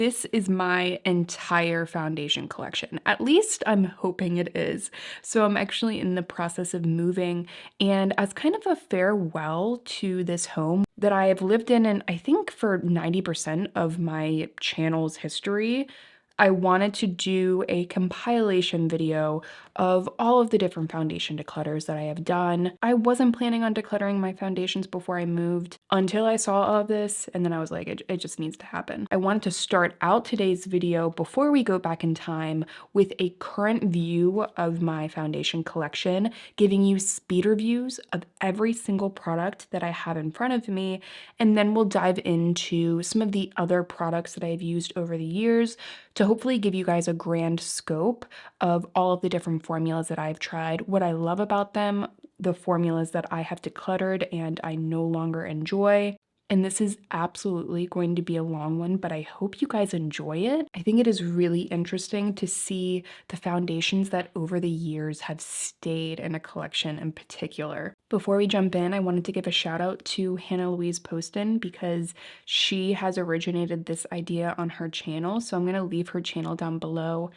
This is my entire foundation collection. At least I'm hoping it is. So I'm actually in the process of moving, and as kind of a farewell to this home that I have lived in I think for 90% of my channel's history, I wanted to do a compilation video of all of the different foundation declutters that I have done. I wasn't planning on decluttering my foundations before I moved until I saw all of this, and then I was like, it just needs to happen. I wanted to start out today's video before we go back in time with a current view of my foundation collection, giving you speed reviews of every single product that I have in front of me, and then we'll dive into some of the other products that I've used over the years to hopefully give you guys a grand scope of all of the different formulas that I've tried, what I love about them, the formulas that I have decluttered and I no longer enjoy. And this is absolutely going to be a long one, but I hope you guys enjoy it. I think it is really interesting to see the foundations that over the years have stayed in a collection in particular. Before we jump in, I wanted to give a shout out to Hannah Louise Poston because she has originated this idea on her channel. So I'm going to leave her channel down below.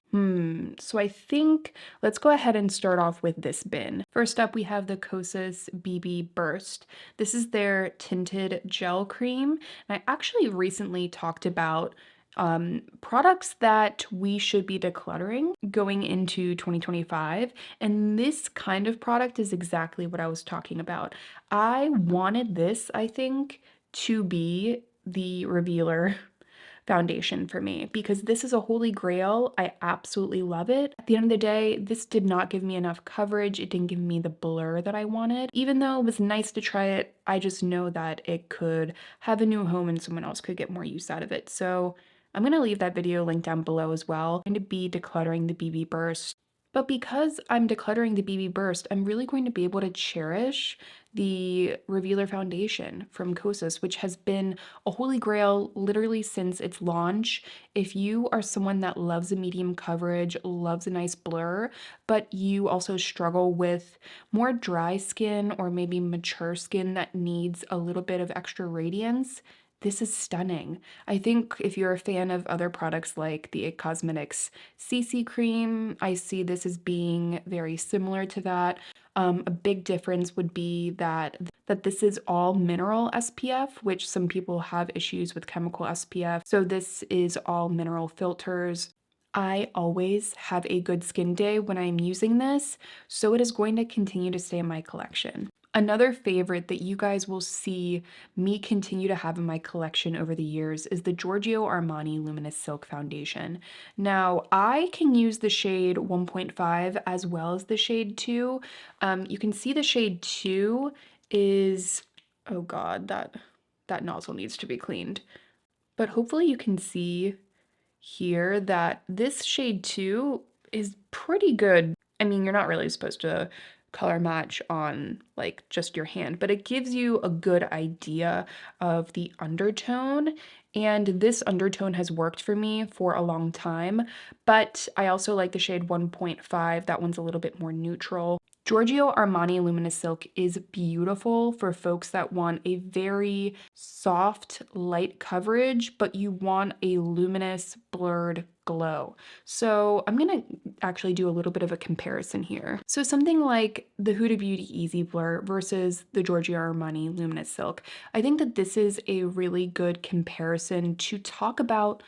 So I think let's go ahead and start off with this bin. First up, we have the Kosas BB Burst. This is their tinted gel cream. And I actually recently talked about products that we should be decluttering going into 2025. And this kind of product is exactly what I was talking about. I wanted this, I think, to be the revealer foundation for me because this is a holy grail. I absolutely love it. At the end of the day, this did not give me enough coverage. It didn't give me the blur that I wanted. Even though it was nice to try it, I just know that it could have a new home and someone else could get more use out of it. So I'm going to leave that video linked down below as well. I'm going to be decluttering the BB Burst. But because I'm decluttering the BB Burst, I'm really going to be able to cherish the Revealer Foundation from Kosas, which has been a holy grail literally since its launch. If you are someone that loves a medium coverage, loves a nice blur, but you also struggle with more dry skin or maybe mature skin that needs a little bit of extra radiance, this is stunning. I think if you're a fan of other products like the IT Cosmetics CC cream, I see this as being very similar to that. A big difference would be that this is all mineral SPF, which some people have issues with chemical SPF. So this is all mineral filters. I always have a good skin day when I'm using this, so it is going to continue to stay in my collection. Another favorite that you guys will see me continue to have in my collection over the years is the Giorgio Armani Luminous Silk Foundation. Now, I can use the shade 1.5 as well as the shade 2. You can see the shade 2 is, oh god, that nozzle needs to be cleaned. But hopefully you can see here that this shade 2 is pretty good. I mean, you're not really supposed to color match on like just your hand, but it gives you a good idea of the undertone. And this undertone has worked for me for a long time, but I also like the shade 1.5. That one's a little bit more neutral. Giorgio Armani Luminous Silk is beautiful for folks that want a very soft, light coverage, but you want a luminous, blurred glow. So I'm gonna actually do a little bit of a comparison here. So something like the Huda Beauty Easy Blur versus the Giorgio Armani Luminous Silk. I think that this is a really good comparison to talk about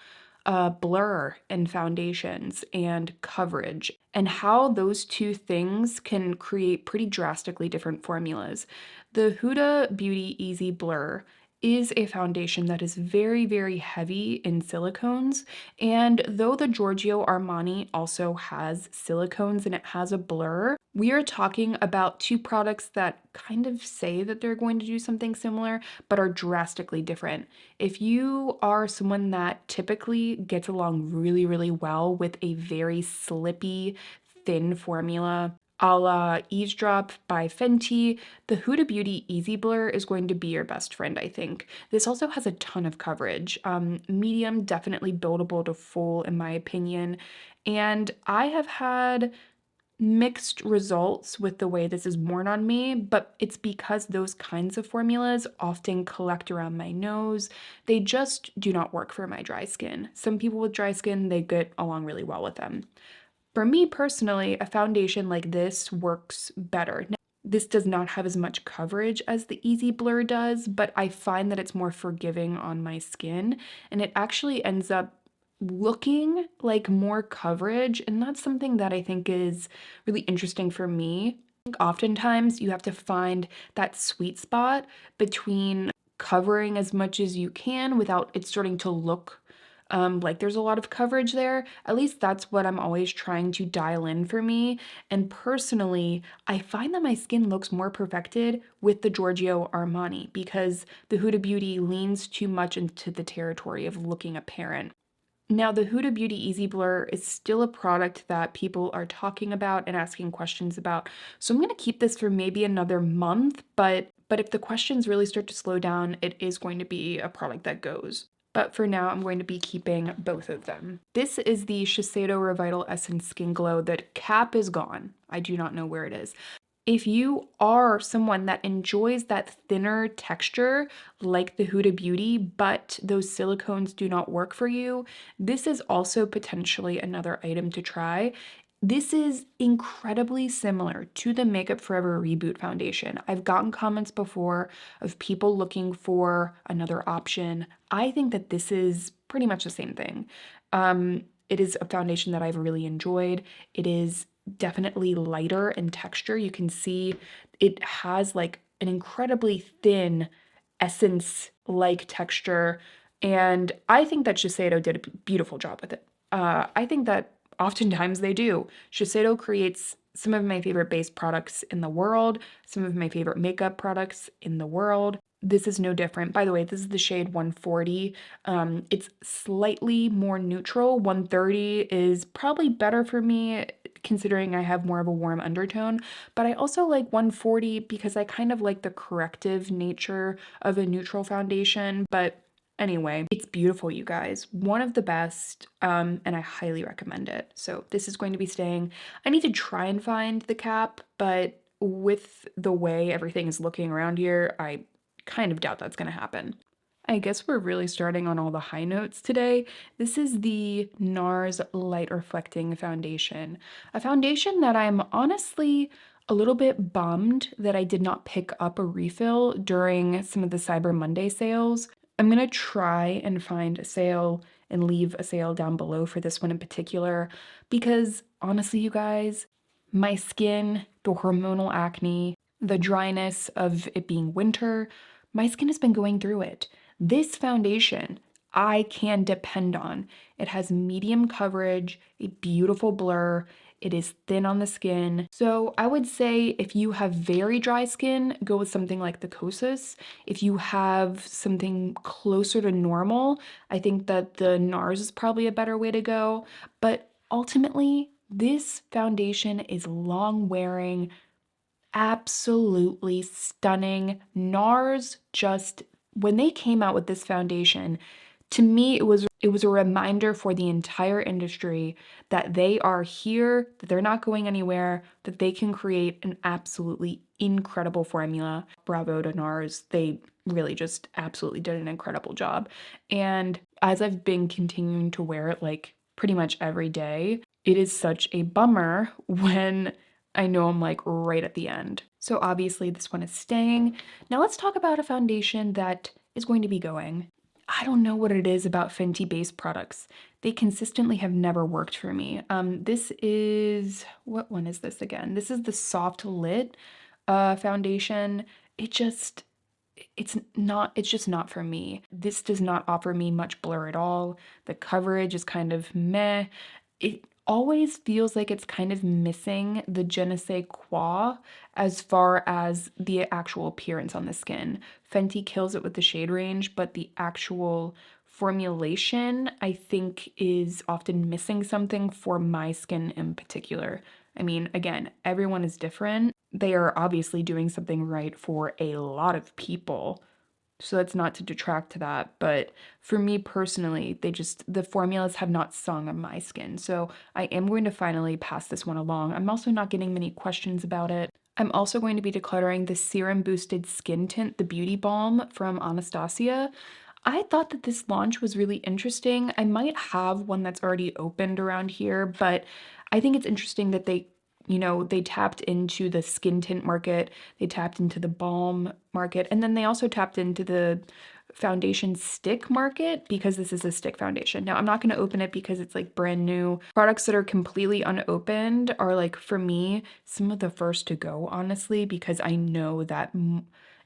blur and foundations and coverage and how those two things can create pretty drastically different formulas. The Huda Beauty Easy Blur is a foundation that is very, very heavy in silicones. And though the Giorgio Armani also has silicones and it has a blur, we are talking about two products that kind of say that they're going to do something similar, but are drastically different. If you are someone that typically gets along really, really well with a very slippy, thin formula, a la Eavesdrop by Fenty, the Huda Beauty Easy Blur is going to be your best friend, I think. This also has a ton of coverage. Medium, definitely buildable to full in my opinion. And I have had mixed results with the way this is worn on me, but it's because those kinds of formulas often collect around my nose. They just do not work for my dry skin. Some people with dry skin, they get along really well with them. For me personally, a foundation like this works better. Now, this does not have as much coverage as the Easy Blur does, but I find that it's more forgiving on my skin, and it actually ends up looking like more coverage, and that's something that I think is really interesting for me. I think oftentimes you have to find that sweet spot between covering as much as you can without it starting to look like there's a lot of coverage there. At least that's what I'm always trying to dial in for me. And personally, I find that my skin looks more perfected with the Giorgio Armani because the Huda Beauty leans too much into the territory of looking apparent. Now, the Huda Beauty Easy Blur is still a product that people are talking about and asking questions about. So I'm going to keep this for maybe another month, but if the questions really start to slow down, it is going to be a product that goes. But for now, I'm going to be keeping both of them. This is the Shiseido Revital Essence Skin Glow. The cap is gone. I do not know where it is. If you are someone that enjoys that thinner texture like the Huda Beauty, but those silicones do not work for you, this is also potentially another item to try. This is incredibly similar to the Makeup Forever Reboot Foundation. I've gotten comments before of people looking for another option. I think that this is pretty much the same thing. It is a foundation that I've really enjoyed. It is definitely lighter in texture. You can see it has like an incredibly thin essence-like texture, and I think that Shiseido did a beautiful job with it. I think that oftentimes they do. Shiseido creates some of my favorite base products in the world, some of my favorite makeup products in the world. This is no different. By the way, this is the shade 140. It's slightly more neutral. 130 is probably better for me considering I have more of a warm undertone, but I also like 140 because I kind of like the corrective nature of a neutral foundation. But anyway, it's beautiful, you guys. One of the best, and I highly recommend it. So this is going to be staying. I need to try and find the cap, but with the way everything is looking around here, I kind of doubt that's going to happen. I guess we're really starting on all the high notes today. This is the NARS Light Reflecting Foundation, a foundation that I'm honestly a little bit bummed that I did not pick up a refill during some of the Cyber Monday sales. I'm gonna try and find a sale and leave a sale down below for this one in particular, because honestly, you guys, my skin, the hormonal acne, the dryness of it being winter, my skin has been going through it. This foundation I can depend on. It has medium coverage, a beautiful blur, it is thin on the skin. So I would say if you have very dry skin, go with something like the Kosas. If you have something closer to normal, I think that the NARS is probably a better way to go. But ultimately, this foundation is long wearing, absolutely stunning. NARS just, when they came out with this foundation, to me it was a reminder for the entire industry that they are here, that they're not going anywhere, that they can create an absolutely incredible formula. Bravo to NARS. They really just absolutely did an incredible job. And as I've been continuing to wear it like pretty much every day, it is such a bummer when I know I'm like right at the end. So obviously this one is staying. Now let's talk about a foundation that is going to be going. I don't know what it is about Fenty base products. They consistently have never worked for me. This is, what one is this again? This is the Soft Lit foundation. It just, it's just not for me. This does not offer me much blur at all. The coverage is kind of meh. It always feels like it's kind of missing the je ne sais quoi as far as the actual appearance on the skin. Fenty kills it with the shade range, but the actual formulation, I think, is often missing something for my skin in particular. I mean, again, everyone is different. They are obviously doing something right for a lot of people, So that's not to detract to that, but for me personally, the formulas have not sung on my skin. So I am going to finally pass this one along. I'm also not getting many questions about it. I'm also going to be decluttering the Serum Boosted Skin Tint, the Beauty Balm from Anastasia. I thought that this launch was really interesting. I might have one that's already opened around here, but I think it's interesting that they tapped into the skin tint market, they tapped into the balm market, and then they also tapped into the foundation stick market because this is a stick foundation. Now, I'm not going to open it because it's like brand new. Products that are completely unopened are like, for me, some of the first to go, honestly, because I know that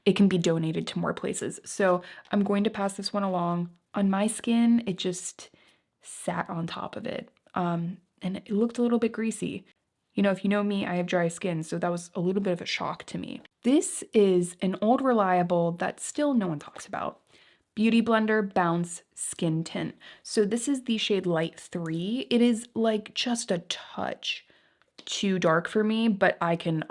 it can be donated to more places. So I'm going to pass this one along. On my skin, it just sat on top of it. And it looked a little bit greasy. You know, if you know me, I have dry skin, so that was a little bit of a shock to me. This is an old reliable that still no one talks about. Beauty Blender Bounce Skin Tint. So this is the shade Light 3. It is like just a touch too dark for me, but I can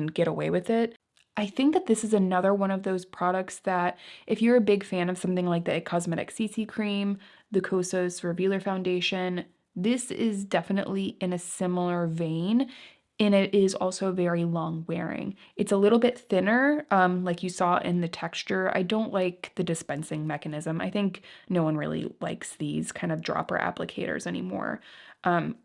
get away with it. I think that this is another one of those products that if you're a big fan of something like the It Cosmetics CC Cream, the Kosas Revealer Foundation, this is definitely in a similar vein, and it is also very long wearing. It's a little bit thinner, like you saw in the texture. I don't like the dispensing mechanism. I think no one really likes these kind of dropper applicators anymore,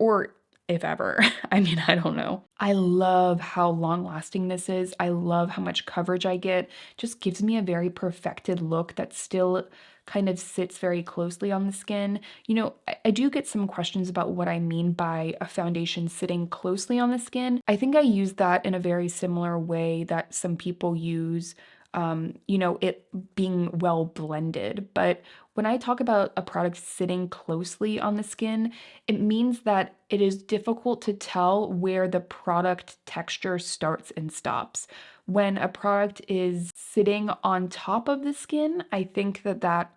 or if ever. I mean, I don't know. I love how long lasting this is. I love how much coverage I get. Just gives me a very perfected look that still kind of sits very closely on the skin. You know, I do get some questions about what I mean by a foundation sitting closely on the skin. I think I use that in a very similar way that some people use it being well blended. But when I talk about a product sitting closely on the skin, it means that it is difficult to tell where the product texture starts and stops. When a product is sitting on top of the skin, I think that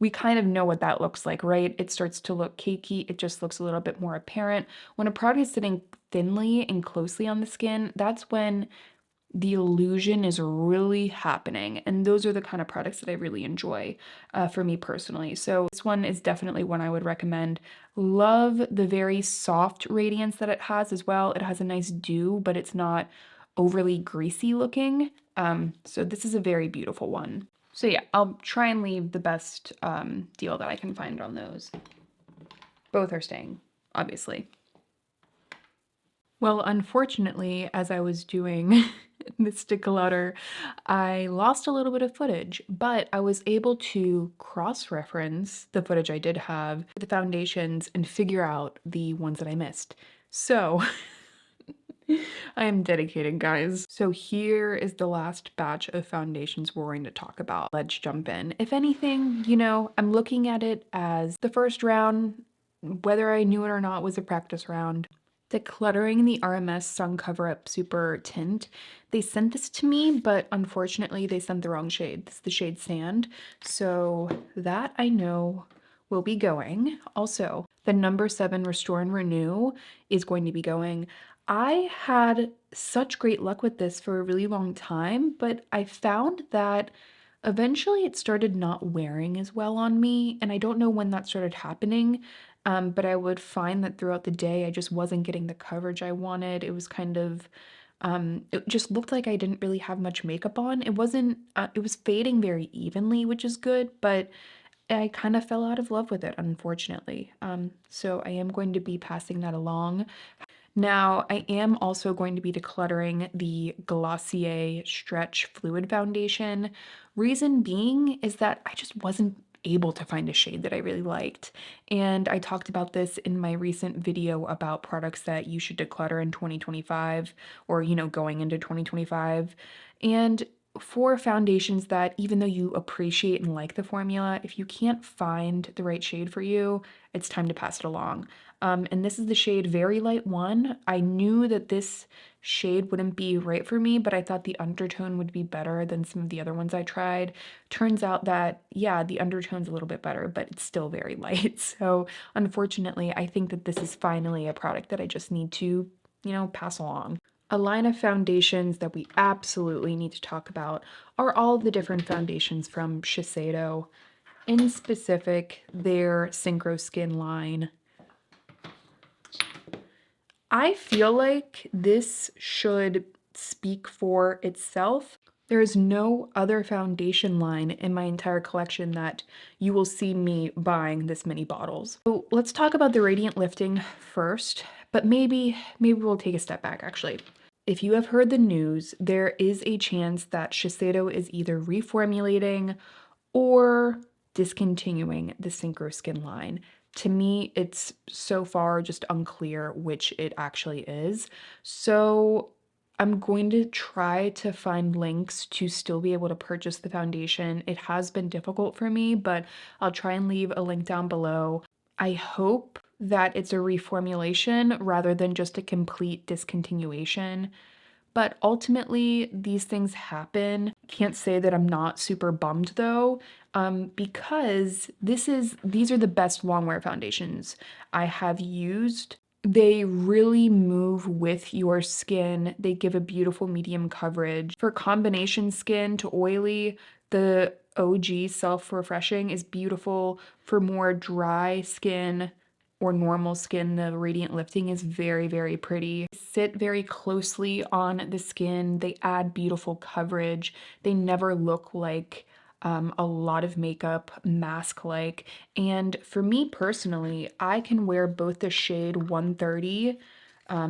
we kind of know what that looks like, right? It starts to look cakey. It just looks a little bit more apparent. When a product is sitting thinly and closely on the skin, that's when the illusion is really happening. And those are the kind of products that I really enjoy for me personally. So this one is definitely one I would recommend. Love the very soft radiance that it has as well. It has a nice dew, but it's not overly greasy looking. So this is a very beautiful one. So yeah, I'll try and leave the best deal that I can find on those. Both are staying, obviously. Well, unfortunately, as I was doing this declutter, I lost a little bit of footage, but I was able to cross-reference the footage I did have, the foundations, and figure out the ones that I missed. So I am dedicated, guys. So here is the last batch of foundations we're going to talk about. Let's jump in. If anything, I'm looking at it as the first round, whether I knew it or not, was a practice round. Decluttering the RMS Sun Cover Up Super Tint. They sent this to me, but unfortunately they sent the wrong shade. This is the shade Sand. So that I know will be going. Also, the number 7 Restore and Renew is going to be going. I had such great luck with this for a really long time, but I found that eventually it started not wearing as well on me, and I don't know when that started happening. But I would find that throughout the day, I just wasn't getting the coverage I wanted. It was kind of, it just looked like I didn't really have much makeup on. It was fading very evenly, which is good, but I kind of fell out of love with it, unfortunately. So I am going to be passing that along. Now, I am also going to be decluttering the Glossier Stretch Fluid Foundation. Reason being is that I just wasn't able to find a shade that I really liked. And I talked about this in my recent video about products that you should declutter in 2025 or, going into 2025. And for foundations that, even though you appreciate and like the formula, if you can't find the right shade for you, it's time to pass it along. And this is the shade Very Light 1. I knew that this shade wouldn't be right for me, but I thought the undertone would be better than some of the other ones I tried. Turns out that, yeah, the undertone's a little bit better, but it's still very light. So unfortunately, I think that this is finally a product that I just need to, pass along. A line of foundations that we absolutely need to talk about are all the different foundations from Shiseido, in specific, their Synchro Skin line. I feel like this should speak for itself. There is no other foundation line in my entire collection that you will see me buying this many bottles. So let's talk about the Radiant Lifting first, but maybe we'll take a step back actually. If you have heard the news, there is a chance that Shiseido is either reformulating or discontinuing the Synchro Skin line. To me, it's so far just unclear which it actually is. So I'm going to try to find links to still be able to purchase the foundation. It has been difficult for me, but I'll try and leave a link down below. I hope that it's a reformulation rather than just a complete discontinuation. But ultimately, these things happen. Can't say that I'm not super bummed though, because these are the best longwear foundations I have used. They really move with your skin. They give a beautiful medium coverage. For combination skin to oily, the OG Self-Refreshing is beautiful. For more dry skin or normal skin, the Radiant Lifting is very, very pretty. They sit very closely on the skin. They add beautiful coverage. They never look like a lot of makeup, mask-like. And for me personally, I can wear both the shade 130,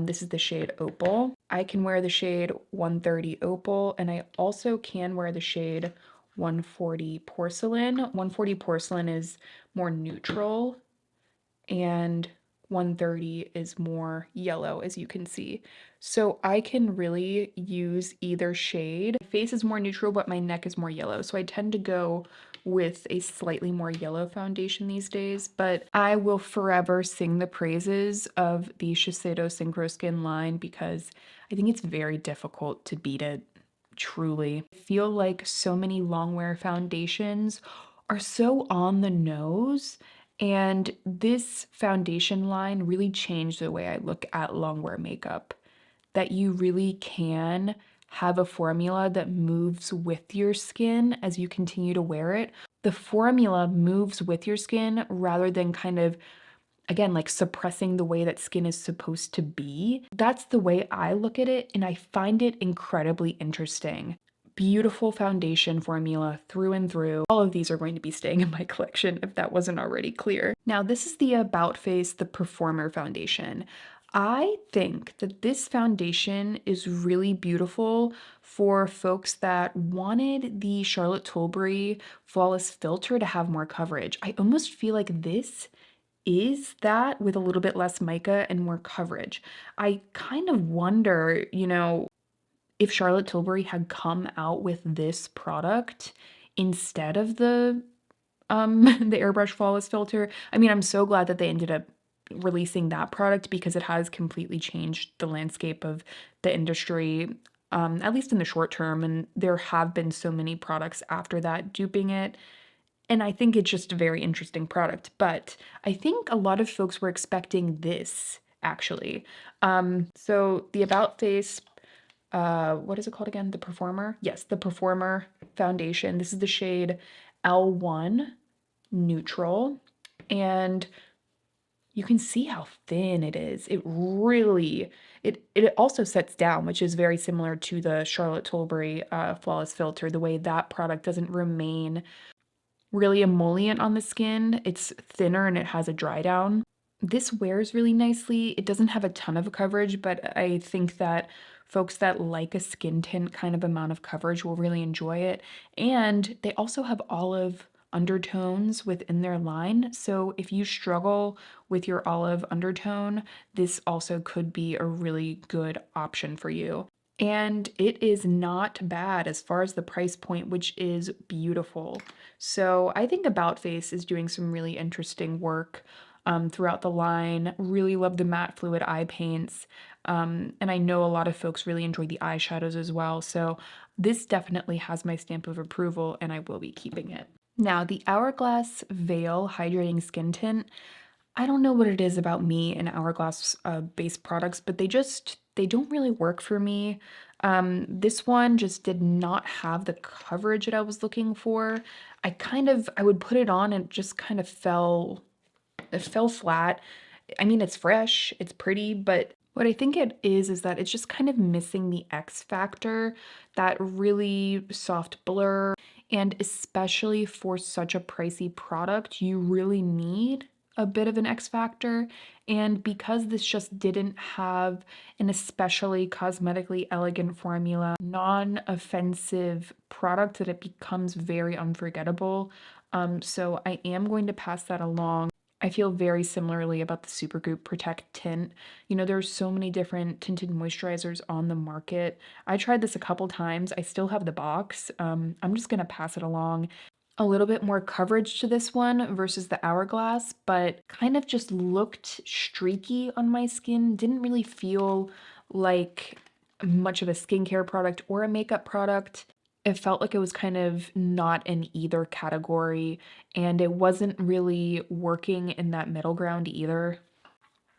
this is the shade Opal. I can wear the shade 130 Opal, and I also can wear the shade 140 Porcelain. 140 Porcelain is more neutral, and 130 is more yellow, as you can see. So I can really use either shade. My face is more neutral, but my neck is more yellow. So I tend to go with a slightly more yellow foundation these days, but I will forever sing the praises of the Shiseido Synchro Skin line because I think it's very difficult to beat it, truly. I feel like so many longwear foundations are so on the nose, and this foundation line really changed the way I look at longwear makeup. That you really can have a formula that moves with your skin as you continue to wear it. The formula moves with your skin rather than kind of, again, like suppressing the way that skin is supposed to be. That's the way I look at it, and I find it incredibly interesting. Beautiful foundation formula through and through. All of these are going to be staying in my collection if that wasn't already clear. Now, this is the About Face, the Performer foundation. I think that this foundation is really beautiful for folks that wanted the Charlotte Tilbury Flawless Filter to have more coverage. I almost feel like this is that with a little bit less mica and more coverage. I kind of wonder, if Charlotte Tilbury had come out with this product instead of the the airbrush flawless filter. I mean, I'm so glad that they ended up releasing that product because it has completely changed the landscape of the industry, at least in the short term, and there have been so many products after that duping it. And I think it's just a very interesting product, but I think a lot of folks were expecting this actually. So the About Face, what is it called again? The Performer? Yes, the Performer foundation. This is the shade L1 Neutral, and you can see how thin it is. It really, it also sets down, which is very similar to the Charlotte Tilbury Flawless Filter, the way that product doesn't remain really emollient on the skin. It's thinner and it has a dry down. This wears really nicely. It doesn't have a ton of coverage, but I think that folks that like a skin tint kind of amount of coverage will really enjoy it. And they also have olive undertones within their line. So if you struggle with your olive undertone, this also could be a really good option for you. And it is not bad as far as the price point, which is beautiful. So I think About Face is doing some really interesting work throughout the line. Really love the matte fluid eye paints. And I know a lot of folks really enjoy the eyeshadows as well. So this definitely has my stamp of approval and I will be keeping it. Now, the Hourglass Veil Hydrating Skin Tint. I don't know what it is about me and Hourglass based products, but they don't really work for me. This one just did not have the coverage that I was looking for. I would put it on and it just kind of it fell flat. I mean, it's fresh, it's pretty, but what I think it is that it's just kind of missing the X factor, that really soft blur. And especially for such a pricey product, you really need a bit of an X factor. And because this just didn't have an especially cosmetically elegant formula, non offensive product, that it becomes very unforgettable. So I am going to pass that along. I feel very similarly about the Supergoop Protect tint. You know, there's so many different tinted moisturizers on the market. I tried this a couple times. I still have the box. I'm just gonna pass it along. A little bit more coverage to this one versus the Hourglass, but kind of just looked streaky on my skin. Didn't really feel like much of a skincare product or a makeup product. It felt like it was kind of not in either category, and it wasn't really working in that middle ground either.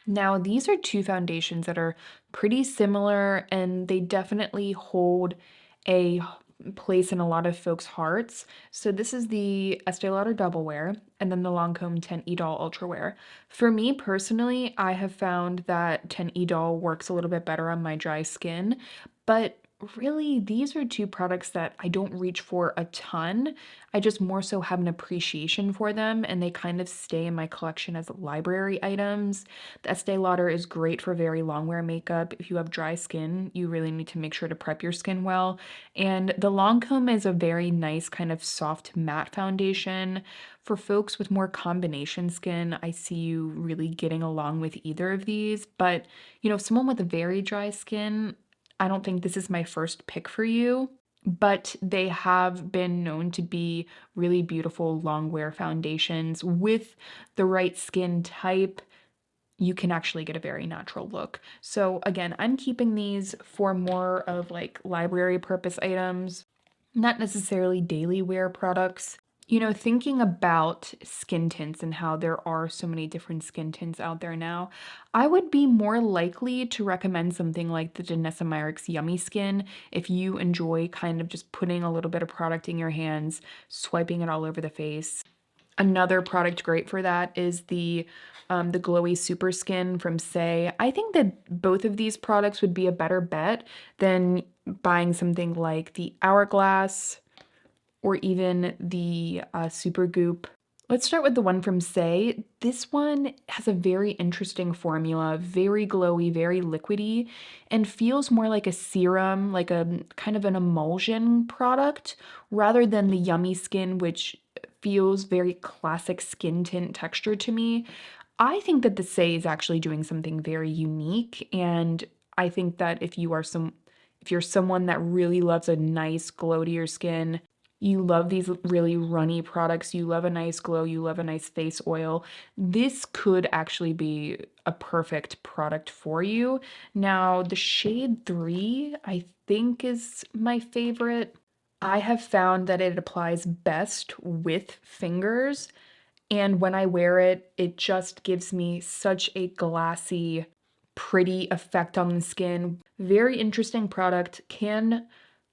Now, these are two foundations that are pretty similar and they definitely hold a place in a lot of folks' hearts. So this is the Estee Lauder Double Wear and then the Lancome 10 Idol Ultra Wear. For me personally, I have found that 10 Idol works a little bit better on my dry skin, but really these are two products that I don't reach for a ton. I just more so have an appreciation for them and they kind of stay in my collection as library items. The Estee Lauder is great for very long wear makeup. If you have dry skin, you really need to make sure to prep your skin well. And the Lancome is a very nice kind of soft matte foundation. For folks with more combination skin, I see you really getting along with either of these. But, you know, someone with a very dry skin, I don't think this is my first pick for you. But they have been known to be really beautiful long wear foundations with the right skin type. You can actually get a very natural look. So again, I'm keeping these for more of like library purpose items, not necessarily daily wear products. You know, thinking about skin tints and how there are so many different skin tints out there now, I would be more likely to recommend something like the Danessa Myricks Yummy Skin if you enjoy kind of just putting a little bit of product in your hands, swiping it all over the face. Another product great for that is the Glowy Super Skin from Say. I think that both of these products would be a better bet than buying something like the Hourglass or even the Supergoop. Let's start with the one from Say. This one has a very interesting formula, very glowy, very liquidy, and feels more like a serum, like a kind of an emulsion product, rather than the Yummy Skin, which feels very classic skin tint texture to me. I think that the Say is actually doing something very unique, and I think that if you're someone that really loves a nice glow to your skin, you love these really runny products, you love a nice glow, you love a nice face oil, this could actually be a perfect product for you. Now, the shade 3, I think, is my favorite. I have found that it applies best with fingers, and when I wear it, it just gives me such a glassy, pretty effect on the skin. Very interesting product. Can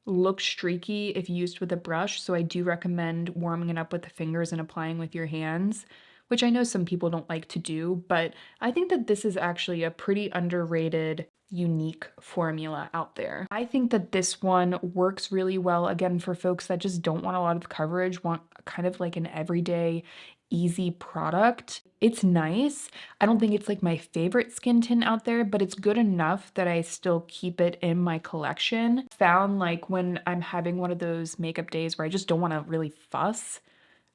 look streaky if used with a brush, so I do recommend warming it up with the fingers and applying with your hands, which I know some people don't like to do, but I think that this is actually a pretty underrated, unique formula out there. I think that this one works really well, again, for folks that just don't want a lot of coverage, want kind of like an everyday, easy product. It's nice. I don't think it's like my favorite skin tint out there, but it's good enough that I still keep it in my collection. Found like when I'm having one of those makeup days where I just don't want to really fuss,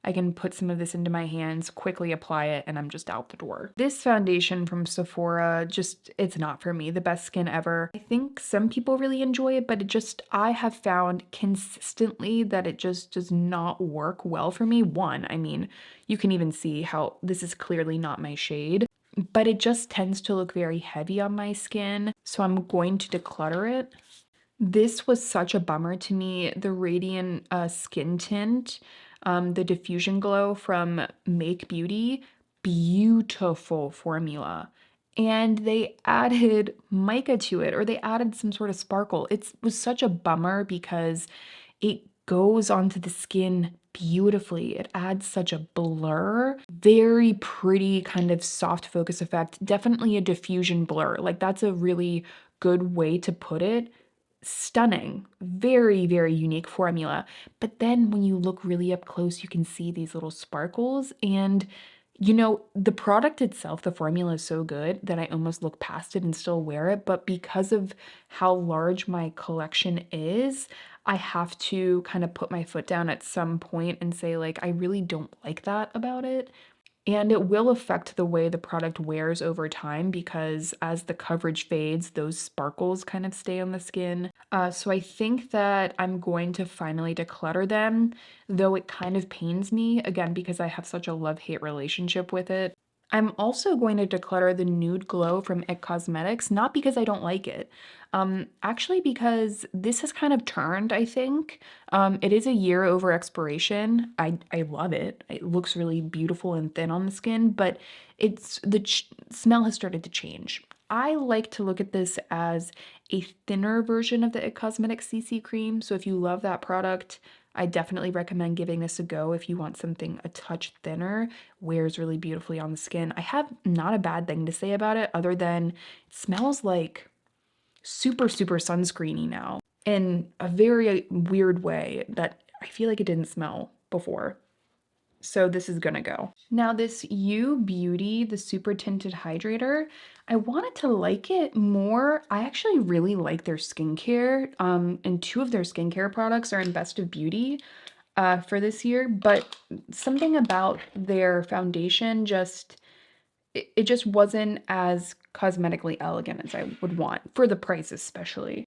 I can put some of this into my hands, quickly apply it, and I'm just out the door. This foundation from Sephora, it's not for me. The best skin ever. I think some people really enjoy it, but I have found consistently that it just does not work well for me. One, I mean, you can even see how this is clearly not my shade, but it just tends to look very heavy on my skin. So I'm going to declutter it. This was such a bummer to me. The Radiant Skin Tint, the Diffusion Glow from Make Beauty. beautiful formula. And they added mica to it, or they added some sort of sparkle. It was such a bummer because it goes onto the skin beautifully. It adds such a blur, very pretty kind of soft focus effect, definitely a diffusion blur. Like that's a really good way to put it. Stunning, very, very unique formula. But then when you look really up close, you can see these little sparkles. And, the product itself, the formula is so good that I almost look past it and still wear it. But because of how large my collection is, I have to kind of put my foot down at some point and say, like, I really don't like that about it. And it will affect the way the product wears over time because as the coverage fades, those sparkles kind of stay on the skin. So I think that I'm going to finally declutter them, though it kind of pains me, again, because I have such a love-hate relationship with it. I'm also going to declutter the Nude Glow from IT Cosmetics, not because I don't like it, actually because this has kind of turned, I think. It is a year over expiration. I love it. It looks really beautiful and thin on the skin, but the smell has started to change. I like to look at this as a thinner version of the IT Cosmetics CC cream. So if you love that product, I definitely recommend giving this a go if you want something a touch thinner. Wears really beautifully on the skin. I have not a bad thing to say about it other than it smells like super, super sunscreeny now in a very weird way that I feel like it didn't smell before. So this is gonna go. Now this U Beauty, the Super Tinted Hydrator, I wanted to like it more. I actually really like their skincare, and two of their skincare products are in Best of Beauty for this year, but something about their foundation it just wasn't as cosmetically elegant as I would want, for the price especially.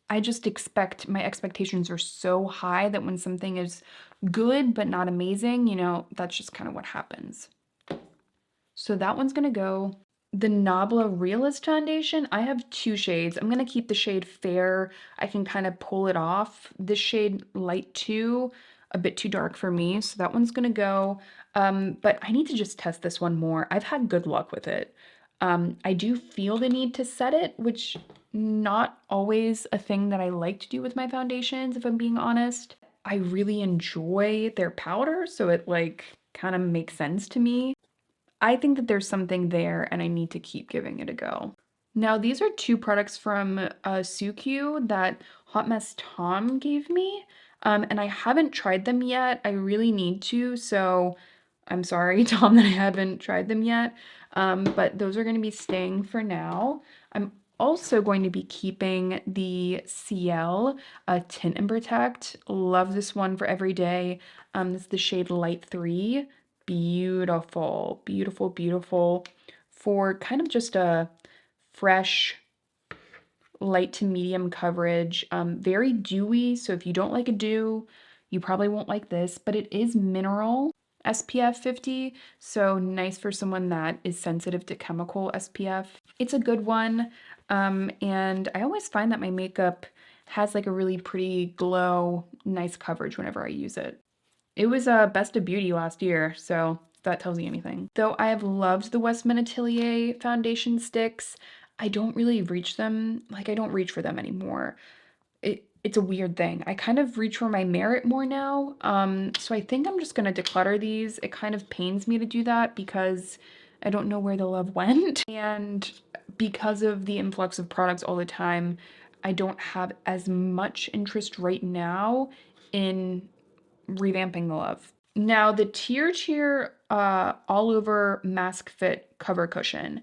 I just expect my expectations are so high that when something is good but not amazing, that's just kind of what happens. So that one's gonna go. The Nabla Realist Foundation, I have two shades. I'm gonna keep the shade Fair. I can kind of pull it off. This shade Light 2, a bit too dark for me, so that one's gonna go. But I need to just test this one more. I've had good luck with it. I do feel the need to set it, which not always a thing that I like to do with my foundations, if I'm being honest. I really enjoy their powder, so it like kind of makes sense to me. I think that there's something there and I need to keep giving it a go. Now, these are two products from Suq that Hot Mess Tom gave me, and I haven't tried them yet. I really need to, so I'm sorry, Tom, that I haven't tried them yet, but those are going to be staying for now. I'm also going to be keeping the Ciel Tint and Protect. Love this one for every day. This is the shade Light 3. Beautiful, beautiful, beautiful for kind of just a fresh, light to medium coverage. Very dewy, so if you don't like a dew, you probably won't like this, but it is mineral SPF 50, so nice for someone that is sensitive to chemical SPF. It's a good one, and I always find that my makeup has like a really pretty glow, nice coverage whenever I use it. It was Best of Beauty last year, so if that tells you anything. Though I have loved the Westman Atelier foundation sticks, I don't really reach them, like I don't reach for them anymore. It's a weird thing. I kind of reach for my Merit more now, so I think I'm just gonna declutter these. It kind of pains me to do that because I don't know where the love went, and because of the influx of products all the time, I don't have as much interest right now in revamping the love. Now the Tear all over mask fit cover cushion.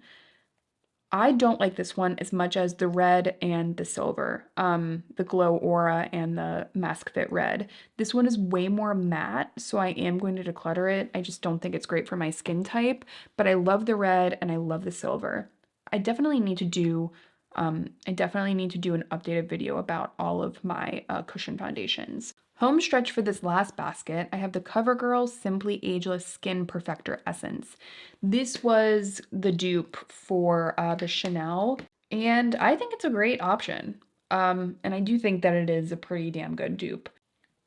I don't like this one as much as the red and the silver, the Glow Aura and the Mask Fit Red. This one is way more matte, so I am going to declutter it. I just don't think it's great for my skin type, but I love the red and I love the silver. I definitely need to do an updated video about all of my cushion foundations. Home stretch for this last basket, I have the CoverGirl Simply Ageless Skin Perfector Essence. This was the dupe for the Chanel, and I think it's a great option. And I do think that it is a pretty damn good dupe.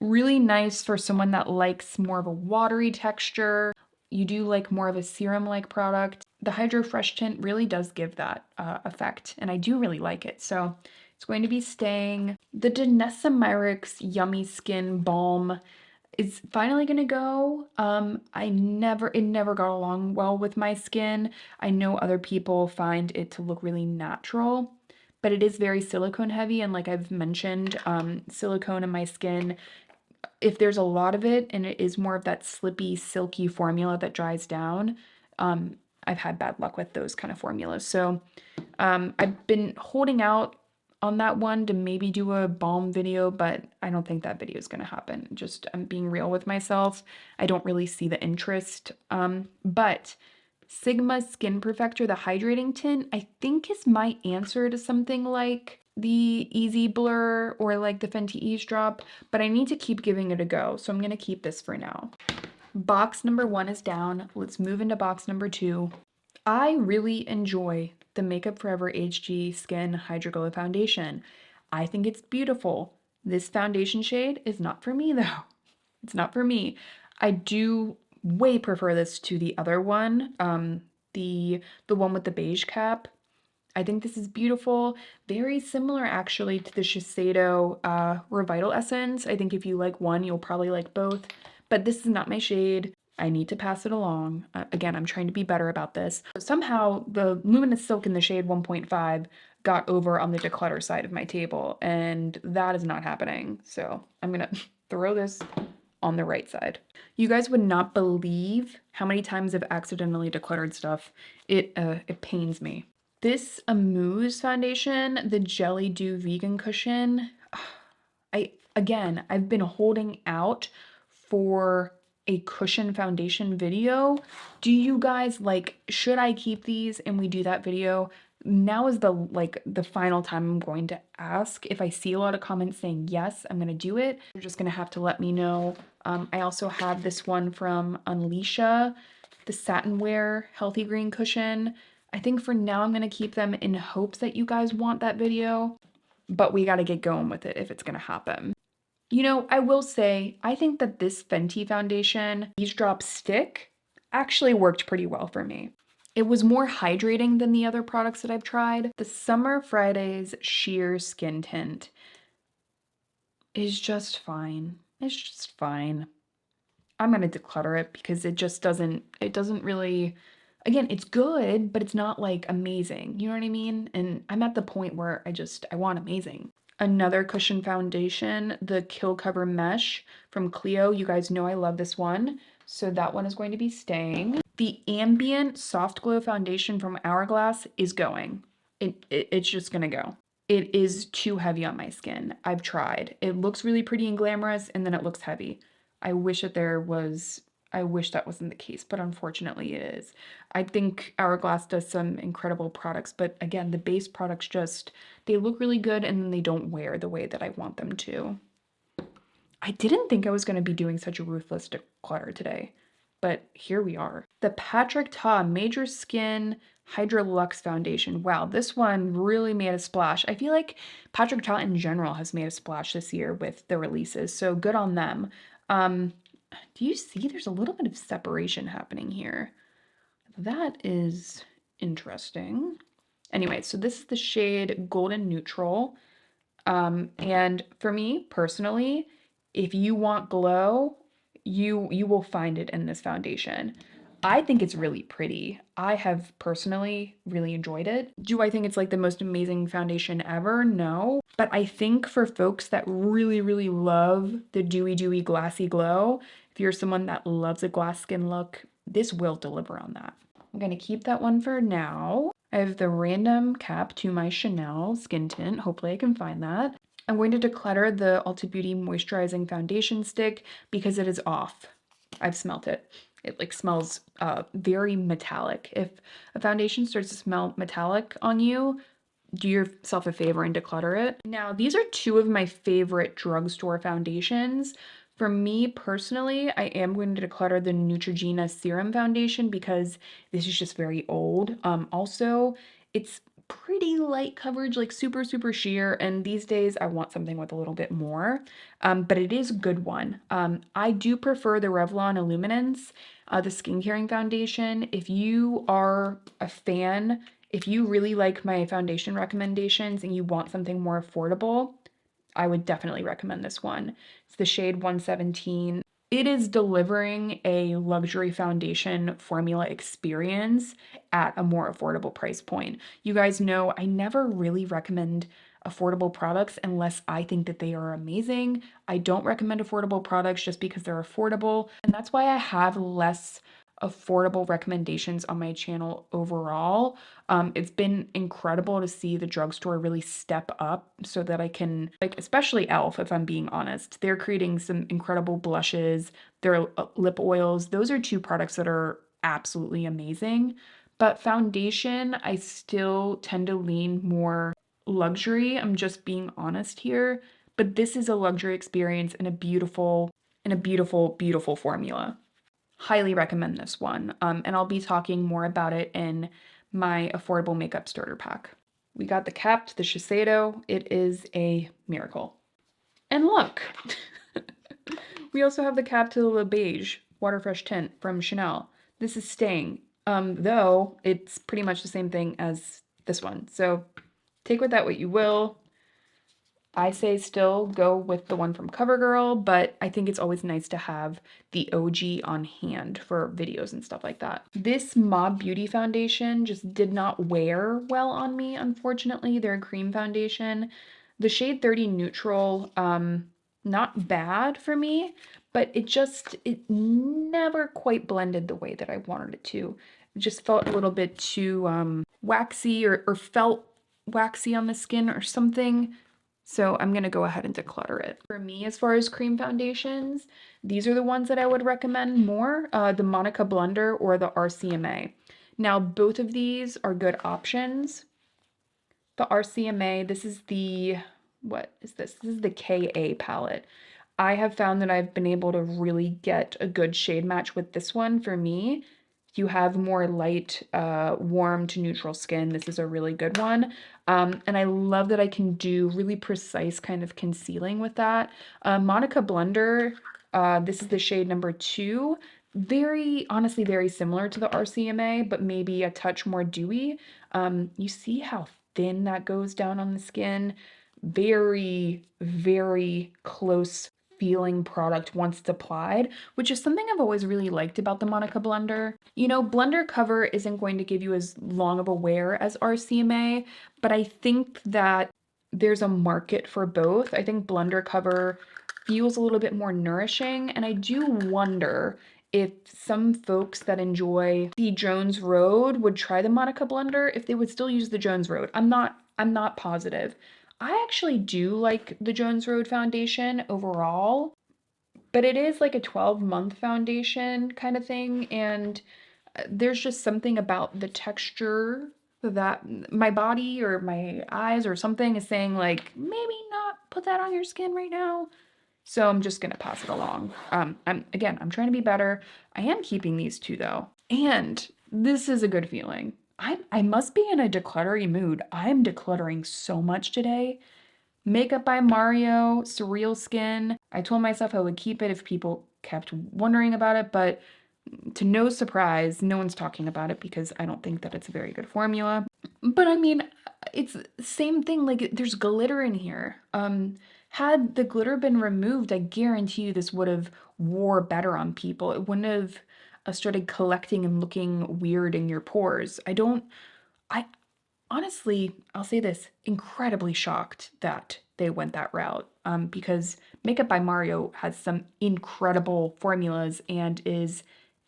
Really nice for someone that likes more of a watery texture. you do like more of a serum-like product, the Hydro Fresh Tint really does give that effect, and I do really like it. So it's going to be staying. The Danessa Myricks Yummy Skin Balm is finally gonna go. It never got along well with my skin. I know other people find it to look really natural, but it is very silicone heavy, and like I've mentioned, silicone in my skin, if there's a lot of it and it is more of that slippy, silky formula that dries down, I've had bad luck with those kind of formulas. So I've been holding out on that one to maybe do a balm video, but I don't think that video is going to happen. Just I'm being real with myself. I don't really see the interest. But Sigma Skin Perfector, the hydrating tint, I think is my answer to something like the Easy Blur or like the Fenty Eavesdrop, but I need to keep giving it a go. So I'm going to keep this for now. Box number 1 is down. Let's move into box number 2. I really enjoy the Makeup Forever HG Skin Hydro Glow Foundation. I think it's beautiful. This foundation shade is not for me though. It's not for me. I do way prefer this to the other one, the one with the beige cap. I think this is beautiful. Very similar actually to the Shiseido Revital Essence. I think if you like one, you'll probably like both, but this is not my shade. I need to pass it along. Again, I'm trying to be better about this. Somehow the Luminous Silk in the shade 1.5 got over on the Declutter side of my table, and that is not happening. So I'm gonna throw this on the right side. You guys would not believe how many times I've accidentally decluttered stuff. It pains me. This Amuse foundation, the Jelly Dew Vegan Cushion, I've been holding out for a cushion foundation video. Do you guys should I keep these and we do that video? Now is the final time I'm going to ask. If I see a lot of comments saying yes, I'm gonna do it. You're just gonna have to let me know. I also have this one from Unleasha, the Satin Wear Healthy Green Cushion. I think for now I'm gonna keep them in hopes that you guys want that video, but we gotta get going with it if it's gonna happen. You know, I will say, I think that this Fenty foundation, Eavesdrop Stick, actually worked pretty well for me. It was more hydrating than the other products that I've tried. The Summer Fridays Sheer Skin Tint is just fine. It's just fine. I'm gonna declutter it because it doesn't really, again, it's good, but it's not like amazing. You know what I mean? And I'm at the point where I want amazing. Another cushion foundation, the Kill Cover Mesh from Clio. You guys know I love this one. So that one is going to be staying. The Ambient Soft Glow Foundation from Hourglass is going. It's just gonna go. It is too heavy on my skin. I've tried. It looks really pretty and glamorous, and then it looks heavy. I wish that wasn't the case, but unfortunately it is. I think Hourglass does some incredible products, but again, the base products they look really good and then they don't wear the way that I want them to. I didn't think I was going to be doing such a ruthless declutter today, but here we are. The Patrick Ta Major Skin Hydra Luxe Foundation. Wow, this one really made a splash. I feel like Patrick Ta in general has made a splash this year with the releases, so good on them. Do you see there's a little bit of separation happening here? That is interesting. Anyway, so this is the shade Golden Neutral. And for me personally, if you want glow, you will find it in this foundation. I think it's really pretty. I have personally really enjoyed it. Do I think it's like the most amazing foundation ever? No. But I think for folks that really, really love the dewy, glassy glow, if you're someone that loves a glass skin look, this will deliver on that. I'm gonna keep that one for now. I have the random cap to my Chanel skin tint. Hopefully I can find that. I'm going to declutter the Ulta Beauty Moisturizing Foundation Stick because it is off. I've smelt it. It smells very metallic. If a foundation starts to smell metallic on you, do yourself a favor and declutter it. Now, these are two of my favorite drugstore foundations. For me personally, I am going to declutter the Neutrogena Serum Foundation because this is just very old. Also, it's pretty light coverage, like super, super sheer. And these days I want something with a little bit more, but it is a good one. I do prefer the Revlon Illuminance, the skin-caring foundation. If you are a fan, if you really like my foundation recommendations and you want something more affordable, I would definitely recommend this one. It's the shade 117. It is delivering a luxury foundation formula experience at a more affordable price point. You guys know I never really recommend affordable products unless I think that they are amazing. I don't recommend affordable products just because they're affordable, and that's why I have less affordable recommendations on my channel overall. It's been incredible to see the drugstore really step up so that I can, like, especially e.l.f., if I'm being honest. They're creating some incredible blushes, their lip oils. Those are two products that are absolutely amazing. But foundation, I still tend to lean more luxury. I'm just being honest here. But this is a luxury experience in a beautiful, beautiful formula. Highly recommend this one. And I'll be talking more about it in my affordable makeup starter pack. We got the cap to the Shiseido. It is a miracle. And look, we also have the cap to the Le Beige Water Fresh Tint from Chanel. This is staying, though it's pretty much the same thing as this one. So take with that what you will. I say still go with the one from CoverGirl, but I think it's always nice to have the OG on hand for videos and stuff like that. This Mob Beauty foundation just did not wear well on me, unfortunately. They're a cream foundation. The shade 30 Neutral, not bad for me, but it never quite blended the way that I wanted it to. It just felt a little bit too waxy or felt waxy on the skin or something. So I'm going to go ahead and declutter it. For me, as far as cream foundations, these are the ones that I would recommend more, the Monica Blender or the RCMA. Now, both of these are good options. The RCMA, this is the, what is this? This is the KA palette. I have found that I've been able to really get a good shade match with this one for me. If you have more light, warm to neutral skin, this is a really good one. And I love that I can do really precise kind of concealing with that. Monica Blender, this is the shade number 2. Very, honestly, very similar to the RCMA, but maybe a touch more dewy. You see how thin that goes down on the skin? Very, very close feeling product once it's applied, which is something I've always really liked about the Monica Blender. You know, Blender Cover isn't going to give you as long of a wear as RCMA, but I think that there's a market for both. I think Blender Cover feels a little bit more nourishing, and I do wonder if some folks that enjoy the Jones Road would try the Monica Blender, if they would still use the Jones Road. I'm not positive. I actually do like the Jones Road foundation overall, but it is like a 12-month foundation kind of thing, and there's just something about the texture that my body or my eyes or something is saying, like, maybe not put that on your skin right now. So I'm just gonna pass it along. I'm trying to be better. I am keeping these two though. And this is a good feeling. I must be in a decluttery mood. I'm decluttering so much today. Makeup by Mario, Surreal Skin. I told myself I would keep it if people kept wondering about it, but to no surprise, no one's talking about it because I don't think that it's a very good formula. But I mean, it's the same thing, like there's glitter in here. Had the glitter been removed, I guarantee you this would have wore better on people. It wouldn't have started collecting and looking weird in your pores. I honestly, I'll say this, incredibly shocked that they went that route, because Makeup by Mario has some incredible formulas and is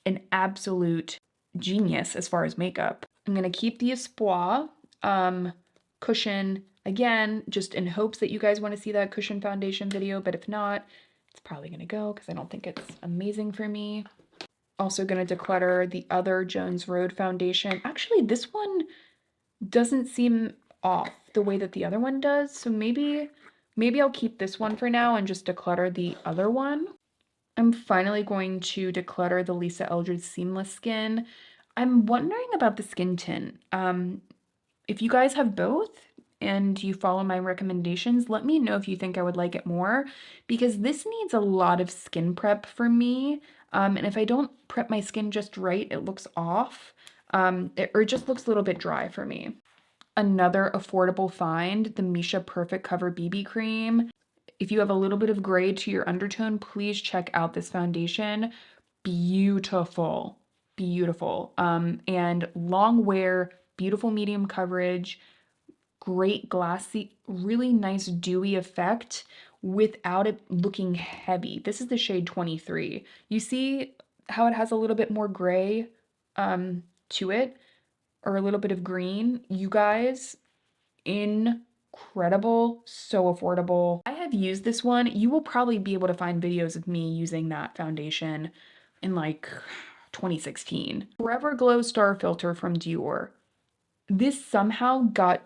an absolute genius as far as makeup. I'm going to keep the Espoir cushion, again, just in hopes that you guys want to see that cushion foundation video, but if not, it's probably going to go because I don't think it's amazing for me. Also going to declutter the other Jones Road foundation. Actually, this one doesn't seem off the way that the other one does, so maybe I'll keep this one for now and just declutter the other one. I'm finally going to declutter the Lisa Eldridge Seamless Skin. I'm wondering about the skin tint. If you guys have both and you follow my recommendations, let me know if you think I would like it more because this needs a lot of skin prep for me. And if I don't prep my skin just right, it looks off, or it just looks a little bit dry for me. Another affordable find, the Misha Perfect Cover BB Cream. If you have a little bit of gray to your undertone, please check out this foundation. Beautiful, beautiful. And long wear, beautiful medium coverage, great glassy, really nice dewy effect without it looking heavy. This is the shade 23. You see how it has a little bit more gray to it, or a little bit of green? You guys, incredible, so affordable. I have used this one. You will probably be able to find videos of me using that foundation in like 2016. Forever Glow Star Filter from Dior. This somehow got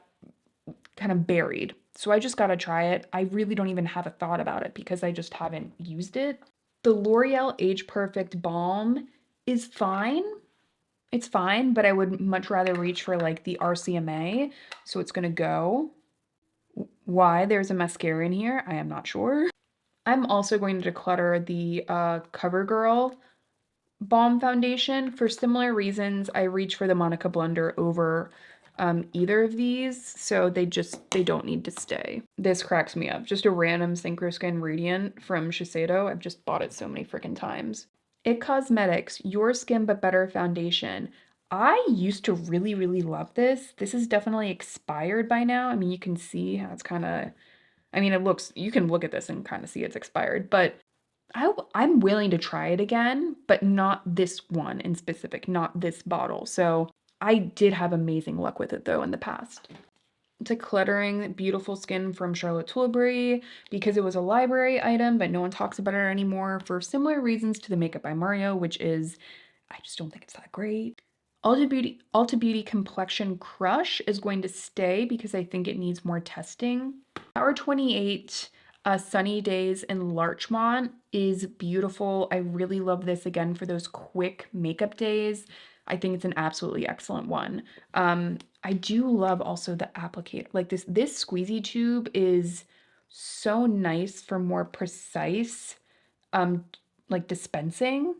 kind of buried. So I just gotta try it. I really don't even have a thought about it because I just haven't used it. The L'Oreal Age Perfect Balm is fine. It's fine, but I would much rather reach for like the RCMA. So it's gonna go. Why there's a mascara in here, I am not sure. I'm also going to declutter the CoverGirl Balm Foundation. For similar reasons, I reach for the Monica Blender over either of these, so they don't need to stay. This cracks me up. Just a random Synchro Skin Radiant from Shiseido. I've just bought it so many freaking times. It Cosmetics, Your Skin But Better Foundation. I used to really, really love this. This is definitely expired by now. I mean, you can see how it's kind of, I mean, it looks, you can look at this and kind of see it's expired, but I'm willing to try it again, but not this one in specific, not this bottle. So I did have amazing luck with it though in the past. Decluttering Beautiful Skin from Charlotte Tilbury because it was a library item, but no one talks about it anymore for similar reasons to the Makeup by Mario, which is I just don't think it's that great. Ulta Beauty Complexion Crush is going to stay because I think it needs more testing. Hour 28 Sunny Days in Larchmont is beautiful. I really love this again for those quick makeup days. I think it's an absolutely excellent one. I do love also the applicator. Like this squeezy tube is so nice for more precise like dispensing.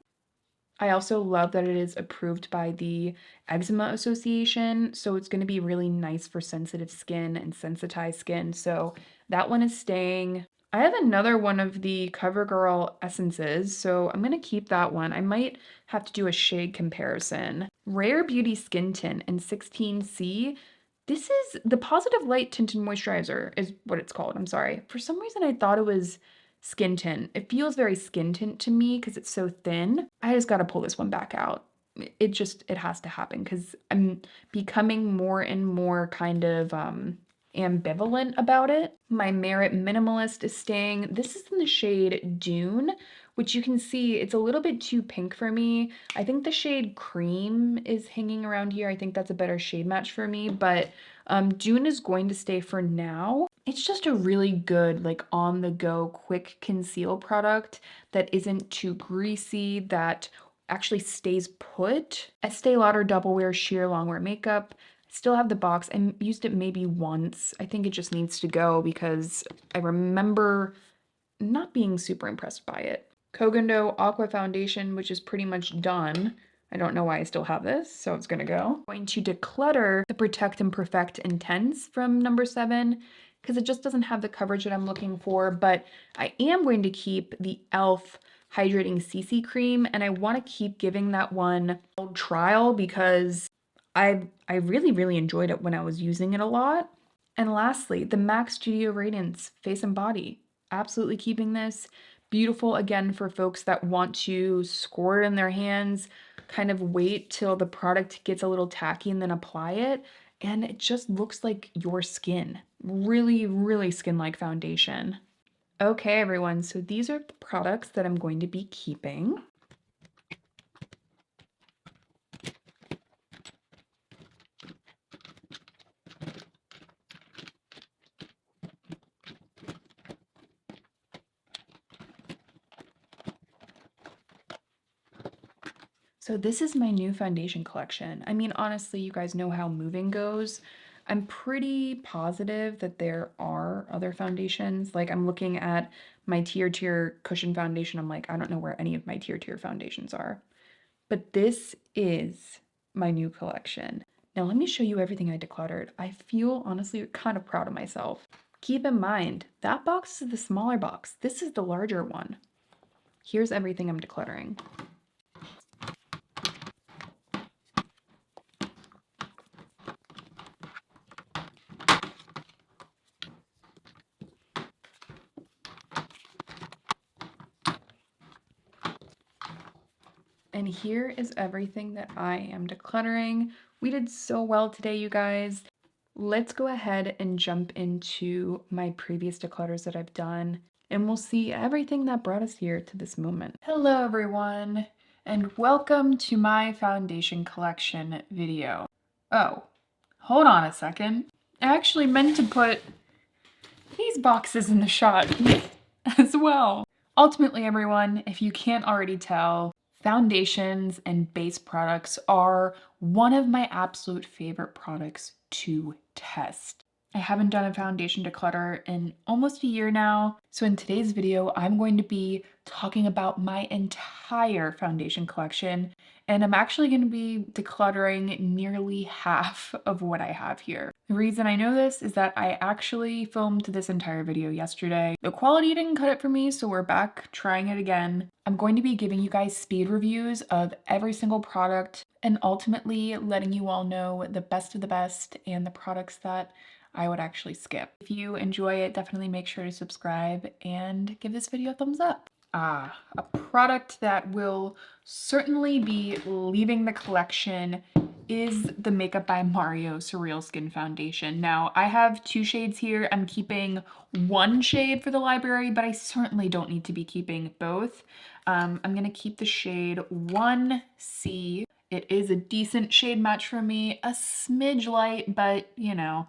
I also love that it is approved by the Eczema Association, so it's going to be really nice for sensitive skin and sensitized skin. So that one is staying. I have another one of the CoverGirl essences, so I'm going to keep that one. I might have to do a shade comparison. Rare Beauty Skin Tint in 16C. This is the Positive Light Tinted Moisturizer is what it's called. I'm sorry. For some reason, I thought it was skin tint. It feels very skin tint to me because it's so thin. I just got to pull this one back out. It has to happen because I'm becoming more and more kind of ambivalent about it. My Merit Minimalist is staying. This is in the shade Dune, which you can see it's a little bit too pink for me. I think the shade Cream is hanging around here. I think that's a better shade match for me, but Dune is going to stay for now. It's just a really good, like on the go, quick conceal product that isn't too greasy, that actually stays put. Estee Lauder Double Wear Sheer Longwear Makeup. Still have the box. I used it maybe once. I think it just needs to go because I remember not being super impressed by it. Kogendo Aqua Foundation, which is pretty much done. I don't know why I still have this, so it's gonna go. I'm going to declutter the Protect and Perfect Intense from number 7 because it just doesn't have the coverage that I'm looking for, but I am going to keep the e.l.f. Hydrating CC Cream, and I want to keep giving that one a trial because I really, really enjoyed it when I was using it a lot. And lastly, the MAC Studio Radiance Face and Body. Absolutely keeping this. Beautiful again for folks that want to squirt it in their hands, kind of wait till the product gets a little tacky and then apply it. And it just looks like your skin. Really, really skin-like foundation. Okay, everyone, so these are the products that I'm going to be keeping. So this is my new foundation collection. I mean, honestly, you guys know how moving goes. I'm pretty positive that there are other foundations. Like I'm looking at my Tier Cushion foundation. I'm like, I don't know where any of my Tier foundations are. But this is my new collection. Now let me show you everything I decluttered. I feel honestly kind of proud of myself. Keep in mind, that box is the smaller box. This is the larger one. Here's everything I'm decluttering. And here is everything that I am decluttering. We did so well today, you guys. Let's go ahead and jump into my previous declutters that I've done, and we'll see everything that brought us here to this moment. Hello, everyone, and welcome to my foundation collection video. Oh, hold on a second. I actually meant to put these boxes in the shot as well. Ultimately, everyone, if you can't already tell, foundations and base products are one of my absolute favorite products to test. I haven't done a foundation declutter in almost a year now, so in today's video, I'm going to be talking about my entire foundation collection, and I'm actually going to be decluttering nearly half of what I have here. The reason I know this is that I actually filmed this entire video yesterday. The quality didn't cut it for me, so we're back trying it again. I'm going to be giving you guys speed reviews of every single product and ultimately letting you all know the best of the best and the products that I would actually skip. If you enjoy it, definitely make sure to subscribe and give this video a thumbs up. A product that will certainly be leaving the collection is the Makeup by Mario Surreal Skin Foundation. Now, I have two shades here. I'm keeping one shade for the library, but I certainly don't need to be keeping both. I'm gonna keep the shade 1C. It is a decent shade match for me, a smidge light, but you know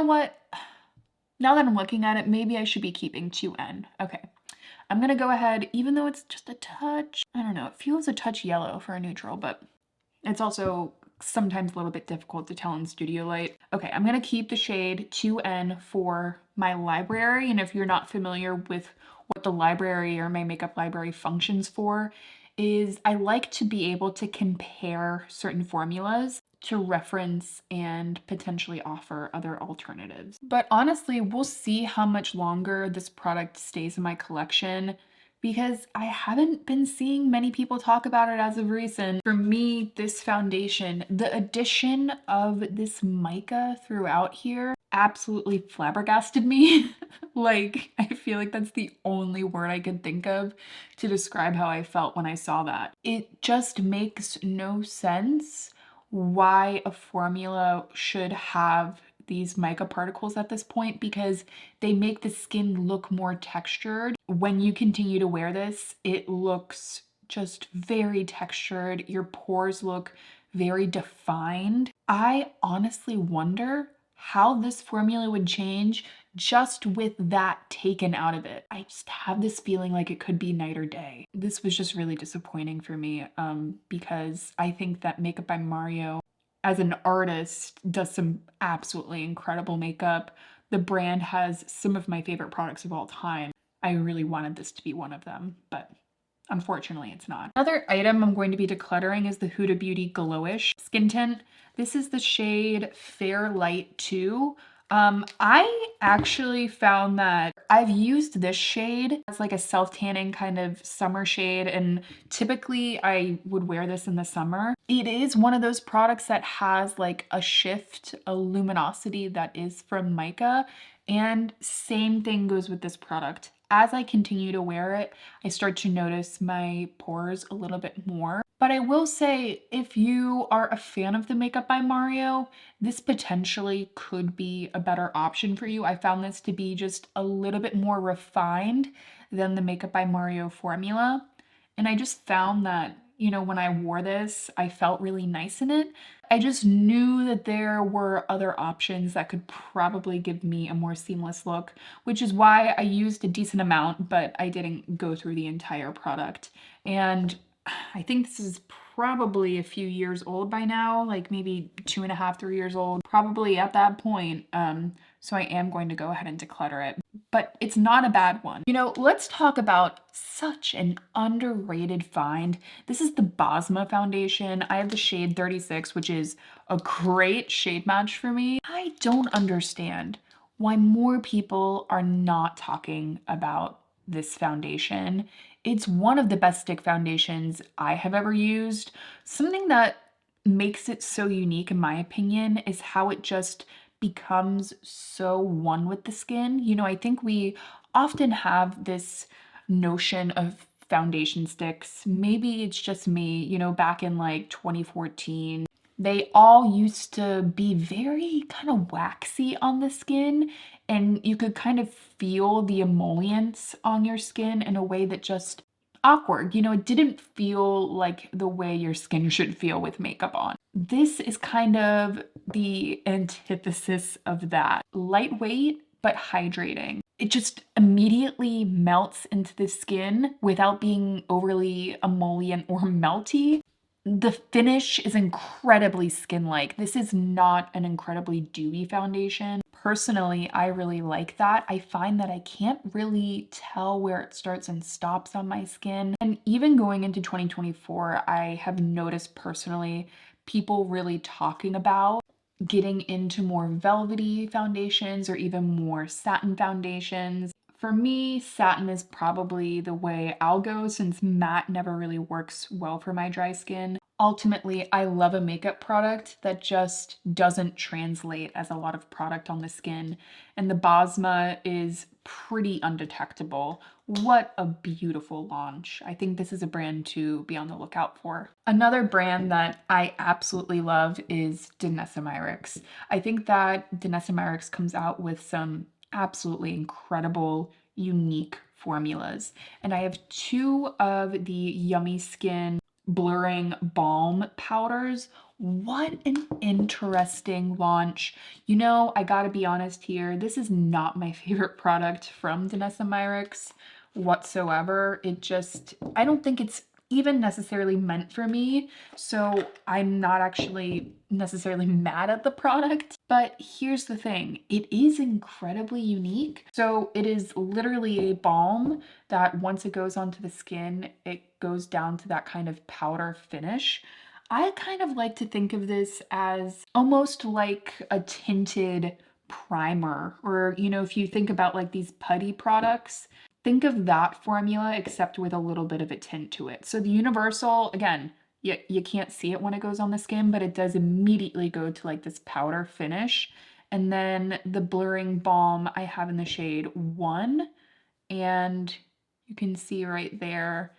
what? Now that I'm looking at it, maybe I should be keeping 2N. Okay. I'm gonna go ahead, even though it's just a touch, I don't know, it feels a touch yellow for a neutral, but it's also sometimes a little bit difficult to tell in studio light. Okay, I'm gonna keep the shade 2N for my library, and if you're not familiar with what the library or my makeup library functions for, is I like to be able to compare certain formulas to reference and potentially offer other alternatives. But honestly, we'll see how much longer this product stays in my collection because I haven't been seeing many people talk about it as of recent. For me, this foundation, the addition of this mica throughout here absolutely flabbergasted me. Like, I feel like that's the only word I could think of to describe how I felt when I saw that. It just makes no sense why a formula should have these mica particles at this point because they make the skin look more textured. When you continue to wear this, it looks just very textured. Your pores look very defined. I honestly wonder how this formula would change just with that taken out of it. I just have this feeling like it could be night or day. This was just really disappointing for me because I think that Makeup by Mario as an artist does some absolutely incredible makeup. The brand has some of my favorite products of all time. I really wanted this to be one of them, but unfortunately it's not. Another item I'm going to be decluttering is the Huda Beauty Glowish Skin Tint. This is the shade Fair Light 2. I actually found that I've used this shade as like a self-tanning kind of summer shade, and typically I would wear this in the summer. It is one of those products that has like a shift, a luminosity that is from mica, and same thing goes with this product. As I continue to wear it, I start to notice my pores a little bit more. But I will say, if you are a fan of the Makeup by Mario, this potentially could be a better option for you. I found this to be just a little bit more refined than the Makeup by Mario formula. And I just found that, you know, when I wore this, I felt really nice in it. I just knew that there were other options that could probably give me a more seamless look, which is why I used a decent amount, but I didn't go through the entire product. And I think this is probably a few years old by now, like maybe 2.5, 3 years old, probably at that point. So I am going to go ahead and declutter it, but it's not a bad one. You know, let's talk about such an underrated find. This is the Bosma foundation. I have the shade 36, which is a great shade match for me. I don't understand why more people are not talking about this foundation. It's one of the best stick foundations I have ever used. Something that makes it so unique, in my opinion, is how it just becomes so one with the skin. You know, I think we often have this notion of foundation sticks. Maybe it's just me, you know, back in like 2014. They all used to be very kind of waxy on the skin, and you could kind of feel the emollients on your skin in a way that just awkward. You know, it didn't feel like the way your skin should feel with makeup on. This is kind of the antithesis of that. Lightweight, but hydrating. It just immediately melts into the skin without being overly emollient or melty. The finish is incredibly skin-like. This is not an incredibly dewy foundation. Personally, I really like that. I find that I can't really tell where it starts and stops on my skin. And even going into 2024, I have noticed personally people really talking about getting into more velvety foundations or even more satin foundations. For me, satin is probably the way I'll go since matte never really works well for my dry skin. Ultimately, I love a makeup product that just doesn't translate as a lot of product on the skin, and the Bosma is pretty undetectable. What a beautiful launch. I think this is a brand to be on the lookout for. Another brand that I absolutely love is Declutter. I think that Declutter comes out with some absolutely incredible, unique formulas. And I have two of the Yummy Skin blurring balm powders. What an interesting launch. You know, I gotta be honest here, this is not my favorite product from Declutter whatsoever. I don't think it's even necessarily meant for me, so I'm not actually necessarily mad at the product. But here's the thing, it is incredibly unique. So it is literally a balm that once it goes onto the skin, it goes down to that kind of powder finish. I kind of like to think of this as almost like a tinted primer, or, you know, if you think about like these putty products, think of that formula except with a little bit of a tint to it. So the universal, again, you can't see it when it goes on the skin, but it does immediately go to like this powder finish. And then the blurring balm I have in the shade 1, and you can see right there,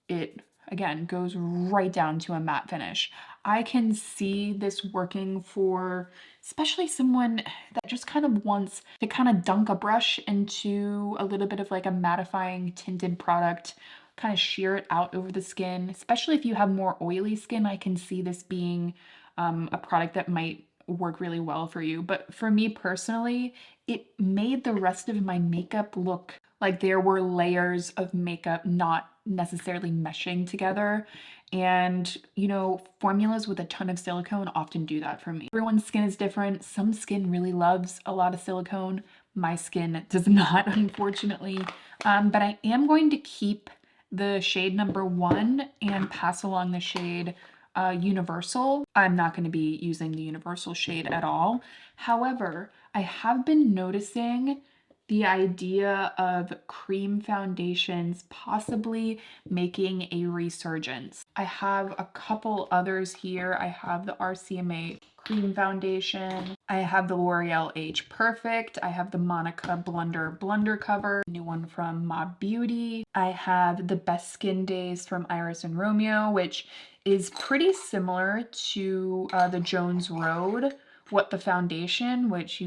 it again goes right down to a matte finish. I can see this working for especially someone that just kind of wants to kind of dunk a brush into a little bit of like a mattifying tinted product, kind of sheer it out over the skin. Especially if you have more oily skin, I can see this being a product that might work really well for you. But for me personally, it made the rest of my makeup look like there were layers of makeup not necessarily meshing together. And, you know, formulas with a ton of silicone often do that for me. Everyone's skin is different. Some skin really loves a lot of silicone. My skin does not, unfortunately. But I am going to keep the shade number 1 and pass along the shade Universal. I'm not going to be using the Universal shade at all. However, I have been noticing the idea of cream foundations possibly making a resurgence. I have a couple others here. I have the RCMA cream foundation. I have the L'Oreal Age Perfect. I have the Monica Blunder Cover, new one from Mob Beauty. I have the Best Skin Days from Iris and Romeo, which is pretty similar to the Jones Road What the Foundation, which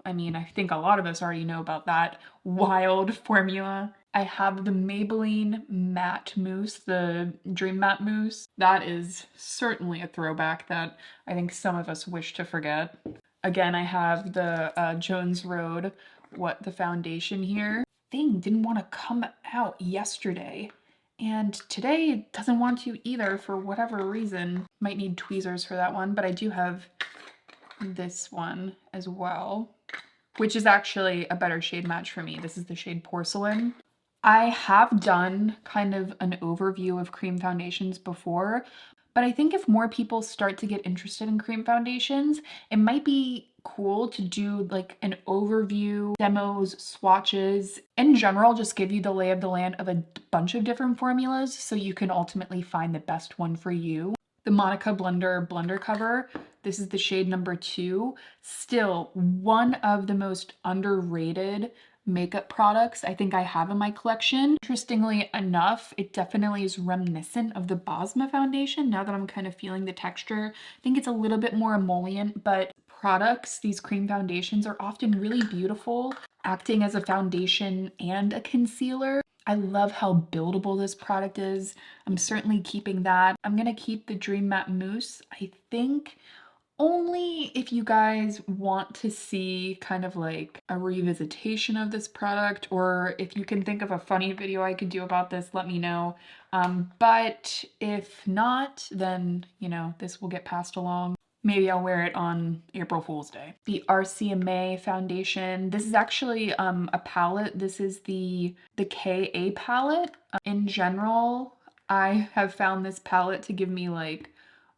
I think a lot of us already know about that wild formula. I have the Maybelline Matte Mousse, the Dream Matte Mousse. That is certainly a throwback that I think some of us wish to forget. Again, I have the Jones Road What the Foundation here. Thing didn't want to come out yesterday, And today it doesn't want to either for whatever reason. Might need tweezers for that one, but I do have this one as well, which is actually a better shade match for me. This is the shade Porcelain. I have done kind of an overview of cream foundations before, but I think if more people start to get interested in cream foundations, it might be cool to do like an overview, demos, swatches, in general, just give you the lay of the land of a bunch of different formulas so you can ultimately find the best one for you. The Monica blender cover, this is the shade number 2, still one of the most underrated makeup products I think I have in my collection. Interestingly enough, it definitely is reminiscent of the Bosma foundation now that I'm kind of feeling the texture. I think it's a little bit more emollient, but products, these cream foundations, are often really beautiful, acting as a foundation and a concealer. I love how buildable this product is. I'm certainly keeping that. I'm gonna keep the Dream Matte Mousse, I think, only if you guys want to see kind of like a revisitation of this product, or if you can think of a funny video I could do about this, let me know. But if not, then, you know, this will get passed along. Maybe I'll wear it on April Fool's Day. The RCMA foundation. This is actually a palette. This is the KA palette. In general, I have found this palette to give me like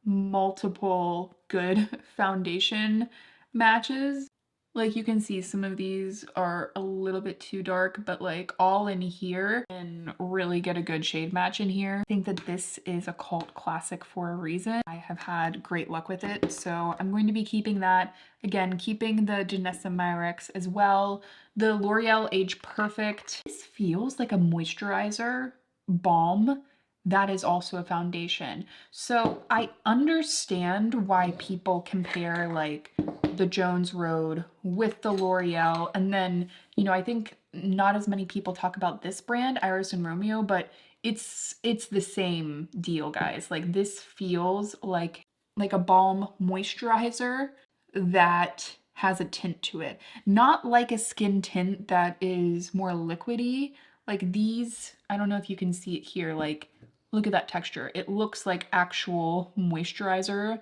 multiple good foundation matches. Like you can see some of these are a little bit too dark, but like all in here and really get a good shade match in here. I think that this is a cult classic for a reason. I have had great luck with it, so I'm going to be keeping that. Again, keeping the Janessa Myrex as well. The L'Oreal Age Perfect. This feels like a moisturizer balm that is also a foundation. So I understand why people compare like the Jones Road with the L'Oreal, and then, you know, I think not as many people talk about this brand, Iris and Romeo, but it's the same deal, guys. Like this feels like a balm moisturizer that has a tint to it. Not like a skin tint that is more liquidy. Like these, I don't know if you can see it here, like look at that texture. It looks like actual moisturizer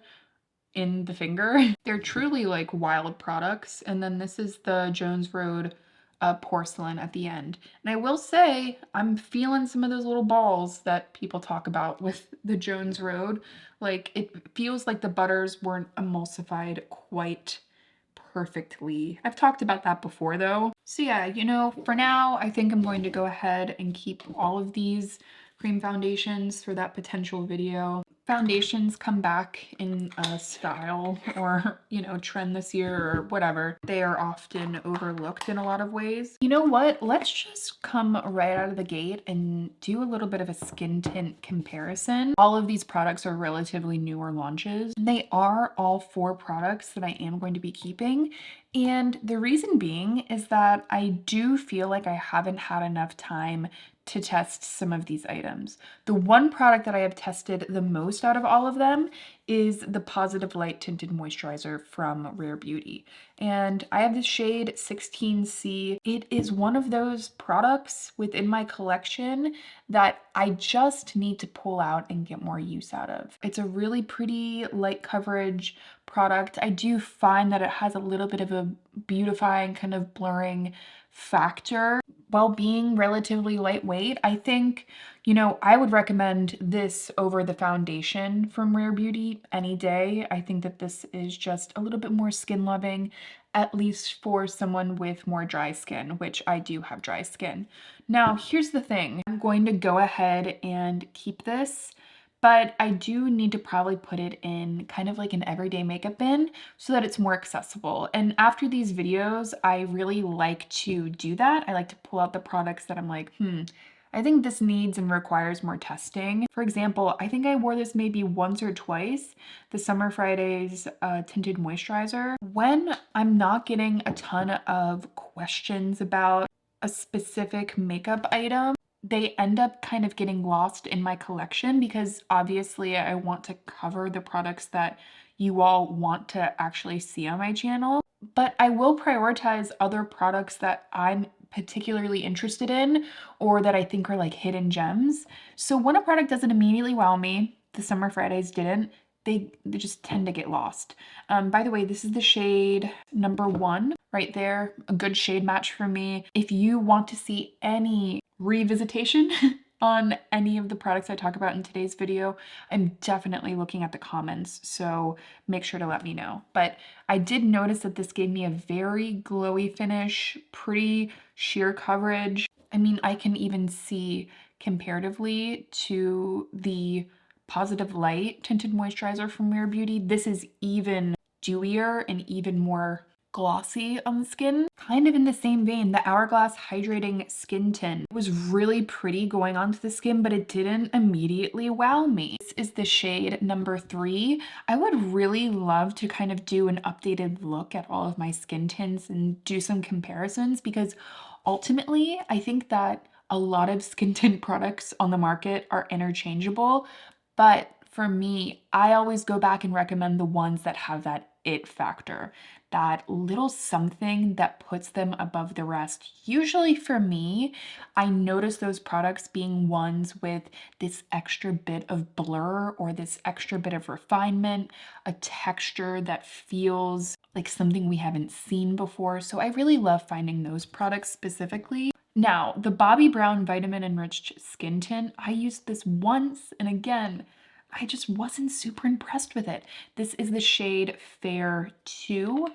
in the finger. They're truly like wild products. And then this is the Jones Road porcelain at the end. And I will say, I'm feeling some of those little balls that people talk about with the Jones Road. Like it feels like the butters weren't emulsified quite perfectly. I've talked about that before though. So yeah, you know, for now, I think I'm going to go ahead and keep all of these cream foundations for that potential video. Foundations come back in a style or, you know, trend this year or whatever. They are often overlooked in a lot of ways. You know what? Let's just come right out of the gate and do a little bit of a skin tint comparison. All of these products are relatively newer launches. They are all 4 products that I am going to be keeping. And the reason being is that I do feel like I haven't had enough time to test some of these items. The one product that I have tested the most out of all of them is the Positive Light Tinted Moisturizer from Rare Beauty. And I have the shade 16C. It is one of those products within my collection that I just need to pull out and get more use out of. It's a really pretty light coverage product. I do find that it has a little bit of a beautifying kind of blurring factor while being relatively lightweight. I think, you know, I would recommend this over the foundation from Rare Beauty any day. I think that this is just a little bit more skin loving, at least for someone with more dry skin, which I do have dry skin. Now, here's the thing. I'm going to go ahead and keep this, but I do need to probably put it in kind of like an everyday makeup bin so that it's more accessible. And after these videos, I really like to do that. I like to pull out the products that I'm like, I think this needs and requires more testing. For example, I think I wore this maybe once or twice, the Summer Fridays Tinted Moisturizer. When I'm not getting a ton of questions about a specific makeup item, they end up kind of getting lost in my collection because obviously I want to cover the products that you all want to actually see on my channel. But I will prioritize other products that I'm particularly interested in or that I think are like hidden gems. So when a product doesn't immediately wow me, the Summer Fridays didn't, they just tend to get lost. By the way, this is the shade number 1 right there, a good shade match for me. If you want to see any revisitation on any of the products I talk about in today's video, I'm definitely looking at the comments, so make sure to let me know. But I did notice that this gave me a very glowy finish, pretty sheer coverage. I mean, I can even see comparatively to the Positive Light tinted moisturizer from Rare Beauty, this is even dewier and even more glossy on the skin. Kind of in the same vein, the Hourglass Hydrating Skin Tint was really pretty going onto the skin, but it didn't immediately wow me. This is the shade number 3. I would really love to kind of do an updated look at all of my skin tints and do some comparisons, because ultimately I think that a lot of skin tint products on the market are interchangeable, but for me, I always go back and recommend the ones that have that it factor, that little something that puts them above the rest. Usually for me, I notice those products being ones with this extra bit of blur or this extra bit of refinement, a texture that feels like something we haven't seen before. So I really love finding those products specifically. Now, the Bobbi Brown Vitamin Enriched Skin Tint, I used this once, and again, I just wasn't super impressed with it. This is the shade Fair 2,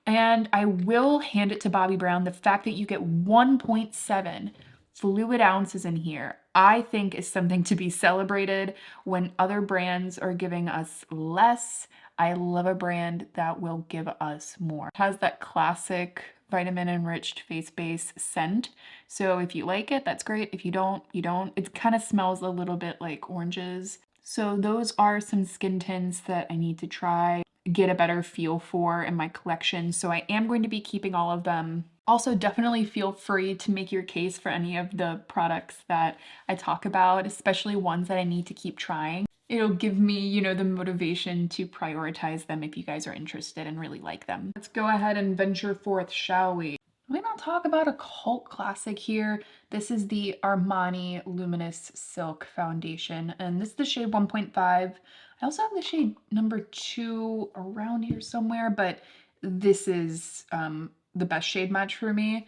and I will hand it to Bobbi Brown. The fact that you get 1.7 fluid ounces in here, I think is something to be celebrated when other brands are giving us less. I love a brand that will give us more. It has that classic vitamin enriched face base scent. So if you like it, that's great. If you don't, you don't. It kind of smells a little bit like oranges. So those are some skin tints that I need to try, get a better feel for in my collection. So I am going to be keeping all of them. Also, definitely feel free to make your case for any of the products that I talk about, especially ones that I need to keep trying. It'll give me, you know, the motivation to prioritize them if you guys are interested and really like them. Let's go ahead and venture forth, shall we? Why not talk about a cult classic here? This is the Armani Luminous Silk Foundation, and this is the shade 1.5. I also have the shade number 2 around here somewhere, but this is the best shade match for me.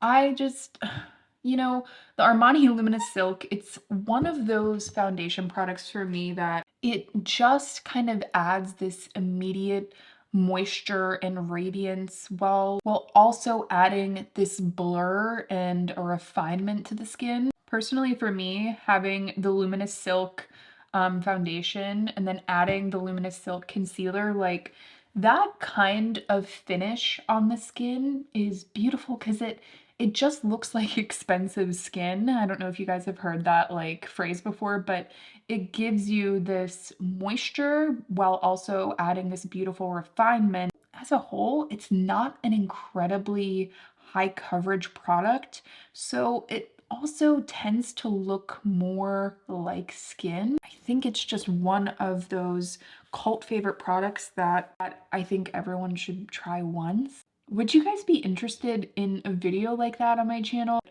I just, you know, the Armani Luminous Silk, it's one of those foundation products for me that it just kind of adds this immediate moisture and radiance while also adding this blur and a refinement to the skin. Personally, for me, having the Luminous Silk foundation and then adding the Luminous Silk concealer, like that kind of finish on the skin is beautiful because it just looks like expensive skin. I don't know if you guys have heard that like phrase before, but it gives you this moisture while also adding this beautiful refinement. As a whole, it's not an incredibly high coverage product, so it also tends to look more like skin. I think it's just one of those cult favorite products that I think everyone should try once. Would you guys be interested in a video like that on my channel?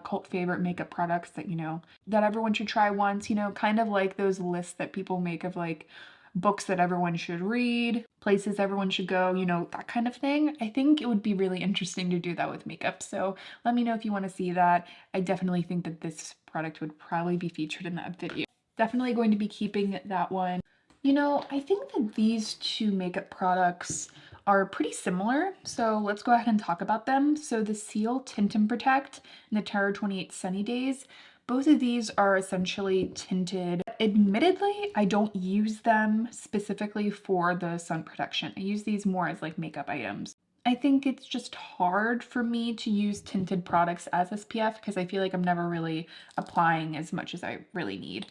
Cult favorite makeup products that, you know, that everyone should try once, you know, kind of like those lists that people make of like books that everyone should read, places everyone should go, you know, that kind of thing. I think it would be really interesting to do that with makeup. So let me know if you want to see that. I definitely think that this product would probably be featured in that video. Definitely going to be keeping that one. You know, I think that these two makeup products are pretty similar, so let's go ahead and talk about them. So the Seal Tint and Protect and the Terror 28 Sunny Days, both of these are essentially tinted. Admittedly, I don't use them specifically for the sun protection. I use these more as like makeup items. I think it's just hard for me to use tinted products as SPF because I feel like I'm never really applying as much as I really need.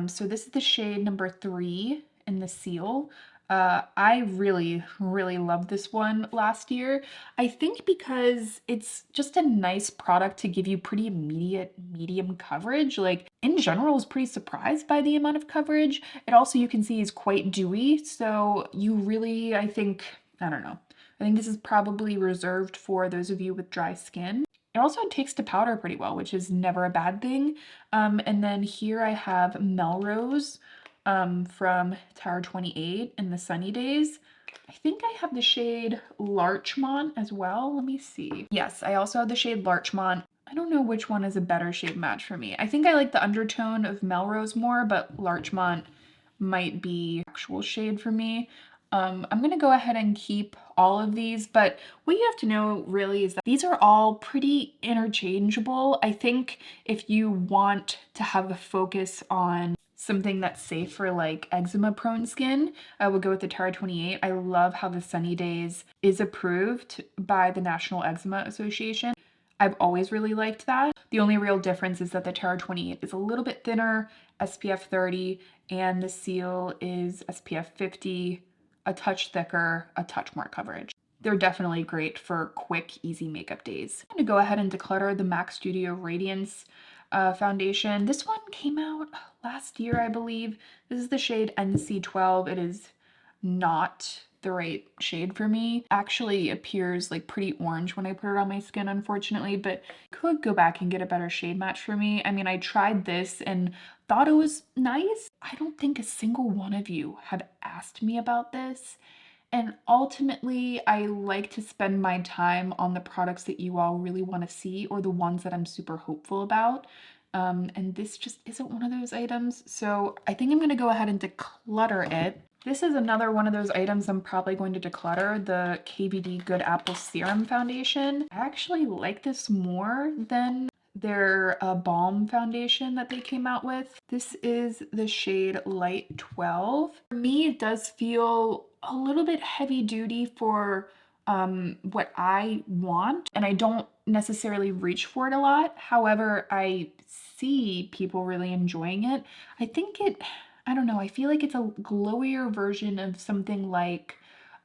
So this is the shade number 3 in the Seal. I really loved this one last year. I think because it's just a nice product to give you pretty immediate medium coverage. Like in general, I was pretty surprised by the amount of coverage. It also, you can see, is quite dewy. So you really, I think, I don't know. I think this is probably reserved for those of you with dry skin. It also takes to powder pretty well, which is never a bad thing. And then here I have Melrose from Tower 28 in the Sunny Days. I think I have the shade Larchmont as well. Let me see. Yes, I also have the shade Larchmont. I don't know which one is a better shade match for me. I think I like the undertone of Melrose more, but Larchmont might be actual shade for me. I'm gonna go ahead and keep all of these, but what you have to know really is that these are all pretty interchangeable. I think if you want to have a focus on something that's safe for like eczema prone skin, I would go with the Tara 28. I love how the Sunny Days is approved by the National Eczema Association. I've always really liked that. The only real difference is that the Terra 28 is a little bit thinner, SPF 30, and the Seal is SPF 50, a touch thicker, a touch more coverage. They're definitely great for quick, easy makeup days. I'm gonna go ahead and declutter the MAC Studio Radiance foundation. This one came out last year, I believe. This is the shade NC12. It is not the right shade for me. Actually appears like pretty orange when I put it on my skin, unfortunately, but could go back and get a better shade match for me. I mean, I tried this and thought it was nice. I don't think a single one of you have asked me about this. And ultimately, I like to spend my time on the products that you all really want to see or the ones that I'm super hopeful about. And this just isn't one of those items. So I think I'm going to go ahead and declutter it. This is another one of those items I'm probably going to declutter, the KVD Good Apple Serum Foundation. I actually like this more than their balm foundation that they came out with. This is the shade Light 12. For me, it does feel a little bit heavy duty for what I want, and I don't necessarily reach for it a lot. However, I see people really enjoying it. I think I don't know, I feel like it's a glowier version of something like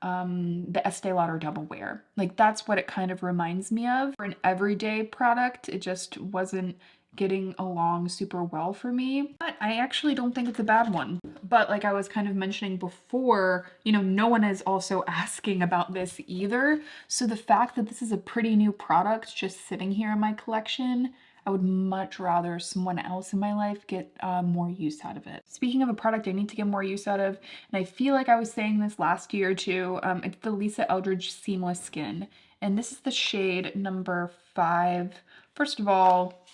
the Estee Lauder Double Wear. Like that's what it kind of reminds me of. For an everyday product, it just wasn't getting along super well for me. But I actually don't think it's a bad one. But like I was kind of mentioning before, you know, no one is also asking about this either. So the fact that this is a pretty new product just sitting here in my collection, I would much rather someone else in my life get more use out of it. Speaking of a product I need to get more use out of, and I feel like I was saying this last year too, it's the Lisa Eldridge Seamless Skin. And this is the shade number 5. First of all,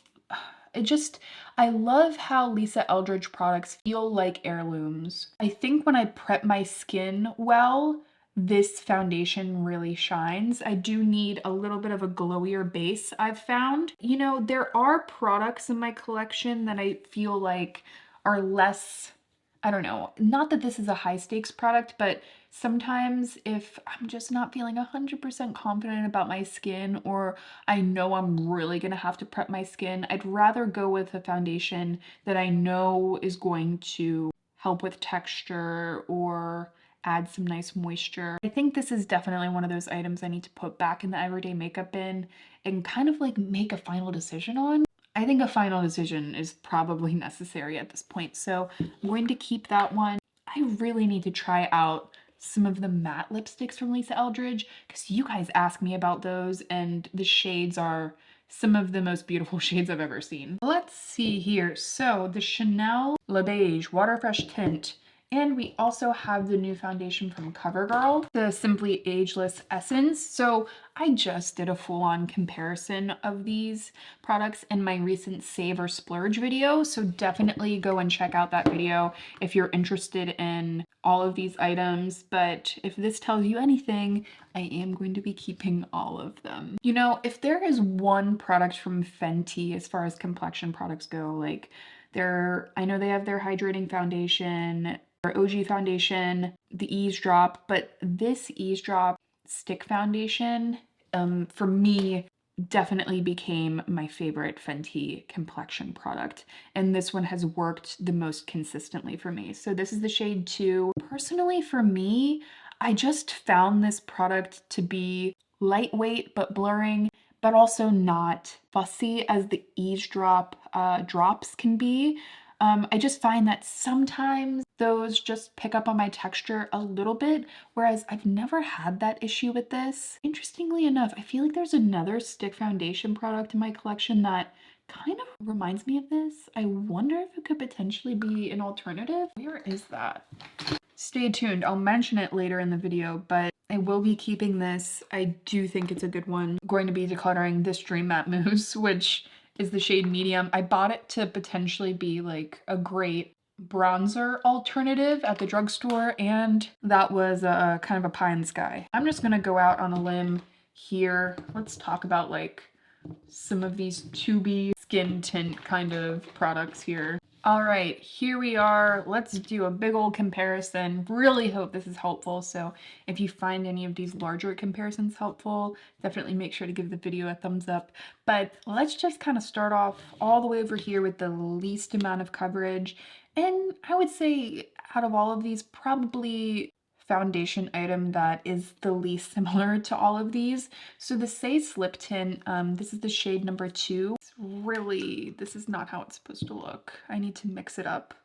I love how Lisa Eldridge products feel like heirlooms. I think when I prep my skin well, this foundation really shines. I do need a little bit of a glowier base, I've found. You know, there are products in my collection that I feel like are less, I don't know, not that this is a high stakes product, but sometimes if I'm just not feeling 100% confident about my skin, or I know I'm really gonna have to prep my skin, I'd rather go with a foundation that I know is going to help with texture or add some nice moisture. I think this is definitely one of those items I need to put back in the everyday makeup bin and kind of like make a final decision on. I think a final decision is probably necessary at this point, so I'm going to keep that one. I really need to try out some of the matte lipsticks from Lisa Eldridge because you guys ask me about those and the shades are some of the most beautiful shades I've ever seen. Let's see here. So the Chanel Le Beige Water Fresh Tint. And we also have the new foundation from CoverGirl, the Simply Ageless Essence. So I just did a full-on comparison of these products in my recent Save or Splurge video. So definitely go and check out that video if you're interested in all of these items. But if this tells you anything, I am going to be keeping all of them. You know, if there is one product from Fenty as far as complexion products go, like I know they have their hydrating foundation, their OG foundation, the Eavesdrop, but this Eavesdrop stick foundation, for me, definitely became my favorite Fenty complexion product. And this one has worked the most consistently for me. So this is the shade 2. Personally, for me, I just found this product to be lightweight but blurring, but also not fussy as the Eavesdrop drops can be. I just find that sometimes those just pick up on my texture a little bit, whereas I've never had that issue with this. Interestingly enough, I feel like there's another stick foundation product in my collection that kind of reminds me of this. I wonder if it could potentially be an alternative. Where is that? Stay tuned. I'll mention it later in the video, but I will be keeping this. I do think it's a good one. I'm going to be decluttering this Dream Matte Mousse, which is the shade medium. I bought it to potentially be like a great bronzer alternative at the drugstore, and that was a kind of a pie in the sky. I'm just gonna go out on a limb here. Let's talk about like some of these tubey skin tint kind of products here. All right, here we are. Let's do a big old comparison. Really hope this is helpful. So if you find any of these larger comparisons helpful, definitely make sure to give the video a thumbs up. But let's just kind of start off all the way over here with the least amount of coverage. And I would say out of all of these, probably foundation item that is the least similar to all of these. So the Say Slip Tint, this is the shade number 2. It's really, this is not how it's supposed to look. I need to mix it up,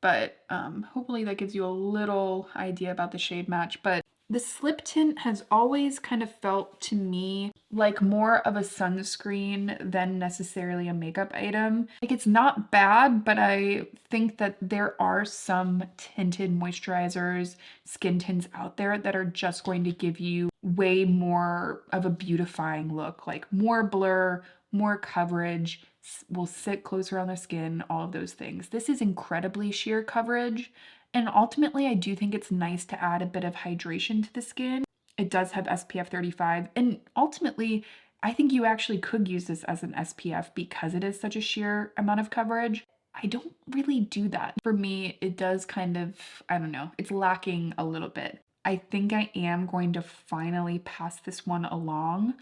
but hopefully that gives you a little idea about the shade match. But the slip tint has always kind of felt to me like more of a sunscreen than necessarily a makeup item. Like, it's not bad, but I think that there are some tinted moisturizers, skin tints out there that are just going to give you way more of a beautifying look, like more blur, more coverage, will sit closer on the skin, all of those things. This is incredibly sheer coverage. And ultimately, I do think it's nice to add a bit of hydration to the skin. It does have SPF 35, and ultimately, I think you actually could use this as an SPF because it is such a sheer amount of coverage. I don't really do that. For me, it does kind of, I don't know, it's lacking a little bit. I think I am going to finally pass this one along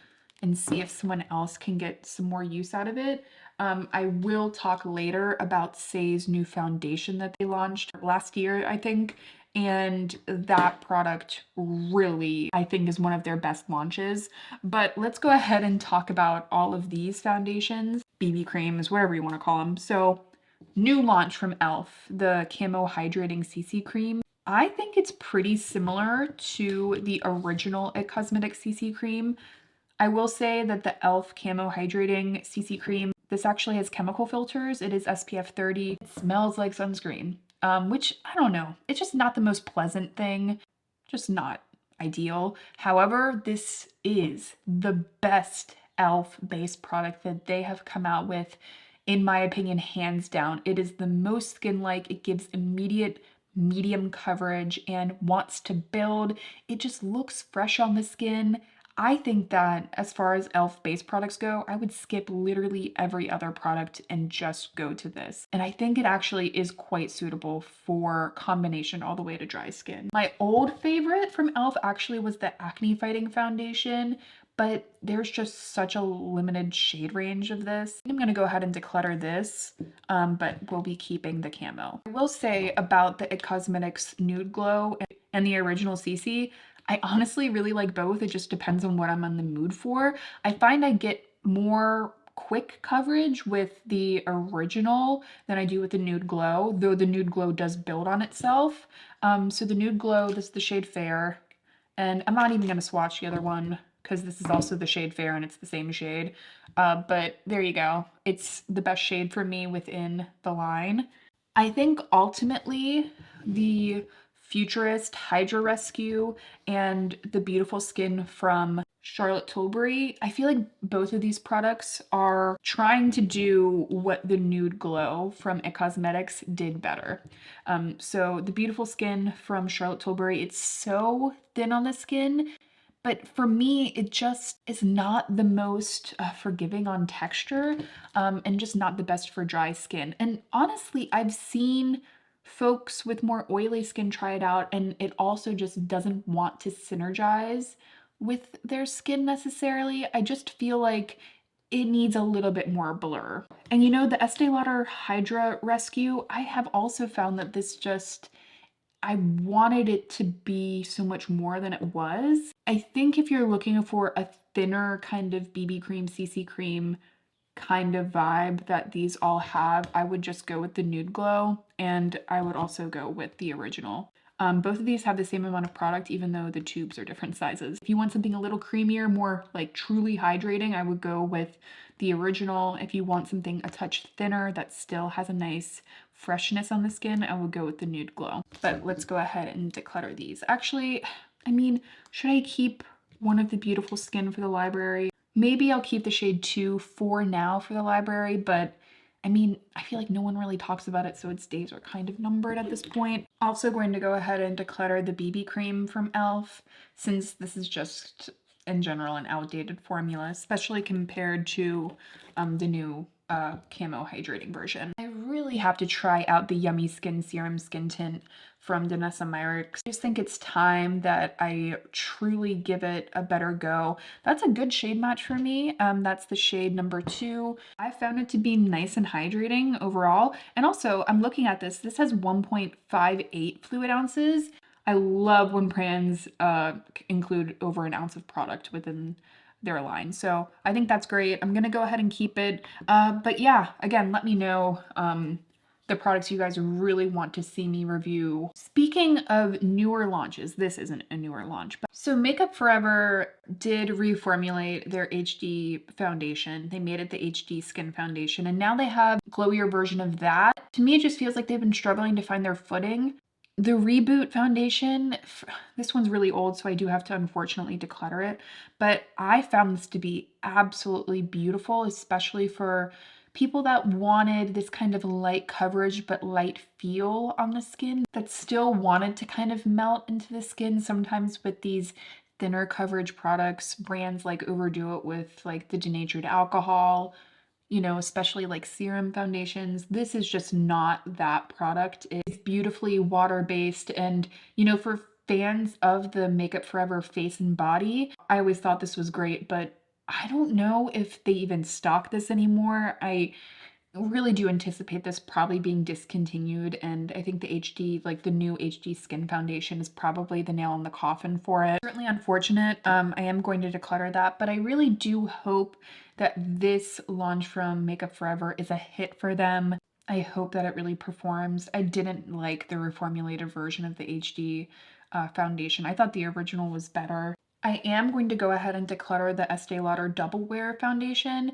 and see if someone else can get some more use out of it. I will talk later about Say's new foundation that they launched last year, I think. And that product really, I think, is one of their best launches. But let's go ahead and talk about all of these foundations, BB creams, whatever you want to call them. So, new launch from e.l.f., the Camo Hydrating CC Cream. I think it's pretty similar to the original It Cosmetics CC Cream. I will say that the e.l.f. Camo Hydrating CC Cream, this actually has chemical filters. It is SPF 30. It smells like sunscreen, which, I don't know. It's just not the most pleasant thing. Just not ideal. However, this is the best e.l.f. base product that they have come out with, in my opinion, hands down. It is the most skin-like. It gives immediate medium coverage and wants to build. It just looks fresh on the skin. I think that as far as e.l.f. base products go, I would skip literally every other product and just go to this. And I think it actually is quite suitable for combination all the way to dry skin. My old favorite from e.l.f. actually was the Acne Fighting Foundation, but there's just such a limited shade range of this. I'm gonna go ahead and declutter this, but we'll be keeping the camo. I will say about the It Cosmetics Nude Glow and the original CC, I honestly really like both. It just depends on what I'm in the mood for. I find I get more quick coverage with the original than I do with the Nude Glow, though the Nude Glow does build on itself. So the Nude Glow, this is the shade Fair, and I'm not even going to swatch the other one because this is also the shade Fair and it's the same shade. But there you go. It's the best shade for me within the line. I think ultimately the Futurist Hydra Rescue and the Beautiful Skin from Charlotte Tilbury, I feel like both of these products are trying to do what the Nude Glow from It Cosmetics did better. So the Beautiful Skin from Charlotte Tilbury, it's so thin on the skin, but for me, it just is not the most forgiving on texture, and just not the best for dry skin. And honestly, I've seen folks with more oily skin try it out, and it also just doesn't want to synergize with their skin necessarily. I just feel like it needs a little bit more blur. And you know, the Estee Lauder Hydra Rescue, I have also found that this just, I wanted it to be so much more than it was. I think if you're looking for a thinner kind of BB cream, CC cream, kind of vibe that these all have, I would just go with the Nude Glow, and I would also go with the original. Both of these have the same amount of product, even though the tubes are different sizes. If you want something a little creamier, more like truly hydrating, I would go with the original. If you want something a touch thinner that still has a nice freshness on the skin, I would go with the Nude Glow. But let's go ahead and declutter these. Actually, I mean, should I keep one of the Beautiful Skin for the library? Maybe I'll keep the shade 2 for now for the library, but I mean, I feel like no one really talks about it, so its days are kind of numbered at this point. Also going to go ahead and declutter the BB cream from e.l.f. since this is just, in general, an outdated formula, especially compared to the new camo hydrating version. I really have to try out the Yummy Skin Serum Skin Tint from Danessa Myricks. I just think it's time that I truly give it a better go. That's a good shade match for me. That's the shade number 2. I found it to be nice and hydrating overall. And also, I'm looking at this. This has 1.58 fluid ounces. I love when brands include over an ounce of product within their line. So I think that's great. I'm gonna go ahead and keep it. But yeah, again, let me know the products you guys really want to see me review. Speaking of newer launches, this isn't a newer launch, but so Makeup Forever did reformulate their HD foundation. They made it the HD Skin Foundation, and now they have a glowier version of that. To me, it just feels like they've been struggling to find their footing. The Reboot foundation, this one's really old, so I do have to unfortunately declutter it, but I found this to be absolutely beautiful, especially for people that wanted this kind of light coverage but light feel on the skin that still wanted to kind of melt into the skin. Sometimes with these thinner coverage products, brands like overdo it with like the denatured alcohol, you know, especially like serum foundations. This is just not that product. It's beautifully water-based, and, you know, for fans of the Makeup Forever face and body, I always thought this was great, but I don't know if they even stock this anymore. I really do anticipate this probably being discontinued, and I think the HD, like the new HD Skin Foundation, is probably the nail in the coffin for it. Certainly unfortunate. I am going to declutter that, but I really do hope that this launch from Makeup Forever is a hit for them. I hope that it really performs. I didn't like the reformulated version of the HD foundation. I thought the original was better. I am going to go ahead and declutter the Estee Lauder Double Wear Foundation,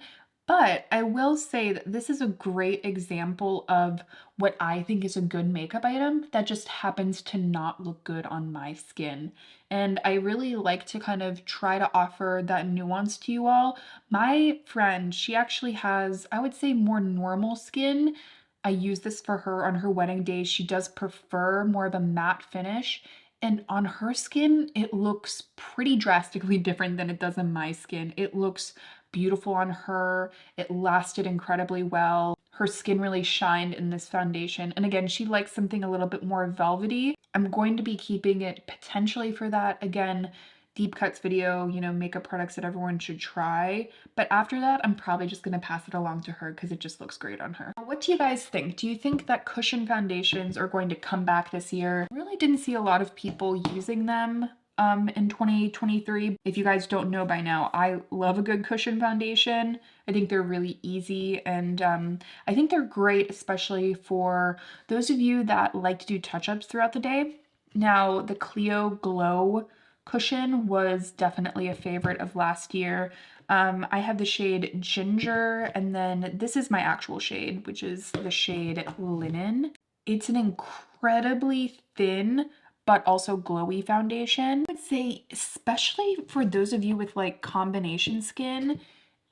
but I will say that this is a great example of what I think is a good makeup item that just happens to not look good on my skin. And I really like to kind of try to offer that nuance to you all. My friend, she actually has, I would say, more normal skin. I use this for her on her wedding day. She does prefer more of a matte finish. And on her skin, it looks pretty drastically different than it does on my skin. It looks beautiful on her. It lasted incredibly well. Her skin really shined in this foundation. And again, she likes something a little bit more velvety. I'm going to be keeping it potentially for that. Again, deep cuts video, you know, makeup products that everyone should try. But after that, I'm probably just going to pass it along to her because it just looks great on her. What do you guys think? Do you think that cushion foundations are going to come back this year? I really didn't see a lot of people using them in 2023. If you guys don't know by now, I love a good cushion foundation. I think they're really easy, and I think they're great, especially for those of you that like to do touch-ups throughout the day. Now, the Clio Glow cushion was definitely a favorite of last year. I have the shade Ginger, and then this is my actual shade, which is the shade Linen. It's an incredibly thin but also glowy foundation. I would say, especially for those of you with like combination skin,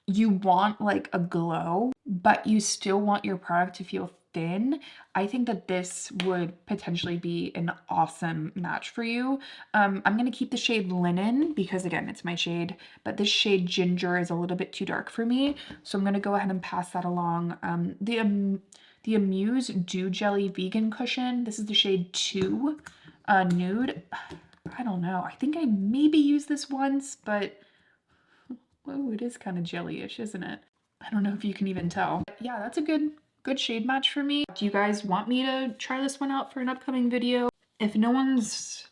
you want like a glow, but you still want your product to feel thin. I think that this would potentially be an awesome match for you. I'm gonna keep the shade Linen because again, it's my shade, but this shade Ginger is a little bit too dark for me. So I'm gonna go ahead and pass that along. The Amuse Dew Jelly Vegan Cushion, this is the shade 2. Nude. I don't know. I think I maybe used this once, but oh, it is kind of jelly-ish, isn't it? I don't know if you can even tell. But yeah, that's a good shade match for me. Do you guys want me to try this one out for an upcoming video? If no one's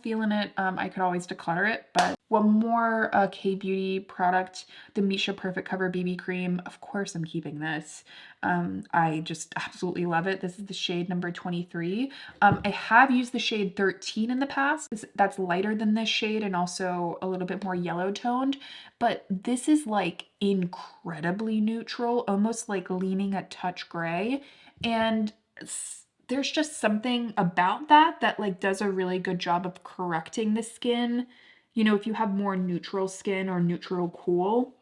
feeling it, I could always declutter it, but One more K-Beauty product, the Misha Perfect Cover BB Cream. Of course I'm keeping this. I just absolutely love it. This is the shade number 23. I have used the shade 13 in the past. That's lighter than this shade and also a little bit more yellow toned, but this is like incredibly neutral, almost like leaning a touch gray. And there's just something about that like does a really good job of correcting the skin. You know, if you have more neutral skin or neutral cool,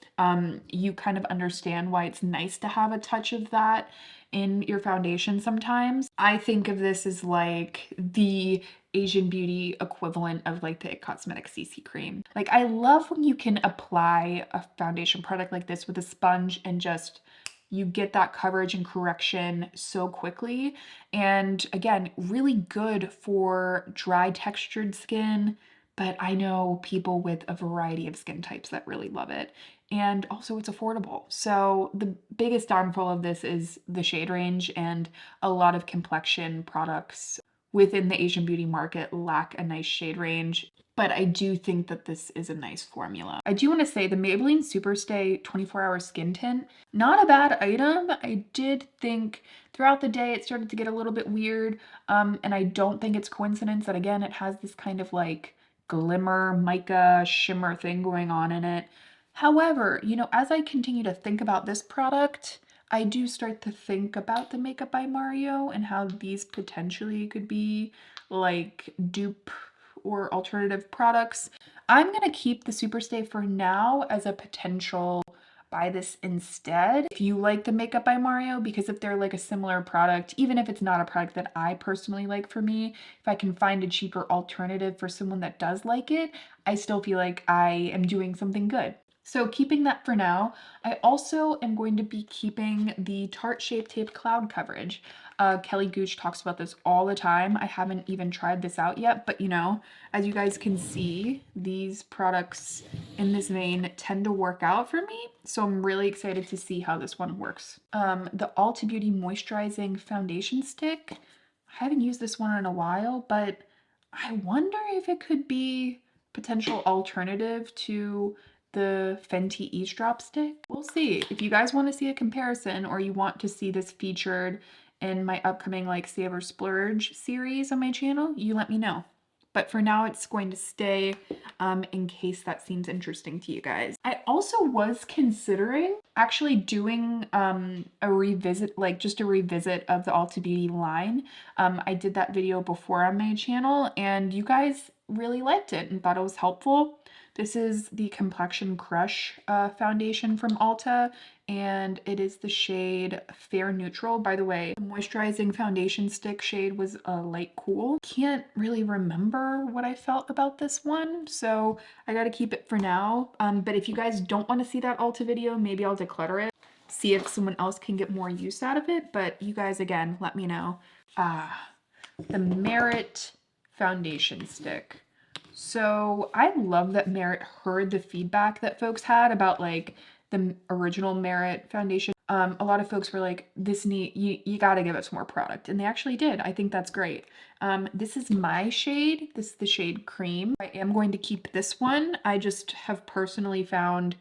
you kind of understand why it's nice to have a touch of that in your foundation sometimes. I think of this as like the Asian beauty equivalent of like the It Cosmetics CC cream. Like I love when you can apply a foundation product like this with a sponge and just you get that coverage and correction so quickly. And again, really good for dry textured skin, but I know people with a variety of skin types that really love it. And also it's affordable. So the biggest downfall of this is the shade range, and a lot of complexion products within the Asian beauty market lack a nice shade range. But I do think that this is a nice formula. I do want to say the Maybelline Superstay 24-hour skin tint, not a bad item. I did think throughout the day it started to get a little bit weird. And I don't think it's coincidence that again, it has this kind of like glimmer, mica, shimmer thing going on in it. However, you know, as I continue to think about this product, I do start to think about the Makeup by Mario and how these potentially could be like dupe or alternative products. I'm going to keep the Superstay for now as a potential buy this instead if you like the Makeup by Mario, because if they're like a similar product, even if it's not a product that I personally like for me, if I can find a cheaper alternative for someone that does like it, I still feel like I am doing something good. So keeping that for now. I also am going to be keeping the Tarte Shape Tape Cloud Coverage. Kelly Gooch talks about this all the time. I haven't even tried this out yet, but you know, as you guys can see, these products in this vein tend to work out for me. So I'm really excited to see how this one works. The Ulta Beauty Moisturizing Foundation Stick. I haven't used this one in a while, but I wonder if it could be potential alternative to the Fenty Eavesdrop Stick. We'll see. If you guys want to see a comparison or you want to see this featured in my upcoming like Save or Splurge series on my channel, you let me know. But for now, it's going to stay in case that seems interesting to you guys. I also was considering actually doing a revisit, like just a revisit of the Ulta Beauty line. I did that video before on my channel and you guys really liked it and thought it was helpful. This is the Complexion Crush foundation from Ulta, and it is the shade Fair Neutral. By the way, the moisturizing foundation stick shade was a light cool. Can't really remember what I felt about this one, so I gotta keep it for now. But if you guys don't want to see that Ulta video, maybe I'll declutter it, see if someone else can get more use out of it. But you guys, again, let me know. The Merit foundation stick. So I love that Merit heard the feedback that folks had about like the original Merit foundation. A lot of folks were like, you gotta give us more product. And they actually did. I think that's great. This is my shade. This is the shade Cream. I am going to keep this one. I just have personally found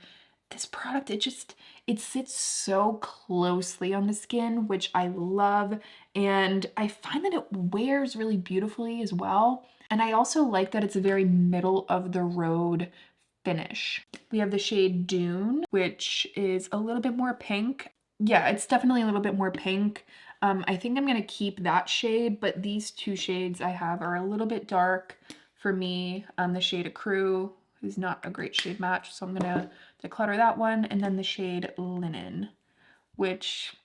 this product, it sits so closely on the skin, which I love. And I find that it wears really beautifully as well. And I also like that it's a very middle of the road finish. We have the shade Dune, which is a little bit more pink. Yeah, it's definitely a little bit more pink. I think I'm gonna keep that shade, but these two shades I have are a little bit dark for me. The shade Accrue is not a great shade match, so I'm gonna declutter that one. And then the shade Linen, which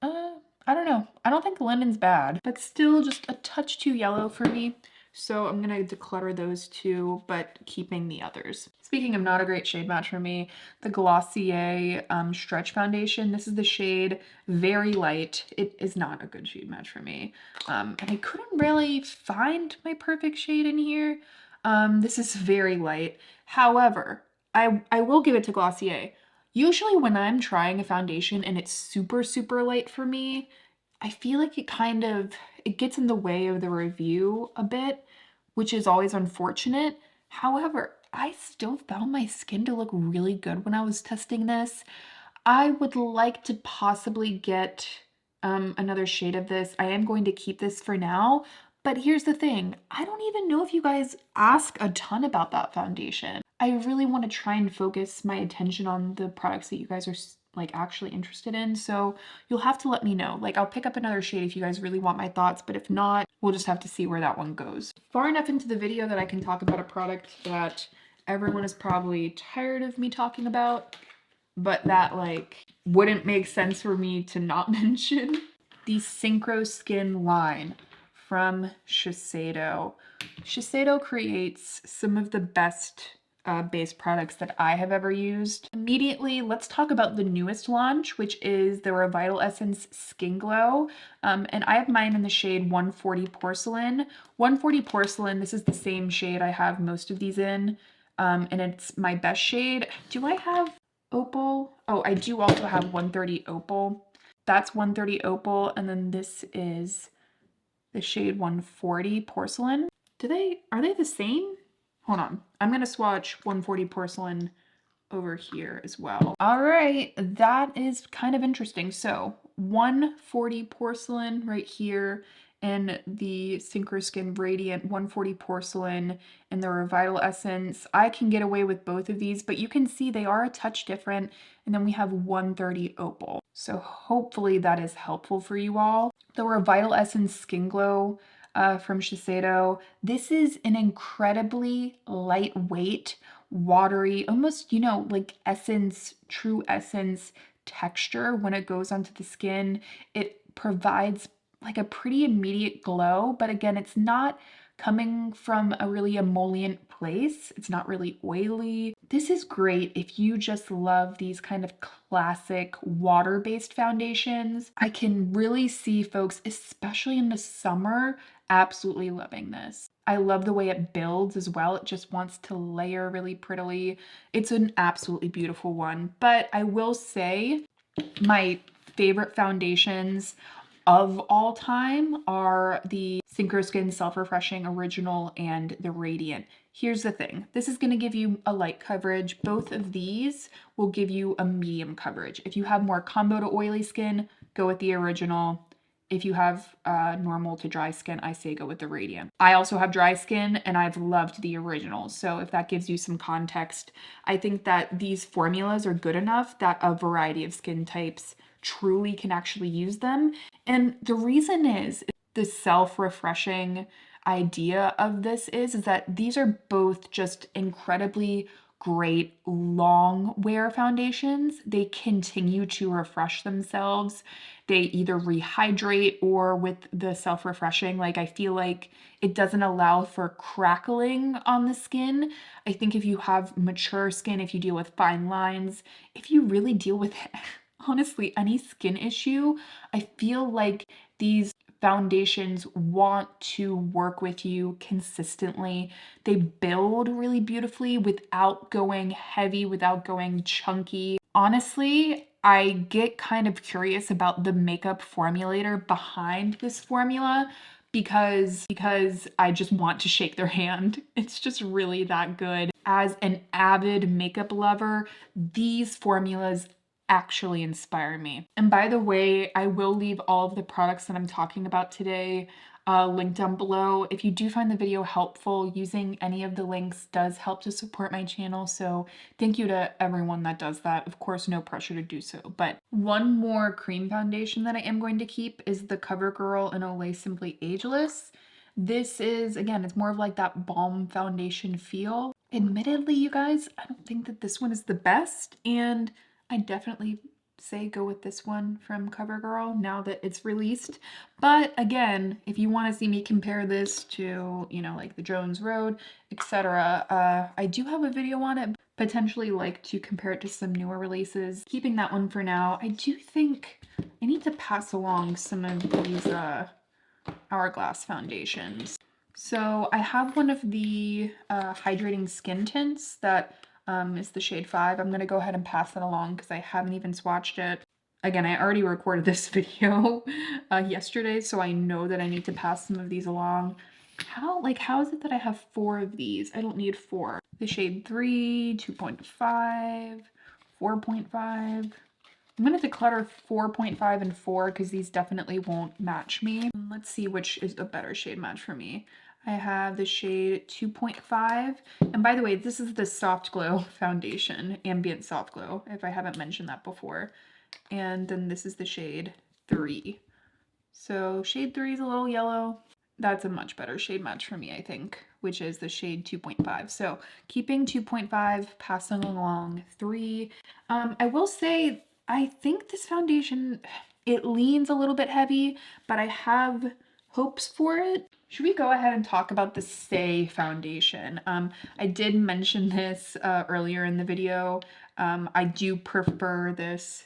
I don't know. I don't think Linen's bad, but still just a touch too yellow for me. So I'm gonna declutter those two, but keeping the others. Speaking of not a great shade match for me, the Glossier Stretch Foundation. This is the shade Very Light. It is not a good shade match for me. And I couldn't really find my perfect shade in here. This is very light. However, I will give it to Glossier. Usually when I'm trying a foundation and it's super, super light for me, I feel like it gets in the way of the review a bit, which is always unfortunate. However, I still found my skin to look really good when I was testing this. I would like to possibly get another shade of this. I am going to keep this for now, but here's the thing. I don't even know if you guys ask a ton about that foundation. I really want to try and focus my attention on the products that you guys are like actually interested in. So you'll have to let me know. Like I'll pick up another shade if you guys really want my thoughts, but if not, we'll just have to see where that one goes. Far enough into the video that I can talk about a product that everyone is probably tired of me talking about, but that like wouldn't make sense for me to not mention. The Synchro Skin line from Shiseido. Shiseido creates some of the best base products that I have ever used. Immediately, let's talk about the newest launch, which is the Revital Essence Skin Glow. And I have mine in the shade 140 Porcelain. 140 Porcelain, this is the same shade I have most of these in. And it's my best shade. Do I have Opal? Oh, I do also have 130 Opal. That's 130 Opal, and then this is the shade 140 Porcelain. Are they the same? Hold on. I'm gonna swatch 140 Porcelain over here as well. All right, that is kind of interesting. So 140 Porcelain right here, and the Synchro Skin Radiant 140 Porcelain and the Revital Essence. I can get away with both of these, but you can see they are a touch different. And then we have 130 Opal. So hopefully that is helpful for you all. The Revital Essence Skin Glow from Shiseido. This is an incredibly lightweight, watery, almost, you know, like essence, true essence texture when it goes onto the skin. It provides like a pretty immediate glow, but again, it's not coming from a really emollient place. It's not really oily. This is great if you just love these kind of classic water-based foundations. I can really see folks, especially in the summer, absolutely loving this. I love the way it builds as well. It just wants to layer really prettily. It's an absolutely beautiful one, but I will say my favorite foundations of all time are the Synchro Skin Self-Refreshing Original and the Radiant. Here's the thing. This is going to give you a light coverage. Both of these will give you a medium coverage. If you have more combo to oily skin, go with the Original. If you have normal to dry skin, I say go with the Radiant. I also have dry skin and I've loved the Original. So if that gives you some context, I think that these formulas are good enough that a variety of skin types truly can actually use them. And the reason is the self-refreshing idea of this is that these are both just incredibly great long wear foundations. They continue to refresh themselves. They either rehydrate, or with the self-refreshing, like I feel like it doesn't allow for crackling on the skin. I think if you have mature skin, if you deal with fine lines, if you really deal with honestly any skin issue, I feel like these foundations want to work with you consistently. They build really beautifully without going heavy, without going chunky. Honestly, I get kind of curious about the makeup formulator behind this formula because I just want to shake their hand. It's just really that good. As an avid makeup lover, these formulas actually inspire me. And by the way, I will leave all of the products that I'm talking about today linked down below. If you do find the video helpful, using any of the links does help to support my channel. So thank you to everyone that does that. Of course, no pressure to do so. But one more cream foundation that I am going to keep is the CoverGirl in Olay Simply Ageless. This is, again, it's more of like that balm foundation feel. Admittedly, you guys, I don't think that this one is the best, and I definitely say go with this one from CoverGirl now that it's released. But again, if you want to see me compare this to, you know, like the Jones Road, etc., I do have a video on it. Potentially like to compare it to some newer releases. Keeping that one for now. I do think I need to pass along some of these Hourglass foundations. So I have one of the hydrating skin tints that is the shade 5. I'm going to go ahead and pass that along because I haven't even swatched it. Again, I already recorded this video yesterday, so I know that I need to pass some of these along. How is it that I have 4 of these? I don't need 4. The shade 3, 2.5, 4.5. I'm gonna declutter 4.5 and 4 because these definitely won't match me. Let's see which is a better shade match for me. I have the shade 2.5. And by the way, this is the Soft Glow foundation, Ambient Soft Glow, if I haven't mentioned that before. And then this is the shade 3. So shade 3 is a little yellow. That's a much better shade match for me, I think, which is the shade 2.5. So keeping 2.5, passing along 3. I will say, I think this foundation, it leans a little bit heavy, but I have hopes for it. Should we go ahead and talk about the Stay foundation? I did mention this earlier in the video. I do prefer this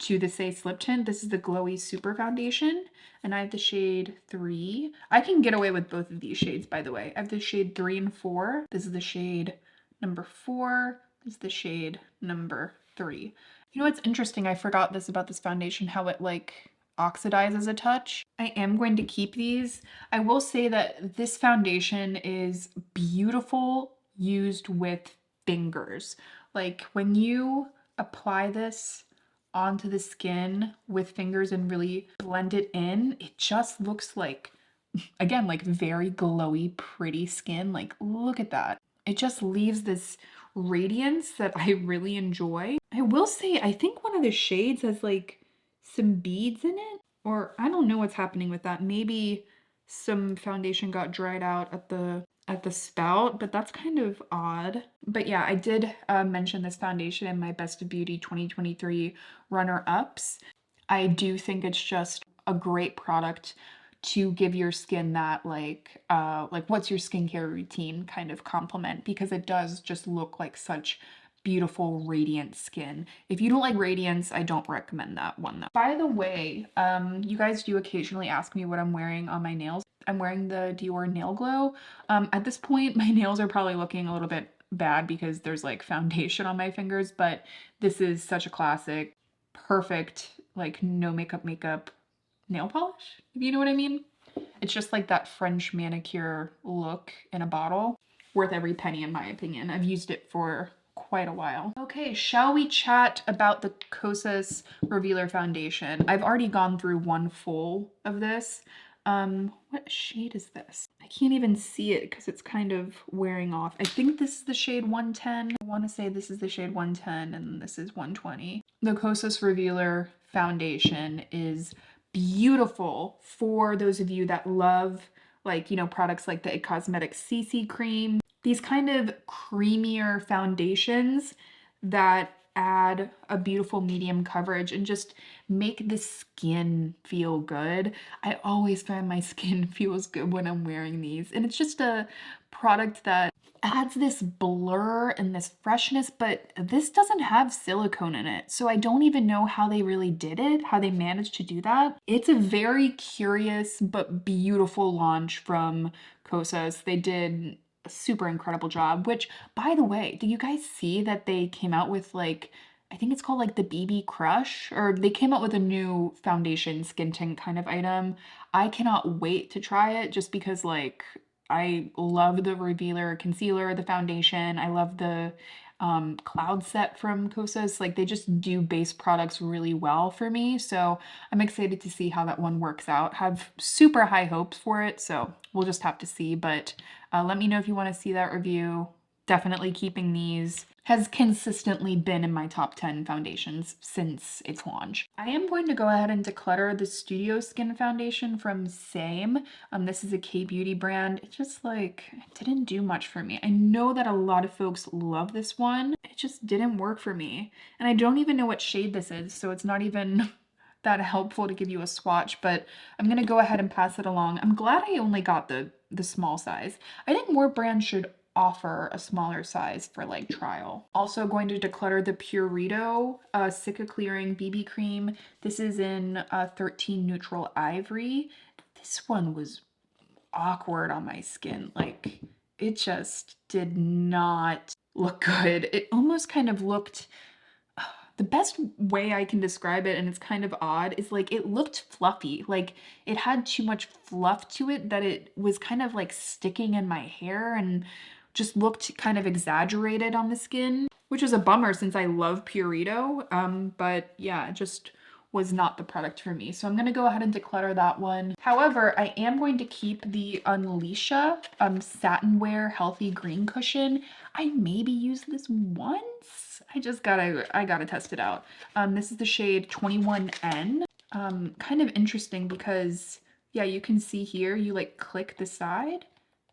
to the Stay Slip Tint. This is the Glowy Super Foundation, and I have the shade 3. I can get away with both of these shades, by the way. I have the shade 3 and 4. This is the shade number 4. This is the shade number 3. You know what's interesting? I forgot this about this foundation, how it like oxidizes a touch. I am going to keep these. I will say that this foundation is beautiful used with fingers. Like when you apply this onto the skin with fingers and really blend it in, it just looks like, again, like very glowy, pretty skin. Like, look at that. It just leaves this radiance that I really enjoy. I will say, I think one of the shades has like some beads in it, or I don't know what's happening with that. Maybe some foundation got dried out at the spout, but that's kind of odd. But yeah, I did mention this foundation in my Best of Beauty 2023 runner-ups. I do think it's just a great product to give your skin that like what's your skincare routine kind of compliment, because it does just look like such beautiful radiant skin. If you don't like radiance, I don't recommend that one though. By the way, you guys do occasionally ask me what I'm wearing on my nails. I'm wearing the Dior Nail Glow. At this point, my nails are probably looking a little bit bad because there's like foundation on my fingers, but this is such a classic, perfect, like no makeup nail polish, if you know what I mean. It's just like that French manicure look in a bottle. Worth every penny in my opinion. I've used it for quite a while. Okay, shall we chat about the Kosas Revealer Foundation? I've already gone through one full of this. What shade is this? I can't even see it because it's kind of wearing off. I think this is the shade 110. I want to say this is the shade 110 and this is 120. The Kosas Revealer Foundation is beautiful for those of you that love like, you know, products like the It Cosmetics CC cream. These kind of creamier foundations that add a beautiful medium coverage and just make the skin feel good. I always find my skin feels good when I'm wearing these, and it's just a product that adds this blur and this freshness, but this doesn't have silicone in it. So I don't even know how they really did it, how they managed to do that. It's a very curious but beautiful launch from Kosas. They did a super incredible job, which by the way, did you guys see that they came out with like, I think it's called like the BB Crush, or they came out with a new foundation skin tint kind of item. I cannot wait to try it just because like I love the revealer concealer, the foundation. I love the cloud set from Kosas. Like they just do base products really well for me. So I'm excited to see how that one works out. Have super high hopes for it. So we'll just have to see. But let me know if you want to see that review. Definitely keeping these. Has consistently been in my top 10 foundations since its launch. I am going to go ahead and declutter the Studio Skin Foundation from Same. This is a K-beauty brand. It just like, it didn't do much for me. I know that a lot of folks love this one. It just didn't work for me. And I don't even know what shade this is, so it's not even that helpful to give you a swatch, but I'm gonna go ahead and pass it along. I'm glad I only got the small size. I think more brands should offer a smaller size for like trial. Also going to declutter the Purito Sicca Clearing BB Cream. This is in 13 Neutral Ivory. This one was awkward on my skin. Like it just did not look good. It almost kind of looked, The best way I can describe it, and it's kind of odd, is like it looked fluffy. Like it had too much fluff to it that it was kind of like sticking in my hair and just looked kind of exaggerated on the skin, which is a bummer since I love Purito. But yeah, it just was not the product for me. So I'm gonna go ahead and declutter that one. However, I am going to keep the Unleasha satin wear healthy green cushion. I maybe used this once. I gotta test it out. This is the shade 21N. Kind of interesting because yeah, you can see here, you like click the side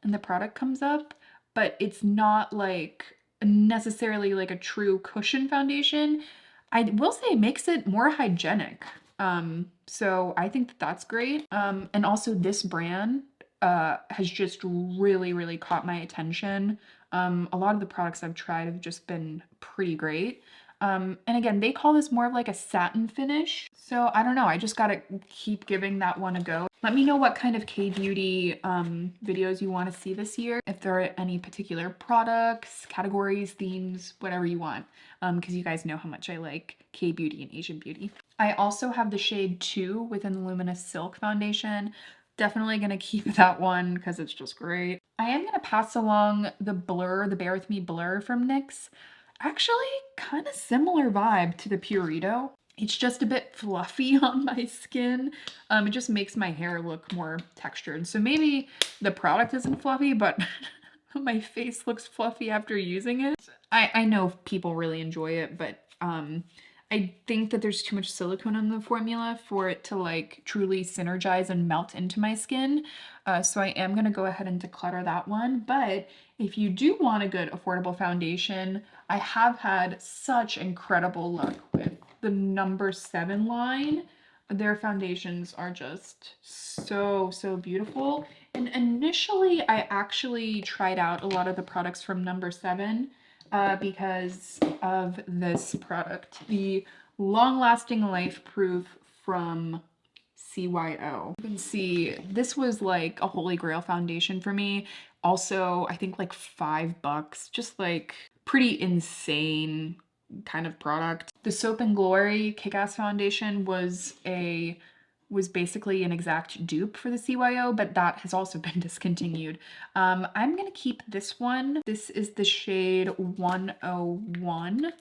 and the product comes up, but it's not like necessarily like a true cushion foundation. I will say it makes it more hygienic. So I think that that's great. And also this brand has just really, really caught my attention. A lot of the products I've tried have just been pretty great. And again, they call this more of like a satin finish. So I don't know, I just gotta keep giving that one a go. Let me know what kind of K-beauty videos you want to see this year. If there are any particular products, categories, themes, whatever you want. Because you guys know how much I like K-beauty and Asian beauty. I also have the shade 2 within the Luminous Silk foundation. Definitely gonna keep that one because it's just great. I am gonna pass along the Blur, the Bear With Me Blur from NYX. Actually, kind of similar vibe to the Purito. It's just a bit fluffy on my skin. It just makes my hair look more textured. So maybe the product isn't fluffy, but my face looks fluffy after using it. I know people really enjoy it, but I think that there's too much silicone in the formula for it to like truly synergize and melt into my skin. So I am gonna go ahead and declutter that one. But if you do want a good affordable foundation, I have had such incredible luck with the number 7 line. Their foundations are just so, so beautiful. And initially, I actually tried out a lot of the products from number 7 because of this product, the Long Lasting Life Proof from CYO. You can see this was like a holy grail foundation for me. Also, I think like $5, just like pretty insane kind of product. The Soap and Glory Kick-Ass foundation was basically an exact dupe for the CYO, but that has also been discontinued. I'm gonna keep this one. This is the shade 101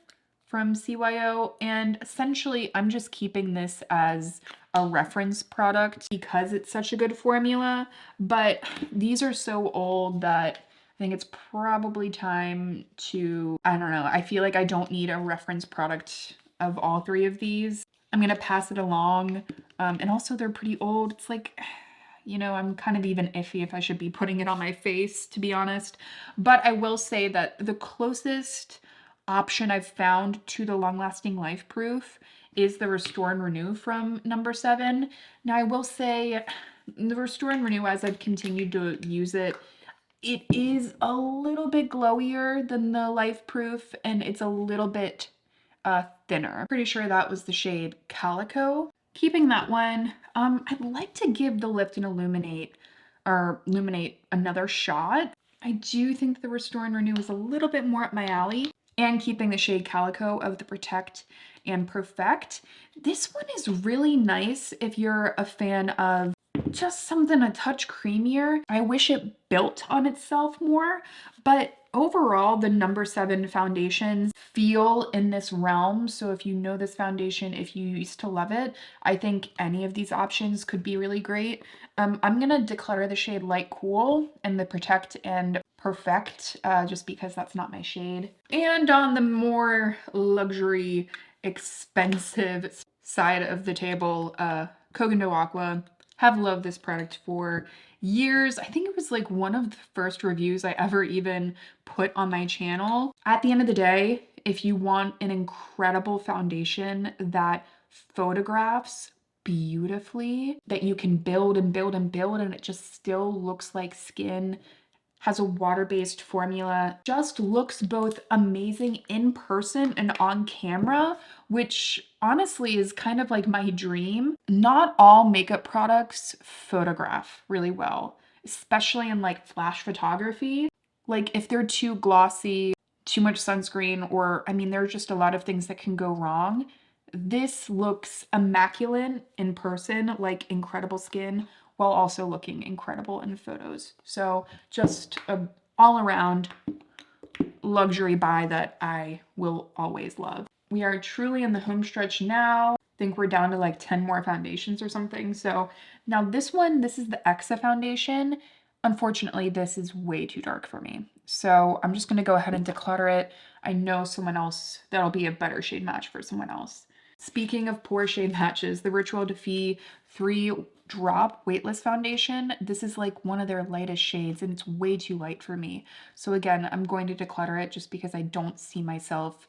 from CYO, and essentially I'm just keeping this as a reference product because it's such a good formula, but these are so old that I think it's probably time to, I don't know, I feel like I don't need a reference product of all 3 of these. I'm gonna pass it along, and also they're pretty old. It's like, you know, I'm kind of even iffy if I should be putting it on my face, to be honest. But I will say that the closest option I've found to the Long Lasting Life Proof is the Restore and Renew from number 7. Now I will say the Restore and Renew, as I've continued to use it, it is a little bit glowier than the Life Proof, and it's a little bit thinner. Pretty sure that was the shade Calico. Keeping that one, I'd like to give the Lift and Illuminate another shot. I do think the Restore and Renew is a little bit more up my alley. And keeping the shade Calico of the Protect and Perfect. This one is really nice if you're a fan of just something a touch creamier. I wish it built on itself more, but overall the number 7 foundations feel in this realm. So if you know this foundation, if you used to love it, I think any of these options could be really great. I'm gonna declutter the shade Light Cool and the Protect and Perfect just because that's not my shade. And on the more luxury, expensive side of the table, Cogando Aqua. Have loved this product for years. I think it was like one of the first reviews I ever even put on my channel. At the end of the day, if you want an incredible foundation that photographs beautifully, that you can build and build and build and it just still looks like skin, has a water-based formula, just looks both amazing in person and on camera, which honestly is kind of like my dream. Not all makeup products photograph really well, especially in like flash photography. Like if they're too glossy, too much sunscreen, or I mean, there are just a lot of things that can go wrong. This looks immaculate in person, like incredible skin, while also looking incredible in photos. So just a all around luxury buy that I will always love. We are truly in the home stretch now. I think we're down to like 10 more foundations or something. So now this one, this is the Exa foundation. Unfortunately, this is way too dark for me. So I'm just gonna go ahead and declutter it. I know someone else, that'll be a better shade match for someone else. Speaking of poor shade matches, the Ritual Defy 3 Drop Weightless Foundation. This is like one of their lightest shades and it's way too light for me. So again, I'm going to declutter it just because I don't see myself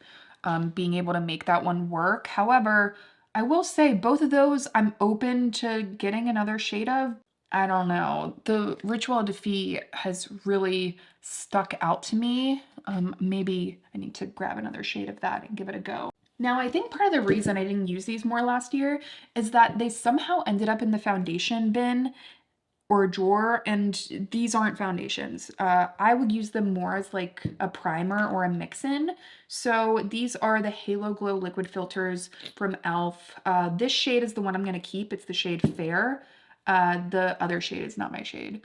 being able to make that one work. However, I will say both of those I'm open to getting another shade of. I don't know. The Ritual Defy has really stuck out to me. Maybe I need to grab another shade of that and give it a go. Now, I think part of the reason I didn't use these more last year is that they somehow ended up in the foundation bin or a drawer, and these aren't foundations. I would use them more as like a primer or a mix-in. So these are the Halo Glow liquid filters from e.l.f. This shade is the one I'm gonna keep. It's the shade Fair. The other shade is not my shade.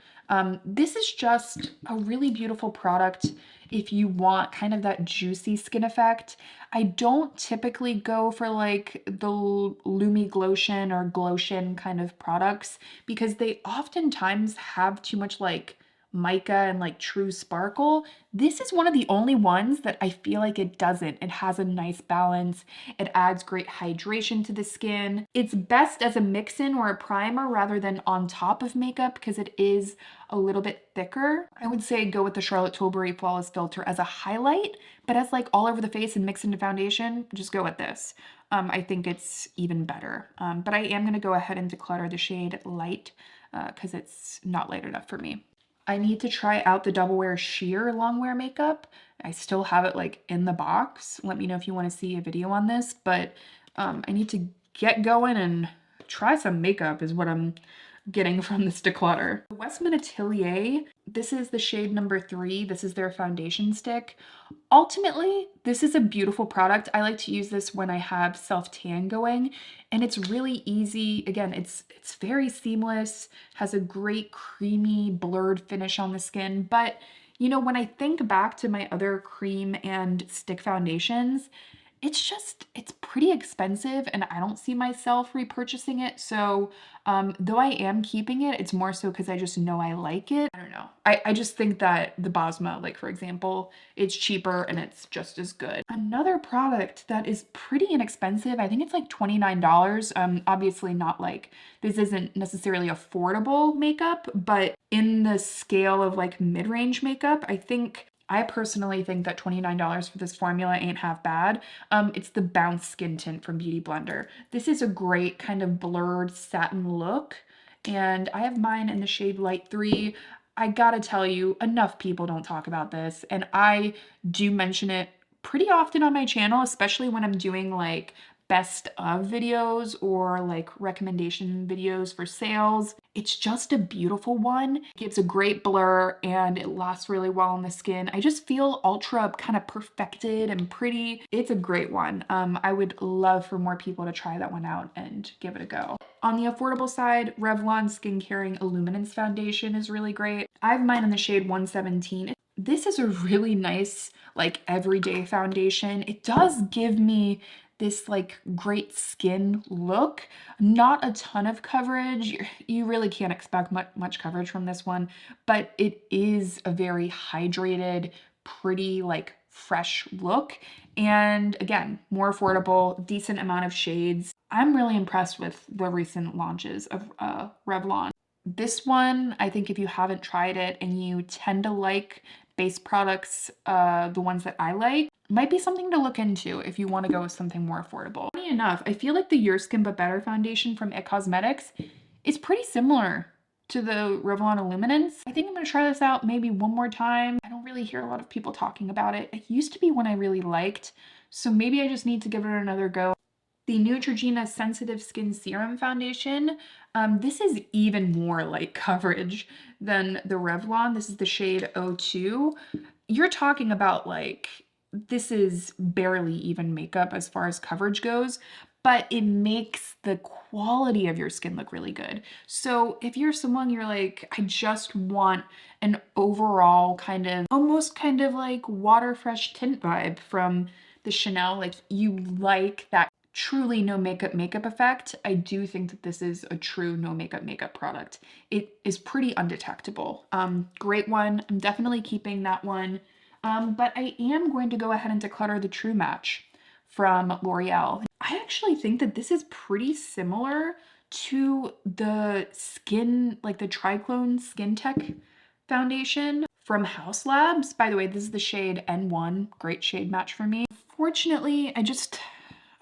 This is just a really beautiful product if you want kind of that juicy skin effect. I don't typically go for like the Lumi Glotion or Glotion kind of products because they oftentimes have too much like mica and like true sparkle. This is one of the only ones that I feel like it doesn't. It has a nice balance. It adds great hydration to the skin. It's best as a mix-in or a primer rather than on top of makeup because it is a little bit thicker. I would say go with the Charlotte Tilbury Flawless Filter as a highlight, but as like all over the face and mix into foundation, just go with this. I think it's even better. But I am gonna go ahead and declutter the shade Light because it's not light enough for me. I need to try out the Double Wear Sheer Longwear makeup. I still have it like in the box. Let me know if you want to see a video on this, but I need to get going and try some makeup is what I'm getting from this declutter. Westman Atelier, this is the shade number 3. This is their foundation stick. Ultimately, this is a beautiful product. I like to use this when I have self-tan going, and it's really easy. Again, it's very seamless, has a great creamy blurred finish on the skin, but you know, when I think back to my other cream and stick foundations, it's pretty expensive and I don't see myself repurchasing it. So though I am keeping it, it's more so because I just know I like it. I don't know. I just think that the Bosma, like for example, it's cheaper and it's just as good. Another product that is pretty inexpensive, I think it's like $29. Obviously not like, this isn't necessarily affordable makeup, but in the scale of like mid-range makeup, I personally think that $29 for this formula ain't half bad. It's the Bounce Skin Tint from Beauty Blender. This is a great kind of blurred satin look, and I have mine in the shade Light 3. I gotta tell you, enough people don't talk about this, and I do mention it pretty often on my channel, especially when I'm doing like best of videos or like recommendation videos for sales. It's just a beautiful one. It gives a great blur and it lasts really well on the skin. I just feel ultra kind of perfected and pretty. It's a great one. I would love for more people to try that one out and give it a go. On the affordable side, Revlon Skin Caring Illuminance Foundation is really great. I have mine in the shade 117. This is a really nice, like everyday foundation. It does give me this like great skin look, not a ton of coverage. You really can't expect much coverage from this one, but it is a very hydrated, pretty like fresh look. And again, more affordable, decent amount of shades. I'm really impressed with the recent launches of Revlon. This one, I think if you haven't tried it and you tend to like base products, the ones that I like, might be something to look into if you want to go with something more affordable. Funny enough, I feel like the Your Skin But Better foundation from It Cosmetics is pretty similar to the Revlon Illuminance. I think I'm going to try this out maybe one more time. I don't really hear a lot of people talking about it. It used to be one I really liked, so maybe I just need to give it another go. The Neutrogena Sensitive Skin Serum Foundation. This is even more light coverage than the Revlon. This is the shade 02. You're talking about like this is barely even makeup as far as coverage goes, but it makes the quality of your skin look really good. So if you're someone you're like, I just want an overall kind of almost kind of like water fresh tint vibe from the Chanel, like you like that truly no makeup effect, I do think that this is a true no makeup product. It is pretty undetectable. Great one. I'm definitely keeping that one. But I am going to go ahead and declutter the True Match from L'Oreal. I actually think that this is pretty similar to the skin, like the Triclone Skin Tech foundation from House Labs. By the way, this is the shade N1, great shade match for me. Fortunately, I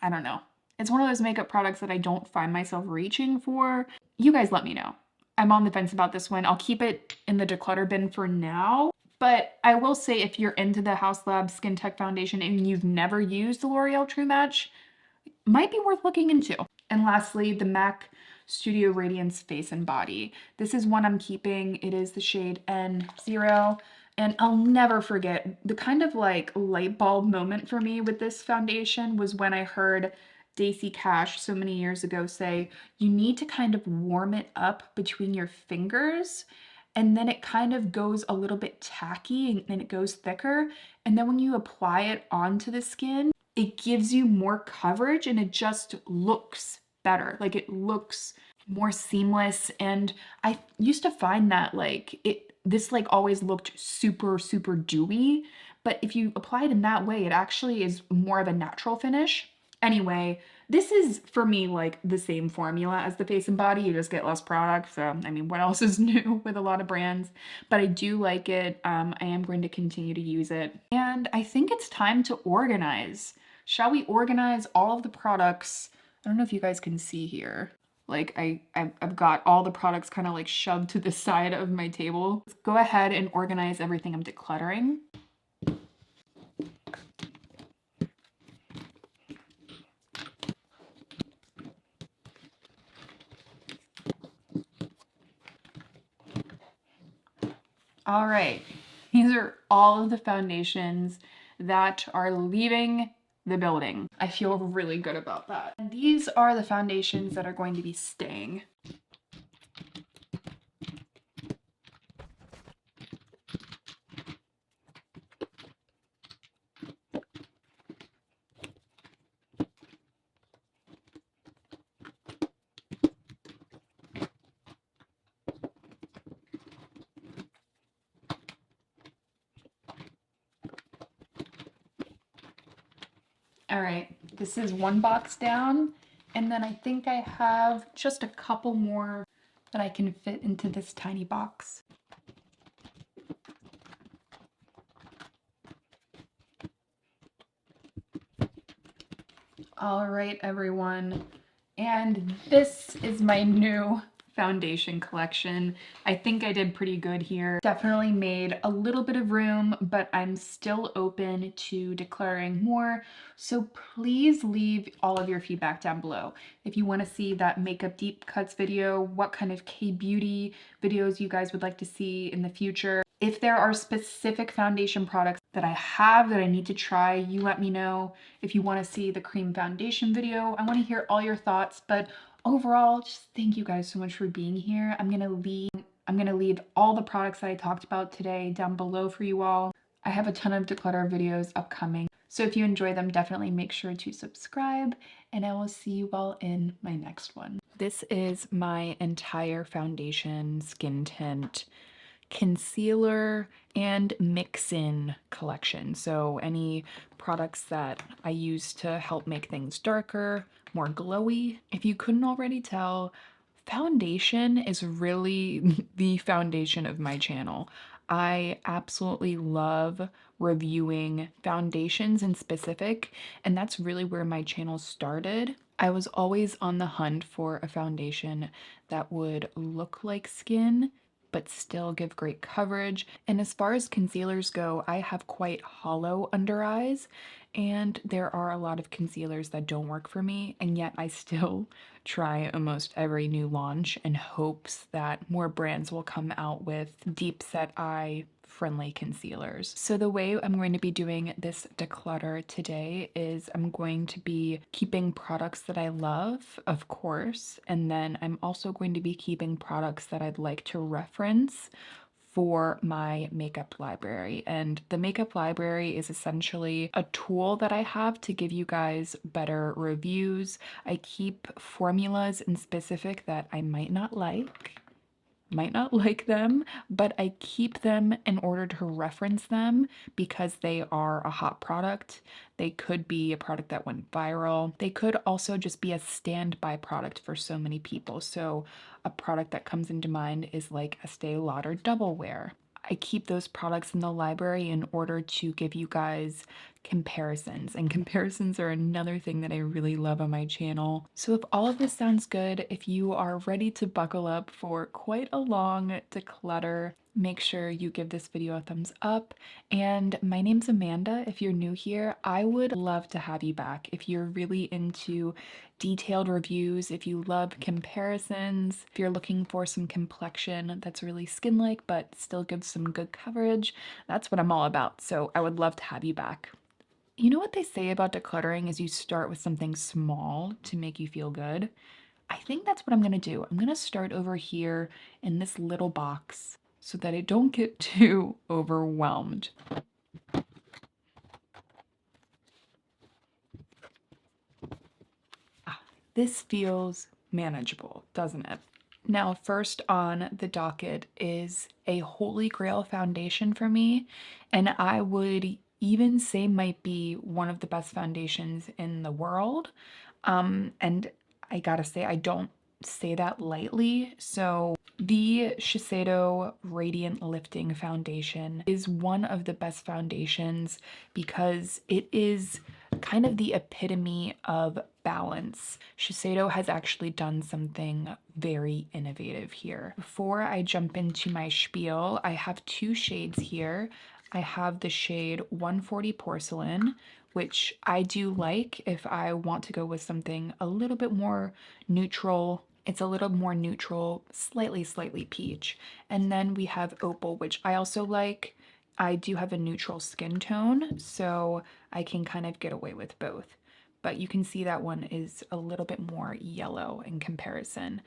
don't know. It's one of those makeup products that I don't find myself reaching for. You guys let me know. I'm on the fence about this one. I'll keep it in the declutter bin for now. But I will say if you're into the House Labs Skin Tech Foundation and you've never used the L'Oreal True Match, might be worth looking into. And lastly, the MAC Studio Radiance Face and Body. This is one I'm keeping. It is the shade N0. And I'll never forget the kind of like light bulb moment for me with this foundation was when I heard Daisy Cash so many years ago say, you need to kind of warm it up between your fingers and then it kind of goes a little bit tacky and it goes thicker. And then when you apply it onto the skin, it gives you more coverage and it just looks better. Like it looks more seamless. And I used to find that like this like always looked super, super dewy. But if you apply it in that way, it actually is more of a natural finish. Anyway, this is for me like the same formula as the Face and Body. You just get less product. So, I mean, what else is new with a lot of brands? But I do like it. I am going to continue to use it. And I think it's time to organize. Shall we organize all of the products? I don't know if you guys can see here. Like I've got all the products kind of like shoved to the side of my table. Let's go ahead and organize everything I'm decluttering. All right, these are all of the foundations that are leaving the building. I feel really good about that. And these are the foundations that are going to be staying. All right, this is one box down, and then I think I have just a couple more that I can fit into this tiny box. All right, everyone, and this is my new foundation collection. I think I did pretty good here. Definitely made a little bit of room, but I'm still open to decluttering more. So please leave all of your feedback down below. If you want to see that makeup deep cuts video, what kind of K-beauty videos you guys would like to see in the future. If there are specific foundation products that I have that I need to try, you let me know. If you want to see the cream foundation video, I want to hear all your thoughts, but overall, just thank you guys so much for being here. I'm gonna leave all the products that I talked about today down below for you all. I have a ton of declutter videos upcoming, so if you enjoy them, definitely make sure to subscribe, and I will see you all in my next one. This is my entire foundation, skin tint, concealer, and mix-in collection. So any products that I use to help make things darker, more glowy. If you couldn't already tell, foundation is really the foundation of my channel. I absolutely love reviewing foundations in specific, and that's really where my channel started. I was always on the hunt for a foundation that would look like skin but still give great coverage. And as far as concealers go, I have quite hollow under eyes, and there are a lot of concealers that don't work for me, and yet I still try almost every new launch in hopes that more brands will come out with deep set eye friendly concealers. So the way I'm going to be doing this declutter today is I'm going to be keeping products that I love, of course, and then I'm also going to be keeping products that I'd like to reference for my makeup library. And the makeup library is essentially a tool that I have to give you guys better reviews. I keep formulas in specific that I might not like them, but I keep them in order to reference them because they are a hot product. They could be a product that went viral. They could also just be a standby product for so many people. So a product that comes into mind is like Estee Lauder Double Wear. I keep those products in the library in order to give you guys comparisons, and comparisons are another thing that I really love on my channel. So if all of this sounds good, if you are ready to buckle up for quite a long declutter, make sure you give this video a thumbs up. And my name's Amanda. If you're new here, I would love to have you back. If you're really into detailed reviews, if you love comparisons, if you're looking for some complexion that's really skin-like but still gives some good coverage, that's what I'm all about. So I would love to have you back. You know what they say about decluttering is you start with something small to make you feel good? I think that's what I'm gonna do. I'm gonna start over here in this little box so that I don't get too overwhelmed. This feels manageable, doesn't it? Now, first on the docket is a holy grail foundation for me, and I would even say might be one of the best foundations in the world. And I gotta say, I don't say that lightly. So the Shiseido Radiant Lifting Foundation is one of the best foundations because it is kind of the epitome of balance. Shiseido has actually done something very innovative here. Before I jump into my spiel, I have two shades here. I have the shade 140 Porcelain, which I do like if I want to go with something a little bit more neutral. It's a little more neutral, slightly peach. And then we have Opal, which I also like. I do have a neutral skin tone, so I can kind of get away with both. But you can see that one is a little bit more yellow in comparison.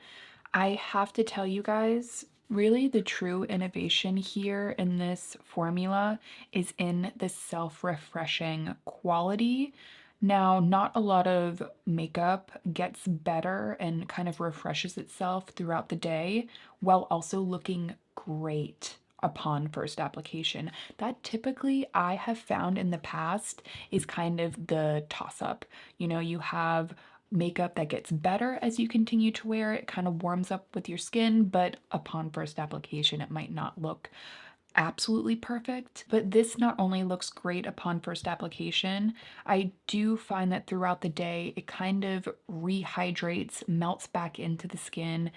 I have to tell you guys, really the true innovation here in this formula is in the self-refreshing quality. Now, not a lot of makeup gets better and kind of refreshes itself throughout the day while also looking great upon first application. That typically I have found in the past is kind of the toss-up. You know, you have makeup that gets better as you continue to wear it, kind of warms up with your skin, but upon first application, it might not look absolutely perfect. But this not only looks great upon first application, I do find that throughout the day, it kind of rehydrates, melts back into the skin.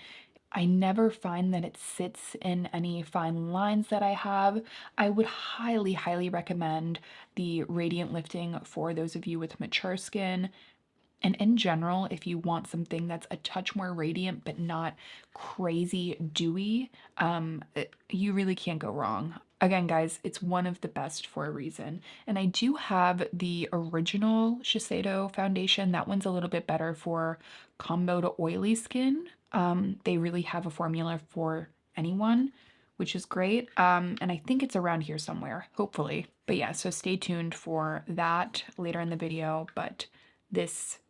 I never find that it sits in any fine lines that I have. I would highly recommend the Radiant Lifting for those of you with mature skin. And in general, if you want something that's a touch more radiant but not crazy dewy, you really can't go wrong. Again, guys, it's one of the best for a reason. And I do have the original Shiseido foundation. That one's a little bit better for combo to oily skin. They really have a formula for anyone, which is great. And I think it's around here somewhere, hopefully. But yeah, so stay tuned for that later in the video. But this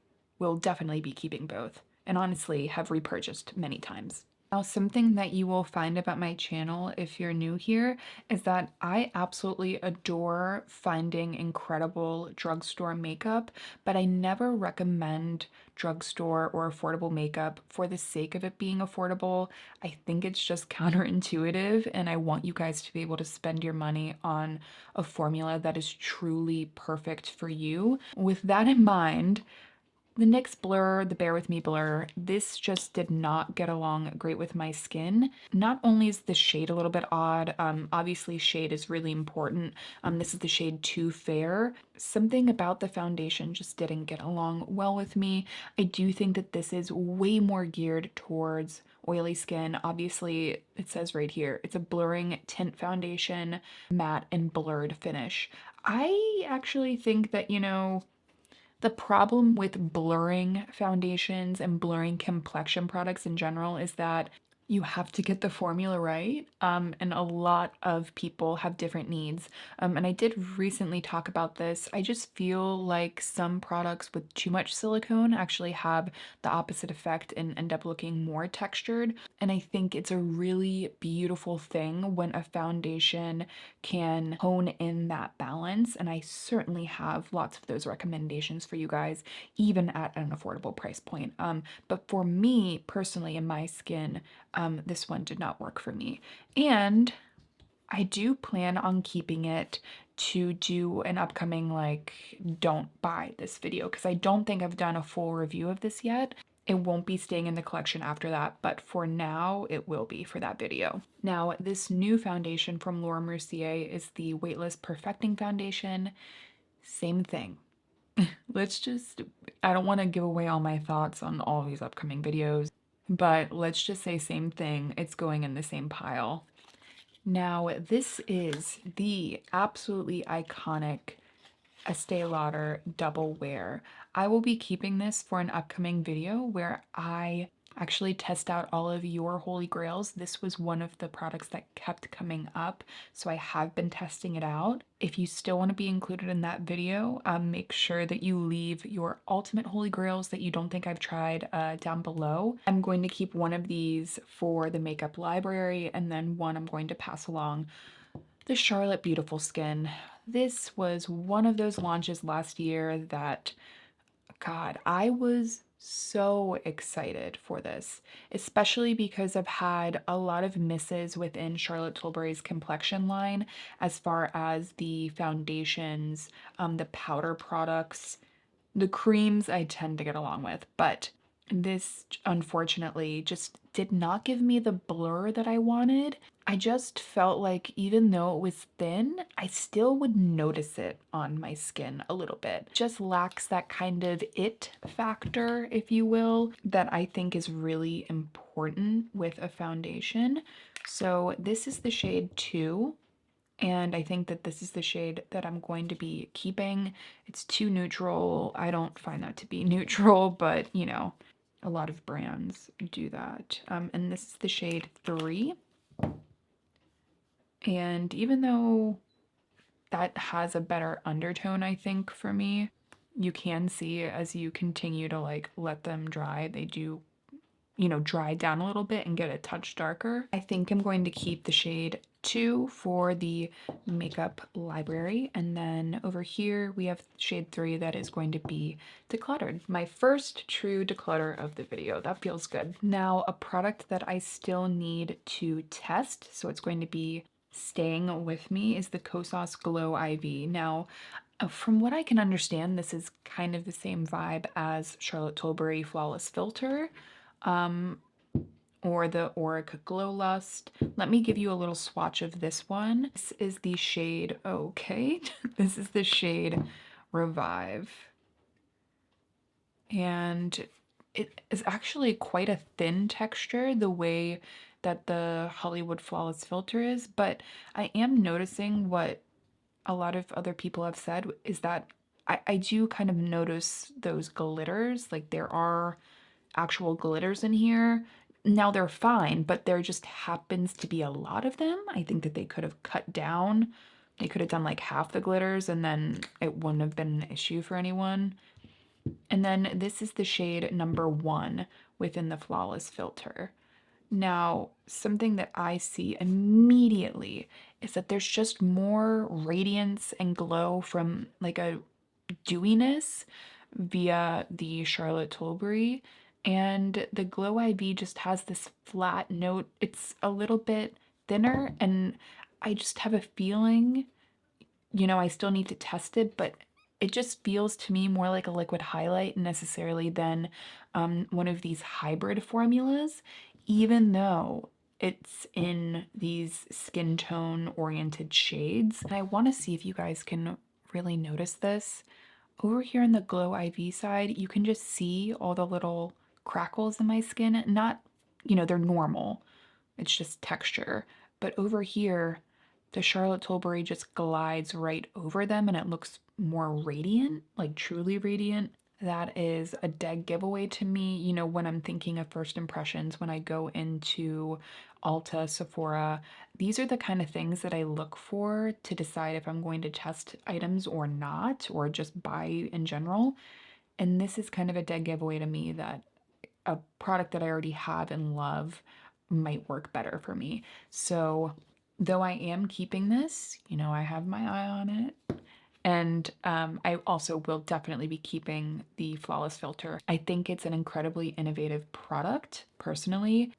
will definitely be keeping both, and honestly have repurchased many times. Now, something that you will find about my channel if you're new here is that I absolutely adore finding incredible drugstore makeup, but I never recommend drugstore or affordable makeup for the sake of it being affordable. I think it's just counterintuitive, and I want you guys to be able to spend your money on a formula that is truly perfect for you. With that in mind, The NYX Blur, the Bear With Me Blur, this just did not get along great with my skin. Not only is the shade a little bit odd, obviously shade is really important. This is the shade Too Fair. Something about the foundation just didn't get along well with me. I do think that this is way more geared towards oily skin. Obviously, it says right here, it's a blurring tint foundation, matte and blurred finish. I actually think that, the problem with blurring foundations and blurring complexion products in general is that you have to get the formula right. And a lot of people have different needs. And I did recently talk about this. I just feel like some products with too much silicone actually have the opposite effect and end up looking more textured. And I think it's a really beautiful thing when a foundation can hone in that balance. And I certainly have lots of those recommendations for you guys, even at an affordable price point. But for me personally, in my skin, this one did not work for me. And I do plan on keeping it to do an upcoming, like, don't buy this video, because I don't think I've done a full review of this yet. It won't be staying in the collection after that, but for now, it will be for that video. Now, this new foundation from Laura Mercier is the Weightless Perfecting Foundation. Same thing. I don't want to give away all my thoughts on all these upcoming videos, but let's just say same thing. It's going in the same pile. Now, this is the absolutely iconic Estee Lauder Double Wear. I will be keeping this for an upcoming video where I actually test out all of your holy grails. This was one of the products that kept coming up, so I have been testing it out. If you still want to be included in that video, make sure that you leave your ultimate holy grails that you don't think I've tried down below. I'm going to keep one of these for the makeup library, and then one I'm going to pass along the Charlotte Beautiful Skin. This was one of those launches last year that, God, I was so excited for this, especially because I've had a lot of misses within Charlotte Tilbury's complexion line as far as the foundations, the powder products, the creams I tend to get along with, but this unfortunately just did not give me the blur that I wanted. I just felt like even though it was thin, I still would notice it on my skin a little bit. Just lacks that kind of it factor, if you will, that I think is really important with a foundation. So this is the shade 2. And I think that this is the shade that I'm going to be keeping. It's too neutral. I don't find that to be neutral, but a lot of brands do that. And this is the shade 3. And even though that has a better undertone, I think, for me, you can see as you continue to like let them dry, they do dry down a little bit and get a touch darker. I think I'm going to keep the shade 2 for the makeup library. And then over here we have shade 3 that is going to be decluttered. My first true declutter of the video. That feels good. Now, a product that I still need to test, so it's going to be staying with me, is the Kosas Glow IV. Now, from what I can understand, this is kind of the same vibe as Charlotte Tilbury Flawless Filter, or the Auric Glow Lust. Let me give you a little swatch of this one. This is the shade, okay, this is the shade Revive. And it is actually quite a thin texture, the way that the Hollywood Flawless Filter is, but I am noticing what a lot of other people have said is that I do kind of notice those glitters, like there are actual glitters in here. Now they're fine, but there just happens to be a lot of them. I think that they could have cut down. They could have done like half the glitters and then it wouldn't have been an issue for anyone. And then this is the shade number 1 within the Flawless Filter. Now, something that I see immediately is that there's just more radiance and glow from like a dewiness via the Charlotte Tilbury, and the Glow IV just has this flat note. It's a little bit thinner, and I just have a feeling, I still need to test it, but It just feels to me more like a liquid highlight necessarily than one of these hybrid formulas, even though it's in these skin tone oriented shades. And I want to see if you guys can really notice this. Over here on the Glow IV side, you can just see all the little crackles in my skin. Not, they're normal. It's just texture. But over here, the Charlotte Tilbury just glides right over them and it looks more radiant, like truly radiant. That is a dead giveaway to me, when I'm thinking of first impressions, when I go into Ulta, Sephora. These are the kind of things that I look for to decide if I'm going to test items or not, or just buy in general. And this is kind of a dead giveaway to me that a product that I already have and love might work better for me. So, though I am keeping this, I have my eye on it. And I also will definitely be keeping the Flawless Filter. I think it's an incredibly innovative product, personally.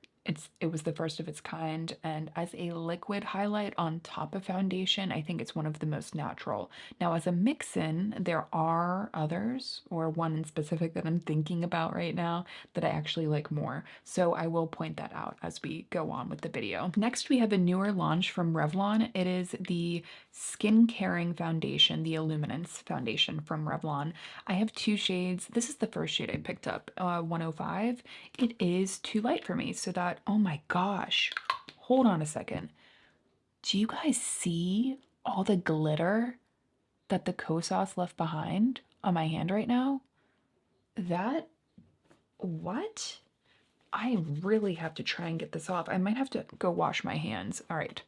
It was the first of its kind, and as a liquid highlight on top of foundation, I think it's one of the most natural. Now, as a mix-in, there are others, or one in specific that I'm thinking about right now, that I actually like more. So I will point that out as we go on with the video. Next, we have a newer launch from Revlon. It is the Skin Caring Foundation, the Illuminance Foundation from Revlon. I have two shades. This is the first shade I picked up, 105. It is too light for me, so that, oh my gosh, hold on a second. Do you guys see all the glitter that the Kosas left behind on my hand right now? That, what? I really have to try and get this off. I might have to go wash my hands. All right,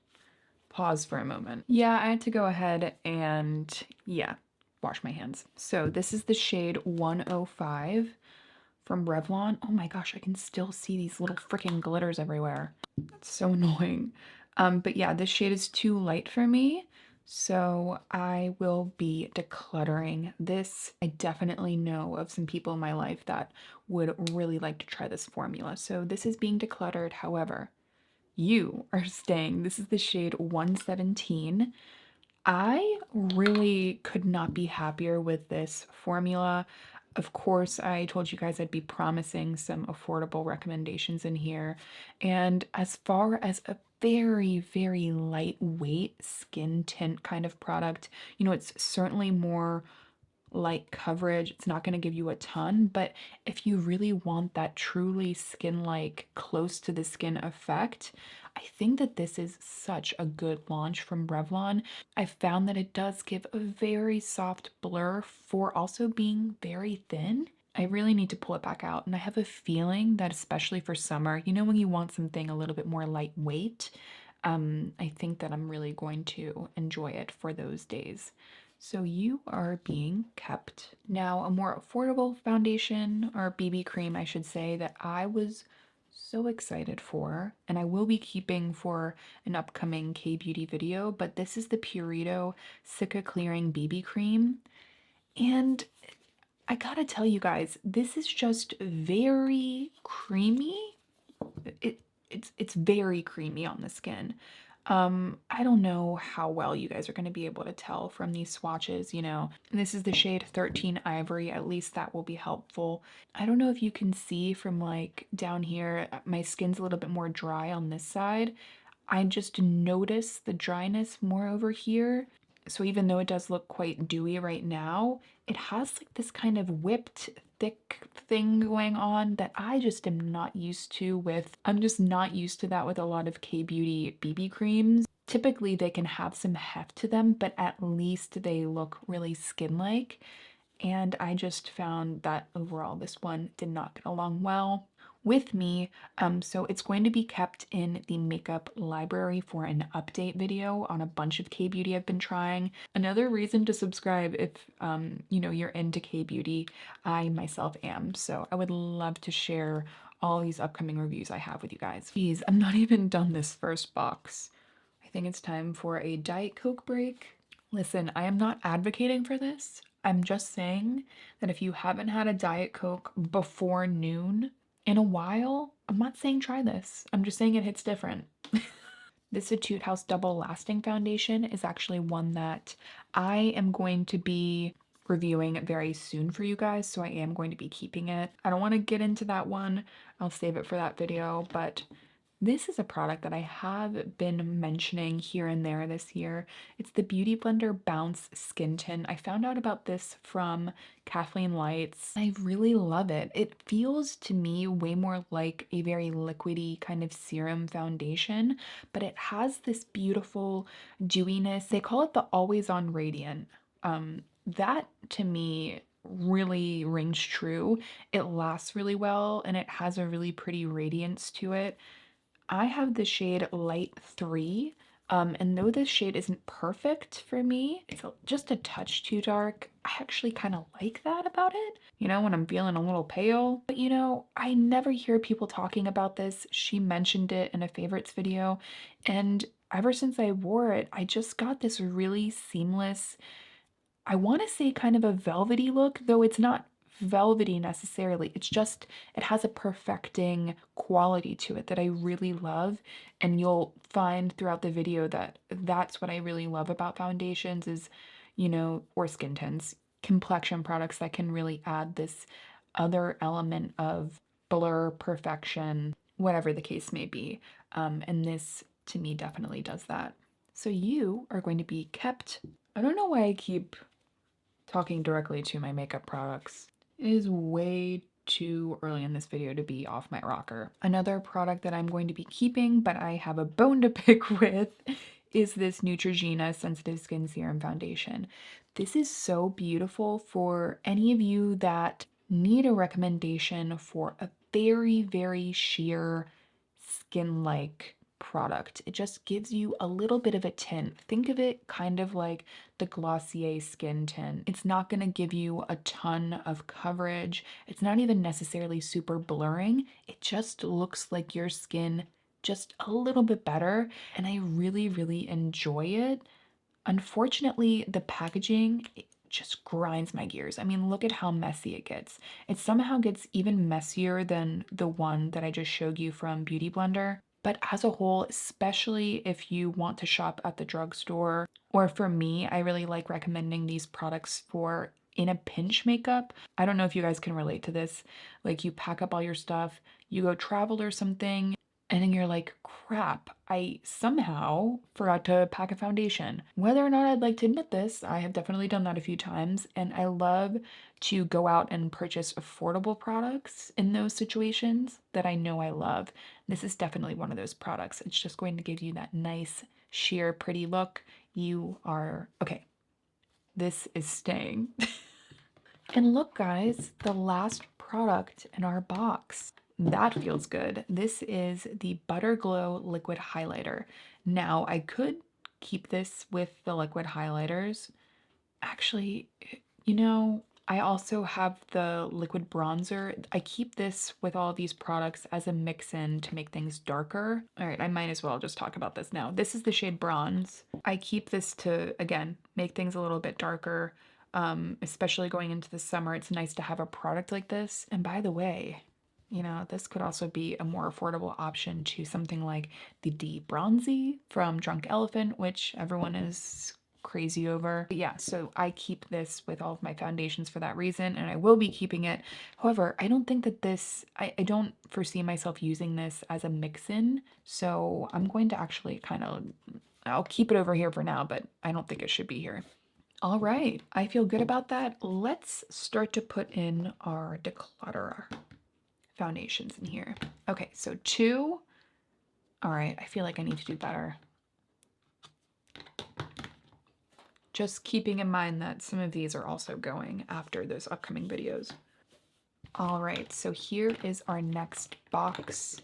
pause for a moment. Yeah, I had to go ahead and, yeah, wash my hands. So this is the shade 105 from Revlon. Oh my gosh, I can still see these little freaking glitters everywhere. That's so annoying. But yeah, this shade is too light for me, so I will be decluttering this. I definitely know of some people in my life that would really like to try this formula. So this is being decluttered. However, you are staying. This is the shade 117. I really could not be happier with this formula. Of course, I told you guys I'd be promising some affordable recommendations in here. And as far as a very, very lightweight skin tint kind of product, it's certainly more light coverage. It's not going to give you a ton, but if you really want that truly skin-like, close to the skin effect, I think that this is such a good launch from Revlon. I found that it does give a very soft blur for also being very thin. I really need to pull it back out, and I have a feeling that especially for summer, when you want something a little bit more lightweight, I think that I'm really going to enjoy it for those days. So you are being kept. Now, a more affordable foundation, or BB cream, I should say, that I was so excited for, and I will be keeping for an upcoming K-beauty video, but this is the Purito Cica Clearing BB cream. And I gotta tell you guys, this is just very creamy. It's very creamy on the skin. I don't know how well you guys are going to be able to tell from these swatches, This is the shade 13 Ivory, at least that will be helpful. I don't know if you can see from like down here, my skin's a little bit more dry on this side. I just notice the dryness more over here. So even though it does look quite dewy right now, it has like this kind of whipped thick thing going on that I just am not used to with. I'm just not used to that with a lot of K-beauty BB creams. Typically they can have some heft to them, but at least they look really skin-like. And I just found that overall this one did not get along well with me. So it's going to be kept in the makeup library for an update video on a bunch of K-beauty I've been trying. Another reason to subscribe if you're into K-beauty. I myself am, so I would love to share all these upcoming reviews I have with you guys. Geez, I'm not even done this first box. I think it's time for a Diet Coke break. Listen, I am not advocating for this. I'm just saying that if you haven't had a Diet Coke before noon in a while, I'm not saying try this. I'm just saying it hits different. This Etude House Double Lasting Foundation is actually one that I am going to be reviewing very soon for you guys, so I am going to be keeping it. I don't want to get into that one. I'll save it for that video, but this is a product that I have been mentioning here and there this year. It's the Beauty Blender Bounce Skin Tint. I found out about this from Kathleen Lights. I really love it. It feels to me way more like a very liquidy kind of serum foundation, but it has this beautiful dewiness. They call it the Always On Radiant. That to me really rings true. It lasts really well and it has a really pretty radiance to it. I have the shade Light 3, and though this shade isn't perfect for me, it's just a touch too dark. I actually kind of like that about it, you know, when I'm feeling a little pale. But you know, I never hear people talking about this. She mentioned it in a favorites video, and ever since I wore it, I just got this really seamless, I want to say kind of a velvety look, though it's not velvety necessarily. It's just, it has a perfecting quality to it that I really love. And you'll find throughout the video that that's what I really love about foundations is, you know, or skin tints, complexion products that can really add this other element of blur, perfection, whatever the case may be. And this to me definitely does that. So you are going to be kept. I don't know why I keep talking directly to my makeup products. It is way too early in this video to be off my rocker. Another product that I'm going to be keeping, but I have a bone to pick with, is this Neutrogena Sensitive Skin Serum Foundation. This is so beautiful for any of you that need a recommendation for a very, very sheer skin-like product. It just gives you a little bit of a tint. Think of it kind of like the Glossier skin tint. It's not going to give you a ton of coverage. It's not even necessarily super blurring. It just looks like your skin just a little bit better, and I really, really enjoy it. Unfortunately, the packaging, it just grinds my gears. I mean, look at how messy it gets. It somehow gets even messier than the one that I just showed you from Beauty Blender. But as a whole, especially if you want to shop at the drugstore, or for me, I really like recommending these products for in a pinch makeup. I don't know if you guys can relate to this. Like you pack up all your stuff, you go travel or something, and then you're like, crap, I somehow forgot to pack a foundation. Whether or not I'd like to admit this, I have definitely done that a few times, and I love to go out and purchase affordable products in those situations that I know I love. This is definitely one of those products. It's just going to give you that nice, sheer, pretty look. You are, okay, this is staying. And look, guys, the last product in our box. That feels good. This is the Butter Glow Liquid Highlighter. Now, I could keep this with the liquid highlighters. Actually, you know, I also have the liquid bronzer. I keep this with all these products as a mix-in to make things darker. All right, I might as well just talk about this now. This is the shade Bronze. I keep this to, again, make things a little bit darker. Especially going into the summer, it's nice to have a product like this. And by the way, you know, this could also be a more affordable option to something like the D Bronzy from Drunk Elephant, which everyone is crazy over. But yeah, so I keep this with all of my foundations for that reason, and I will be keeping it. However, I don't think that this, I don't foresee myself using this as a mix-in, so I'm going to actually kind of, I'll keep it over here for now, but I don't think it should be here. All right, I feel good about that. Let's start to put in our declutter foundations in here. Okay, so 2. All right, I feel like I need to do better. Just keeping in mind that some of these are also going after those upcoming videos. All right, so here is our next box.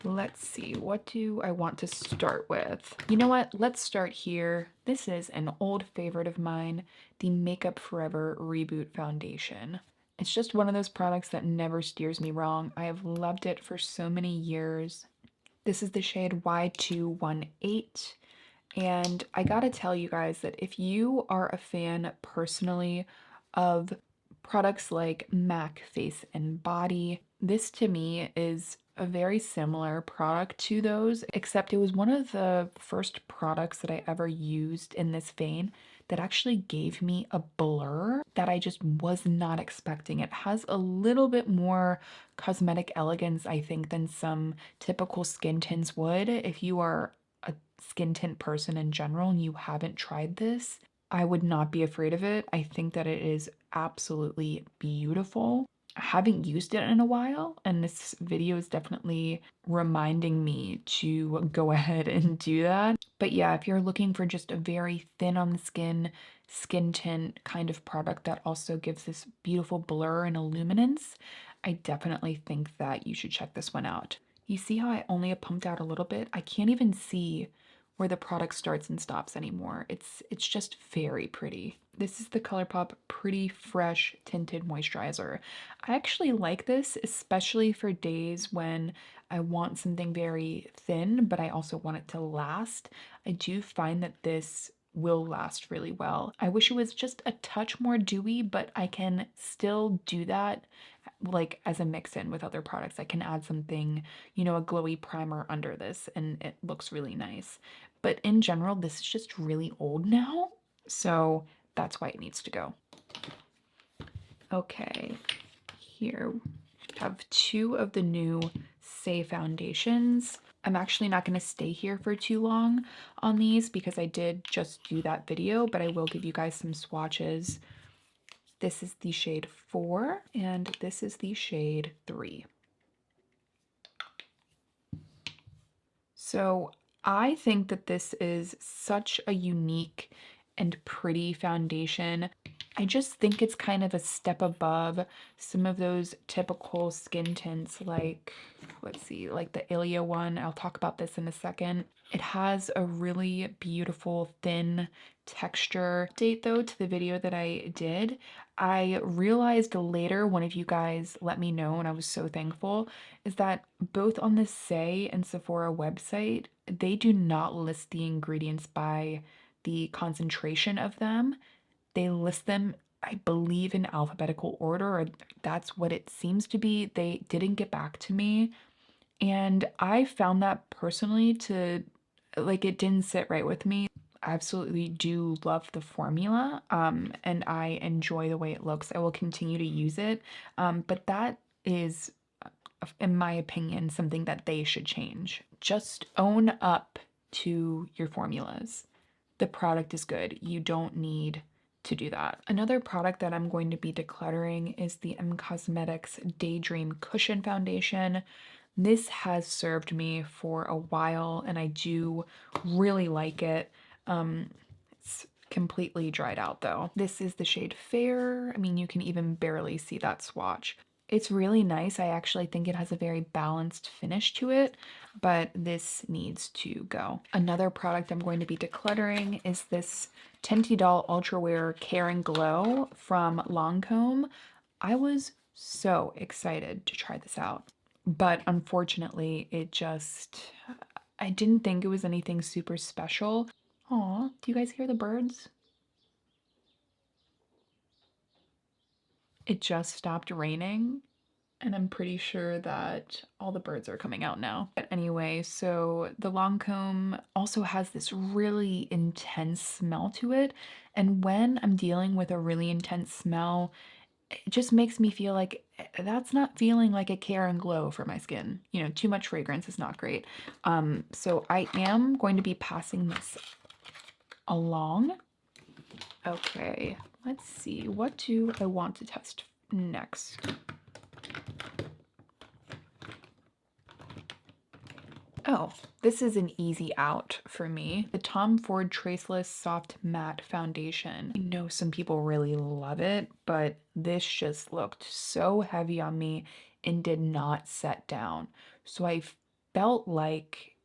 Let's see, what do I want to start with? You know what? Let's start here. This is an old favorite of mine, the Makeup Forever Reboot Foundation. It's just one of those products that never steers me wrong. I have loved it for so many years. This is the shade Y218. And I gotta tell you guys that if you are a fan personally of products like MAC Face and Body, this to me is a very similar product to those, except it was one of the first products that I ever used in this vein that actually gave me a blur that I just was not expecting. It has a little bit more cosmetic elegance, I think, than some typical skin tints would. If you are a skin tint person in general and you haven't tried this, I would not be afraid of it. I think that it is absolutely beautiful. I haven't used it in a while, and this video is definitely reminding me to go ahead and do that. But yeah, if you're looking for just a very thin on the skin tint kind of product that also gives this beautiful blur and illuminance, I definitely think that you should check this one out. You see how I only pumped out a little bit? I can't even see where the product starts and stops anymore. It's just very pretty. This is the ColourPop Pretty Fresh Tinted Moisturizer. I actually like this, especially for days when I want something very thin, but I also want it to last. I do find that this will last really well. I wish it was just a touch more dewy, but I can still do that like as a mix in with other products. I can add something, you know, a glowy primer under this and it looks really nice. But in general, this is just really old now, so that's why it needs to go. Okay, here we have two of the new Say foundations. I'm actually not going to stay here for too long on these because I did just do that video, but I will give you guys some swatches. This is the shade 4 and this is the shade 3. So I think that this is such a unique and pretty foundation. I just think it's kind of a step above some of those typical skin tints like, let's see, like the Ilia one. I'll talk about this in a second. It has a really beautiful thin texture. Update though to the video that I did, I realized later, one of you guys let me know and I was so thankful, is that both on the Say and Sephora website, they do not list the ingredients by the concentration of them. They list them, I believe, in alphabetical order, or that's what it seems to be. They didn't get back to me. And I found that personally to, like, it didn't sit right with me. I absolutely do love the formula, and I enjoy the way it looks. I will continue to use it, but that is, in my opinion, something that they should change. Just own up to your formulas. The product is good. You don't need to do that. Another product that I'm going to be decluttering is the Cosmetics Daydream Cushion Foundation. This has served me for a while and I do really like it. It's completely dried out though. This is the shade Fair. I mean, you can even barely see that swatch. It's really nice. I actually think it has a very balanced finish to it, but this needs to go. Another product I'm going to be decluttering is this Tinty Doll Ultra Wear Care and Glow from Lancome. I was so excited to try this out, but unfortunately I didn't think it was anything super special. Aw, do you guys hear the birds? It just stopped raining and I'm pretty sure that all the birds are coming out now. But anyway, so the Lancome also has this really intense smell to it. And when I'm dealing with a really intense smell, it just makes me feel like that's not feeling like a care and glow for my skin. You know, too much fragrance is not great. So I am going to be passing this along. Okay, let's see. What do I want to test next? Oh, this is an easy out for me. The Tom Ford Traceless Soft Matte Foundation. I know some people really love it, but this just looked so heavy on me and did not set down. So I felt like,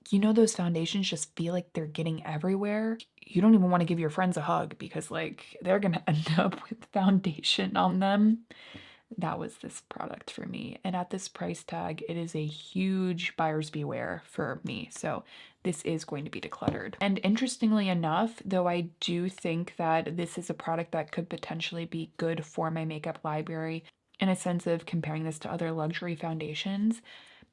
you know, those foundations just feel like they're getting everywhere. You don't even want to give your friends a hug because like they're gonna end up with foundation on them. That was this product for me. And at this price tag, it is a huge buyer's beware for me. So this is going to be decluttered. And interestingly enough, though I do think that this is a product that could potentially be good for my makeup library in a sense of comparing this to other luxury foundations,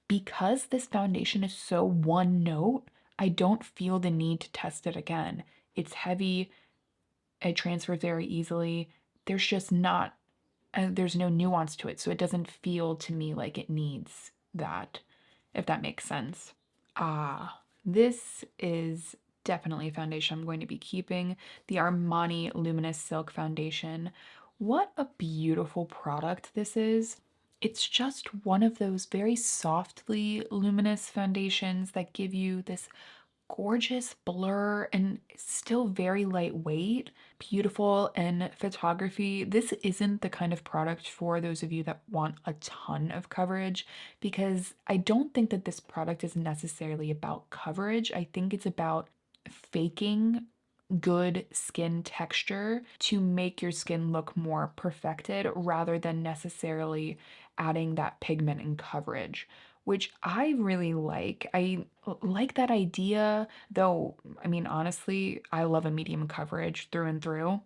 because this foundation is so one note, I don't feel the need to test it again. It's heavy. It transfers very easily. There's just not there's no nuance to it, so it doesn't feel to me like it needs that, if that makes sense. Ah, this is definitely a foundation I'm going to be keeping, the Armani Luminous Silk Foundation. What a beautiful product this is. It's just one of those very softly luminous foundations that give you this gorgeous blur and still very lightweight, beautiful in photography. This isn't the kind of product for those of you that want a ton of coverage, because I don't think that this product is necessarily about coverage. I think it's about faking good skin texture to make your skin look more perfected rather than necessarily adding that pigment and coverage, which I really like. I like that idea, though, I mean, honestly, I love a medium coverage through and through.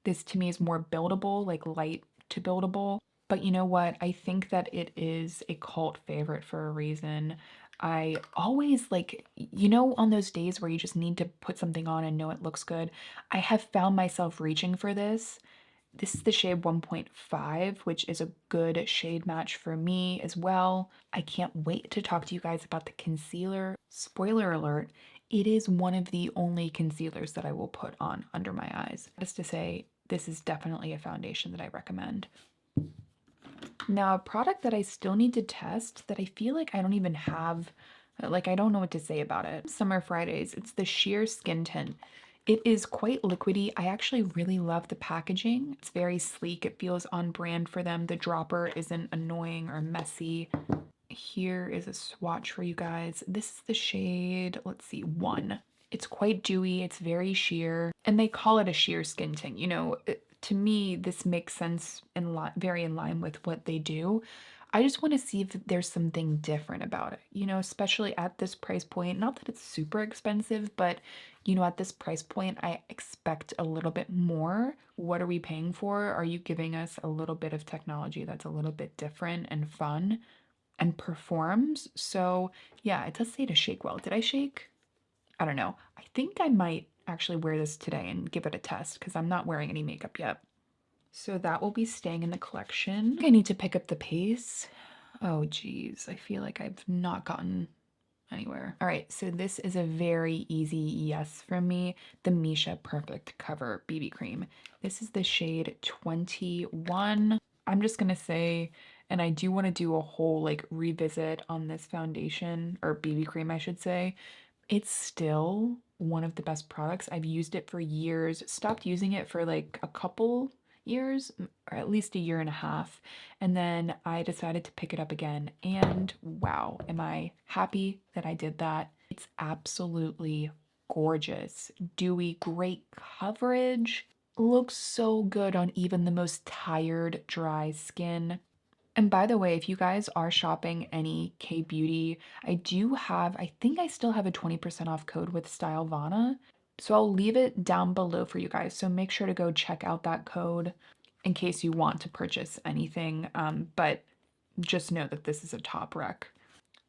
This to me is more buildable, like light to buildable. But you know what? I think that it is a cult favorite for a reason. I always like, on those days where you just need to put something on and know it looks good, I have found myself reaching for this. This is the shade 1.5, which is a good shade match for me as well. I can't wait to talk to you guys about the concealer. Spoiler alert, it is one of the only concealers that I will put on under my eyes. Just to say, this is definitely a foundation that I recommend. Now, a product that I still need to test that I feel like I don't even have, like I don't know what to say about it. Summer Fridays, it's the Sheer Skin Tint. It is quite liquidy. I actually really love the packaging. It's very sleek. It feels on brand for them. The dropper isn't annoying or messy. Here is a swatch for you guys. This is the shade, let's see, 1. It's quite dewy, it's very sheer, and they call it a sheer skin tint. To me, this makes sense and very in line with what they do. I just want to see if there's something different about it, especially at this price point. Not that it's super expensive, but at this price point, I expect a little bit more. What are we paying for? Are you giving us a little bit of technology that's a little bit different and fun and performs? So, yeah, it does say to shake well. Did I shake? I don't know. I think I might actually wear this today and give it a test because I'm not wearing any makeup yet. So that will be staying in the collection. I need to pick up the pace. Oh, geez. I feel like I've not gotten anywhere. All right, so this is a very easy yes from me. The Misha Perfect Cover BB Cream. This is the shade 21. I'm just gonna say, and I do want to do a whole like revisit on this foundation, or BB cream, I should say. It's still one of the best products. I've used it for years, stopped using it for like a couple years, or at least a year and a half. And then I decided to pick it up again. And wow, am I happy that I did that? It's absolutely gorgeous. Dewy, great coverage. Looks so good on even the most tired, dry skin. And by the way, if you guys are shopping any K-beauty, I think I still have a 20% off code with Stylovana. So I'll leave it down below for you guys. So make sure to go check out that code in case you want to purchase anything. But just know that this is a top rec.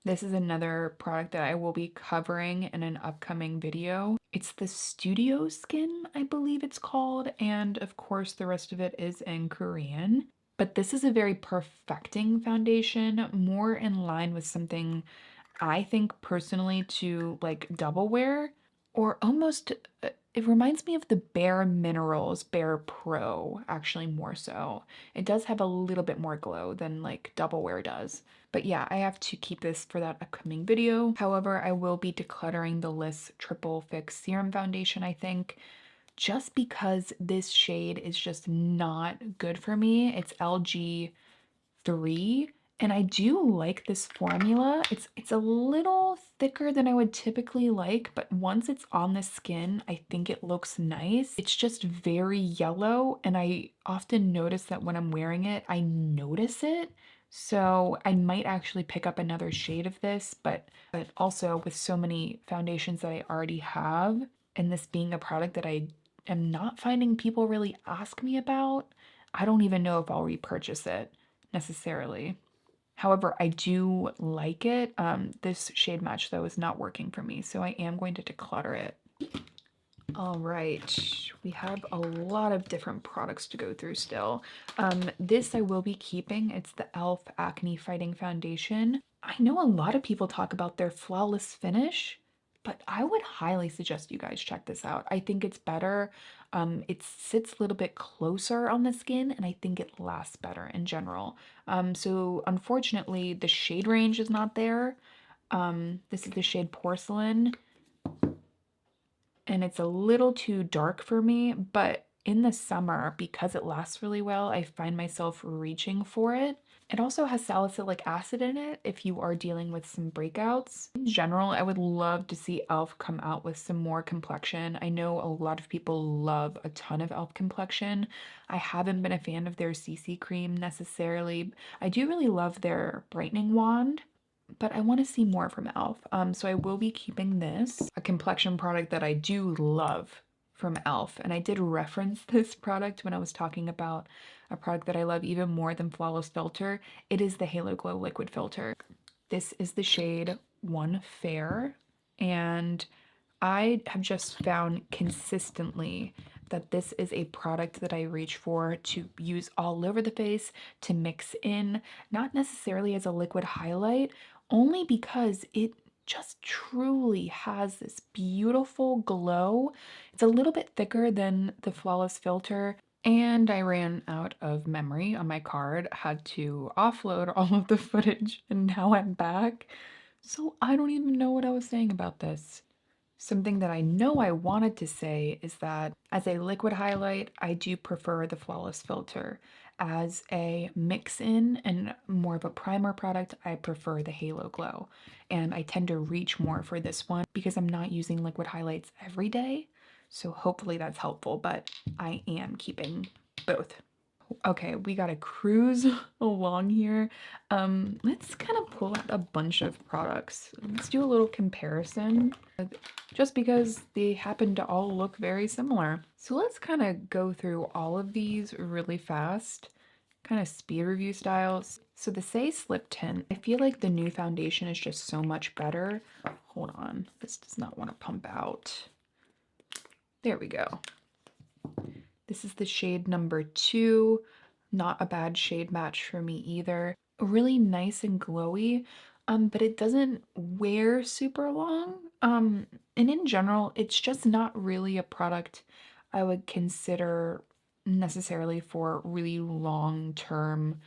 This is another product that I will be covering in an upcoming video. It's the Studio Skin, I believe it's called, and of course the rest of it is in Korean. But this is a very perfecting foundation, more in line with something I think personally to like double wear, or almost it reminds me of the Bare Minerals Bare Pro, actually more so. It does have a little bit more glow than like double wear does. But yeah, I have to keep this for that upcoming video. However, I will be decluttering the Liss Triple Fix Serum Foundation, I think, just because this shade is just not good for me. It's LG3, and I do like this formula. It's a little thicker than I would typically like, but once it's on the skin, I think it looks nice. It's just very yellow, and I often notice that when I'm wearing it, I notice it. So I might actually pick up another shade of this, but also with so many foundations that I already have, and this being a product that I am not finding people really ask me about, I don't even know if I'll repurchase it necessarily. However, I do like it. This shade match though is not working for me, so I am going to declutter it. All right, we have a lot of different products to go through still. This I will be keeping. It's the e.l.f. Acne Fighting Foundation. I know a lot of people talk about their flawless finish, but I would highly suggest you guys check this out. I think it's better. It sits a little bit closer on the skin, and I think it lasts better in general. So unfortunately, the shade range is not there. This is the shade Porcelain, and it's a little too dark for me, but in the summer, because it lasts really well, I find myself reaching for it. It also has salicylic acid in it if you are dealing with some breakouts. In general, I would love to see e.l.f. come out with some more complexion. I know a lot of people love a ton of e.l.f. complexion. I haven't been a fan of their CC cream necessarily. I do really love their brightening wand, but I want to see more from e.l.f. So I will be keeping this, a complexion product that I do love from e.l.f. And I did reference this product when I was talking about a product that I love even more than Flawless Filter. It is the Halo Glow Liquid Filter. This is the shade One Fair, and I have just found consistently that this is a product that I reach for to use all over the face, to mix in, not necessarily as a liquid highlight, only because it just truly has this beautiful glow. It's a little bit thicker than the Flawless Filter, and I ran out of memory on my card, had to offload all of the footage, and now I'm back. So I don't even know what I was saying about this. Something that I know I wanted to say is that as a liquid highlight, I do prefer the Flawless Filter. As a mix-in and more of a primer product, I prefer the Halo Glow. And I tend to reach more for this one because I'm not using liquid highlights every day. So hopefully that's helpful, but I am keeping both. Okay, we gotta cruise along here. Let's kind of pull out a bunch of products. Let's do a little comparison, just because they happen to all look very similar. So let's kind of go through all of these really fast, kind of speed review styles. So the Say Slip Tint, I feel like the new foundation is just so much better. Hold on, this does not want to pump out. There we go. This is the shade number 2. Not a bad shade match for me either. Really nice and glowy, but it doesn't wear super long. And in general, it's just not really a product I would consider necessarily for really long-term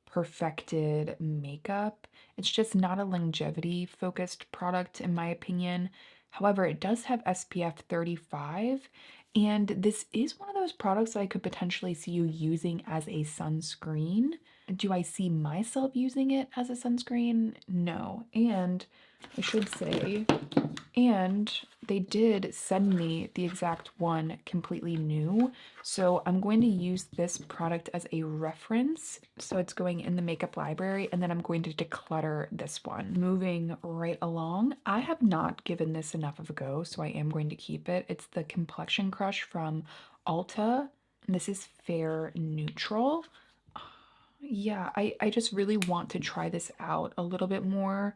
perfected makeup. It's just not a longevity focused product in my opinion. However, it does have SPF 35, and this is one of those products that I could potentially see you using as a sunscreen. Do I see myself using it as a sunscreen? No. And I should say, and they did send me the exact one completely new. So I'm going to use this product as a reference. So it's going in the makeup library, and then I'm going to declutter this one. Moving right along, I have not given this enough of a go, so I am going to keep it. It's the Complexion Crush from Ulta. And this is Fair Neutral. Yeah, I just really want to try this out a little bit more.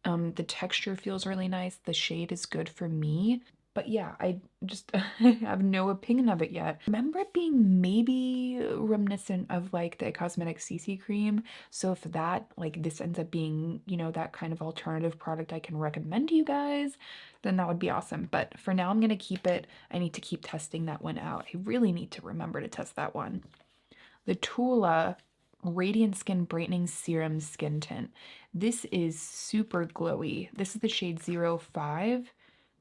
The texture feels really nice. The shade is good for me. But yeah, I just have no opinion of it yet. Remember it being maybe reminiscent of like the cosmetic CC cream. So if that, like this ends up being, you know, that kind of alternative product I can recommend to you guys, then that would be awesome. But for now, I'm going to keep it. I need to keep testing that one out. I really need to remember to test that one. The Tula Radiant Skin Brightening Serum Skin Tint. This is super glowy. This is the shade 05.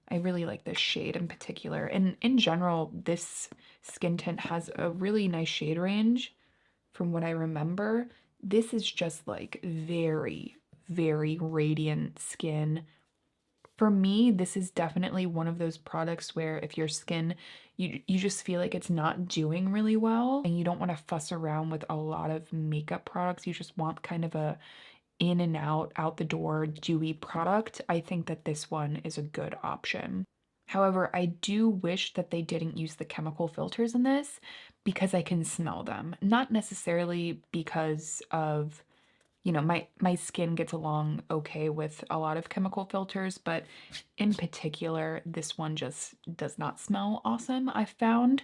I really like this shade in particular. And in general, this skin tint has a really nice shade range from what I remember. This is just like very, very radiant skin. For me, this is definitely one of those products where if your skin, you just feel like it's not doing really well and you don't want to fuss around with a lot of makeup products. You just want kind of a in and out the door dewy product. I think that this one is a good option. However, I do wish that they didn't use the chemical filters in this because I can smell them. Not necessarily because of you know, my skin gets along okay with a lot of chemical filters, but in particular, this one just does not smell awesome, I've found,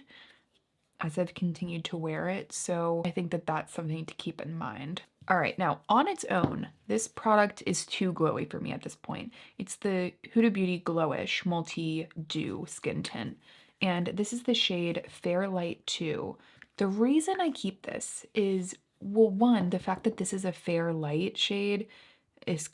as I've continued to wear it. So I think that that's something to keep in mind. All right, now on its own, this product is too glowy for me at this point. It's the Huda Beauty Glowish Multi Dew Skin Tint, and this is the shade Fair Light 2. The reason I keep this is, well, one, the fact that this is a fair light shade is,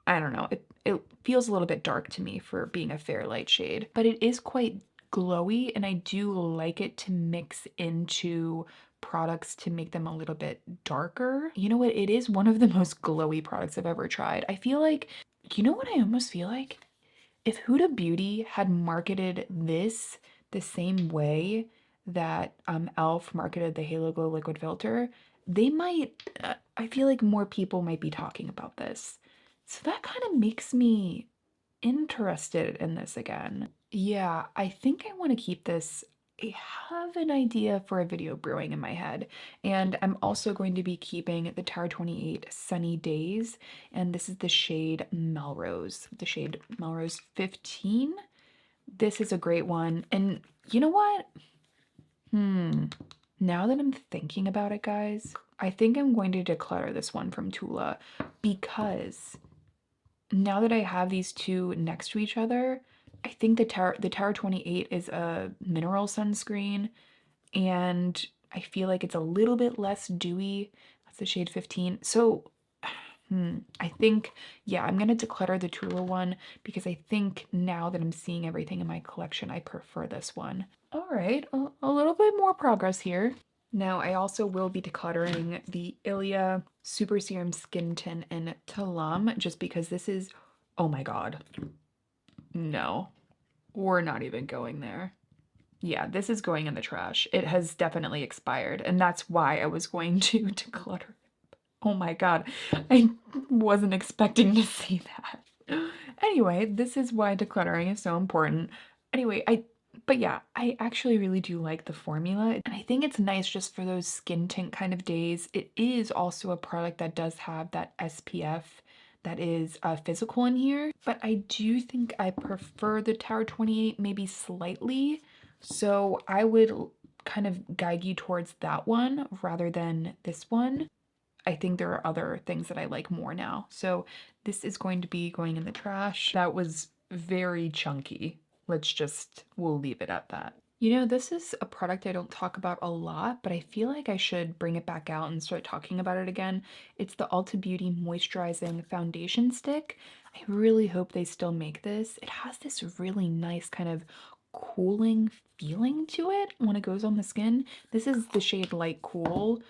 I don't know, it feels a little bit dark to me for being a fair light shade, but it is quite glowy and I do like it to mix into products to make them a little bit darker. You know what? It is one of the most glowy products I've ever tried. I feel like, you know what I almost feel like? If Huda Beauty had marketed this the same way that e.l.f. marketed the Halo Glow Liquid Filter, they might, I feel like more people might be talking about this. So that kind of makes me interested in this again. Yeah, I think I want to keep this. I have an idea for a video brewing in my head, and I'm also going to be keeping the Tower 28 Sunny Days, and this is the shade Melrose, the shade Melrose 15. This is a great one, and you know what? Now that I'm thinking about it, guys, I think I'm going to declutter this one from Tula because now that I have these two next to each other, I think the Tower 28 is a mineral sunscreen, and I feel like it's a little bit less dewy. That's the shade 15. So, I think, yeah, I'm gonna declutter the Tula one because I think now that I'm seeing everything in my collection, I prefer this one. All right, a little bit more progress here. Now, I also will be decluttering the Ilia Super Serum Skin Tint in Talam just because this is, oh my God. No, we're not even going there. Yeah, this is going in the trash. It has definitely expired, and that's why I was going to declutter it. Oh my God, I wasn't expecting to see that. Anyway, this is why decluttering is so important. Anyway, but yeah, I actually really do like the formula, and I think it's nice just for those skin tint kind of days. It is also a product that does have that SPF that is physical in here, but I do think I prefer the Tower 28 maybe slightly. So I would kind of guide you towards that one rather than this one. I think there are other things that I like more now. So this is going to be going in the trash. That was very chunky. We'll leave it at that. You know, this is a product I don't talk about a lot, but I feel like I should bring it back out and start talking about it again. It's the Ulta Beauty Moisturizing Foundation Stick. I really hope they still make this. It has this really nice kind of cooling feeling to it when it goes on the skin. This is the shade Light Cool.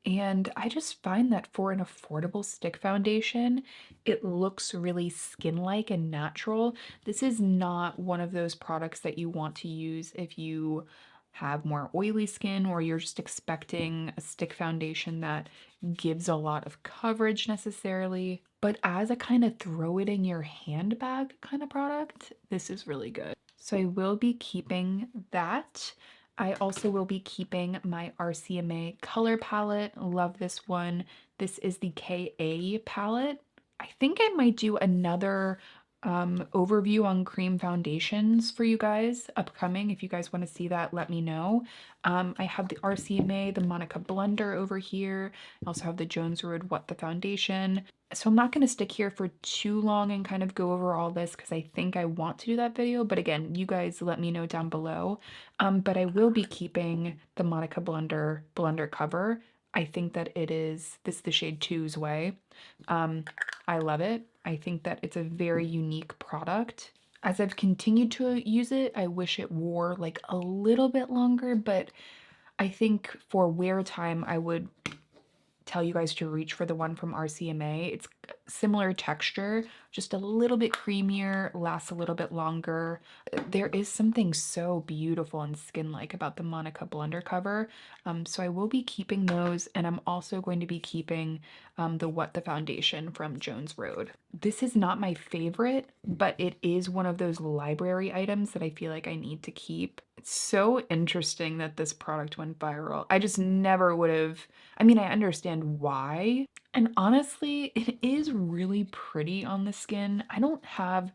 And I just find that for an affordable stick foundation, it looks really skin-like and natural. This is not one of those products that you want to use if you have more oily skin or you're just expecting a stick foundation that gives a lot of coverage necessarily. But as a kind of throw it in your handbag kind of product, this is really good. So I will be keeping that. I also will be keeping my RCMA color palette. Love this one. This is the KA palette. I think I might do another overview on cream foundations for you guys upcoming. If you guys want to see that, let me know. I have the RCMA, the Monica Blender over here. I also have the Jones Road What the Foundation. So I'm not going to stick here for too long and kind of go over all this because I think I want to do that video. But again, you guys let me know down below. But I will be keeping the Monica Blender cover. I think that this is the shade Two's Way. I love it. I think that it's a very unique product. As I've continued to use it, I wish it wore like a little bit longer, but I think for wear time, I would tell you guys to reach for the one from RCMA. It's similar texture, just a little bit creamier, lasts a little bit longer. There is something so beautiful and skin-like about the Monica Blender cover. So I will be keeping those, and I'm also going to be keeping the What the Foundation from Jones Road. This is not my favorite, but it is one of those library items that I feel like I need to keep. It's so interesting that this product went viral. I just never would have. I mean, I understand why. And honestly, it is really pretty on the skin. I don't have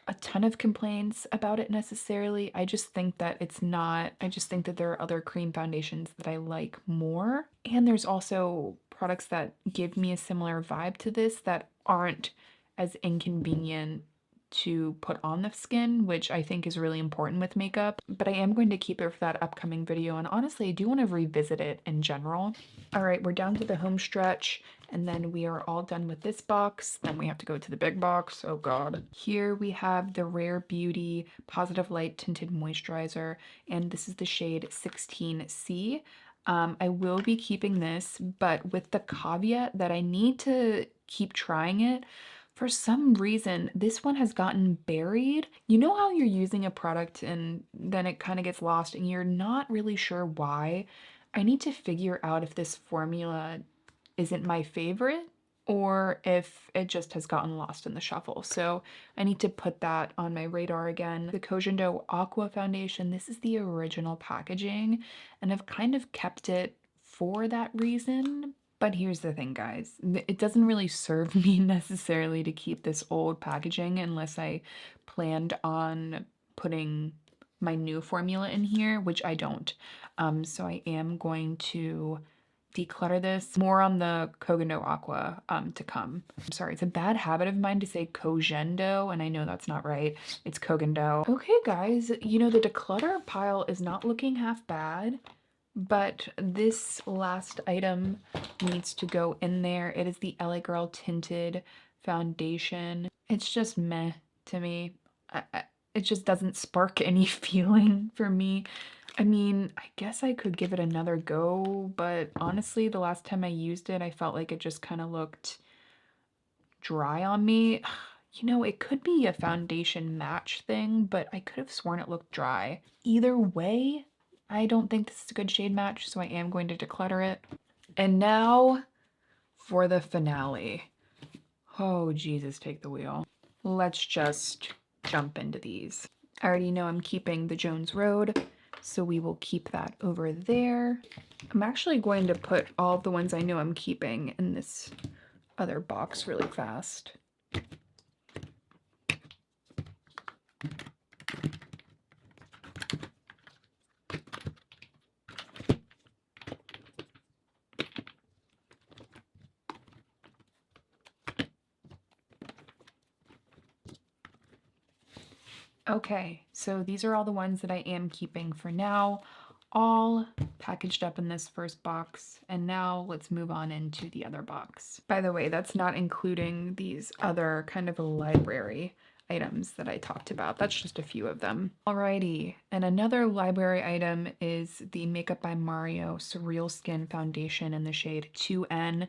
a ton of complaints about it necessarily. I just think that it's not, I just think that there are other cream foundations that I like more. And there's also products that give me a similar vibe to this that aren't as inconvenient to put on the skin, which I think is really important with makeup. But I am going to keep it for that upcoming video. And honestly, I do want to revisit it in general. All right, we're down to the home stretch, and then we are all done with this box. Then we have to go to the big box. Oh God. Here we have the Rare Beauty Positive Light Tinted Moisturizer, and this is the shade 16C. I will be keeping this, but with the caveat that I need to keep trying it. For some reason, this one has gotten buried. You know how you're using a product and then it kind of gets lost and you're not really sure why? I need to figure out if this formula isn't my favorite or if it just has gotten lost in the shuffle. So I need to put that on my radar again. The Kojando Aqua Foundation, this is the original packaging, and I've kind of kept it for that reason. But here's the thing, guys. It doesn't really serve me necessarily to keep this old packaging unless I planned on putting my new formula in here, which I don't. So I am going to declutter this. More on the Kogendo Aqua to come. I'm sorry, it's a bad habit of mine to say Kojendo, and I know that's not right. It's Kogendo. Okay, guys, you know, the declutter pile is not looking half bad, but this last item needs to go in there. It is the LA Girl Tinted Foundation. It's just meh to me. It just doesn't spark any feeling for me. I mean, I guess I could give it another go, but honestly, the last time I used it, I felt like it just kind of looked dry on me. You know, it could be a foundation match thing, but I could have sworn it looked dry. Either way, I don't think this is a good shade match, so I am going to declutter it. And now for the finale. Oh, Jesus, take the wheel. Let's just jump into these. I already know I'm keeping the Jones Road, so we will keep that over there. I'm actually going to put all of the ones I know I'm keeping in this other box really fast. Okay, so these are all the ones that I am keeping for now, all packaged up in this first box. And now let's move on into the other box. By the way, that's not including these other kind of library items that I talked about. That's just a few of them. Alrighty, and another library item is the Makeup by Mario Surreal Skin Foundation in the shade 2N.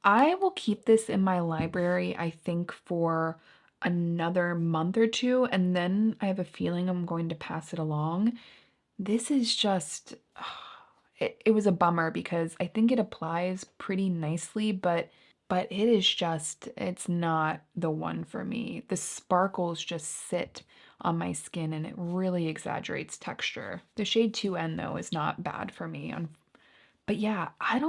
I will keep this in my library, I think, for another month or two, and then I have a feeling I'm going to pass it along. This is just, it was a bummer because I think it applies pretty nicely, but it is just, it's not the one for me. The sparkles just sit on my skin and it really exaggerates texture. The shade 2N though is not bad for me. But yeah, I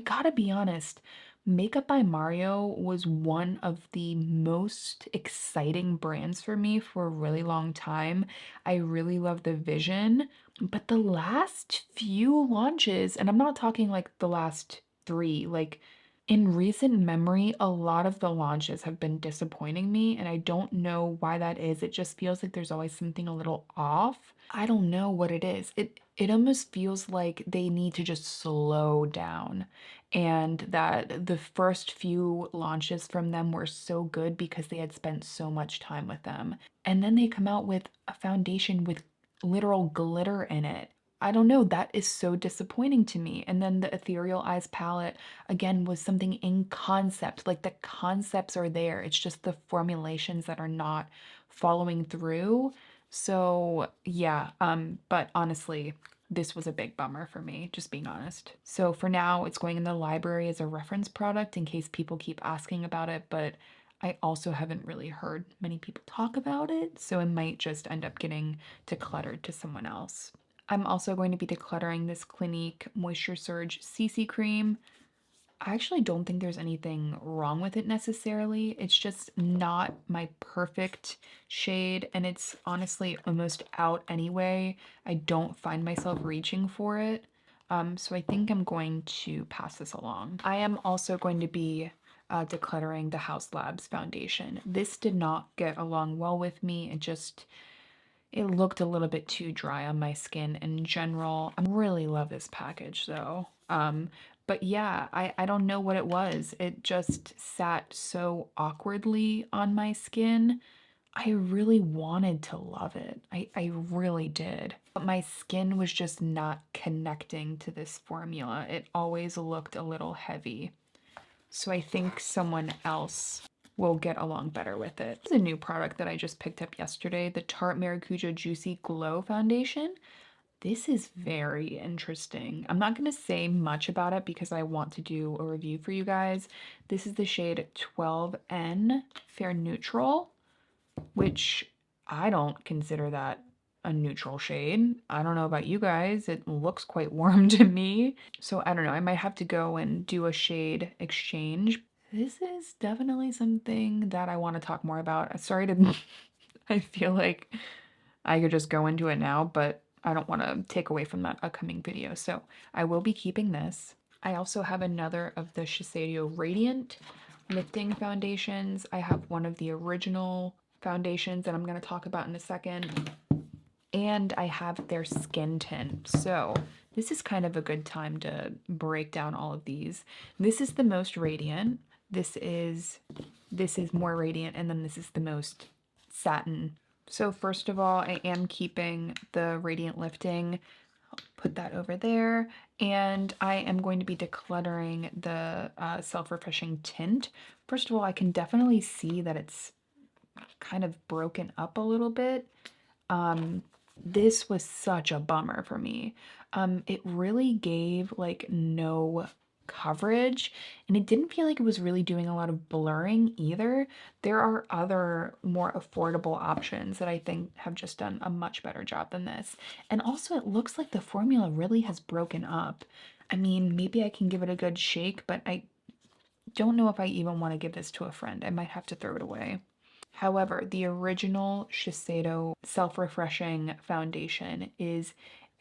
gotta be honest. Makeup by Mario was one of the most exciting brands for me for a really long time. I really love the vision, but the last few launches, and I'm not talking like the last three, like in recent memory, a lot of the launches have been disappointing me, and I don't know why that is. It just feels like there's always something a little off. I don't know what it is. It almost feels like they need to just slow down, and that the first few launches from them were so good because they had spent so much time with them. And then they come out with a foundation with literal glitter in it. I don't know, that is so disappointing to me. And then the Ethereal Eyes palette, again, was something in concept. Like the concepts are there. It's just the formulations that are not following through. So yeah, but honestly, this was a big bummer for me, just being honest. So for now, it's going in the library as a reference product in case people keep asking about it, but I also haven't really heard many people talk about it, so it might just end up getting decluttered to someone else. I'm also going to be decluttering this Clinique Moisture Surge CC cream. I actually don't think there's anything wrong with it necessarily. It's just not my perfect shade, and it's honestly almost out anyway. I don't find myself reaching for it. So I think I'm going to pass this along. I am also going to be decluttering the House Labs foundation. This did not get along well with me. It looked a little bit too dry on my skin in general. I really love this package though. But yeah, I don't know what it was. It just sat so awkwardly on my skin. I really wanted to love it. I really did. But my skin was just not connecting to this formula. It always looked a little heavy. So I think someone else will get along better with it. This is a new product that I just picked up yesterday, the Tarte Maracuja Juicy Glow Foundation. This is very interesting. I'm not going to say much about it because I want to do a review for you guys. This is the shade 12N Fair Neutral, which I don't consider that a neutral shade. I don't know about you guys. It looks quite warm to me. So I don't know. I might have to go and do a shade exchange. This is definitely something that I want to talk more about. Sorry to, I feel like I could just go into it now, but I don't want to take away from that upcoming video. So I will be keeping this. I also have another of the Shiseido Radiant lifting foundations. I have one of the original foundations that I'm going to talk about in a second. And I have their skin tint. So this is kind of a good time to break down all of these. This is the most radiant. This is more radiant, and then this is the most satin. So first of all, I am keeping the radiant lifting. I'll put that over there, and I am going to be decluttering the self-refreshing tint. First of all, I can definitely see that it's kind of broken up a little bit. This was such a bummer for me. It really gave like no coverage, and it didn't feel like it was really doing a lot of blurring either. There are other more affordable options that I think have just done a much better job than this. And also it looks like the formula really has broken up. I mean, maybe I can give it a good shake, but I don't know if I even want to give this to a friend. I might have to throw it away. However, the original Shiseido Self-Refreshing Foundation is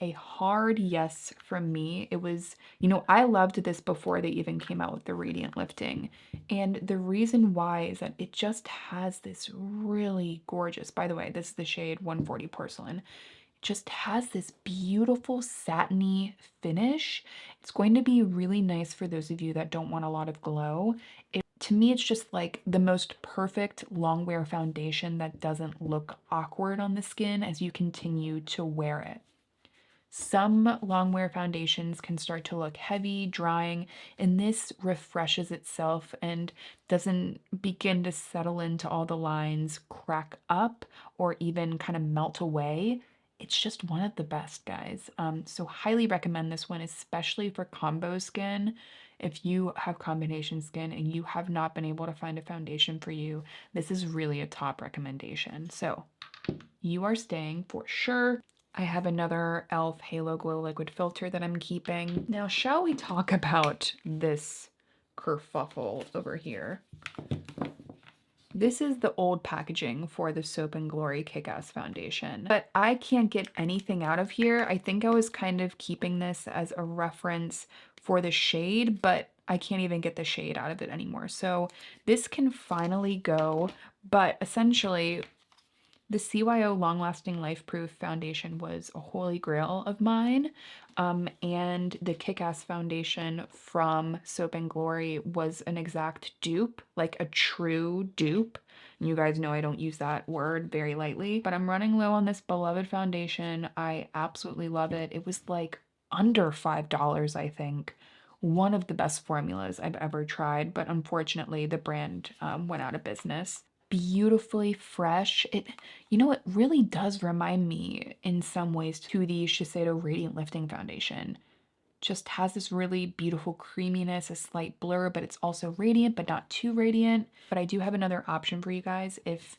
a hard yes from me. It was, I loved this before they even came out with the Radiant Lifting. And the reason why is that it just has this really gorgeous, by the way, this is the shade 140 Porcelain. It just has this beautiful satiny finish. It's going to be really nice for those of you that don't want a lot of glow. To me, it's just like the most perfect long wear foundation that doesn't look awkward on the skin as you continue to wear it. Some long wear foundations can start to look heavy, drying, and this refreshes itself and doesn't begin to settle into all the lines, crack up, or even kind of melt away. It's just one of the best, guys. So highly recommend this one, especially for combo skin. If you have combination skin and you have not been able to find a foundation for you, this is really a top recommendation. So you are staying for sure. I have another e.l.f. Halo Glow Liquid Filter that I'm keeping. Now, shall we talk about this kerfuffle over here? This is the old packaging for the Soap & Glory Kick-Ass Foundation, but I can't get anything out of here. I think I was kind of keeping this as a reference for the shade, but I can't even get the shade out of it anymore. So this can finally go, but essentially the CYO Long Lasting Life Proof Foundation was a holy grail of mine, and the Kick-Ass Foundation from Soap & Glory was an exact dupe, like a true dupe. And you guys know I don't use that word very lightly, but I'm running low on this beloved foundation. I absolutely love it. It was like under $5, I think. One of the best formulas I've ever tried, but unfortunately the brand went out of business. Beautifully fresh. It really does remind me in some ways to the Shiseido Radiant Lifting Foundation. just has this really beautiful creaminess, a slight blur, but it's also radiant, but not too radiant. But I do have another option for you guys if,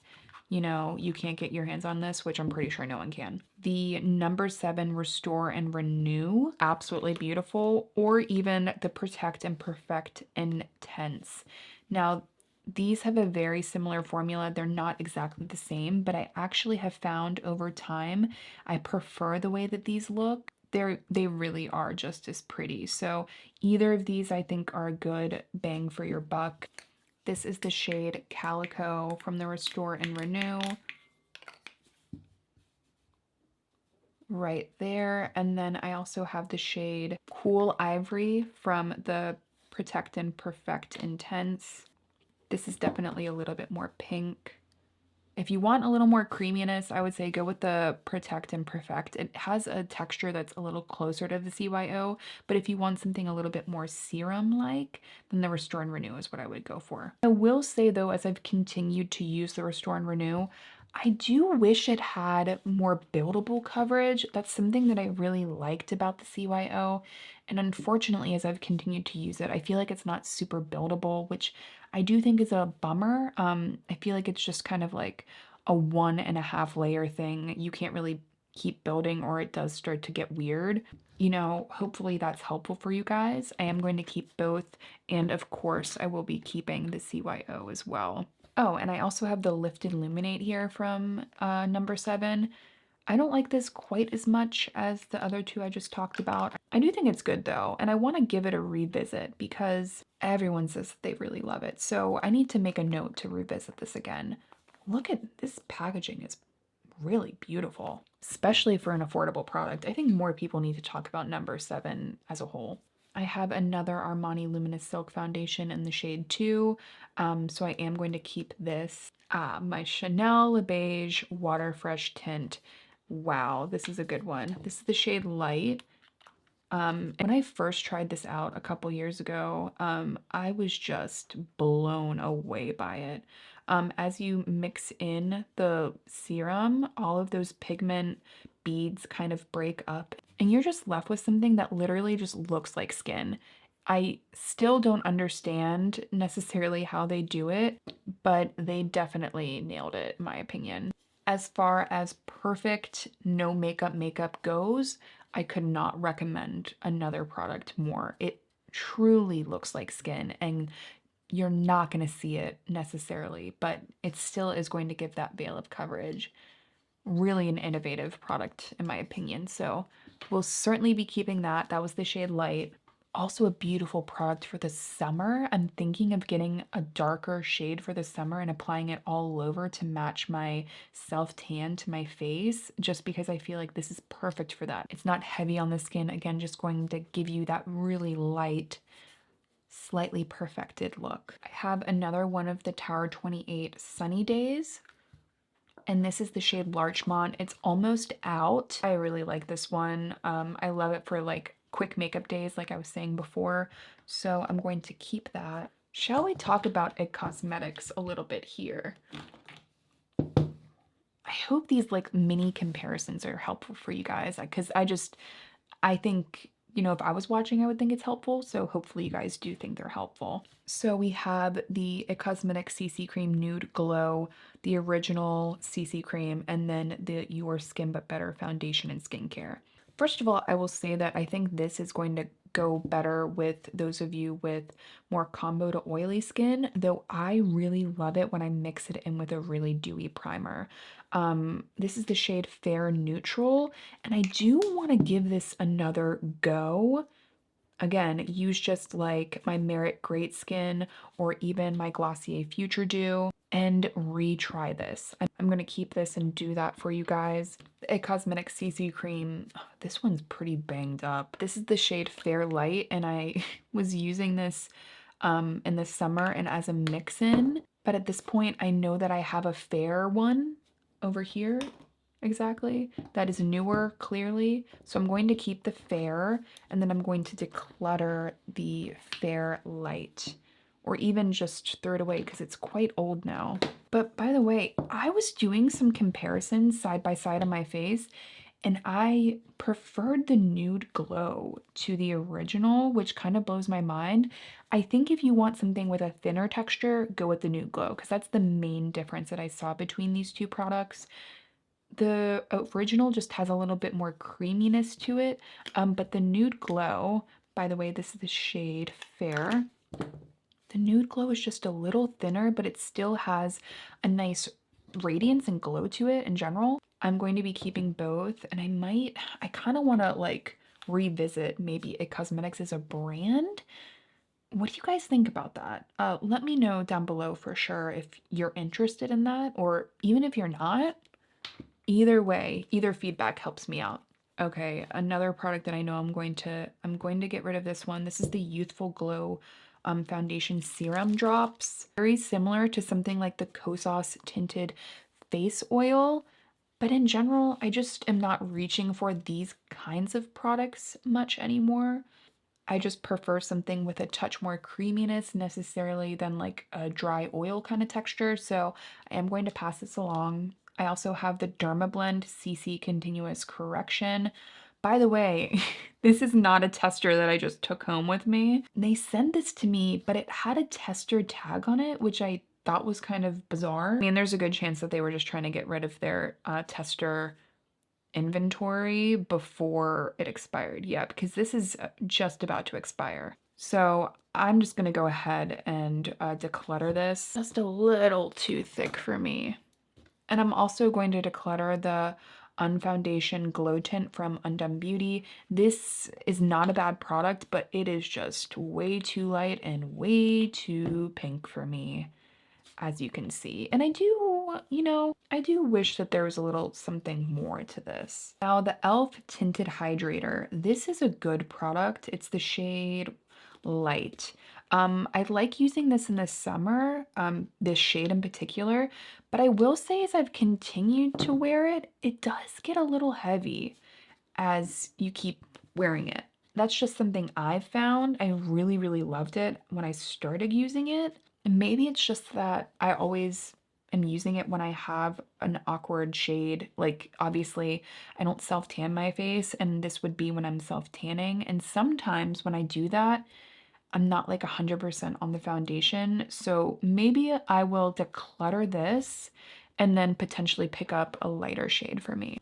you know, you can't get your hands on this, which I'm pretty sure no one can. The number 7 Restore and Renew, absolutely beautiful, or even the Protect and Perfect Intense. Now, these have a very similar formula. They're not exactly the same, but I actually have found over time I prefer the way that these look. They really are just as pretty. So either of these I think are a good bang for your buck. This is the shade Calico from the Restore and Renew. Right there. And then I also have the shade Cool Ivory from the Protect and Perfect Intense. This is definitely a little bit more pink. If you want a little more creaminess, I would say go with the Protect and Perfect. It has a texture that's a little closer to the CYO, but if you want something a little bit more serum-like, then the Restore and Renew is what I would go for. I will say though, as I've continued to use the Restore and Renew, I do wish it had more buildable coverage. That's something that I really liked about the CYO. And unfortunately, as I've continued to use it, I feel like it's not super buildable, which I do think is a bummer. I feel like it's just kind of like a 1.5 layer thing. You can't really keep building or it does start to get weird. You know, hopefully that's helpful for you guys. I am going to keep both, and of course I will be keeping the CYO as well. Oh, and I also have the Lift Illuminate here from number 7. I don't like this quite as much as the other two I just talked about. I do think it's good though, and I want to give it a revisit because everyone says that they really love it. So I need to make a note to revisit this again. Look at this packaging, is really beautiful, especially for an affordable product. I think more people need to talk about number 7 as a whole. I have another Armani Luminous Silk Foundation in the shade 2, so I am going to keep this. My Chanel Le Beige Water Fresh Tint. Wow, this is a good one. This is the shade Light. When I first tried this out a couple years ago, I was just blown away by it. As you mix in the serum, all of those pigment beads kind of break up, and you're just left with something that literally just looks like skin. I still don't understand necessarily how they do it, but they definitely nailed it, in my opinion. As far as perfect no makeup goes, I could not recommend another product more. It truly looks like skin, and you're not going to see it necessarily, but it still is going to give that veil of coverage. Really an innovative product in my opinion. So we'll certainly be keeping that. That was the shade Light. Also a beautiful product for the summer. I'm thinking of getting a darker shade for the summer and applying it all over to match my self-tan to my face, just because I feel like this is perfect for that. It's not heavy on the skin. Again, just going to give you that really light, slightly perfected look. I have another one of the Tower 28 Sunny Days, and this is the shade Larchmont. It's almost out. I really like this one. I love it for like quick makeup days, like I was saying before. So I'm going to keep that. Shall we talk about IT Cosmetics a little bit here? I hope these like mini comparisons are helpful for you guys, because I think, you know, if I was watching, I would think it's helpful. So hopefully you guys do think they're helpful. So we have the IT Cosmetics CC Cream Nude Glow, the original CC Cream, and then the Your Skin But Better Foundation and Skincare. First of all, I will say that I think this is going to go better with those of you with more combo to oily skin, though I really love it when I mix it in with a really dewy primer. This is the shade Fair Neutral, and I do want to give this another go. Again, use just like my Merit Great Skin or even my Glossier Future Dew and retry this. I'm going to keep this and do that for you guys. A Cosmetics CC Cream, this one's pretty banged up. This is the shade Fair Light, and I was using this in the summer and as a mix-in, but at this point I know that I have a fair one over here. Exactly. That is newer, clearly. So I'm going to keep the Fair, and then I'm going to declutter the Fair Light, or even just throw it away because it's quite old now. But by the way, I was doing some comparisons side by side on my face, and I preferred the nude glow to the original, which kind of blows my mind. I think if you want something with a thinner texture, go with the nude glow because that's the main difference that I saw between these two products. The original just has a little bit more creaminess to it, but the nude glow, by the way, this is the shade Fair. The nude glow is just a little thinner, but it still has a nice radiance and glow to it in general. I'm going to be keeping both, and I kind of want to like revisit maybe It Cosmetics as a brand. What do you guys think about that? Let me know down below for sure if you're interested in that, or even if you're not. Either way, either feedback helps me out. Okay, another product that I know I'm going to get rid of this one. This is the Youthful Glow foundation serum drops. Very similar to something like the Kosas tinted face oil, but in general, I just am not reaching for these kinds of products much anymore. I just prefer something with a touch more creaminess necessarily than like a dry oil kind of texture. So I am going to pass this along. I also have the Dermablend CC Continuous Correction. By the way, this is not a tester that I just took home with me. They sent this to me, but it had a tester tag on it, which I thought was kind of bizarre. I mean, there's a good chance that they were just trying to get rid of their tester inventory before it expired. Yeah, because this is just about to expire. So I'm just gonna go ahead and declutter this. Just a little too thick for me. And I'm also going to declutter the Unfoundation Glow Tint from Undone Beauty. This is not a bad product, but it is just way too light and way too pink for me, as you can see. And I do, I do wish that there was a little something more to this. Now, the e.l.f. Tinted Hydrator. This is a good product. It's the shade Light. I like using this in the summer, this shade in particular, but I will say as I've continued to wear it, it does get a little heavy as you keep wearing it. That's just something I've found. I really, really loved it when I started using it. And maybe it's just that I always am using it when I have an awkward shade. Like, obviously, I don't self tan my face, and this would be when I'm self tanning. And sometimes when I do that, I'm not like 100% on the foundation. So maybe I will declutter this and then potentially pick up a lighter shade for me.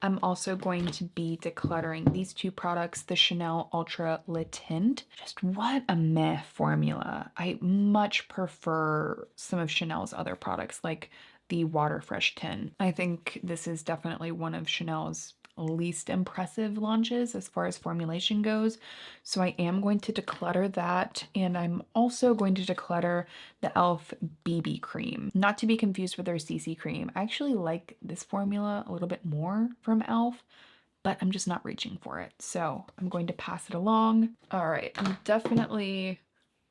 I'm also going to be decluttering these two products, the Chanel Ultra Le Tint. Just what a meh formula. I much prefer some of Chanel's other products like the Water Fresh Tint. I think this is definitely one of Chanel's least impressive launches as far as formulation goes. So I am going to declutter that, and I'm also going to declutter the e.l.f. BB cream. Not to be confused with their CC cream. I actually like this formula a little bit more from e.l.f., but I'm just not reaching for it. So I'm going to pass it along. All right, I'm definitely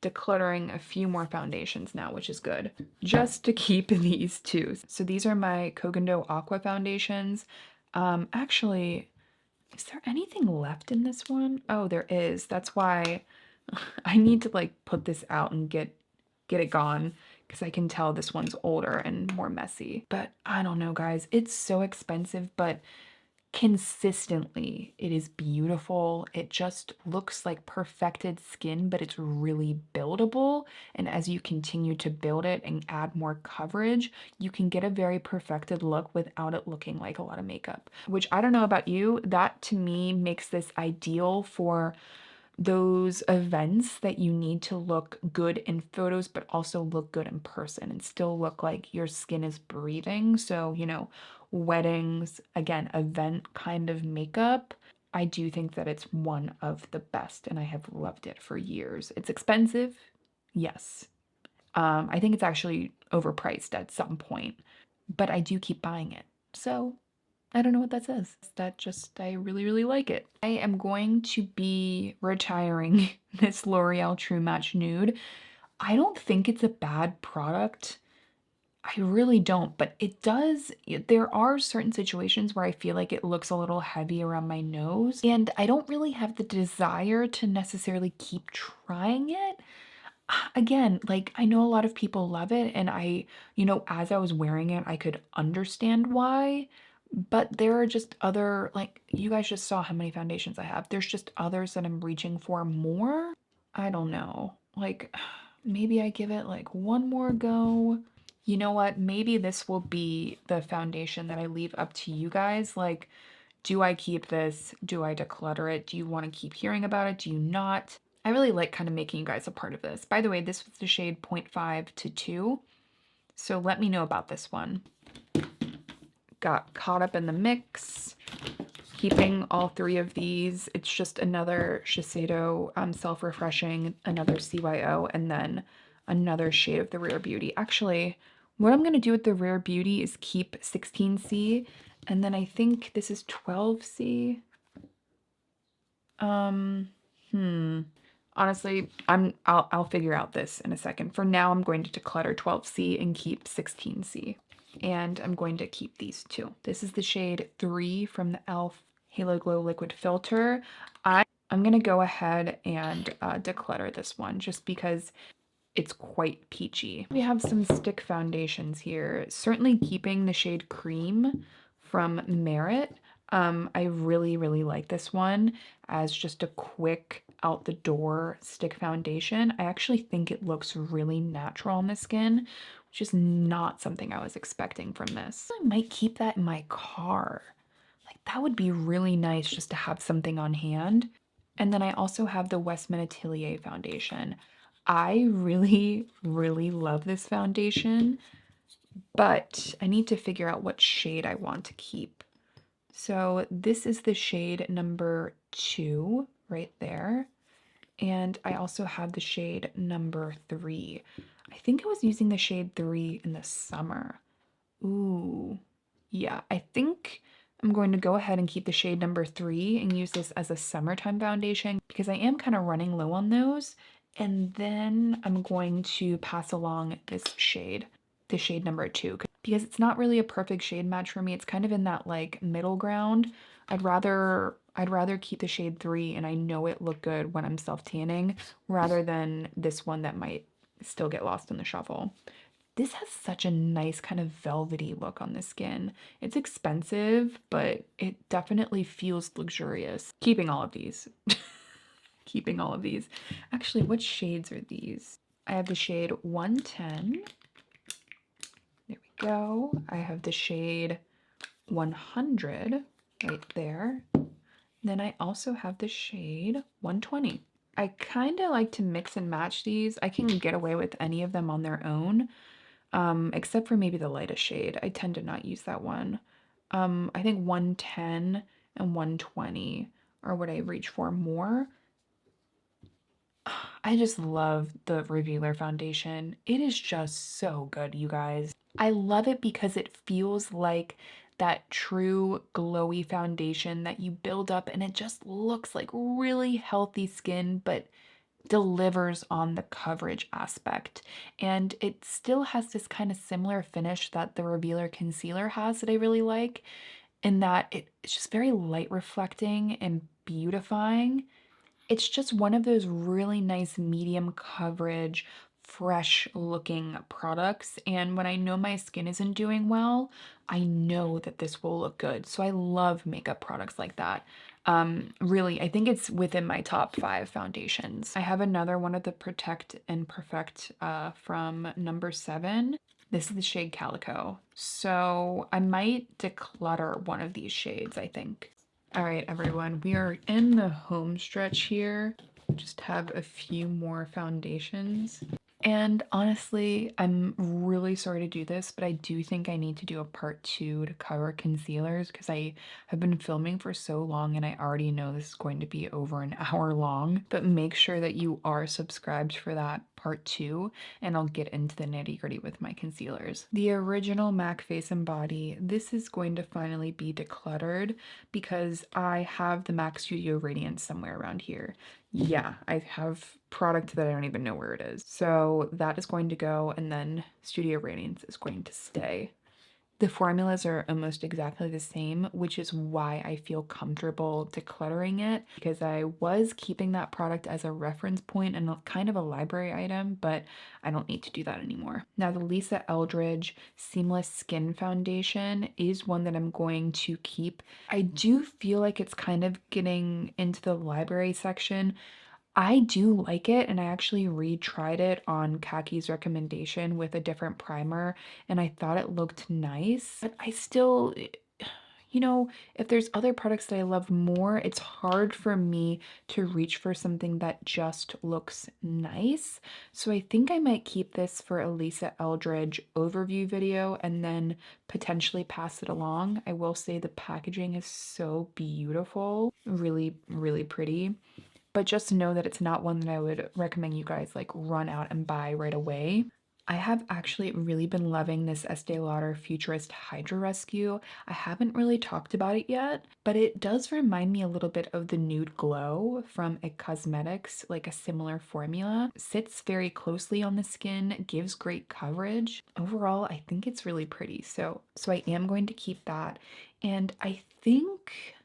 decluttering a few more foundations now, which is good, just to keep these two. So these are my Kogendo Aqua foundations. Actually, is there anything left in this one? Oh, there is. That's why I need to like put this out and get it gone because I can tell this one's older and more messy. But I don't know, guys. It's so expensive, but consistently it is beautiful. It just looks like perfected skin, but it's really buildable, and as you continue to build it and add more coverage, you can get a very perfected look without it looking like a lot of makeup, which I don't know about you, that to me makes this ideal for those events that you need to look good in photos, but also look good in person and still look like your skin is breathing. So, weddings, again, event kind of makeup. I do think that it's one of the best, and I have loved it for years. It's expensive, yes. I think it's actually overpriced at some point, but I do keep buying it. So I don't know what that says. That just, I really, really like it. I am going to be retiring this L'Oreal True Match Nude. I don't think it's a bad product. I really don't, but it does, there are certain situations where I feel like it looks a little heavy around my nose, and I don't really have the desire to necessarily keep trying it. Again, like I know a lot of people love it, and as I was wearing it, I could understand why, But there are just other, like, you guys just saw how many foundations I have. There's just others that I'm reaching for more. I don't know. Like, maybe I give it like one more go. You know what? Maybe this will be the foundation that I leave up to you guys. Like, do I keep this? Do I declutter it? Do you want to keep hearing about it? Do you not? I really like kind of making you guys a part of this. By the way, this was the shade 0.5 to 2. So let me know about this one. Got caught up in the mix, keeping all three of these. It's just another Shiseido self-refreshing, another CYO, and then another shade of the Rare Beauty. Actually, what I'm going to do with the Rare Beauty is keep 16C, and then I think this is 12C. Honestly, I'll figure out this in a second. For now, I'm going to declutter 12C and keep 16C. And I'm going to keep these two. This is the shade 3 from the e.l.f. Halo Glow Liquid Filter. I'm going to go ahead and declutter this one just because it's quite peachy. We have some stick foundations here. Certainly keeping the shade Cream from Merit. I really, really like this one as just a quick out the door stick foundation. I actually think it looks really natural on the skin, which is not something I was expecting from this. I might keep that in my car. Like, that would be really nice just to have something on hand. And then I also have the Westman Atelier foundation. I really, really love this foundation, but I need to figure out what shade I want to keep. So this is the shade number 2 right there. And I also have the shade number 3. I think I was using the shade 3 in the summer. Ooh, yeah, I think I'm going to go ahead and keep the shade number 3 and use this as a summertime foundation because I am kind of running low on those. And then I'm going to pass along this shade, the shade number 2, because it's not really a perfect shade match for me. It's kind of in that like middle ground. I'd rather keep the shade 3 and I know it look good when I'm self-tanning rather than this one that might still get lost in the shuffle. This has such a nice kind of velvety look on the skin. It's expensive, but it definitely feels luxurious. Keeping all of these. Keeping all of these. Actually, what shades are these? I have the shade 110. There we go. I have the shade 100 right there. Then I also have the shade 120. I kind of like to mix and match these. I can get away with any of them on their own. Except for maybe the lightest shade. I tend to not use that one. I think 110 and 120 are what I reach for more. I just love the Revealer foundation. It is just so good, you guys. I love it because it feels like that true glowy foundation that you build up and it just looks like really healthy skin, but delivers on the coverage aspect. And it still has this kind of similar finish that the Revealer concealer has that I really like, in that it's just very light reflecting and beautifying. It's just one of those really nice medium coverage, fresh looking products. And when I know my skin isn't doing well, I know that this will look good. So I love makeup products like that. Really, I think it's within my top 5 foundations. I have another one of the Protect and Perfect from number 7. This is the shade Calico. So I might declutter one of these shades, I think. All right, everyone, we are in the home stretch here. Just have a few more foundations. And honestly, I'm really sorry to do this, but I do think I need to do a part 2 to cover concealers because I have been filming for so long and I already know this is going to be over an hour long. But make sure that you are subscribed for that part 2 and I'll get into the nitty-gritty with my concealers. The original MAC Face and Body, this is going to finally be decluttered because I have the MAC Studio Radiance somewhere around here. Yeah, I have product that I don't even know where it is. So that is going to go, and then Studio Radiance is going to stay. The formulas are almost exactly the same, which is why I feel comfortable decluttering it, because I was keeping that product as a reference point and kind of a library item, but I don't need to do that anymore. Now, the Lisa Eldridge Seamless Skin Foundation is one that I'm going to keep. I do feel like it's kind of getting into the library section. I do like it, and I actually retried it on Kaki's recommendation with a different primer, and I thought it looked nice. But I still, if there's other products that I love more, it's hard for me to reach for something that just looks nice. So I think I might keep this for a Lisa Eldridge overview video and then potentially pass it along. I will say the packaging is so beautiful, really, really pretty. But just know that it's not one that I would recommend you guys like run out and buy right away. I have actually really been loving this Estee Lauder Futurist Hydra Rescue. I haven't really talked about it yet, but it does remind me a little bit of the Nude Glow from IT Cosmetics, like a similar formula. Sits very closely on the skin, gives great coverage. Overall, I think it's really pretty. So I am going to keep that. And I think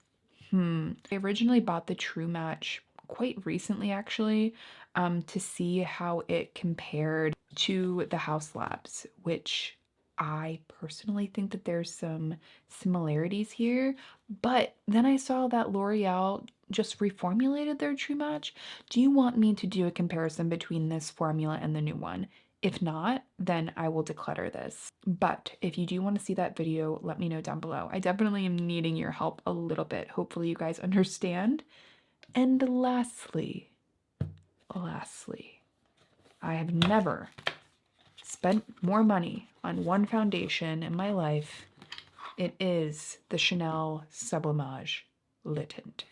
I originally bought the True Match quite recently, actually, to see how it compared to the House Labs, which I personally think that there's some similarities here. But then I saw that L'Oreal just reformulated their True Match. Do you want me to do a comparison between this formula and the new one? If not, then I will declutter this. But if you do want to see that video, let me know down below. I definitely am needing your help a little bit. Hopefully you guys understand. And lastly, I have never spent more money on one foundation in my life. It is the Chanel Sublimage Lit Tint.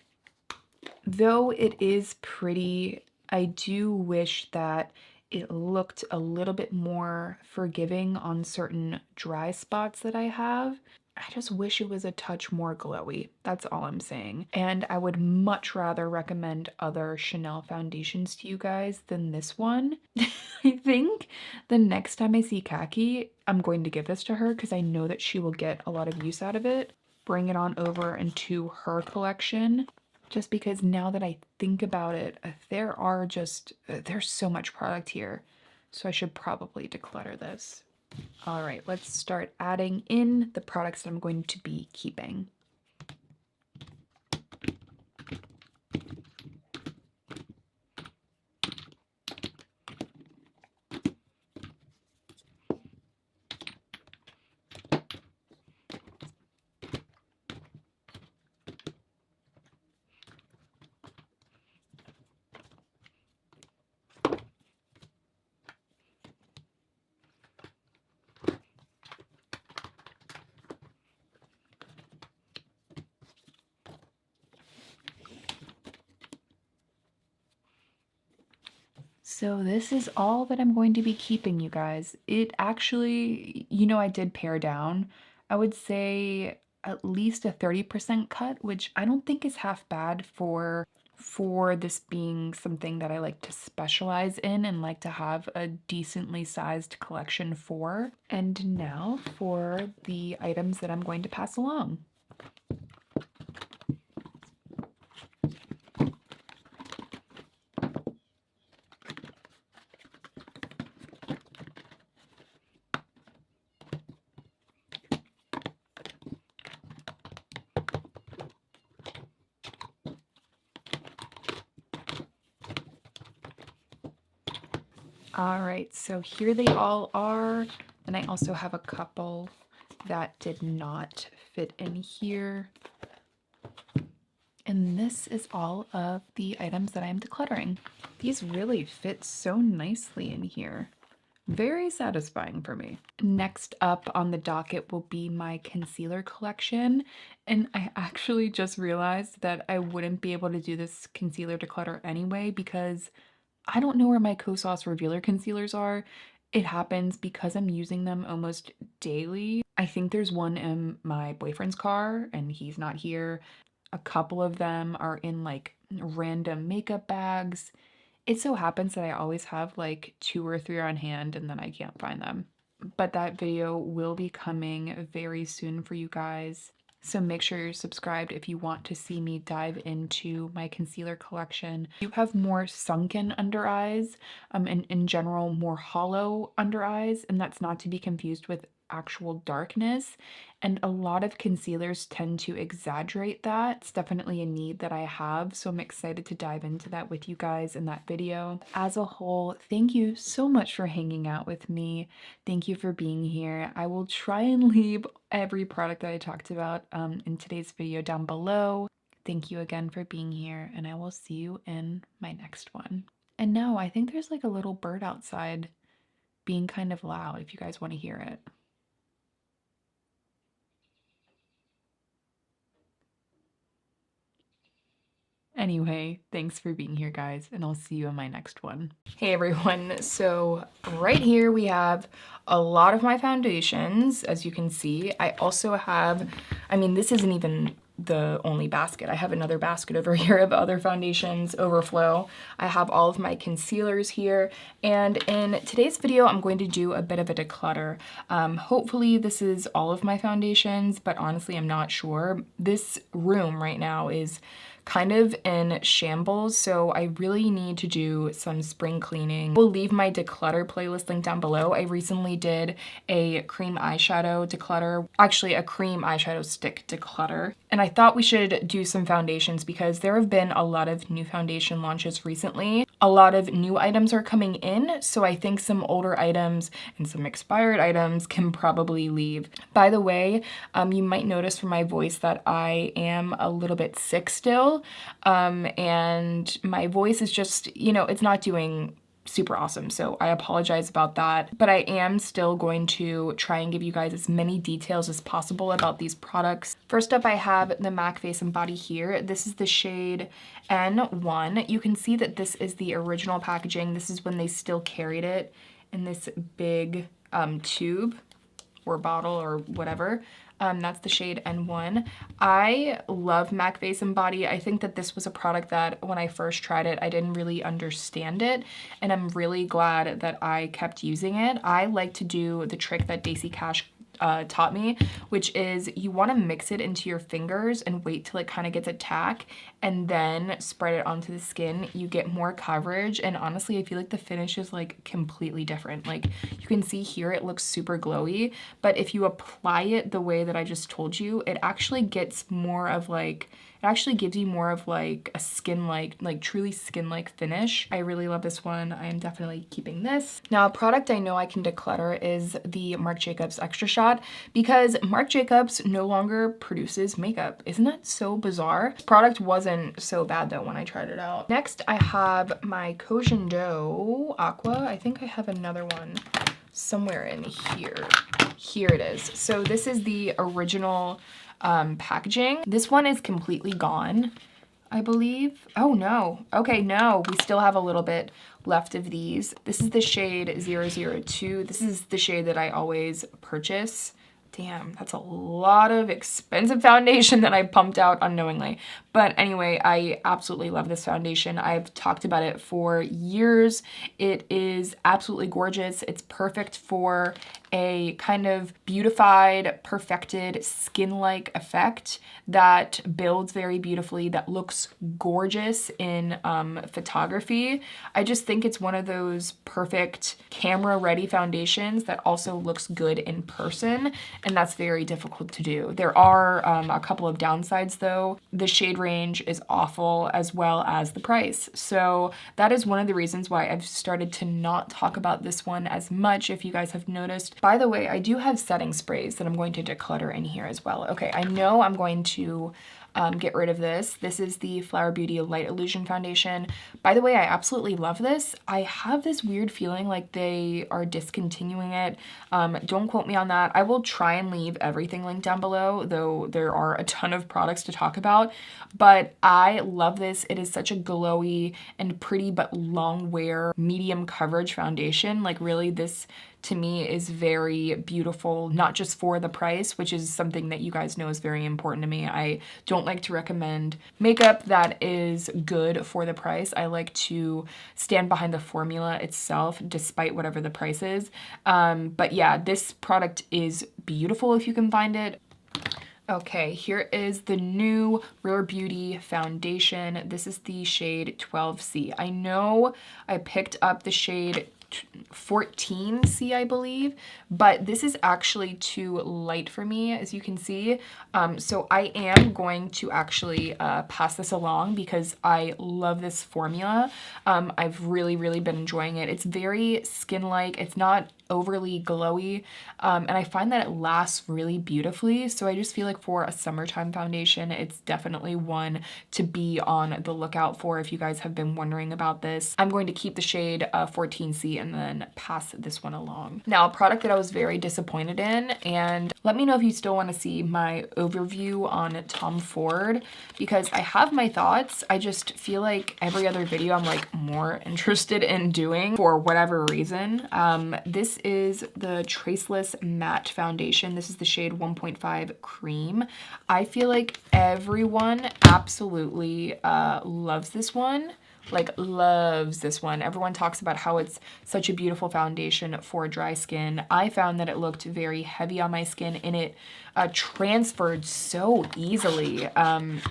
Though it is pretty, I do wish that it looked a little bit more forgiving on certain dry spots that I have. I just wish it was a touch more glowy. That's all I'm saying. And I would much rather recommend other Chanel foundations to you guys than this one. I think the next time I see Kaki, I'm going to give this to her because I know that she will get a lot of use out of it. Bring it on over into her collection. Just because now that I think about it, there's so much product here. So I should probably declutter this. All right, let's start adding in the products that I'm going to be keeping. So this is all that I'm going to be keeping, you guys. It actually, I did pare down. I would say at least a 30% cut, which I don't think is half bad for this being something that I like to specialize in and like to have a decently sized collection for. And now for the items that I'm going to pass along. All right, so here they all are. And I also have a couple that did not fit in here. And this is all of the items that I'm decluttering. These really fit so nicely in here. Very satisfying for me. Next up on the docket will be my concealer collection. And I actually just realized that I wouldn't be able to do this concealer declutter anyway because I don't know where my Kosas Revealer concealers are. It happens because I'm using them almost daily. I think there's one in my boyfriend's car and he's not here. A couple of them are in like random makeup bags. It so happens that I always have like 2 or 3 on hand and then I can't find them. but that video will be coming very soon for you guys. So make sure you're subscribed if you want to see me dive into my concealer collection. You have more sunken under eyes, and in general, more hollow under eyes, and that's not to be confused with actual darkness. And a lot of concealers tend to exaggerate that. It's definitely a need that I have, so I'm excited to dive into that with you guys in that video. As a whole, thank you so much for hanging out with me. Thank you for being here. I will try and leave every product that I talked about in today's video down below. Thank you again for being here, and I will see you in my next one. And no, I think there's like a little bird outside being kind of loud if you guys want to hear it. Anyway, thanks for being here, guys, and I'll see you in my next one. Hey, everyone. So right here we have a lot of my foundations, as you can see. I also have, I mean, this isn't even the only basket. I have another basket over here of other foundations, overflow. I have all of my concealers here, and in today's video, I'm going to do a bit of a declutter. Hopefully this is all of my foundations, but honestly, I'm not sure. This room right now is kind of in shambles, so I really need to do some spring cleaning. We'll leave my declutter playlist link down below. I recently did a cream eyeshadow declutter, actually a cream eyeshadow stick declutter, and I thought we should do some foundations because there have been a lot of new foundation launches recently. A lot of new items are coming in, so I think some older items and some expired items can probably leave. By the way, you might notice from my voice that I am a little bit sick still. And my voice is just, you know, it's not doing super awesome, so I apologize about that, but I am still going to try and give you guys as many details as possible about these products. First up, I have the MAC Face and Body here. This is the shade N1. You can see that this is the original packaging. This is when they still carried it in this big tube or bottle or whatever. That's the shade N1. I love MAC Face and Body. I think that this was a product that when I first tried it, I didn't really understand it, and I'm really glad that I kept using it. I like to do the trick that Daisy Cash taught me, which is you want to mix it into your fingers and wait till it kind of gets a tack and then spread it onto the skin. You get more coverage, and honestly, I feel like the finish is like completely different. Like you can see here, it looks super glowy, but if you apply it the way that I just told you, it actually gets more of like, it actually gives you more of like a skin-like, like truly skin-like finish. I really love this one. I am definitely keeping this. Now, a product I know I can declutter is the Marc Jacobs Extra Shot, because Marc Jacobs no longer produces makeup. Isn't that so bizarre? This product wasn't so bad though when I tried it out. Next, I have my Cogendo Aqua. I think I have another one somewhere in here. Here it is. So this is the original packaging. This one is completely gone, I believe. Oh no. Okay, no, we still have a little bit left of these. This is the shade 002. This is the shade that I always purchase. Damn, that's a lot of expensive foundation that I pumped out unknowingly. But anyway, I absolutely love this foundation. I've talked about it for years. It is absolutely gorgeous. It's perfect for a kind of beautified, perfected, skin-like effect that builds very beautifully, that looks gorgeous in photography. I just think it's one of those perfect camera-ready foundations that also looks good in person, and that's very difficult to do. There are a couple of downsides though. The shade range is awful, as well as the price. So that is one of the reasons why I've started to not talk about this one as much, if you guys have noticed. By the way, I do have setting sprays that I'm going to declutter in here as well. Okay, I know I'm going to get rid of this. This is the Flower Beauty Light Illusion Foundation. By the way, I absolutely love this. I have this weird feeling like they are discontinuing it. Don't quote me on that. I will try and leave everything linked down below, though there are a ton of products to talk about. But I love this. It is such a glowy and pretty but long wear medium coverage foundation. Like really, this to me is very beautiful, not just for the price, which is something that you guys know is very important to me. I don't don't like to recommend makeup that is good for the price. I like to stand behind the formula itself despite whatever the price is. But yeah, this product is beautiful if you can find it. Okay, here is the new Rare Beauty foundation. This is the shade 12C. I know I picked up the shade 14C, I believe, but this is actually too light for me, as you can see. So I am going to actually pass this along because I love this formula. I've really been enjoying it. It's very skin-like. It's not overly glowy, and I find that it lasts really beautifully. So I just feel like for a summertime foundation, it's definitely one to be on the lookout for if you guys have been wondering about this. I'm going to keep the shade 14C and then pass this one along. Now, a product that I was very disappointed in, and let me know if you still want to see my overview on Tom Ford, because I have my thoughts. I just feel like every other video I'm like more interested in doing for whatever reason. This is the Traceless Matte Foundation. This is the shade 1.5 Cream. I feel like everyone absolutely loves this one. Like, loves this one. Everyone talks about how it's such a beautiful foundation for dry skin. I found that it looked very heavy on my skin, and it transferred so easily.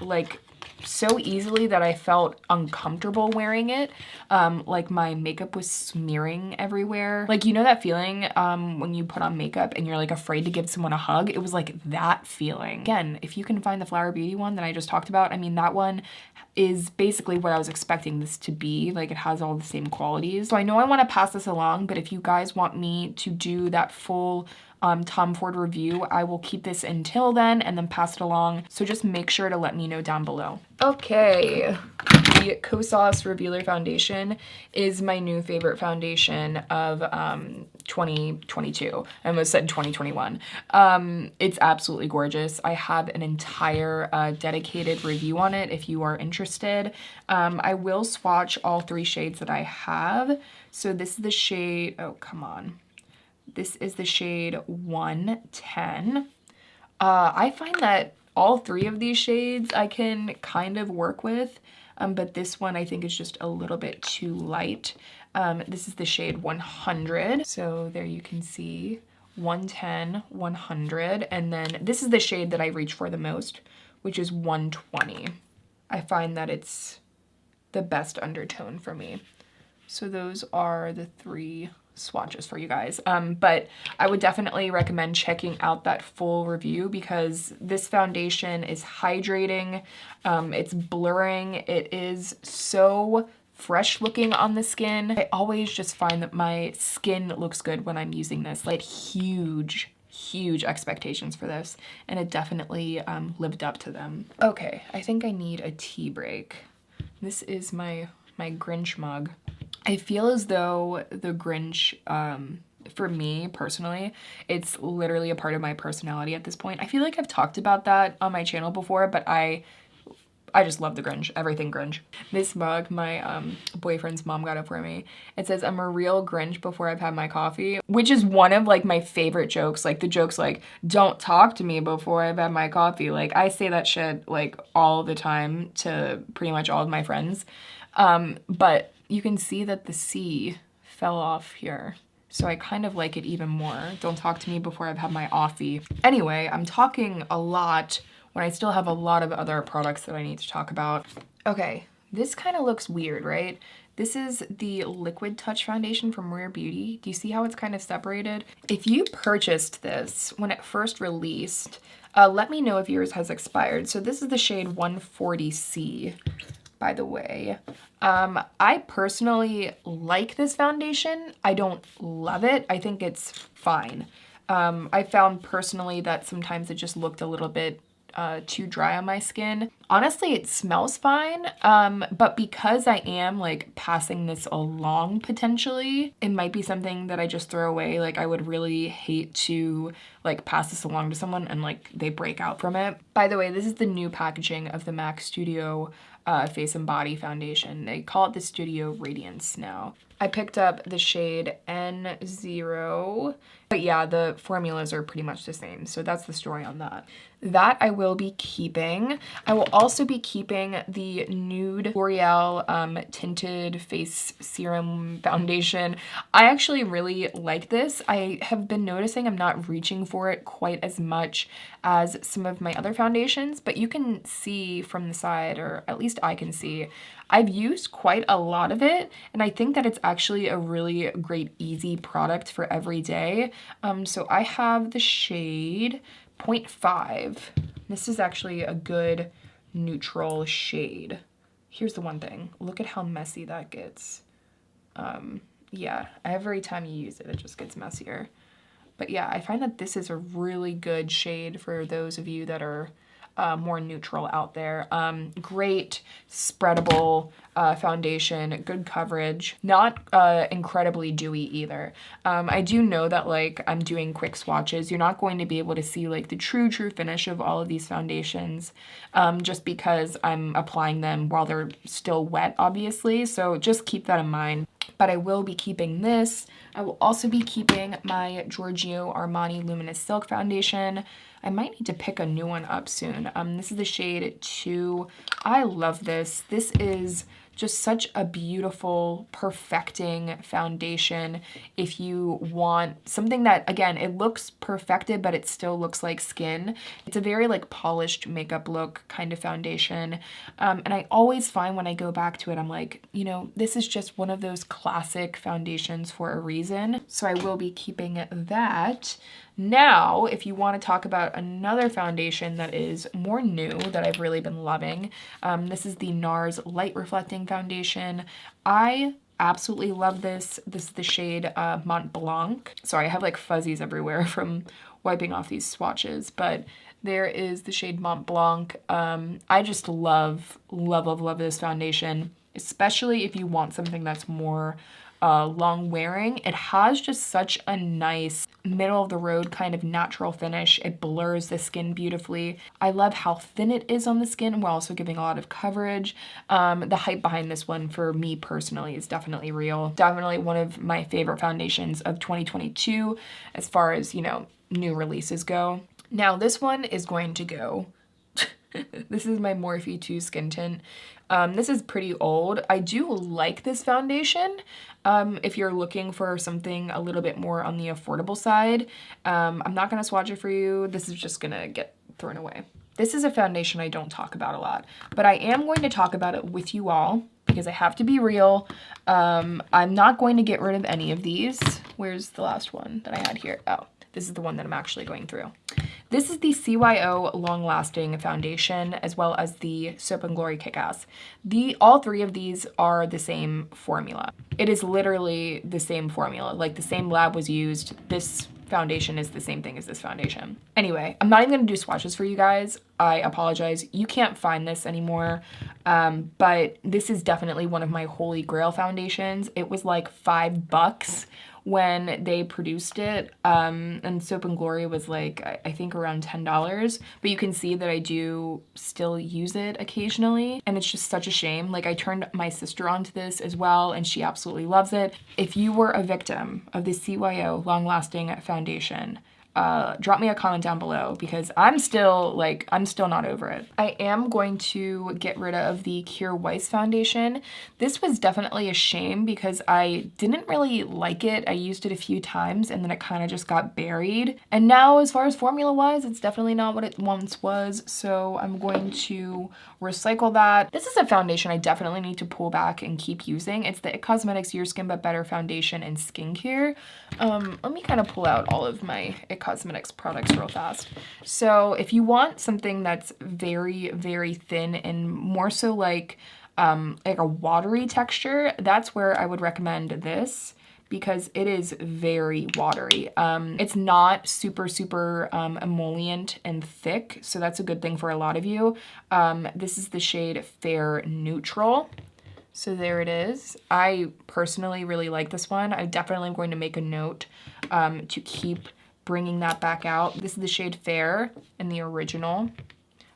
Like, so easily that I felt uncomfortable wearing it. Like my makeup was smearing everywhere. Like, you know that feeling when you put on makeup and you're like afraid to give someone a hug? It was like that feeling. Again, if you can find the Flower Beauty one that I just talked about, I mean, that one is basically what I was expecting this to be. Like, it has all the same qualities. So I know I want to pass this along, but if you guys want me to do that full Tom Ford review, I will keep this until then and then pass it along. So just make sure to let me know down below. Okay, the Kosas Revealer Foundation is my new favorite foundation of 2022. I almost said 2021. It's absolutely gorgeous. I have an entire dedicated review on it if you are interested. I will swatch all 3 shades that I have. So this is the shade, oh, come on. This is the shade 110. I find that all 3 of these shades I can kind of work with, but this one I think is just a little bit too light. This is the shade 100. So there you can see 110, 100, and then this is the shade that I reach for the most, which is 120. I find that it's the best undertone for me. So those are the 3 swatches for you guys. But I would definitely recommend checking out that full review because this foundation is hydrating, it's blurring, it is so fresh looking on the skin. I always just find that my skin looks good when I'm using this. Like, huge expectations for this, and it definitely lived up to them. Okay, I think I need a tea break. This is my Grinch mug. I feel as though the Grinch, for me personally, it's literally a part of my personality at this point. I feel like I've talked about that on my channel before, but I just love the Grinch, everything Grinch. This mug, my boyfriend's mom got it for me. It says, "I'm a real Grinch before I've had my coffee," which is one of like my favorite jokes. Like the joke's like, "Don't talk to me before I've had my coffee." Like I say that shit like all the time to pretty much all of my friends. But you can see that the C fell off here. So I kind of like it even more. Don't talk to me before I've had my offie. Anyway, I'm talking a lot when I still have a lot of other products that I need to talk about. Okay, this kind of looks weird, right? This is the Liquid Touch Foundation from Rare Beauty. Do you see how it's kind of separated? If you purchased this when it first released, let me know if yours has expired. So this is the shade 140C. By the way, I personally like this foundation. I don't love it. I think it's fine. I found personally that sometimes it just looked a little bit too dry on my skin. Honestly, it smells fine, but because I am like passing this along potentially, it might be something that I just throw away. Like I would really hate to like pass this along to someone and like they break out from it. By the way, this is the new packaging of the MAC Studio Face and Body Foundation. They call it the Studio Radiance now. I picked up the shade N0, but yeah, the formulas are pretty much the same. So that's the story on that. That I will be keeping. I will also be keeping the Nude L'Oreal Tinted Face Serum Foundation. I actually really like this. I have been noticing I'm not reaching for it quite as much as some of my other foundations, but you can see from the side, or at least I can see, I've used quite a lot of it, and I think that it's actually a really great, easy product for every day. So I have the shade 0.5. This is actually a good neutral shade. Here's the one thing. Look at how messy that gets. Yeah, every time you use it, it just gets messier. But yeah, I find that this is a really good shade for those of you that are more neutral out there. Great spreadable foundation, good coverage, not incredibly dewy either. I do know that like I'm doing quick swatches. You're not going to be able to see like the true finish of all of these foundations just because I'm applying them while they're still wet, obviously. So just keep that in mind. But I will be keeping this. I will also be keeping my Giorgio Armani Luminous Silk Foundation. I might need to pick a new one up soon. This is the shade 2. I love this. This is just such a beautiful, perfecting foundation. If you want something that, again, it looks perfected, but it still looks like skin. It's a very like polished makeup look kind of foundation. And I always find when I go back to it, I'm like, you know, this is just one of those classic foundations for a reason. So I will be keeping that. Now, if you want to talk about another foundation that is more new that I've really been loving, this is the NARS Light Reflecting Foundation. I absolutely love this. This is the shade Mont Blanc. Sorry, I have like fuzzies everywhere from wiping off these swatches, but there is the shade Mont Blanc. I just love this foundation, especially if you want something that's more long wearing. It has just such a nice middle of the road kind of natural finish. It blurs the skin beautifully. I love how thin it is on the skin while also giving a lot of coverage. The hype behind this one for me personally is definitely real. Definitely one of my favorite foundations of 2022 as far as, you know, new releases go. Now this one is going to go. This is my Morphe 2 Skin Tint. This is pretty old. I do like this foundation if you're looking for something a little bit more on the affordable side. I'm not gonna swatch it for you. This is just gonna get thrown away. This is a foundation I don't talk about a lot, but I am going to talk about it with you all because I have to be real. I'm not going to get rid of any of these. Where's the last one that I had here? Oh, this is the one that I'm actually going through. This is the CYO Long Lasting Foundation, as well as the Soap & Glory Kick-Ass. All three of these are the same formula. It is literally the same formula, like the same lab was used. This foundation is the same thing as this foundation. Anyway, I'm not even gonna do swatches for you guys. I apologize. You can't find this anymore, but this is definitely one of my holy grail foundations. It was like $5 when they produced it, and Soap & Glory was like, I think around $10, but you can see that I do still use it occasionally, and it's just such a shame. Like, I turned my sister onto this as well, and she absolutely loves it. If you were a victim of the CYO Long Lasting Foundation, drop me a comment down below because I'm still not over it. I am going to get rid of the Kjaer Weis foundation. This was definitely a shame because I didn't really like it. I used it a few times and then it kind of just got buried. And now as far as formula wise, it's definitely not what it once was. So I'm going to recycle that. This is a foundation I definitely need to pull back and keep using. It's the IT Cosmetics Your Skin But Better Foundation and Skincare. Let me kind of pull out all of my IT Cosmetics products real fast. So if you want something that's very, very thin and more so like a watery texture, that's where I would recommend this because it is very watery. It's not super emollient and thick, so that's a good thing for a lot of you. This is the shade Fair Neutral. So there it is. I personally really like this one. I definitely am going to make a note to keep bringing that back out. This is the shade Fair in the original.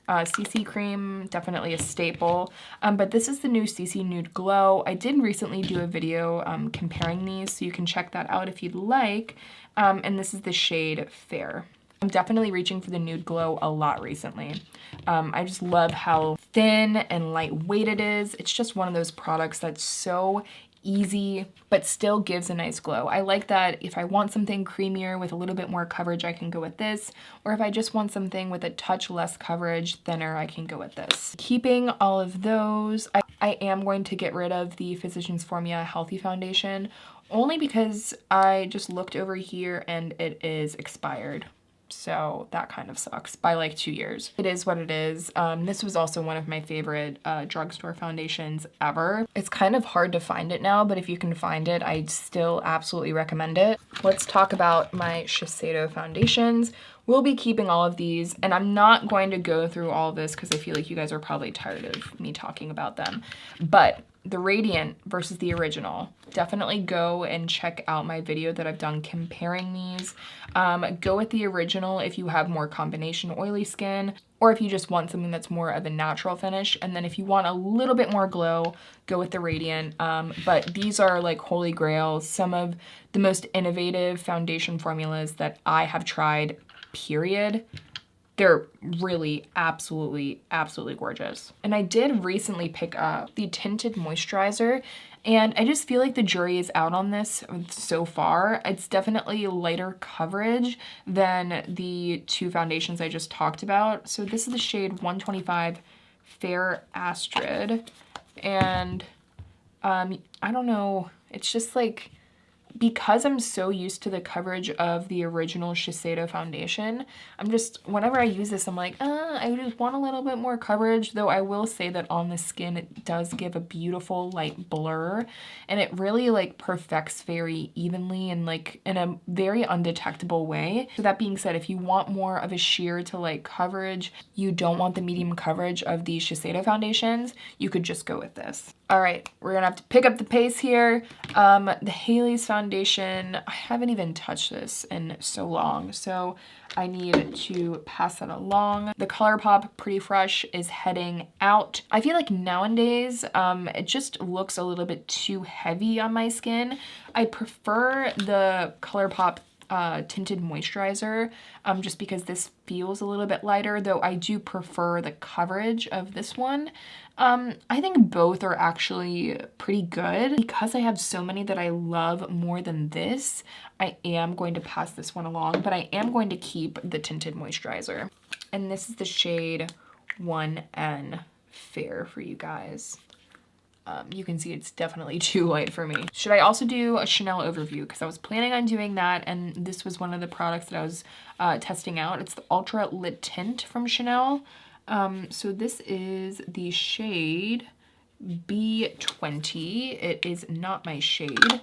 CC Cream, definitely a staple. But this is the new CC Nude Glow. I did recently do a video comparing these, so you can check that out if you'd like. And this is the shade Fair. I'm definitely reaching for the Nude Glow a lot recently. I just love how thin and lightweight it is. It's just one of those products that's so easy, but still gives a nice glow. I like that if I want something creamier with a little bit more coverage, I can go with this. Or if I just want something with a touch less coverage, thinner, I can go with this. Keeping all of those, I am going to get rid of the Physicians Formula Healthy Foundation, only because I just looked over here and it is expired. So that kind of sucks by like 2 years. It is what it is. This was also one of my favorite drugstore foundations ever. It's kind of hard to find it now, but if you can find it, I still absolutely recommend it. Let's talk about my Shiseido foundations. We'll be keeping all of these, and I'm not going to go through all of this because I feel like you guys are probably tired of me talking about them. But the Radiant versus the original, definitely go and check out my video that I've done comparing these. Go with the original if you have more combination oily skin, or if you just want something that's more of a natural finish. And then if you want a little bit more glow, go with the Radiant. But these are like holy grails, some of the most innovative foundation formulas that I have tried, period. They're really absolutely gorgeous. And I did recently pick up the Tinted Moisturizer, and I just feel like the jury is out on this so far. It's definitely lighter coverage than the two foundations I just talked about. So this is the shade 125 Fair Astrid, and I don't know, it's just like, because I'm so used to the coverage of the original Shiseido foundation, I'm just, whenever I use this, I'm like, I just want a little bit more coverage, though I will say that on the skin, it does give a beautiful light blur, and it really like perfects very evenly and like in a very undetectable way. So that being said, if you want more of a sheer to light coverage, you don't want the medium coverage of the Shiseido foundations, you could just go with this. All right, we're gonna have to pick up the pace here. The Haley's foundation, I haven't even touched this in so long, so I need to pass that along. The ColourPop Pretty Fresh is heading out. I feel like nowadays, it just looks a little bit too heavy on my skin. I prefer the ColourPop tinted moisturizer, just because this feels a little bit lighter, though I do prefer the coverage of this one. I think both are actually pretty good. Because I have so many that I love more than this, I am going to pass this one along, but I am going to keep the tinted moisturizer. And this is the shade 1N Fair for you guys. You can see it's definitely too light for me. Should I also do a Chanel overview? Because I was planning on doing that, and this was one of the products that I was testing out. It's the Ultra Lit Tint from Chanel. So this is the shade B20. It is not my shade.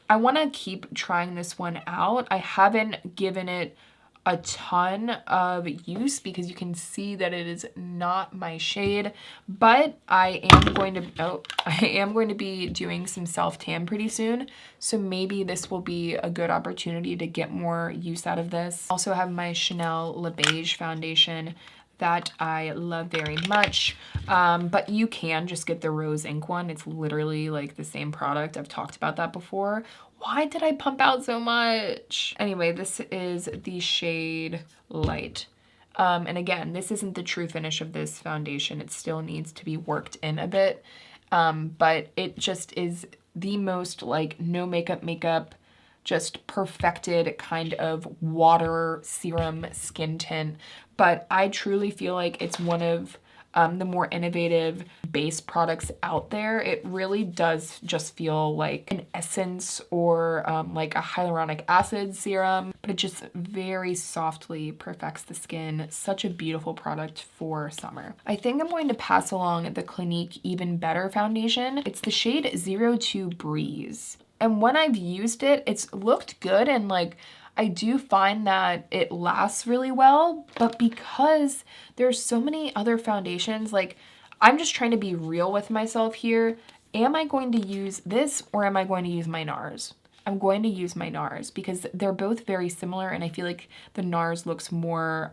I want to keep trying this one out. I haven't given it a ton of use because you can see that it is not my shade, but I am going to be doing some self-tan pretty soon, so maybe this will be a good opportunity to get more use out of this. Also have my Chanel Le Beige foundation that I love very much, but you can just get the Rose Ink one. It's literally like the same product. I've talked about that before. Why did I pump out so much? Anyway, this is the shade Light. And again, this isn't the true finish of this foundation. It still needs to be worked in a bit, but it just is the most like no makeup, just perfected kind of water serum skin tint. But I truly feel like it's one of the more innovative base products out there. It really does just feel like an essence or like a hyaluronic acid serum, but it just very softly perfects the skin. Such a beautiful product for summer. I think I'm going to pass along the Clinique Even Better foundation. It's the shade 02 Breeze. And when I've used it, it's looked good, and like I do find that it lasts really well, but because there's so many other foundations, like I'm just trying to be real with myself here. Am I going to use this or am I going to use my NARS? I'm going to use my NARS because they're both very similar, and I feel like the NARS looks more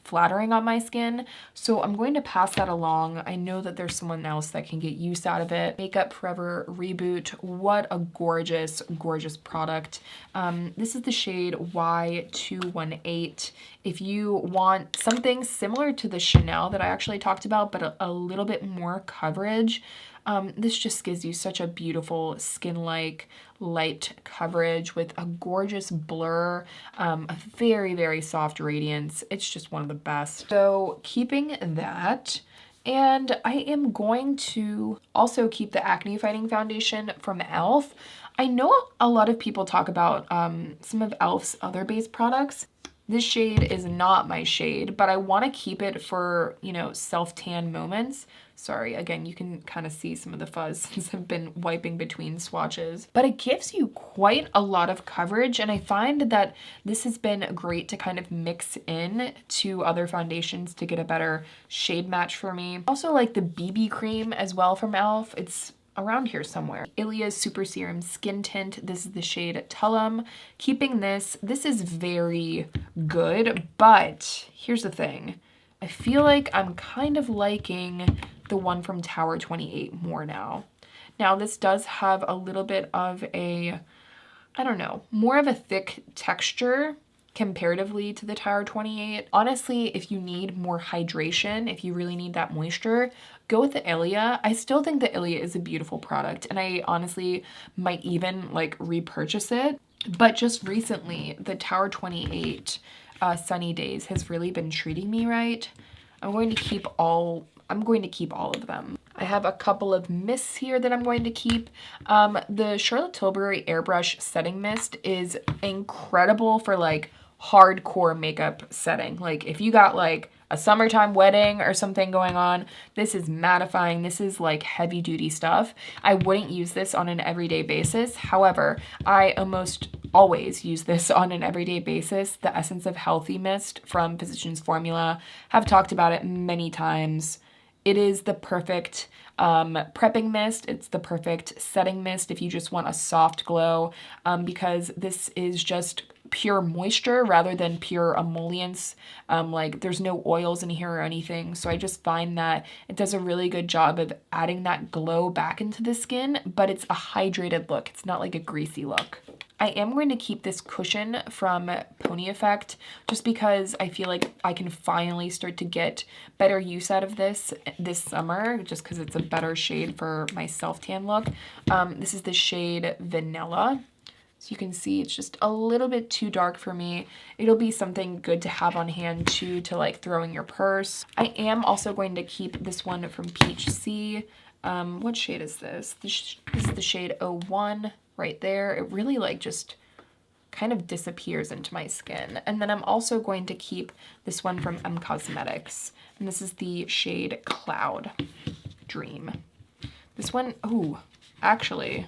flattering on my skin. So I'm going to pass that along. I know that there's someone else that can get use out of it. Makeup Forever Reboot. What a gorgeous, gorgeous product. This is the shade Y218. If you want something similar to the Chanel that I actually talked about, but a little bit more coverage, this just gives you such a beautiful skin-like light coverage with a gorgeous blur, a very, very soft radiance. It's just one of the best. So keeping that, and I am going to also keep the acne fighting foundation from e.l.f. I know a lot of people talk about some of e.l.f.'s other base products. This shade is not my shade, but I want to keep it for, you know, self-tan moments. Sorry, again, you can kind of see some of the fuzz since I've been wiping between swatches. But it gives you quite a lot of coverage, and I find that this has been great to kind of mix in to other foundations to get a better shade match for me. Also like the BB cream as well from e.l.f. It's around here somewhere. Ilia's Super Serum Skin Tint. This is the shade Tullum. Keeping this is very good, but here's the thing. I feel like I'm kind of liking the one from Tower 28 more now. Now this does have a little bit of a, I don't know, more of a thick texture comparatively to the Tower 28. Honestly, if you need more hydration, if you really need that moisture, go with the Ilia. I still think the Ilia is a beautiful product, and I honestly might even like repurchase it. But just recently, the Tower 28 Sunny Days has really been treating me right. I'm going to keep all of them. I have a couple of mists here that I'm going to keep. The Charlotte Tilbury Airbrush Setting Mist is incredible for like hardcore makeup setting. Like if you got like a summertime wedding or something going on, this is mattifying. This is like heavy duty stuff. I wouldn't use this on an everyday basis. However, I almost always use this on an everyday basis. The Essence of Healthy Mist from Physicians Formula. Have talked about it many times. It is the perfect prepping mist. It's the perfect setting mist if you just want a soft glow, because this is just pure moisture rather than pure emollients. Like there's no oils in here or anything. So I just find that it does a really good job of adding that glow back into the skin, but it's a hydrated look. It's not like a greasy look. I am going to keep this cushion from Pony Effect just because I feel like I can finally start to get better use out of this summer, just because it's a better shade for my self-tan look. This is the shade Vanilla. So you can see it's just a little bit too dark for me. It'll be something good to have on hand too, to like throw in your purse. I am also going to keep this one from Peach C. What shade is this? This is the shade 01 right there. It really like just kind of disappears into my skin. And then I'm also going to keep this one from M Cosmetics. And this is the shade Cloud Dream. This one, ooh, actually,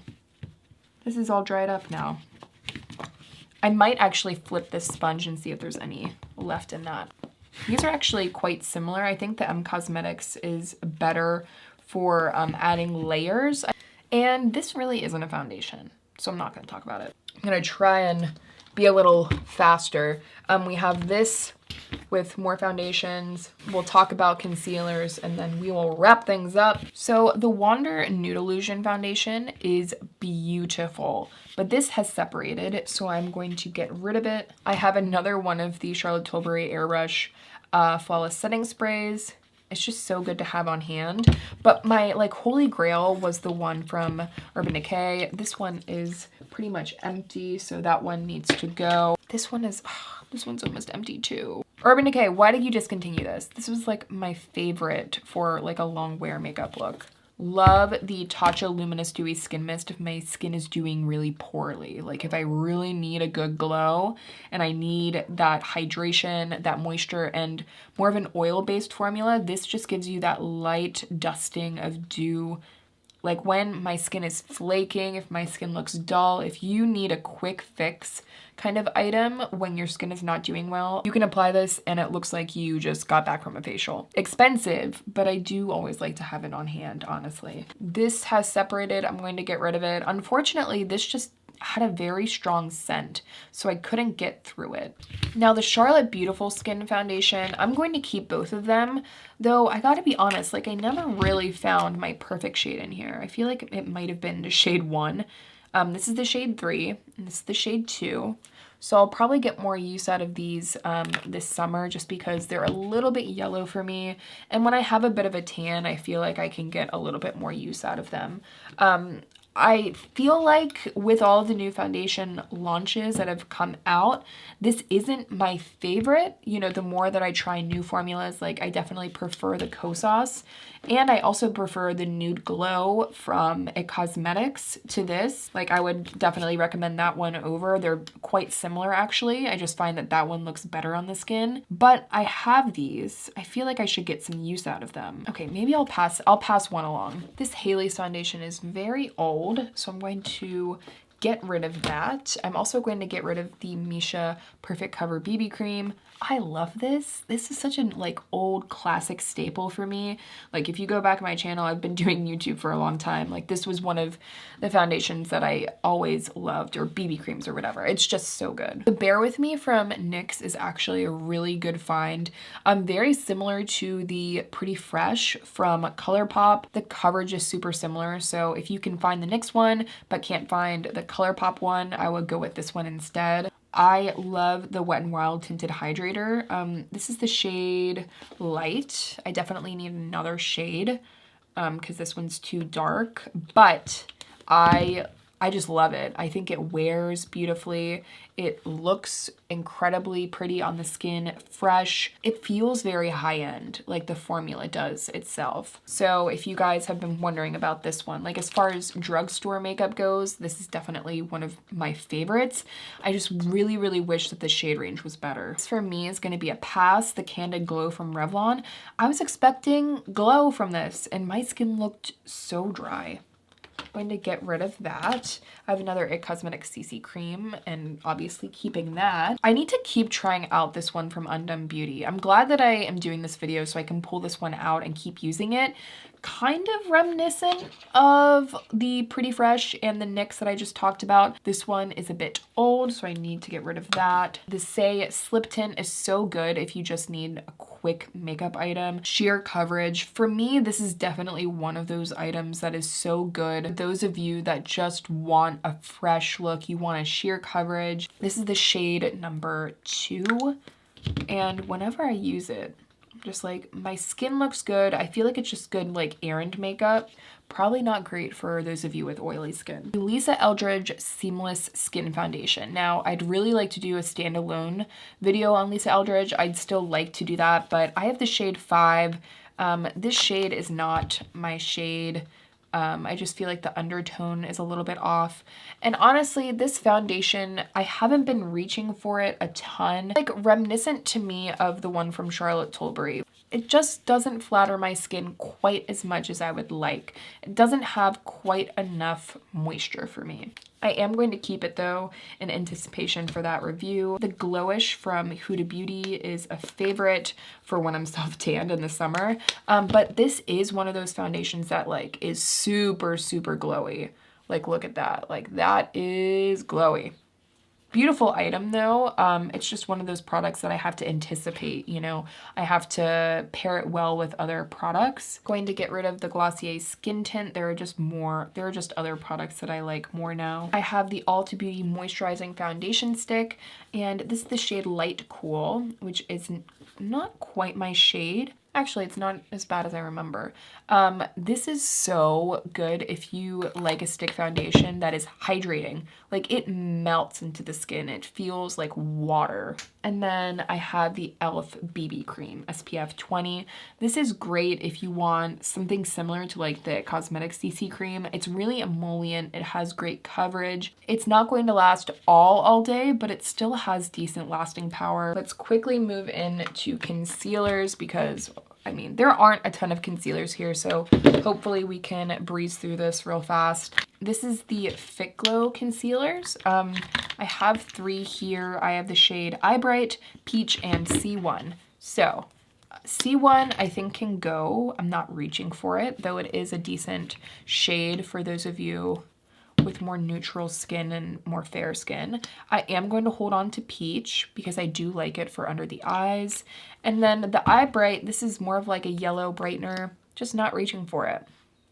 this is all dried up now. I might actually flip this sponge and see if there's any left in that. These are actually quite similar. I think the M Cosmetics is better for adding layers. And this really isn't a foundation, so I'm not gonna talk about it. I'm gonna try and be a little faster. We have this with more foundations. We'll talk about concealers and then we will wrap things up. So the Wander Nude Illusion foundation is beautiful, but this has separated, so I'm going to get rid of it. I have another one of the Charlotte Tilbury Airbrush Flawless Setting Sprays. It's just so good to have on hand. But my like holy grail was the one from Urban Decay. This one is pretty much empty, so that one needs to go. This one's almost empty too. Urban Decay, why did you discontinue this? This was like my favorite for like a long wear makeup look. Love the Tatcha Luminous Dewy Skin Mist if my skin is doing really poorly. Like if I really need a good glow and I need that hydration, that moisture, and more of an oil-based formula, this just gives you that light dusting of dew Like when my skin is flaking, if my skin looks dull, if you need a quick fix kind of item when your skin is not doing well, you can apply this and it looks like you just got back from a facial. Expensive, but I do always like to have it on hand, honestly. This has separated. I'm going to get rid of it. Unfortunately, this just had a very strong scent, so I couldn't get through it. Now the Charlotte Beautiful Skin Foundation, I'm going to keep both of them, though I gotta be honest, like I never really found my perfect shade in here. I feel like it might have been the shade 1. This is the shade 3, and this is the shade 2. So I'll probably get more use out of these this summer just because they're a little bit yellow for me. And when I have a bit of a tan, I feel like I can get a little bit more use out of them. I feel like with all of the new foundation launches that have come out, this isn't my favorite. You know, the more that I try new formulas, like I definitely prefer the Kosas. And I also prefer the Nude Glow from It Cosmetics to this. Like I would definitely recommend that one over. They're quite similar actually. I just find that that one looks better on the skin. But I have these. I feel like I should get some use out of them. Okay, maybe I'll pass one along. This Haley's foundation is very old, so I'm going to get rid of that. I'm also going to get rid of the Misha Perfect Cover BB Cream. I love this. This is such an like old classic staple for me. Like if you go back to my channel, I've been doing YouTube for a long time. Like this was one of the foundations that I always loved, or BB creams or whatever. It's just so good. The Bear With Me from NYX is actually a really good find. Very similar to the Pretty Fresh from ColourPop. The coverage is super similar. So if you can find the NYX one, but can't find the ColourPop one, I would go with this one instead. I love the Wet n Wild Tinted Hydrator. This is the shade Light. I definitely need another shade because this one's too dark, but I just love it. I think it wears beautifully. It looks incredibly pretty on the skin, fresh. It feels very high-end, like the formula does itself. So if you guys have been wondering about this one, like as far as drugstore makeup goes, this is definitely one of my favorites. I just really, really wish that the shade range was better. This for me is gonna be a pass, the Candid Glow from Revlon. I was expecting glow from this and my skin looked so dry. Going to get rid of that. I have another It Cosmetics CC cream and obviously keeping that. I need to keep trying out this one from Undone Beauty. I'm glad that I am doing this video so I can pull this one out and keep using it. Kind of reminiscent of the Pretty Fresh and the NYX that I just talked about. This one is a bit old, so I need to get rid of that. The Say Slip Tint is so good if you just need a quick makeup item. Sheer coverage. For me, this is definitely one of those items that is so good. Those of you that just want a fresh look, you want a sheer coverage. This is the shade number 2. And whenever I use it, just like my skin looks good. I feel like it's just good like errand makeup. Probably not great for those of you with oily skin. Lisa Eldridge Seamless Skin Foundation. Now, I'd really like to do a standalone video on Lisa Eldridge. I'd still like to do that, but I have the shade 5. This shade is not my shade. I just feel like the undertone is a little bit off. And honestly, this foundation, I haven't been reaching for it a ton. Like reminiscent to me of the one from Charlotte Tilbury. It just doesn't flatter my skin quite as much as I would like. It doesn't have quite enough moisture for me. I am going to keep it though in anticipation for that review. The Glowish from Huda Beauty is a favorite for when I'm self-tanned in the summer. But this is one of those foundations that like is super, super glowy. Like look at that, like that is glowy. Beautiful item though. It's just one of those products that I have to anticipate, you know, I have to pair it well with other products. Going to get rid of the Glossier Skin Tint. There are just other products that I like more now. I have the Ulta Beauty Moisturizing Foundation Stick, and this is the shade Light Cool, which is not quite my shade. Actually, it's not as bad as I remember. This is so good if you like a stick foundation that is hydrating. Like it melts into the skin. It feels like water. And then I have the e.l.f. BB Cream, SPF 20. This is great if you want something similar to like the Cosmetics CC cream. It's really emollient. It has great coverage. It's not going to last all day, but it still has decent lasting power. Let's quickly move into concealers because I mean, there aren't a ton of concealers here, so hopefully we can breeze through this real fast. This is the Fit Glow concealers. I have 3 here. I have the shade Eye Bright, Peach, and C1. So C1 I think can go. I'm not reaching for it, though it is a decent shade for those of you with more neutral skin and more fair skin. I am going to hold on to Peach because I do like it for under the eyes. And then the Eye Bright, this is more of like a yellow brightener, just not reaching for it.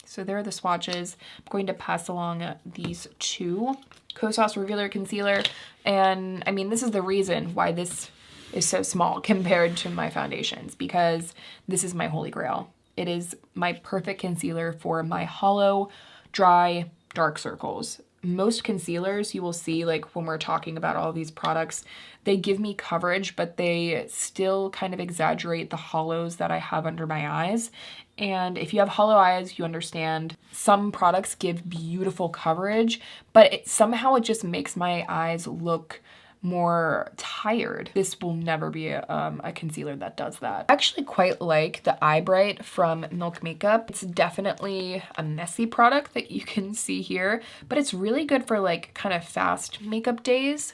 So there are the swatches. I'm going to pass along these 2. Kosas Regular Concealer. And I mean, this is the reason why this is so small compared to my foundations, because this is my holy grail. It is my perfect concealer for my hollow, dry, dark circles. Most concealers you will see, like when we're talking about all these products, they give me coverage, but they still kind of exaggerate the hollows that I have under my eyes. And if you have hollow eyes, you understand some products give beautiful coverage, but somehow it just makes my eyes look more tired. This will never be a concealer that does that. I actually quite like the Eye Bright from Milk Makeup. It's definitely a messy product that you can see here, but it's really good for like kind of fast makeup days.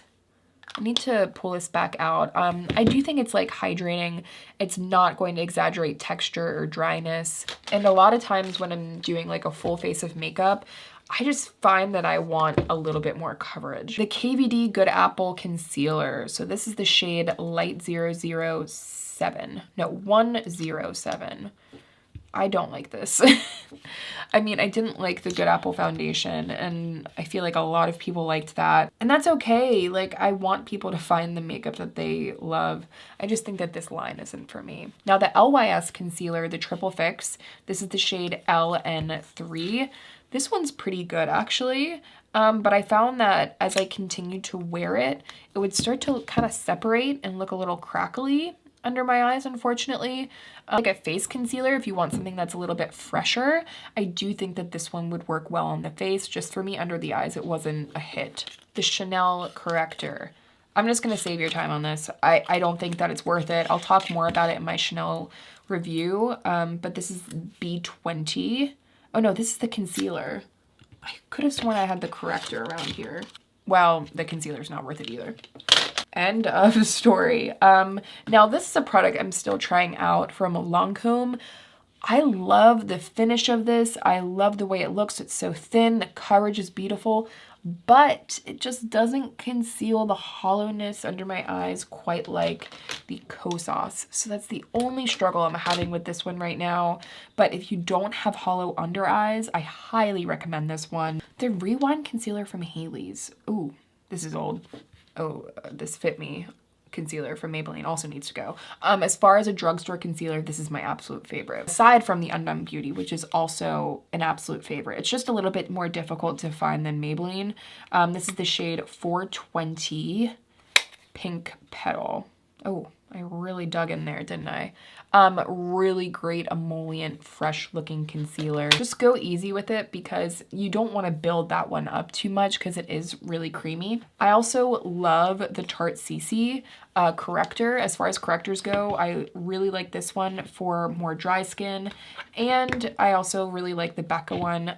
I need to pull this back out. I do think it's like hydrating. It's not going to exaggerate texture or dryness. And a lot of times when I'm doing like a full face of makeup, I just find that I want a little bit more coverage. The KVD Good Apple Concealer. So this is the shade Light 007. No, 107. I don't like this. I mean, I didn't like the Good Apple foundation, and I feel like a lot of people liked that. And that's okay. Like, I want people to find the makeup that they love. I just think that this line isn't for me. Now, the LYS concealer, the Triple Fix, this is the shade LN3. This one's pretty good, actually. But I found that as I continued to wear it, it would start to kind of separate and look a little crackly under my eyes, unfortunately. Like a face concealer, if you want something that's a little bit fresher, I do think that this one would work well on the face. Just for me, under the eyes, it wasn't a hit. The Chanel Corrector. I'm just gonna save your time on this. I don't think that it's worth it. I'll talk more about it in my Chanel review, but this is B20. Oh no, this is the concealer. I could have sworn I had the corrector around here. Well, the concealer's not worth it either. End of story. Now this is a product I'm still trying out from Lancome. I love the finish of this. I love the way it looks. It's so thin. The coverage is beautiful, but it just doesn't conceal the hollowness under my eyes quite like the Kosas. So that's the only struggle I'm having with this one right now. But if you don't have hollow under eyes, I highly recommend this one. The Rewind Concealer from Hailey's. Ooh, this is old. Oh, this Fit Me concealer from Maybelline also needs to go. As far as a drugstore concealer, this is my absolute favorite. Aside from the Undone Beauty, which is also an absolute favorite. It's just a little bit more difficult to find than Maybelline. This is the shade 420 Pink Petal. Oh, I really dug in there, didn't I? Really great emollient, fresh looking concealer. Just go easy with it because you don't want to build that one up too much because it is really creamy. I also love the Tarte CC corrector. As far as correctors go, I really like this one for more dry skin. And I also really like the Becca one.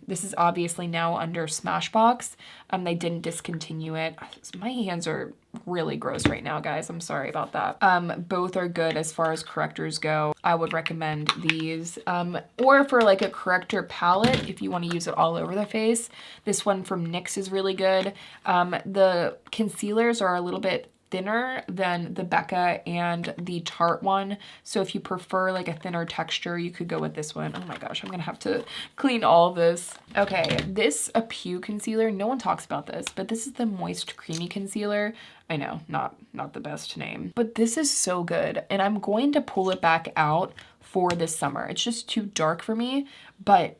This is obviously now under Smashbox. They didn't discontinue it. My hands are really gross right now, guys. I'm sorry about that. Both are good as far as correctors go. I would recommend these. Or for like a corrector palette, if you want to use it all over the face, this one from NYX is really good. The concealers are a little bit thinner than the Becca and the Tarte one. So if you prefer like a thinner texture, you could go with this one. Oh my gosh, I'm gonna have to clean all of this. Okay, this a Pew concealer. No one talks about this, but this is the Moist Creamy Concealer. I know, not the best name, but this is so good. And I'm going to pull it back out for this summer. It's just too dark for me, but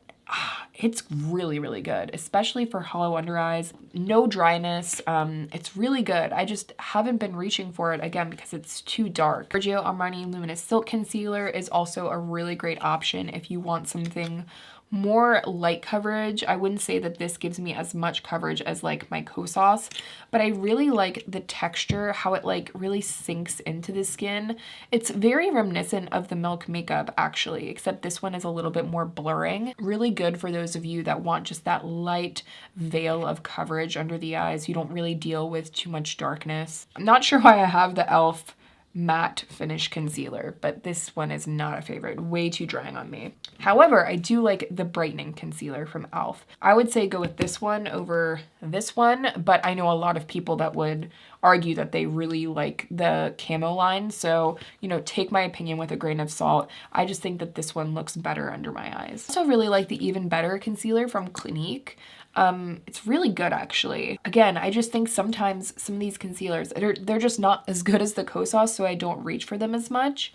it's really, really good, especially for hollow under eyes. No dryness. It's really good. I just haven't been reaching for it again because it's too dark. Giorgio Armani Luminous Silk Concealer is also a really great option if you want something more light coverage. I wouldn't say that this gives me as much coverage as like my Kosas, but I really like the texture, how it like really sinks into the skin. It's very reminiscent of the Milk makeup actually, except this one is a little bit more blurring. Really good for those of you that want just that light veil of coverage under the eyes. You don't really deal with too much darkness. I'm not sure why I have the e.l.f. matte finish concealer, but this one is not a favorite. Way too drying on me. However, I do like the brightening concealer from e.l.f. I would say go with this one over this one, but I know a lot of people that would argue that they really like the camo line. So, you know, take my opinion with a grain of salt. I just think that this one looks better under my eyes. I also really like the Even Better concealer from Clinique. It's really good actually. Again, I just think sometimes some of these concealers, they're just not as good as the Kosas, so I don't reach for them as much.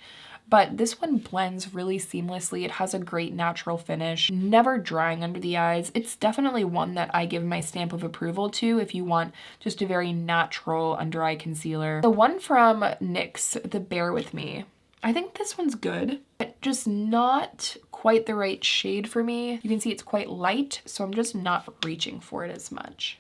But this one blends really seamlessly. It has a great natural finish, never drying under the eyes. It's definitely one that I give my stamp of approval to if you want just a very natural under eye concealer. The one from NYX, the Bear With Me, I think this one's good, but just not quite the right shade for me. You can see it's quite light, so I'm just not reaching for it as much.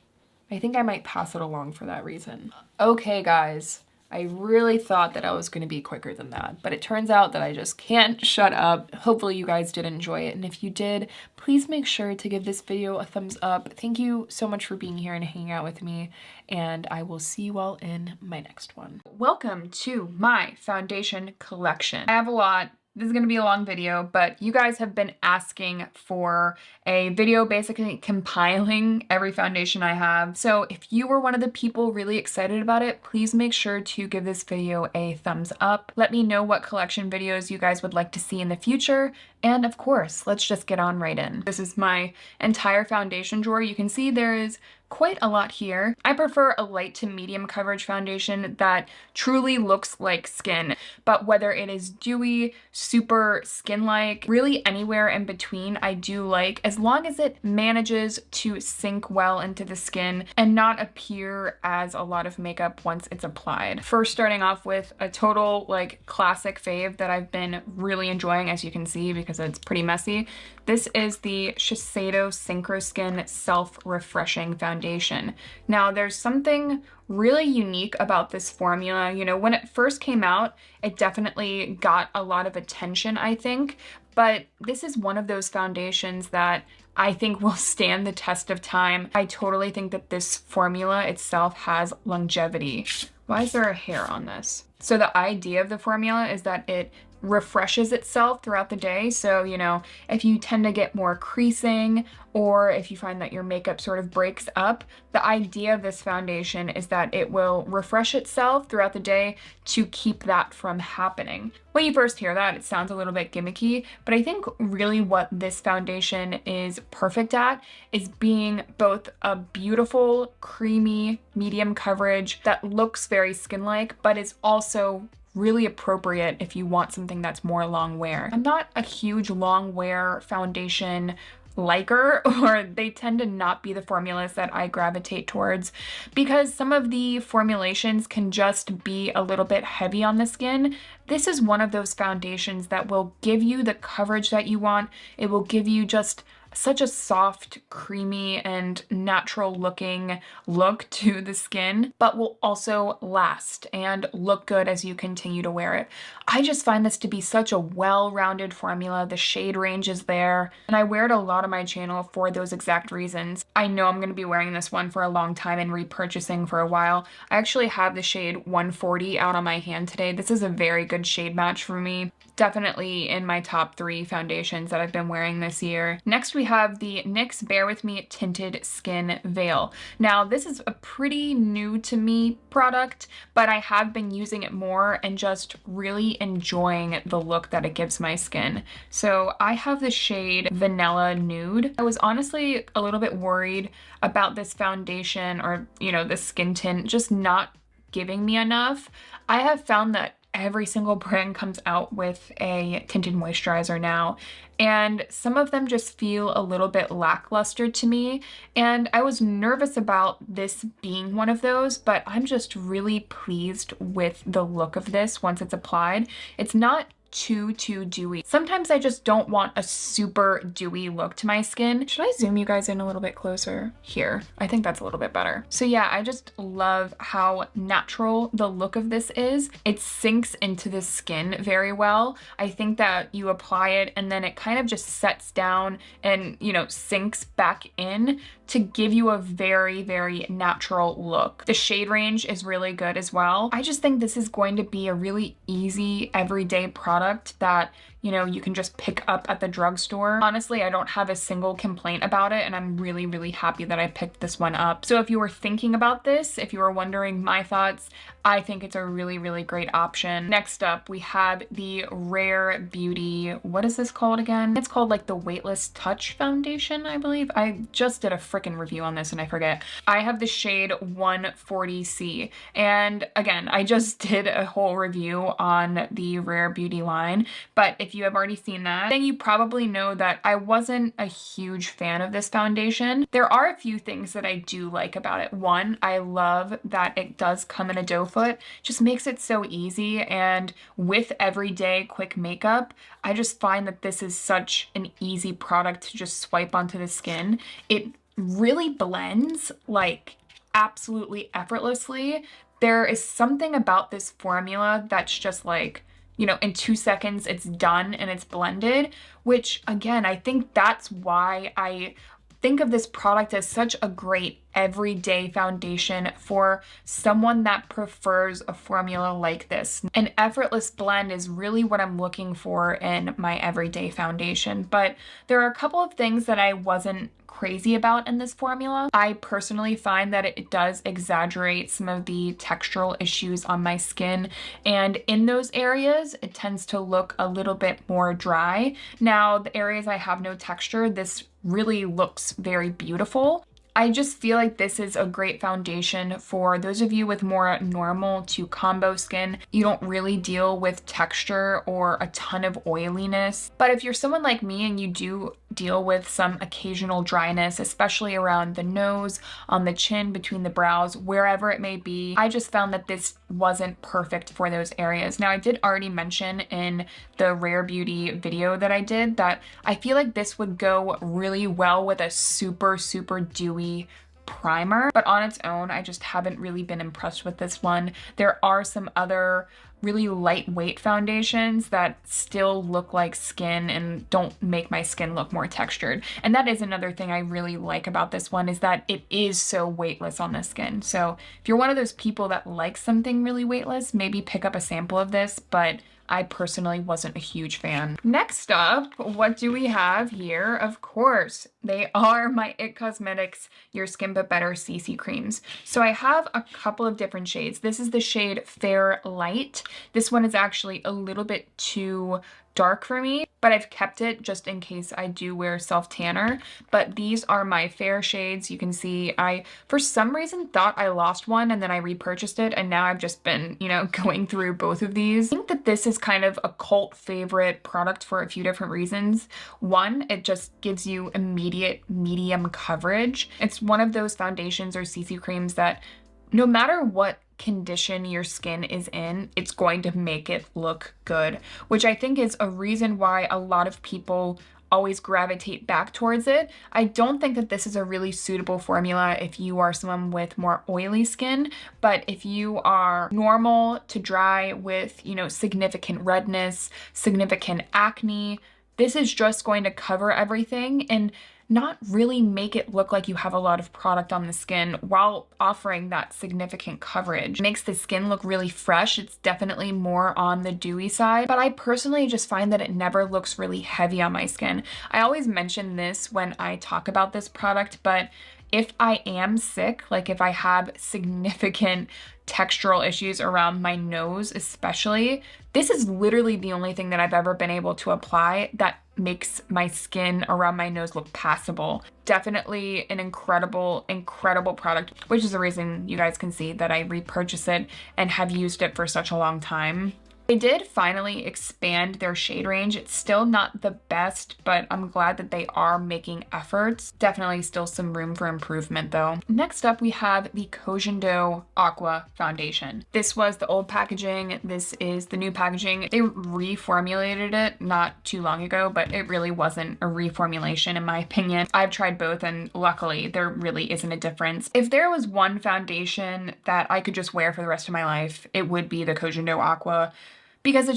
I think I might pass it along for that reason. Okay, guys. I really thought that I was going to be quicker than that, but it turns out that I just can't shut up. Hopefully you guys did enjoy it, and if you did, please make sure to give this video a thumbs up. Thank you so much for being here and hanging out with me, and I will see you all in my next one. Welcome to my foundation collection. I have a lot. This is going to be a long video, but you guys have been asking for a video basically compiling every foundation I have. So if you were one of the people really excited about it, please make sure to give this video a thumbs up. Let me know what collection videos you guys would like to see in the future. And of course, let's just get on right in. This is my entire foundation drawer. You can see there is quite a lot here. I prefer a light to medium coverage foundation that truly looks like skin, but whether it is dewy, super skin-like, really anywhere in between, I do like, as long as it manages to sink well into the skin and not appear as a lot of makeup once it's applied. First, starting off with a total like classic fave that I've been really enjoying, as you can see, because it's pretty messy. This is the Shiseido Synchro Skin Self-Refreshing Foundation. Now, there's something really unique about this formula. You know, when it first came out, it definitely got a lot of attention, I think, but this is one of those foundations that I think will stand the test of time. I totally think that this formula itself has longevity. Why is there a hair on this? So the idea of the formula is that it refreshes itself throughout the day. So, you know, if you tend to get more creasing or if you find that your makeup sort of breaks up, the idea of this foundation is that it will refresh itself throughout the day to keep that from happening. When you first hear that, it sounds a little bit gimmicky, but I think really what this foundation is perfect at is being both a beautiful, creamy, medium coverage that looks very skin-like, but is also really appropriate if you want something that's more long wear. I'm not a huge long wear foundation liker, or they tend to not be the formulas that I gravitate towards because some of the formulations can just be a little bit heavy on the skin. This is one of those foundations that will give you the coverage that you want. It will give you just such a soft, creamy, and natural looking look to the skin, but will also last and look good as you continue to wear it. I just find this to be such a well-rounded formula. The shade range is there, and I wear it a lot on my channel for those exact reasons. I know I'm going to be wearing this one for a long time and repurchasing for a while. I actually have the shade 140 out on my hand today. This is a very good shade match for me. Definitely in my top 3 foundations that I've been wearing this year. Next, we have the NYX Bear With Me Tinted Skin Veil. Now, this is a pretty new to me product, but I have been using it more and just really enjoying the look that it gives my skin. So I have the shade Vanilla Nude. I was honestly a little bit worried about this foundation or, you know, the skin tint just not giving me enough. I have found that every single brand comes out with a tinted moisturizer now, and some of them just feel a little bit lackluster to me, and I was nervous about this being one of those, but I'm just really pleased with the look of this once it's applied. It's not too dewy. Sometimes I just don't want a super dewy look to my skin. Should I zoom you guys in a little bit closer? Here, I think that's a little bit better. So yeah, I just love how natural the look of this is. It sinks into the skin very well. I think that you apply it and then it kind of just sets down and, you know, sinks back in to give you a very natural look. The shade range is really good as well. I just think this is going to be a really easy everyday product that, you know, you can just pick up at the drugstore. Honestly, I don't have a single complaint about it, and I'm really happy that I picked this one up. So if you were thinking about this, if you were wondering my thoughts, I think it's a really great option. Next up, we have the Rare Beauty, what is this called again? It's called like the Weightless Touch Foundation, I believe. I just did a freaking review on this and I forget. I have the shade 140C, and again, I just did a whole review on the Rare Beauty line, but if you have already seen that, then you probably know that I wasn't a huge fan of this foundation. There are a few things that I do like about it. One, I love that it does come in a doe foot, just makes it so easy, and with everyday quick makeup, I just find that this is such an easy product to just swipe onto the skin. It really blends like absolutely effortlessly. There is something about this formula that's just like, you know, in 2 seconds it's done and it's blended, which again, I think that's why I think of this product as such a great everyday foundation for someone that prefers a formula like this. An effortless blend is really what I'm looking for in my everyday foundation, but there are a couple of things that I wasn't crazy about in this formula. I personally find that it does exaggerate some of the textural issues on my skin, and in those areas it tends to look a little bit more dry. Now, the areas I have no texture, this really looks very beautiful. I just feel like this is a great foundation for those of you with more normal to combo skin. You don't really deal with texture or a ton of oiliness. But if you're someone like me and you do deal with some occasional dryness, especially around the nose, on the chin, between the brows, wherever it may be, I just found that this wasn't perfect for those areas. Now, I did already mention in the Rare Beauty video that I did that I feel like this would go really well with a super dewy primer, but on its own, I just haven't really been impressed with this one. There are some other really lightweight foundations that still look like skin and don't make my skin look more textured. And that is another thing I really like about this one, is that it is so weightless on the skin. So if you're one of those people that likes something really weightless, maybe pick up a sample of this, but I personally wasn't a huge fan. Next up, what do we have here? Of course, they are my IT Cosmetics Your Skin But Better CC creams. So I have a couple of different shades. This is the shade Fair Light. This one is actually a little bit too dark for me, but I've kept it just in case I do wear self-tanner. But these are my fair shades. You can see I, for some reason, thought I lost one and then I repurchased it, and now I've just been, you know, going through both of these. I think that this is kind of a cult favorite product for a few different reasons. One, it just gives you immediate medium coverage. It's one of those foundations or CC creams that no matter what condition your skin is in, it's going to make it look good, which I think is a reason why a lot of people always gravitate back towards it. I don't think that this is a really suitable formula if you are someone with more oily skin, but if you are normal to dry with, you know, significant redness, significant acne, this is just going to cover everything and not really make it look like you have a lot of product on the skin while offering that significant coverage. It makes the skin look really fresh. It's definitely more on the dewy side, but I personally just find that it never looks really heavy on my skin. I always mention this when I talk about this product, but if I am sick, like if I have significant textural issues around my nose especially, this is literally the only thing that I've ever been able to apply that makes my skin around my nose look passable. Definitely an incredible product, which is the reason you guys can see that I repurchased it and have used it for such a long time. They did finally expand their shade range. It's still not the best, but I'm glad that they are making efforts. Definitely still some room for improvement though. Next up, we have the Kojindo Aqua Foundation. This was the old packaging. This is the new packaging. They reformulated it not too long ago, but it really wasn't a reformulation in my opinion. I've tried both and luckily there really isn't a difference. If there was one foundation that I could just wear for the rest of my life, it would be the Kojindo Aqua, because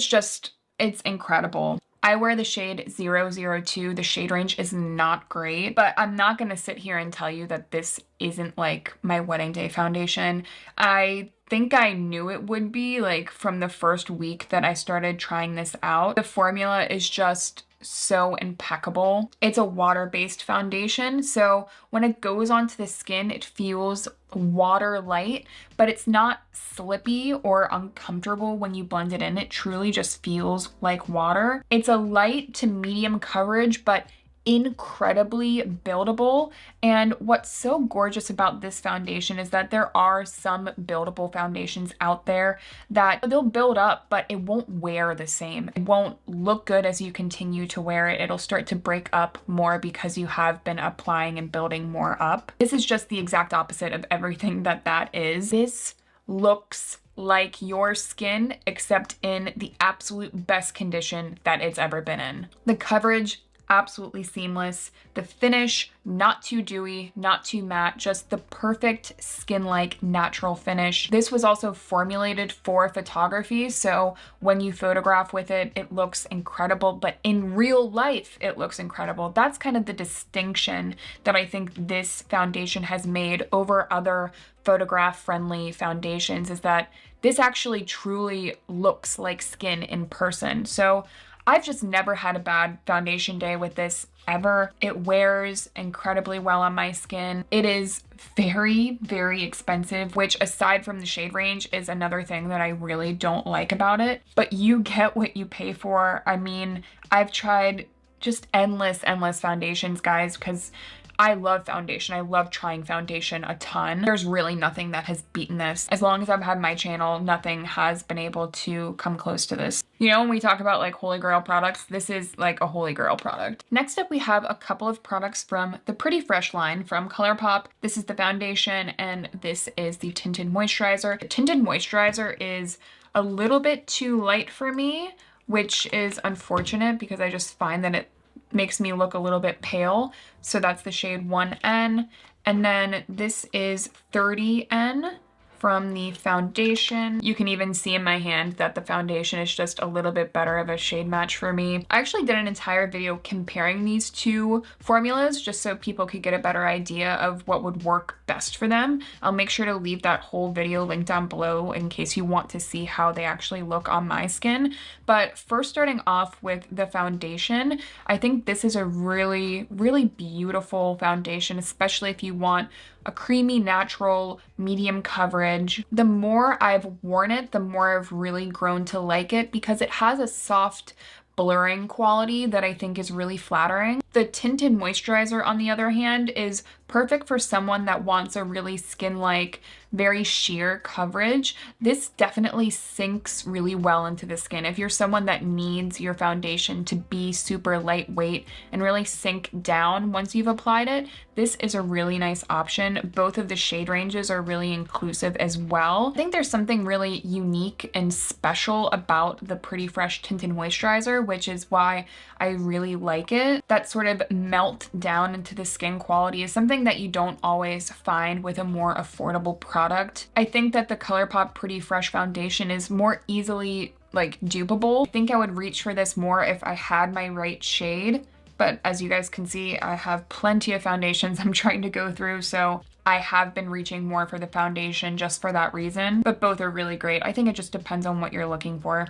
it's incredible. I wear the shade 002. The shade range is not great, but I'm not gonna sit here and tell you that this isn't like my wedding day foundation. I think I knew it would be like from the first week that I started trying this out. The formula is just so impeccable. It's a water-based foundation, so when it goes onto the skin, it feels water light, but it's not slippy or uncomfortable when you blend it in. It truly just feels like water. It's a light to medium coverage, but incredibly buildable. And what's so gorgeous about this foundation is that there are some buildable foundations out there that they'll build up, but it won't wear the same. It won't look good as you continue to wear it. It'll start to break up more because you have been applying and building more up. This is just the exact opposite of everything that is. This looks like your skin, except in the absolute best condition that it's ever been in. The coverage, absolutely seamless. The finish, not too dewy, not too matte, just the perfect skin-like natural finish. This was also formulated for photography, so when you photograph with it, it looks incredible, but in real life, it looks incredible. That's kind of the distinction that I think this foundation has made over other photograph-friendly foundations, is that this actually truly looks like skin in person. So I've just never had a bad foundation day with this ever. It wears incredibly well on my skin. It is very, very expensive, which aside from the shade range is another thing that I really don't like about it. But you get what you pay for. I mean, I've tried just endless foundations, guys, because I love foundation. I love trying foundation a ton. There's really nothing that has beaten this. As long as I've had my channel, nothing has been able to come close to this. You know, when we talk about like holy grail products, this is like a holy grail product. Next up, we have a couple of products from the Pretty Fresh line from ColourPop. This is the foundation and this is the tinted moisturizer. The tinted moisturizer is a little bit too light for me, which is unfortunate because I just find that it makes me look a little bit pale. So that's the shade 1N. And then this is 30N from the foundation. You can even see in my hand that the foundation is just a little bit better of a shade match for me. I actually did an entire video comparing these two formulas just so people could get a better idea of what would work best for them. I'll make sure to leave that whole video linked down below in case you want to see how they actually look on my skin. But first, starting off with the foundation, I think this is a really, really beautiful foundation, especially if you want a creamy, natural, medium coverage. The more I've worn it, the more I've really grown to like it because it has a soft blurring quality that I think is really flattering. The tinted moisturizer, on the other hand, is perfect for someone that wants a really skin-like, very sheer coverage. This definitely sinks really well into the skin. If you're someone that needs your foundation to be super lightweight and really sink down once you've applied it, this is a really nice option. Both of the shade ranges are really inclusive as well. I think there's something really unique and special about the Pretty Fresh Tinted Moisturizer, which is why I really like it. That sort of melt down into the skin quality is something that you don't always find with a more affordable product. I think that the ColourPop Pretty Fresh foundation is more easily like dupable. I think I would reach for this more if I had my right shade, but as you guys can see, I have plenty of foundations I'm trying to go through, so I have been reaching more for the foundation just for that reason, but both are really great. I think it just depends on what you're looking for.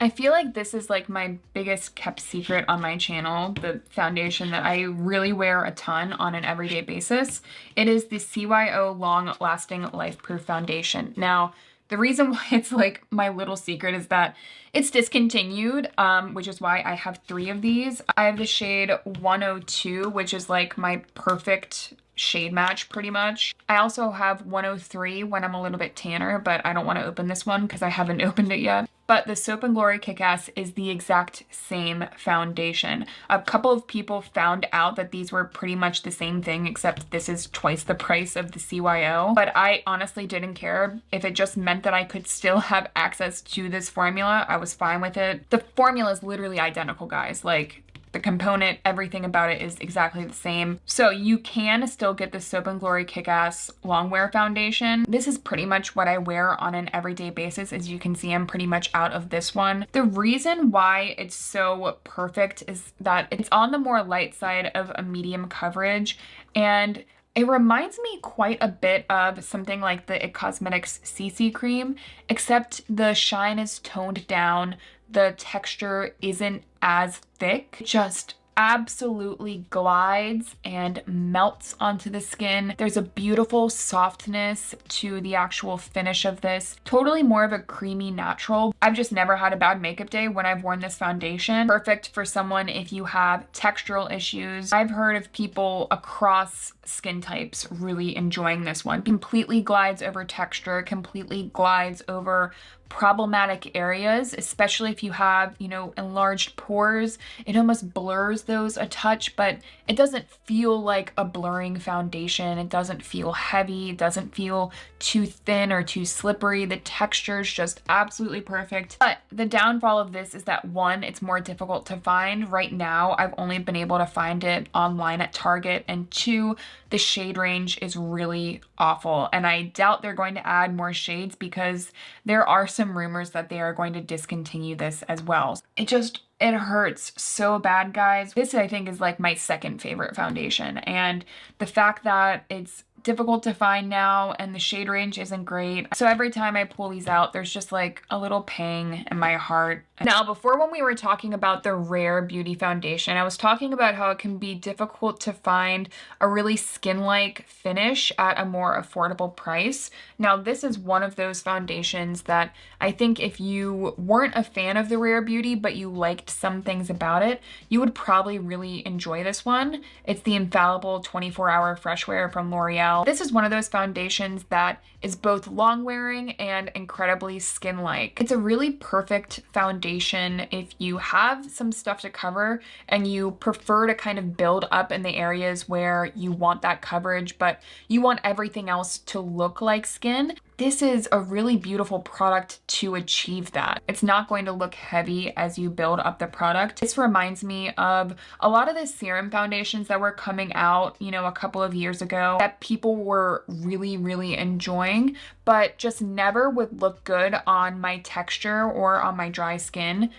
I feel like this is like my biggest kept secret on my channel, the foundation that I really wear a ton on an everyday basis. It is the CYO Long Lasting Life Proof Foundation. Now, the reason why it's like my little secret is that it's discontinued, which is why I have 3 of these. I have the shade 102, which is like my perfect shade match pretty much. I also have 103 when I'm a little bit tanner, but I don't want to open this one because I haven't opened it yet. But the Soap & Glory Kick-Ass is the exact same foundation. A couple of people found out that these were pretty much the same thing, except this is twice the price of the CYO. But I honestly didn't care. If it just meant that I could still have access to this formula, I was fine with it. The formula is literally identical, guys. Like, the component, everything about it is exactly the same. So you can still get the Soap & Glory Kick-Ass Longwear Foundation. This is pretty much what I wear on an everyday basis. As you can see, I'm pretty much out of this one. The reason why it's so perfect is that it's on the more light side of a medium coverage, and it reminds me quite a bit of something like the IT Cosmetics CC Cream, except the shine is toned down. The texture isn't as thick. It just absolutely glides and melts onto the skin. There's a beautiful softness to the actual finish of this. Totally more of a creamy natural. I've just never had a bad makeup day when I've worn this foundation. Perfect for someone if you have textural issues. I've heard of people across skin types really enjoying this one. Completely glides over texture, completely glides over problematic areas, especially if you have, you know, enlarged pores. It almost blurs those a touch, but it doesn't feel like a blurring foundation. It doesn't feel heavy. It doesn't feel too thin or too slippery. The texture is just absolutely perfect. But the downfall of this is that, one, it's more difficult to find. Right now, I've only been able to find it online at Target, and two, the shade range is really awful. And I doubt they're going to add more shades because there are some rumors that they are going to discontinue this as well. It hurts so bad, guys. This, I think, is like my second favorite foundation. And the fact that it's difficult to find now and the shade range isn't great. So every time I pull these out, there's just like a little pang in my heart. Now, before, when we were talking about the Rare Beauty foundation, I was talking about how it can be difficult to find a really skin-like finish at a more affordable price. Now, this is one of those foundations that I think if you weren't a fan of the Rare Beauty, but you liked some things about it, you would probably really enjoy this one. It's the Infallible 24-Hour Fresh Wear from L'Oreal. This is one of those foundations that is both long wearing and incredibly skin-like. It's a really perfect foundation if you have some stuff to cover and you prefer to kind of build up in the areas where you want that coverage, but you want everything else to look like skin. This is a really beautiful product to achieve that. It's not going to look heavy as you build up the product. This reminds me of a lot of the serum foundations that were coming out, you know, a couple of years ago that people were really, really enjoying, but just never would look good on my texture or on my dry skin.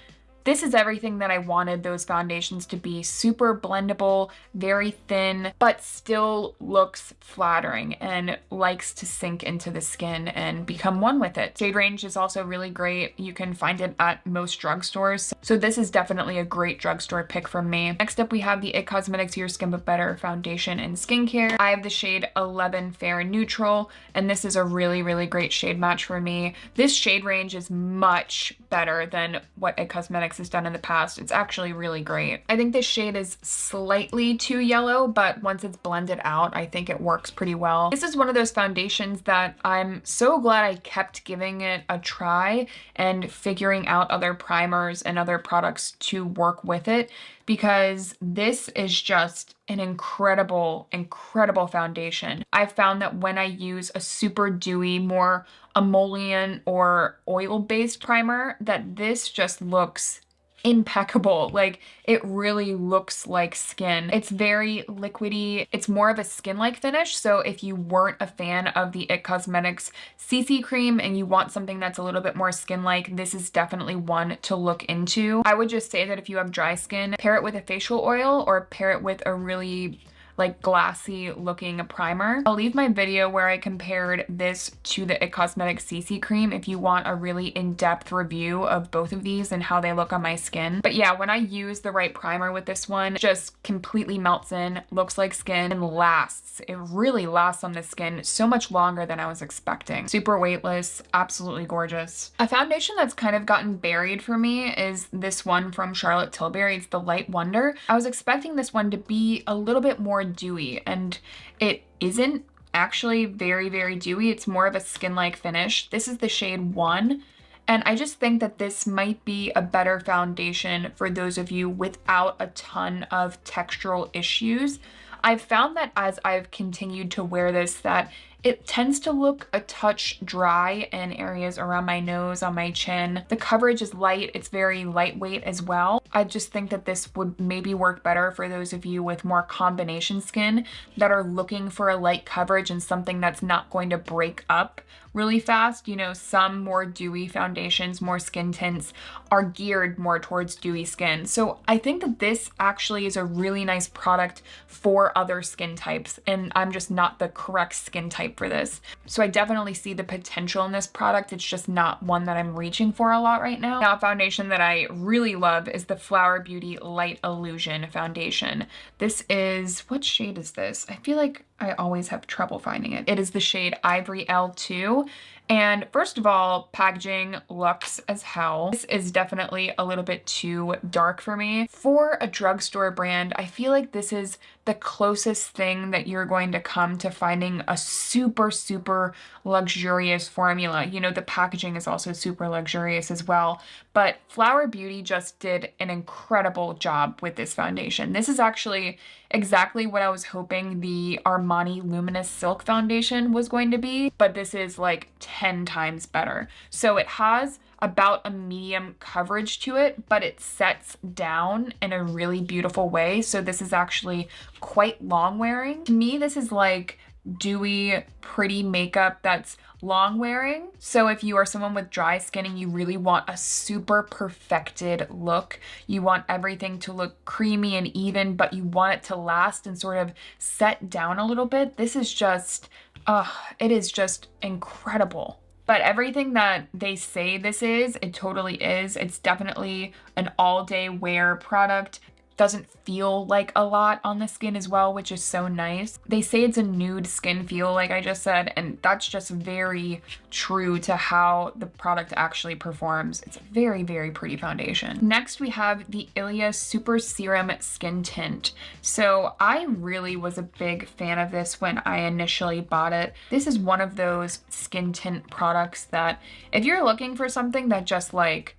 This is everything that I wanted those foundations to be. Super blendable, very thin, but still looks flattering and likes to sink into the skin and become one with it. Shade range is also really great. You can find it at most drugstores. So this is definitely a great drugstore pick from me. Next up, we have the IT Cosmetics Your Skin But Better Foundation and Skincare. I have the shade 11 Fair and Neutral, and this is a really, really great shade match for me. This shade range is much better than what IT Cosmetics has done in the past. It's actually really great. I think this shade is slightly too yellow, but once it's blended out, I think it works pretty well. This is one of those foundations that I'm so glad I kept giving it a try and figuring out other primers and other products to work with it, because this is just an incredible, incredible foundation. I've found that when I use a super dewy, more emollient or oil-based primer, that this just looks impeccable. Like, it really looks like skin. It's very liquidy. It's more of a skin-like finish. So if you weren't a fan of the IT Cosmetics CC cream and you want something that's a little bit more skin-like, this is definitely one to look into. I would just say that if you have dry skin, pair it with a facial oil or pair it with a really like glassy looking primer. I'll leave my video where I compared this to the IT Cosmetics CC cream if you want a really in-depth review of both of these and how they look on my skin. But yeah, when I use the right primer with this one, it just completely melts in, looks like skin, and lasts. It really lasts on the skin so much longer than I was expecting. Super weightless, absolutely gorgeous. A foundation that's kind of gotten buried for me is this one from Charlotte Tilbury. It's the Light Wonder. I was expecting this one to be a little bit more more dewy, and it isn't actually very, very dewy. It's more of a skin-like finish. This is the shade 1. And I just think that this might be a better foundation for those of you without a ton of textural issues. I've found that as I've continued to wear this, that it tends to look a touch dry in areas around my nose, on my chin. The coverage is light, it's very lightweight as well. I just think that this would maybe work better for those of you with more combination skin that are looking for a light coverage and something that's not going to break up really fast. You know, some more dewy foundations, more skin tints are geared more towards dewy skin. So I think that this actually is a really nice product for other skin types, and I'm just not the correct skin type for this. So I definitely see the potential in this product. It's just not one that I'm reaching for a lot right now. Now, a foundation that I really love is the Flower Beauty Light Illusion foundation. This is, what shade is this? I feel like I always have trouble finding it. It is the shade Ivory L2. And first of all, packaging looks as hell. This is definitely a little bit too dark for me. For a drugstore brand, I feel like this is the closest thing that you're going to come to finding a super, super luxurious formula. You know, the packaging is also super luxurious as well. But Flower Beauty just did an incredible job with this foundation. This is actually exactly what I was hoping the Armani Luminous Silk foundation was going to be, but this is like 10 times better. So it has about a medium coverage to it, but it sets down in a really beautiful way. So this is actually quite long wearing. To me, this is like dewy, pretty makeup that's long wearing. So if you are someone with dry skin and you really want a super perfected look, you want everything to look creamy and even, but you want it to last and sort of set down a little bit, this is just, it is just incredible. But everything that they say this is, it totally is. It's definitely an all-day wear product. Doesn't feel like a lot on the skin as well, which is so nice. They say it's a nude skin feel, like I just said, and that's just very true to how the product actually performs. It's a very, very pretty foundation. Next, we have the Ilia Super Serum Skin Tint. So I really was a big fan of this when I initially bought it. This is one of those skin tint products that if you're looking for something that just like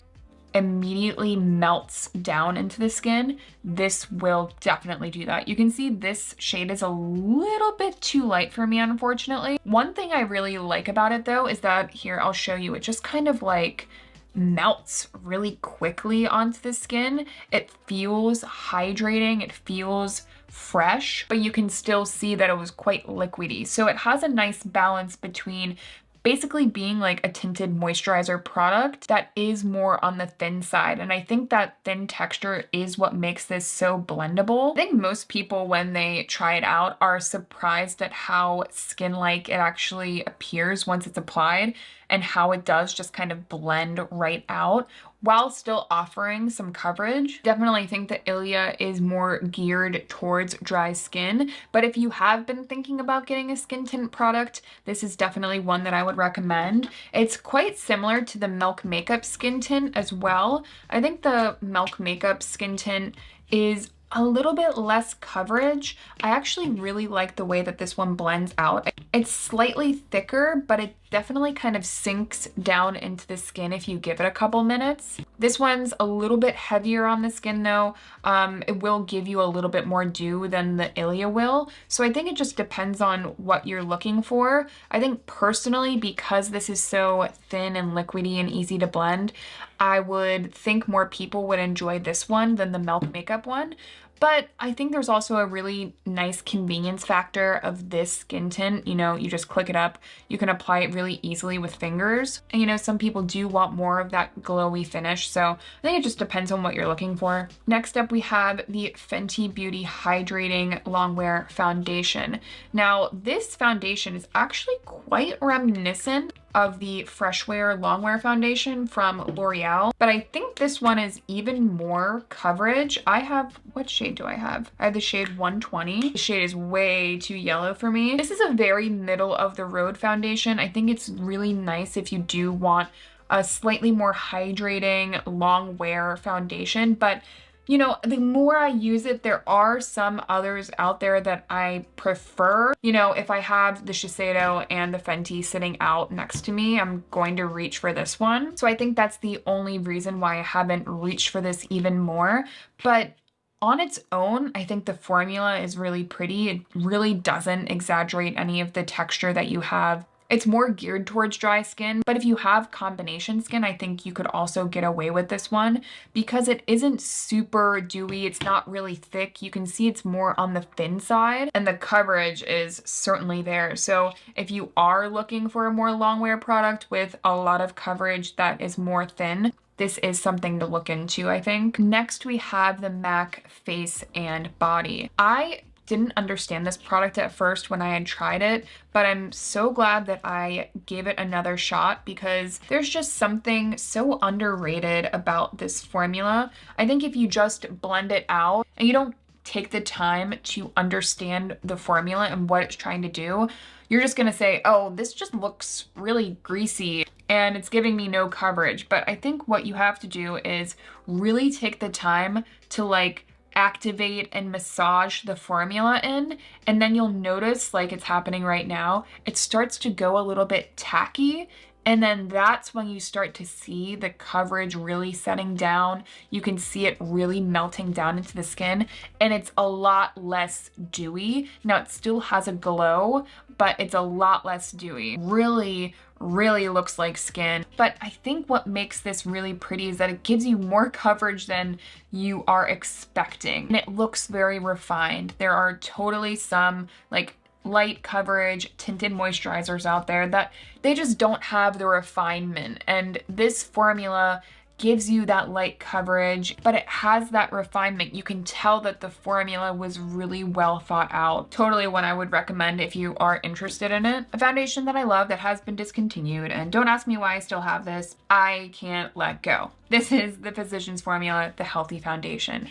immediately melts down into the skin, this will definitely do that. You can see this shade is a little bit too light for me, unfortunately. One thing I really like about it though is that, here, I'll show you, it just kind of like melts really quickly onto the skin. It feels hydrating, it feels fresh, but you can still see that it was quite liquidy. So it has a nice balance between basically being like a tinted moisturizer product that is more on the thin side. And I think that thin texture is what makes this so blendable. I think most people, when they try it out, are surprised at how skin-like it actually appears once it's applied and how it does just kind of blend right out while still offering some coverage. Definitely think that Ilia is more geared towards dry skin, but if you have been thinking about getting a skin tint product, this is definitely one that I would recommend. It's quite similar to the Milk Makeup skin tint as well. I think the Milk Makeup skin tint is a little bit less coverage. I actually really like the way that this one blends out. It's slightly thicker, but it definitely kind of sinks down into the skin if you give it a couple minutes. This one's a little bit heavier on the skin though. It will give you a little bit more dew than the Ilia will. So I think it just depends on what you're looking for. I think personally, because this is so thin and liquidy and easy to blend, I would think more people would enjoy this one than the Milk Makeup one. But I think there's also a really nice convenience factor of this skin tint. You know, you just click it up, you can apply it really easily with fingers. And you know, some people do want more of that glowy finish, so I think it just depends on what you're looking for. Next up, we have the Fenty Beauty Hydrating Longwear Foundation. Now, this foundation is actually quite reminiscent of the Fresh Wear Longwear foundation from L'Oreal, but I think this one is even more coverage. I have, what shade do I have? I have the shade 120. The shade is way too yellow for me. This is a very middle of the road foundation. I think it's really nice if you do want a slightly more hydrating long wear foundation, but you know, the more I use it, there are some others out there that I prefer. You know, if I have the Shiseido and the Fenty sitting out next to me, I'm going to reach for this one. So I think that's the only reason why I haven't reached for this even more. But on its own, I think the formula is really pretty. It really doesn't exaggerate any of the texture that you have. It's more geared towards dry skin, but if you have combination skin, I think you could also get away with this one because it isn't super dewy. It's not really thick. You can see it's more on the thin side, and the coverage is certainly there. So if you are looking for a more long wear product with a lot of coverage that is more thin, this is something to look into, I think. Next, we have the MAC Face and Body. I didn't understand this product at first when I had tried it, but I'm so glad that I gave it another shot because there's just something so underrated about this formula. I think if you just blend it out and you don't take the time to understand the formula and what it's trying to do, you're just gonna say, oh, this just looks really greasy and it's giving me no coverage. But I think what you have to do is really take the time to like activate and massage the formula in, and then you'll notice, like it's happening right now, it starts to go a little bit tacky, and then that's when you start to see the coverage really setting down. You can see it really melting down into the skin, and it's a lot less dewy. Now it still has a glow, but it's a lot less dewy. Really looks like skin. But I think what makes this really pretty is that it gives you more coverage than you are expecting. And it looks very refined. There are totally some like light coverage tinted moisturizers out there that they just don't have the refinement. And this formula gives you that light coverage, but it has that refinement. You can tell that the formula was really well thought out. Totally one I would recommend if you are interested in it. A foundation that I love that has been discontinued, and don't ask me why I still have this. I can't let go. This is the Physicians Formula, the Healthy Foundation.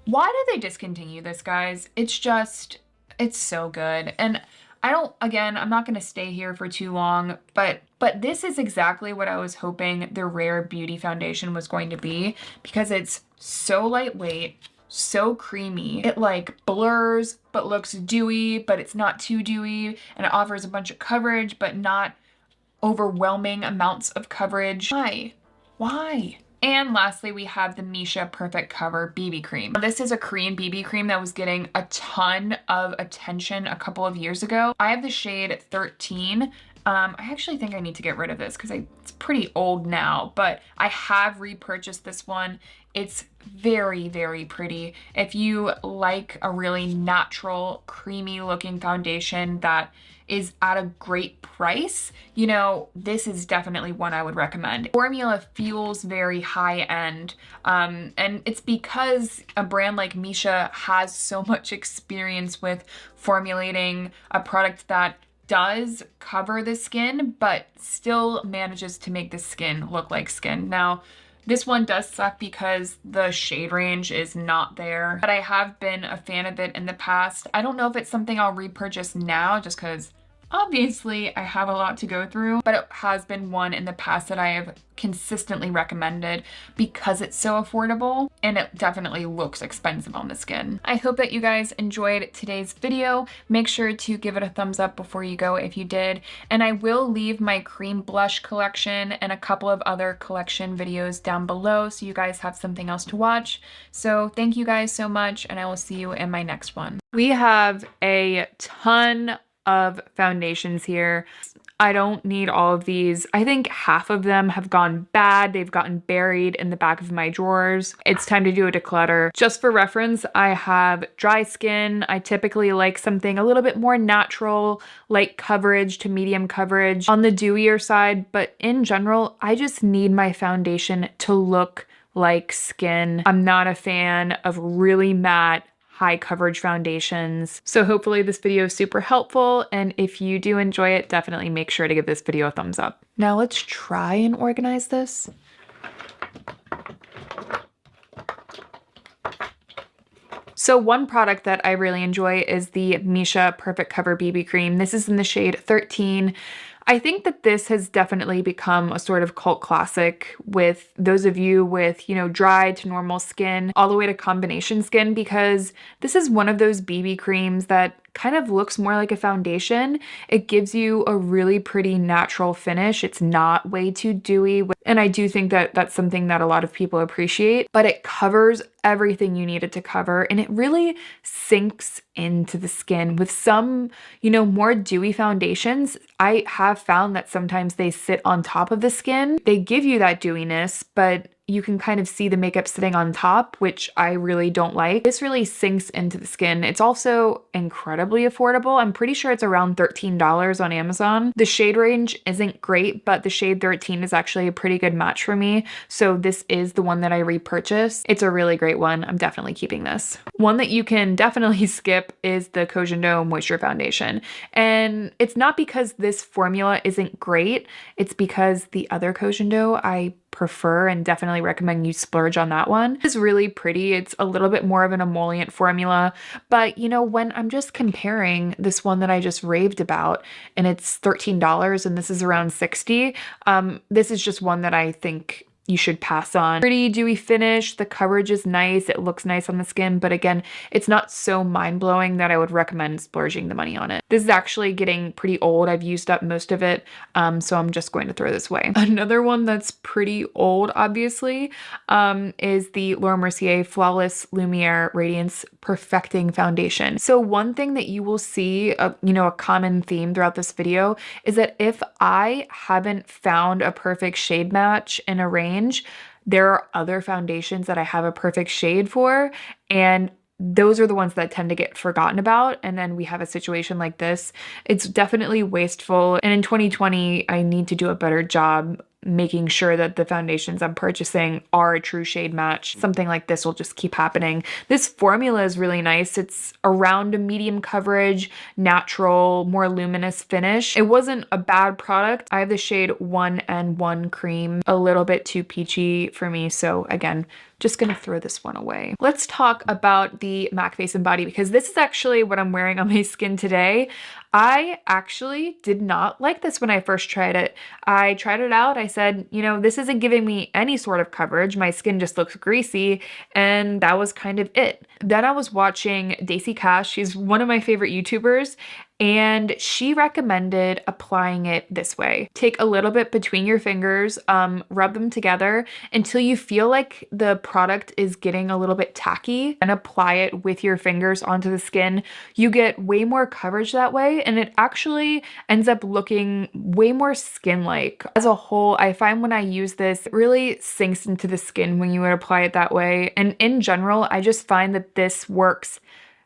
Why did they discontinue this, guys? It's so good. And I'm not going to stay here for too long, but this is exactly what I was hoping the Rare Beauty Foundation was going to be, because it's so lightweight, so creamy. It like blurs, but looks dewy, but it's not too dewy, and it offers a bunch of coverage, but not overwhelming amounts of coverage. Why? Why? And lastly, we have the Misha Perfect Cover BB Cream. This is a Korean BB cream that was getting a ton of attention a couple of years ago. I have the shade 13. I actually think I need to get rid of this because it's pretty old now, but I have repurchased this one. It's very pretty. If you like a really natural, creamy looking foundation that is at a great price, you know, this is definitely one I would recommend. Formula feels very high end, and it's because a brand like Misha has so much experience with formulating a product that does cover the skin, but still manages to make the skin look like skin. Now, this one does suck because the shade range is not there, but I have been a fan of it in the past. I don't know if it's something I'll repurchase now just because obviously I have a lot to go through, but it has been one in the past that I have consistently recommended because it's so affordable and it definitely looks expensive on the skin. I hope that you guys enjoyed today's video. Make sure to give it a thumbs up before you go if you did. And I will leave my cream blush collection and a couple of other collection videos down below so you guys have something else to watch. So thank you guys so much, and I will see you in my next one. We have a ton of foundations here. I don't need all of these. I think half of them have gone bad. They've gotten buried in the back of my drawers. It's time to do a declutter. Just for reference, I have dry skin. I typically like something a little bit more natural, light coverage to medium coverage on the dewier side, but in general, I just need my foundation to look like skin. I'm not a fan of really matte, high coverage foundations. So hopefully this video is super helpful, and if you do enjoy it, definitely make sure to give this video a thumbs up. Now let's try and organize this. So one product that I really enjoy is the Misha Perfect Cover BB Cream. This is in the shade 13. I think that this has definitely become a sort of cult classic with those of you with, dry to normal skin, all the way to combination skin, because this is one of those BB creams that kind of looks more like a foundation. It gives you a really pretty natural finish. It's not way too dewy. And I do think that that's something that a lot of people appreciate, but it covers everything you need it to cover, and it really sinks into the skin. With some, more dewy foundations, I have found that sometimes they sit on top of the skin. They give you that dewiness, but you can kind of see the makeup sitting on top, which I really don't like. This really sinks into the skin. It's also incredibly affordable. I'm pretty sure it's around $13 on Amazon. The shade range isn't great, but the shade 13 is actually a pretty good match for me. So this is the one that I repurchased. It's a really great one. I'm definitely keeping this. One that you can definitely skip is the Cojindo Moisture Foundation. And it's not because this formula isn't great. It's because the other Cojindo I prefer and definitely recommend you splurge on that one. It's really pretty. It's a little bit more of an emollient formula, but when I'm just comparing this one that I just raved about and it's $13 and this is around 60, this is just one that I think you should pass on. Pretty dewy finish, the coverage is nice, it looks nice on the skin, but again, it's not so mind-blowing that I would recommend splurging the money on it. This is actually getting pretty old. I've used up most of it, so I'm just going to throw this away. Another one that's pretty old, obviously, is the Laura Mercier Flawless Lumiere Radiance Perfecting Foundation. So one thing that you will see, a common theme throughout this video is that if I haven't found a perfect shade match in a range, there are other foundations that I have a perfect shade for, and those are the ones that tend to get forgotten about. And then we have a situation like this. It's definitely wasteful. And in 2020, I need to do a better job making sure that the foundations I'm purchasing are a true shade match. Something like this will just keep happening. This formula is really nice. It's around a medium coverage, natural, more luminous finish. It wasn't a bad product. I have the shade 1N1 Cream, a little bit too peachy for me. So again, just gonna throw this one away. Let's talk about the MAC Face and Body, because this is actually what I'm wearing on my skin today. I actually did not like this when I first tried it. I tried it out. I said, this isn't giving me any sort of coverage. My skin just looks greasy. And that was kind of it. Then I was watching Daisy Cash. She's one of my favorite YouTubers. And she recommended applying it this way. Take a little bit between your fingers, rub them together until you feel like the product is getting a little bit tacky, and apply it with your fingers onto the skin. You get way more coverage that way, and it actually ends up looking way more skin-like. As a whole, I find when I use this, it really sinks into the skin when you would apply it that way. And in general, I just find that this works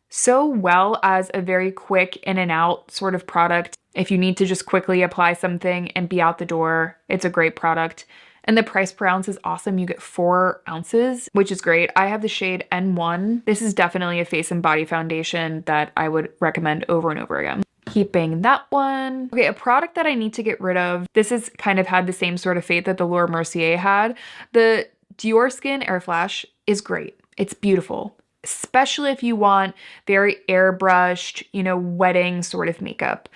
so well as a very quick in and out sort of product. If you need to just quickly apply something and be out the door, it's a great product. And the price per ounce is awesome. You get 4 ounces, which is great. I have the shade N1. This is definitely a face and body foundation that I would recommend over and over again. Keeping that one. Okay, a product that I need to get rid of. This has kind of had the same sort of fate that the Laura Mercier had. The Dior Skin Air Flash is great. It's beautiful, especially if you want very airbrushed, wedding sort of makeup.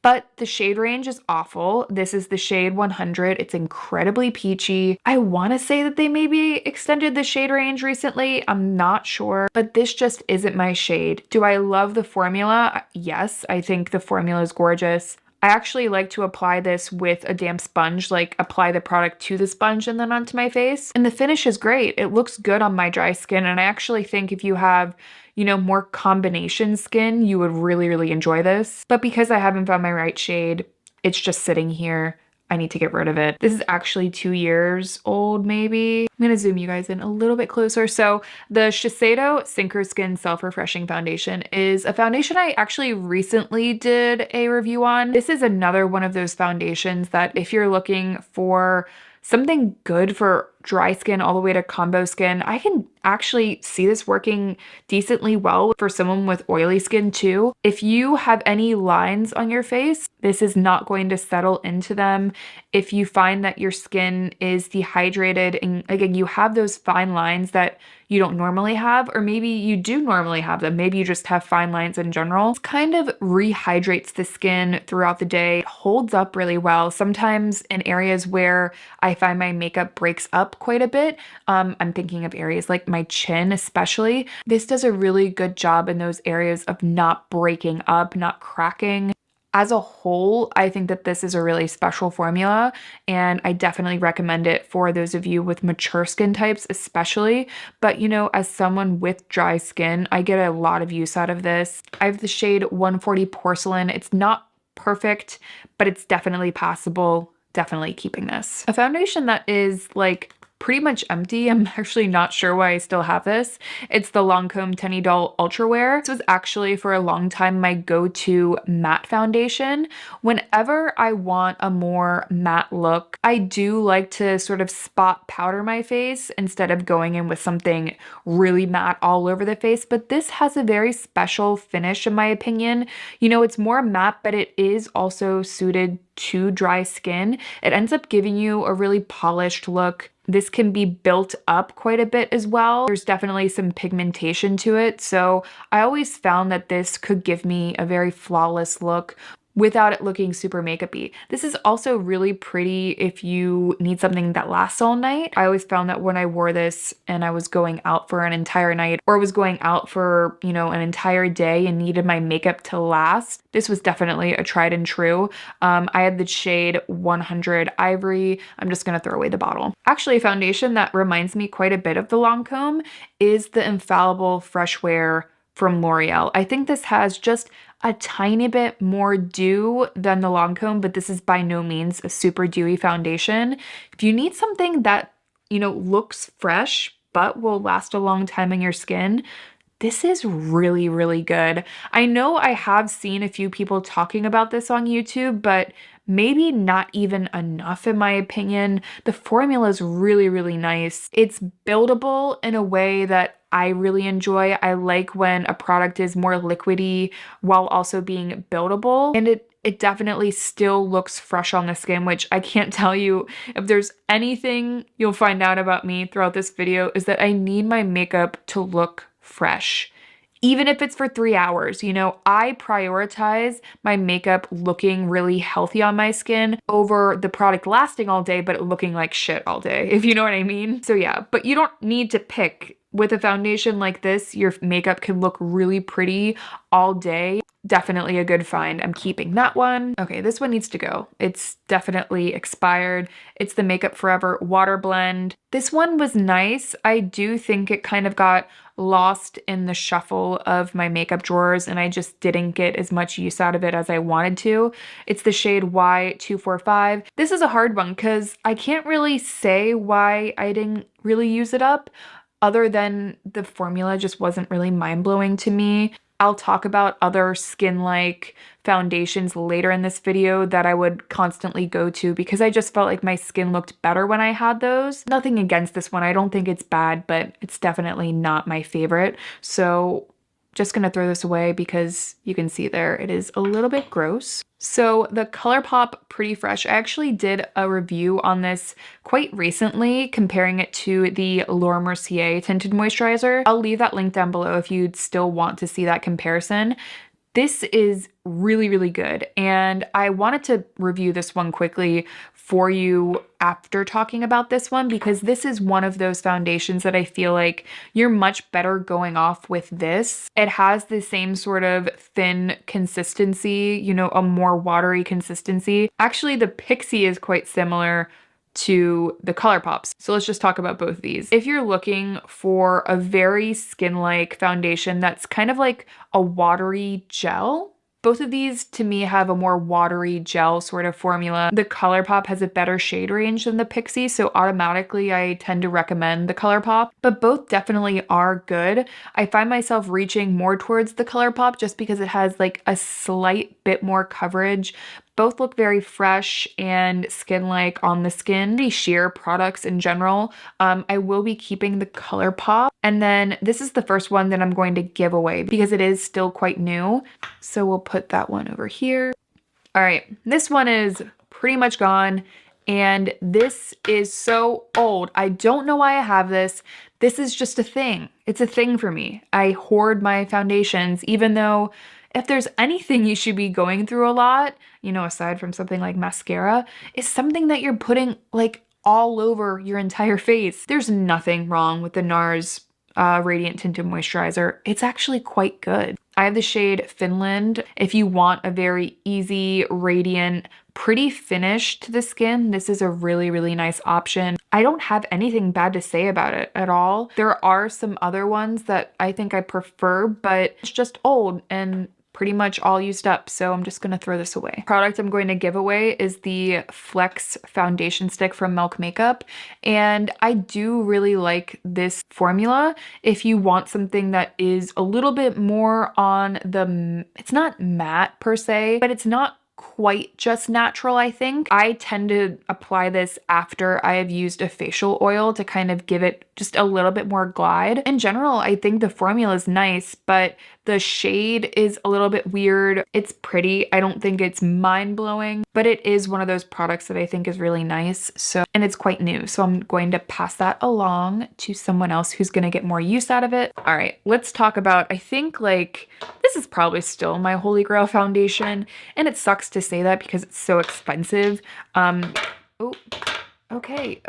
But the shade range is awful. This is the shade 100. It's incredibly peachy. I want to say that they maybe extended the shade range recently. I'm not sure, but this just isn't my shade. Do I love the formula? Yes, I think the formula is gorgeous. I actually like to apply this with a damp sponge, like apply the product to the sponge and then onto my face. And the finish is great. It looks good on my dry skin. And I actually think if you have, more combination skin, you would really, really enjoy this. But because I haven't found my right shade, it's just sitting here. I need to get rid of it. This is actually 2 years old, maybe. I'm gonna zoom you guys in a little bit closer. So the Shiseido Synchro Skin Self-Refreshing Foundation is a foundation I actually recently did a review on. This is another one of those foundations that if you're looking for something good for dry skin all the way to combo skin. I can actually see this working decently well for someone with oily skin too. If you have any lines on your face, this is not going to settle into them. If you find that your skin is dehydrated and again, you have those fine lines that you don't normally have, or maybe you do normally have them. Maybe you just have fine lines in general. It kind of rehydrates the skin throughout the day. It holds up really well. Sometimes in areas where I find my makeup breaks up quite a bit, I'm thinking of areas like my chin especially. This does a really good job in those areas of not breaking up, not cracking. As a whole, I think that this is a really special formula, and I definitely recommend it for those of you with mature skin types especially. But you know, as someone with dry skin, I get a lot of use out of this. I have the shade 140 Porcelain. It's not perfect, but it's definitely passable. Definitely keeping this. A foundation that is like pretty much empty. I'm actually not sure why I still have this. It's the Lancome Tenny Doll Ultra Wear. This was actually for a long time my go-to matte foundation. Whenever I want a more matte look, I do like to sort of spot powder my face instead of going in with something really matte all over the face. But this has a very special finish in my opinion. You know, it's more matte, but it is also suited to dry skin. It ends up giving you a really polished look. This can be built up quite a bit as well. There's definitely some pigmentation to it, so I always found that this could give me a very flawless look without it looking super makeup-y. This is also really pretty if you need something that lasts all night. I always found that when I wore this and I was going out for an entire night or was going out for, you know, an entire day and needed my makeup to last, this was definitely a tried and true. I had the shade 100 Ivory. I'm just gonna throw away the bottle. Actually, a foundation that reminds me quite a bit of the Lancome is the Infallible Fresh Wear from L'Oreal. I think this has just a tiny bit more dew than the Lancome, but this is by no means a super dewy foundation. If you need something that, you know, looks fresh but will last a long time on your skin, this is really, really good. I know I have seen a few people talking about this on YouTube, but maybe not even enough in my opinion. The formula is really, really nice. It's buildable in a way that I really enjoy. I like when a product is more liquidy while also being buildable, and it definitely still looks fresh on the skin, which I can't tell you, if there's anything you'll find out about me throughout this video, is that I need my makeup to look fresh. Even if it's for 3 hours, you know, I prioritize my makeup looking really healthy on my skin over the product lasting all day, but looking like shit all day, if you know what I mean. So yeah, but you don't need to pick. With a foundation like this, your makeup can look really pretty all day. Definitely a good find. I'm keeping that one. Okay, this one needs to go. It's definitely expired. It's the Makeup Forever Water Blend. This one was nice. I do think it kind of got lost in the shuffle of my makeup drawers and I just didn't get as much use out of it as I wanted to. It's the shade Y245. This is a hard one because I can't really say why I didn't really use it up, other than the formula just wasn't really mind-blowing to me. I'll talk about other skin-like foundations later in this video that I would constantly go to because I just felt like my skin looked better when I had those. Nothing against this one. I don't think it's bad, but it's definitely not my favorite. So just gonna throw this away because you can see there it is a little bit gross. So the ColourPop Pretty Fresh, I actually did a review on this quite recently, comparing it to the Laura Mercier Tinted Moisturizer. I'll leave that link down below if you'd still want to see that comparison. This is really, really good, and I wanted to review this one quickly for you after talking about this one because this is one of those foundations that I feel like you're much better going off with this. It has the same sort of thin consistency, you know, a more watery consistency. Actually, the Pixie is quite similar to the ColourPops. So let's just talk about both of these. If you're looking for a very skin-like foundation that's kind of like a watery gel, both of these to me have a more watery gel sort of formula. The ColourPop has a better shade range than the Pixie, so automatically I tend to recommend the ColourPop, but both definitely are good. I find myself reaching more towards the ColourPop just because it has like a slight bit more coverage, Both look very fresh and skin-like on the skin. Pretty sheer products in general. I will be keeping the Color Pop. And then this is the first one that I'm going to give away because it is still quite new. So we'll put that one over here. All right, this one is pretty much gone. And this is so old. I don't know why I have this. This is just a thing. It's a thing for me. I hoard my foundations, even though if there's anything you should be going through a lot, you know, aside from something like mascara, is something that you're putting like all over your entire face. There's nothing wrong with the NARS Radiant Tinted Moisturizer. It's actually quite good. I have the shade Finland. If you want a very easy, radiant, pretty finish to the skin, this is a really, really nice option. I don't have anything bad to say about it at all. There are some other ones that I think I prefer, but it's just old and pretty much all used up, so I'm just gonna throw this away. Product I'm going to give away is the Flex Foundation Stick from Milk Makeup, and I do really like this formula. If you want something that is a little bit more on the, it's not matte per se, but it's not quite just natural, I think. I tend to apply this after I have used a facial oil to kind of give it just a little bit more glide. In general, I think the formula is nice, but the shade is a little bit weird. It's pretty. I don't think it's mind-blowing, but it is one of those products that I think is really nice. So, and it's quite new. So I'm going to pass that along to someone else who's going to get more use out of it. All right, let's talk about, I think like, this is probably still my Holy Grail foundation. And it sucks to say that because it's so expensive. Oh. Okay.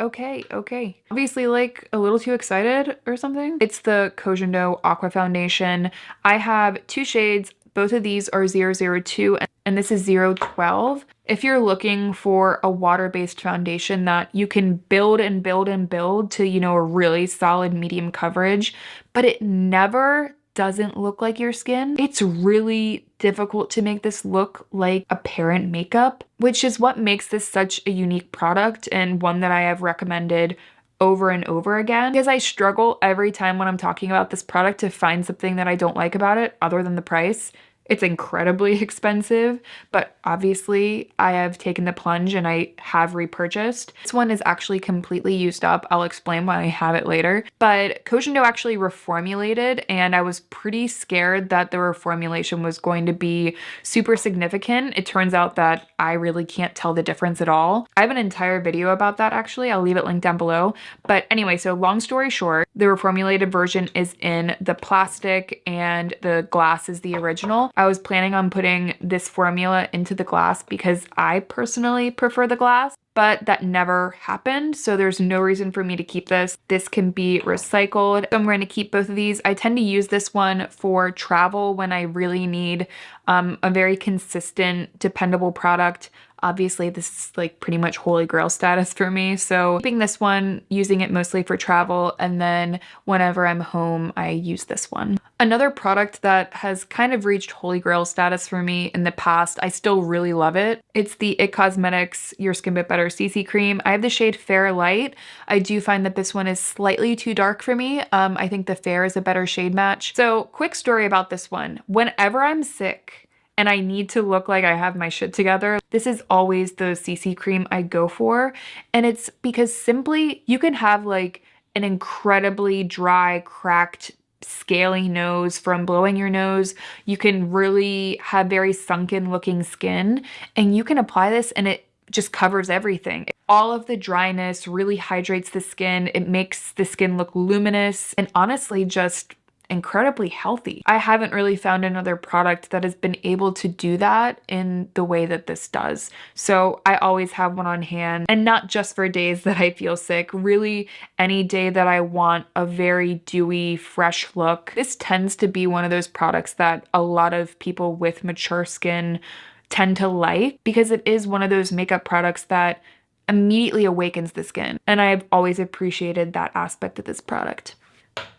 Obviously, like, a little too excited or something. It's the Kojando Aqua Foundation. I have two shades. Both of these are 002 and this is 012. If you're looking for a water-based foundation that you can build and build and build to, you know, a really solid medium coverage, but it never doesn't look like your skin, it's really difficult to make this look like apparent makeup, which is what makes this such a unique product and one that I have recommended over and over again, because I struggle every time when I'm talking about this product to find something that I don't like about it other than the price. It's incredibly expensive, but obviously I have taken the plunge and I have repurchased. This one is actually completely used up. I'll explain why I have it later. But Kojando actually reformulated, and I was pretty scared that the reformulation was going to be super significant. It turns out that I really can't tell the difference at all. I have an entire video about that actually. I'll leave it linked down below. But anyway, so long story short, the reformulated version is in the plastic and the glass is the original. I was planning on putting this formula into the glass because I personally prefer the glass, but that never happened. So there's no reason for me to keep this. This can be recycled. So I'm going to keep both of these. I tend to use this one for travel when I really need a very consistent, dependable product. Obviously, this is like pretty much Holy Grail status for me. So keeping this one, using it mostly for travel, and then whenever I'm home, I use this one. Another product that has kind of reached Holy Grail status for me in the past, I still really love it. It's the IT Cosmetics Your Skin But Better CC Cream. I have the shade Fair Light. I do find that this one is slightly too dark for me. I think the Fair is a better shade match. So quick story about this one. Whenever I'm sick, and I need to look like I have my shit together, this is always the CC cream I go for. And it's because simply you can have like an incredibly dry, cracked, scaly nose from blowing your nose. You can really have very sunken looking skin, and you can apply this and it just covers everything. All of the dryness really hydrates the skin. It makes the skin look luminous and honestly just incredibly healthy. I haven't really found another product that has been able to do that in the way that this does. So I always have one on hand, and not just for days that I feel sick, really any day that I want a very dewy, fresh look. This tends to be one of those products that a lot of people with mature skin tend to like because it is one of those makeup products that immediately awakens the skin. And I've always appreciated that aspect of this product.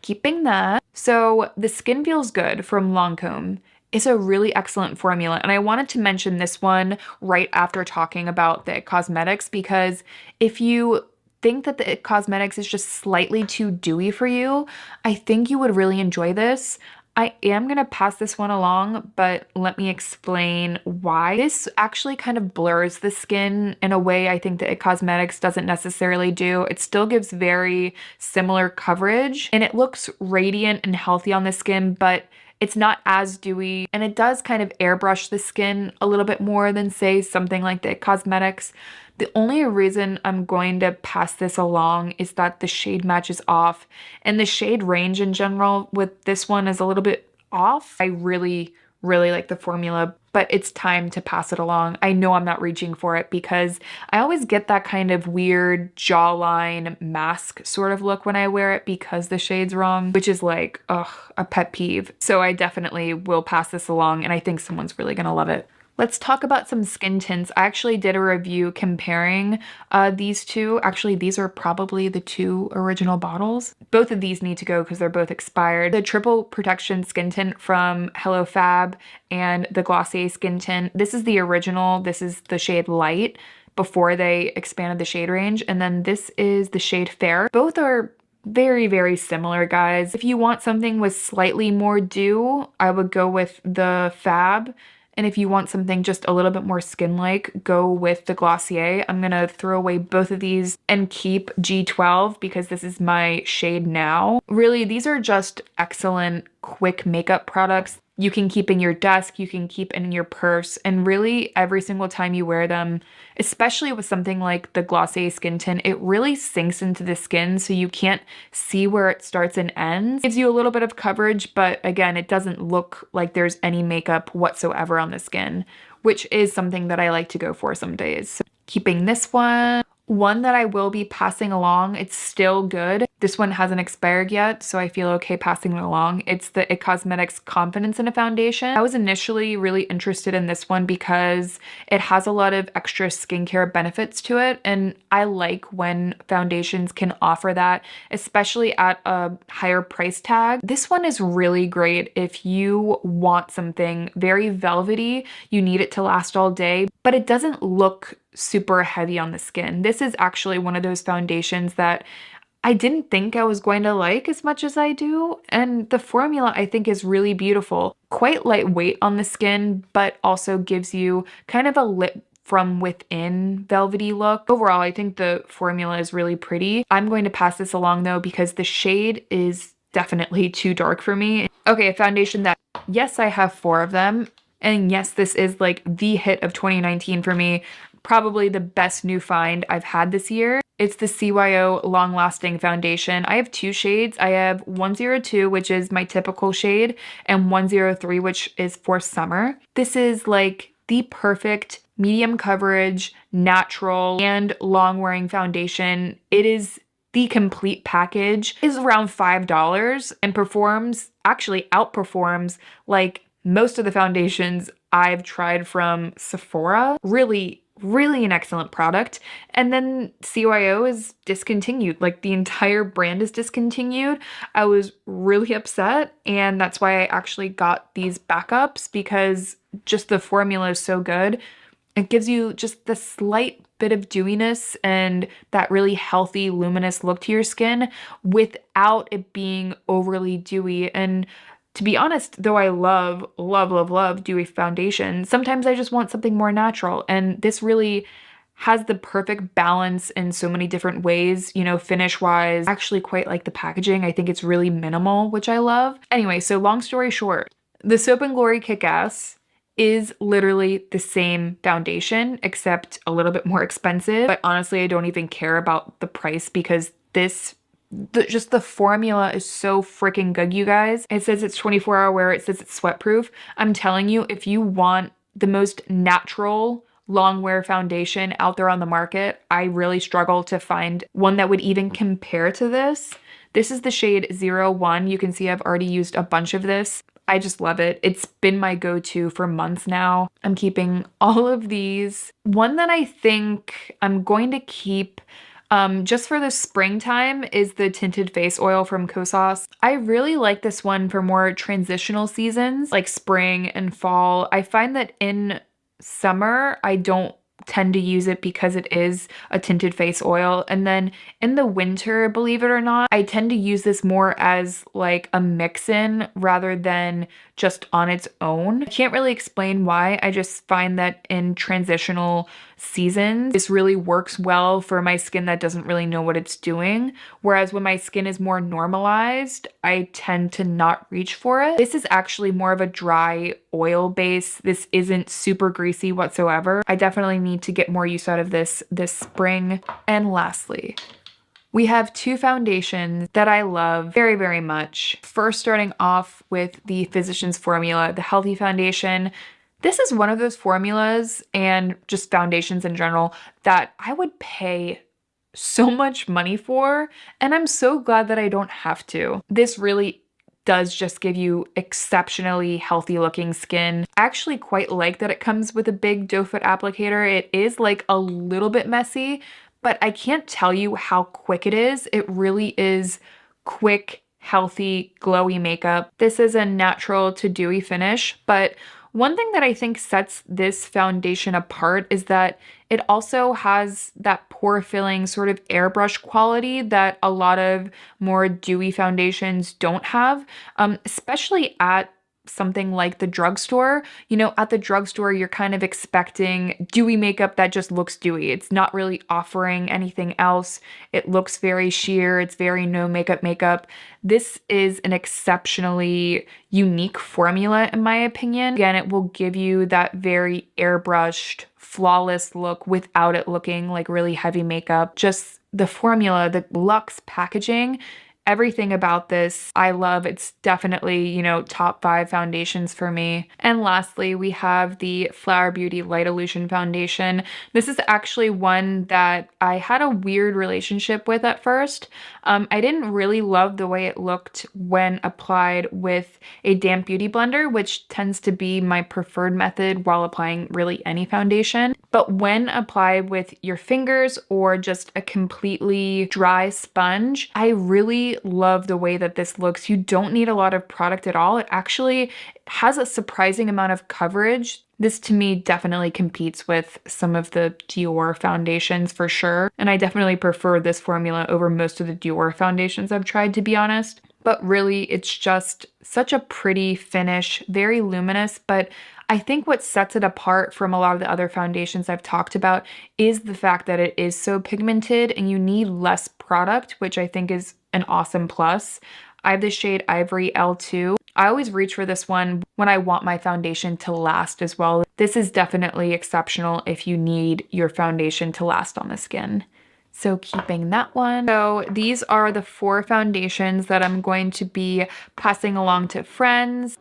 Keeping that. So the Skin Feels Good from Lancome is a really excellent formula. And I wanted to mention this one right after talking about the IT Cosmetics, because if you think that the IT Cosmetics is just slightly too dewy for you, I think you would really enjoy this. I am going to pass this one along, but let me explain why. This actually kind of blurs the skin in a way I think that It Cosmetics doesn't necessarily do. It still gives very similar coverage and it looks radiant and healthy on the skin, but it's not as dewy and it does kind of airbrush the skin a little bit more than say something like the It Cosmetics. The only reason I'm going to pass this along is that the shade matches off and the shade range in general with this one is a little bit off. I really, really like the formula, but it's time to pass it along. I know I'm not reaching for it because I always get that kind of weird jawline mask sort of look when I wear it because the shade's wrong, which is like, ugh, a pet peeve. So I definitely will pass this along and I think someone's really gonna love it. Let's talk about some skin tints. I actually did a review comparing these two. Actually, these are probably the two original bottles. Both of these need to go because they're both expired. The Triple Protection Skin Tint from Hello Fab and the Glossier Skin Tint. This is the original. This is the shade Light before they expanded the shade range. And then this is the shade Fair. Both are very, very similar, guys. If you want something with slightly more dew, I would go with the Fab. And if you want something just a little bit more skin-like, go with the Glossier. I'm gonna throw away both of these and keep G12 because this is my shade now. Really, these are just excellent quick makeup products. You can keep in your desk, you can keep in your purse, and really every single time you wear them, especially with something like the Glossier Skin Tint, it really sinks into the skin so you can't see where it starts and ends. It gives you a little bit of coverage, but again, it doesn't look like there's any makeup whatsoever on the skin, which is something that I like to go for some days. So keeping this one. One that I will be passing along, it's still good. This one hasn't expired yet, so I feel okay passing it along. It's the It Cosmetics Confidence in a Foundation. I was initially really interested in this one because it has a lot of extra skincare benefits to it, and I like when foundations can offer that, especially at a higher price tag. This one is really great if you want something very velvety, you need it to last all day, but it doesn't look super heavy on the skin. This is actually one of those foundations that I didn't think I was going to like as much as I do, and the formula I think is really beautiful. Quite lightweight on the skin, but also gives you kind of a lit from within velvety look. Overall, I think the formula is really pretty. I'm going to pass this along though because the shade is definitely too dark for me. Okay, a foundation that, yes, I have 4 of them, and yes, this is like the hit of 2019 for me. Probably the best new find I've had this year. It's the CYO Long Lasting Foundation. I have 2 shades. I have 102, which is my typical shade, and 103, which is for summer. This is like the perfect medium coverage, natural, and long wearing foundation. It is the complete package. It is around $5 and performs, actually outperforms like most of the foundations I've tried from Sephora. Really an excellent product. And then CYO is discontinued. Like the entire brand is discontinued. I was really upset, and that's why I actually got these backups because just the formula is so good. It gives you just the slight bit of dewiness and that really healthy, luminous look to your skin without it being overly dewy. And to be honest, though I love dewy foundation, sometimes I just want something more natural. And this really has the perfect balance in so many different ways, you know, finish-wise. I actually quite like the packaging. I think it's really minimal, which I love. Anyway, so long story short, the Soap & Glory Kick-Ass is literally the same foundation, except a little bit more expensive. But honestly, I don't even care about the price because just the formula is so freaking good, you guys. It says it's 24-hour wear. It says it's sweat proof. I'm telling you, if you want the most natural long wear foundation out there on the market, I really struggle to find one that would even compare to this. This is the shade 01. You can see I've already used a bunch of this. I just love it. It's been my go-to for months now. I'm keeping all of these. One that I think I'm going to keep just for the springtime is the Tinted Face Oil from Kosas. I really like this one for more transitional seasons like spring and fall. I find that in summer, I don't tend to use it because it is a tinted face oil. And then in the winter, believe it or not, I tend to use this more as like a mix-in rather than just on its own. I can't really explain why. I just find that in transitional seasons, this really works well for my skin that doesn't really know what it's doing. Whereas when my skin is more normalized, I tend to not reach for it. This is actually more of a dry oil base. This isn't super greasy whatsoever. I definitely need to get more use out of this spring. And lastly, we have two foundations that I love very, very much. First, starting off with the Physicians Formula, the Healthy Foundation. This is one of those formulas and just foundations in general that I would pay so much money for, and I'm so glad that I don't have to. This really does just give you exceptionally healthy looking skin. I actually quite like that it comes with a big doe foot applicator. It is like a little bit messy, but I can't tell you how quick it is. It really is quick, healthy, glowy makeup. This is a natural to dewy finish, but one thing that I think sets this foundation apart is that it also has that pore filling sort of airbrush quality that a lot of more dewy foundations don't have, especially at something like the drugstore. You know, at the drugstore, you're kind of expecting dewy makeup that just looks dewy. It's not really offering anything else. It looks very sheer. It's very no makeup. This is an exceptionally unique formula, in my opinion. Again, it will give you that very airbrushed, flawless look without it looking like really heavy makeup. Just the formula, the luxe packaging, everything about this I love. It's definitely, you know, top 5 foundations for me. And lastly, we have the Flower Beauty Light Illusion Foundation. This is actually one that I had a weird relationship with at first. I didn't really love the way it looked when applied with a damp beauty blender, which tends to be my preferred method while applying really any foundation. But when applied with your fingers or just a completely dry sponge, I really love the way that this looks. You don't need a lot of product at all. It actually has a surprising amount of coverage. This to me definitely competes with some of the Dior foundations for sure. And I definitely prefer this formula over most of the Dior foundations I've tried, to be honest. But really, it's just such a pretty finish, very luminous, but I think what sets it apart from a lot of the other foundations I've talked about is the fact that it is so pigmented and you need less product, which I think is an awesome plus. I have the shade Ivory L2. I always reach for this one when I want my foundation to last as well. This is definitely exceptional if you need your foundation to last on the skin. So keeping that one. So these are the 4 foundations that I'm going to be passing along to friends.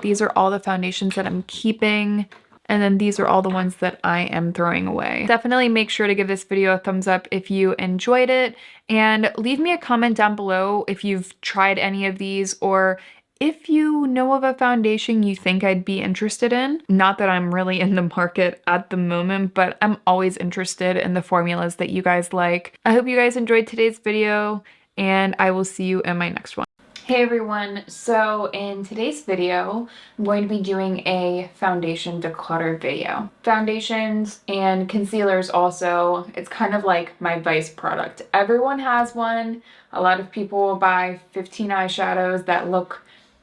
These are all the foundations that I'm keeping. And then these are all the ones that I am throwing away. Definitely make sure to give this video a thumbs up if you enjoyed it. And leave me a comment down below if you've tried any of these or if you know of a foundation you think I'd be interested in. Not that I'm really in the market at the moment, but I'm always interested in the formulas that you guys like. I hope you guys enjoyed today's video, and I will see you in my next one. Hey everyone, so in today's video, I'm going to be doing a foundation declutter video. Foundations and concealers also, it's kind of like my vice product. Everyone has one. A lot of people buy 15 eyeshadows that look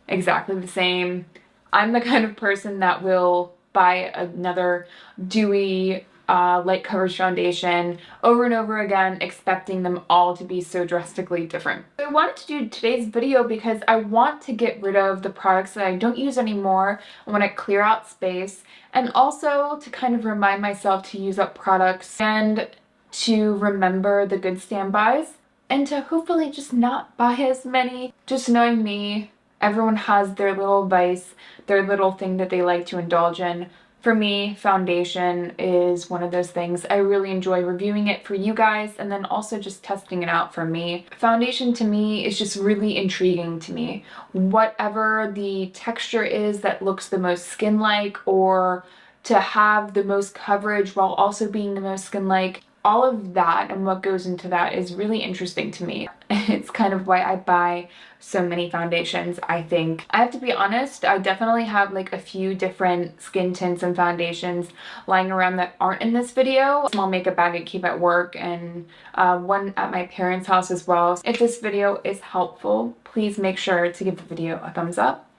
exactly the same. I'm the kind of person that will buy another dewy light coverage foundation over and over again, expecting them all to be so drastically different. So I wanted to do today's video because I want to get rid of the products that I don't use anymore. I want to clear out space, and also to kind of remind myself to use up products and to remember the good standbys and to hopefully just not buy as many. Just knowing me, everyone has their little vice, their little thing that they like to indulge in. For me, foundation is one of those things. I really enjoy reviewing it for you guys and then also just testing it out for me. Foundation to me is just really intriguing to me. Whatever the texture is that looks the most skin-like, or to have the most coverage while also being the most skin-like, all of that and what goes into that is really interesting to me. It's kind of why I buy so many foundations. I think I have to be honest, I definitely have like a few different skin tints and foundations lying around that aren't in this video. A small makeup bag I keep at work, and one at my parents' house as well. If this video is helpful, please make sure to give the video a thumbs up.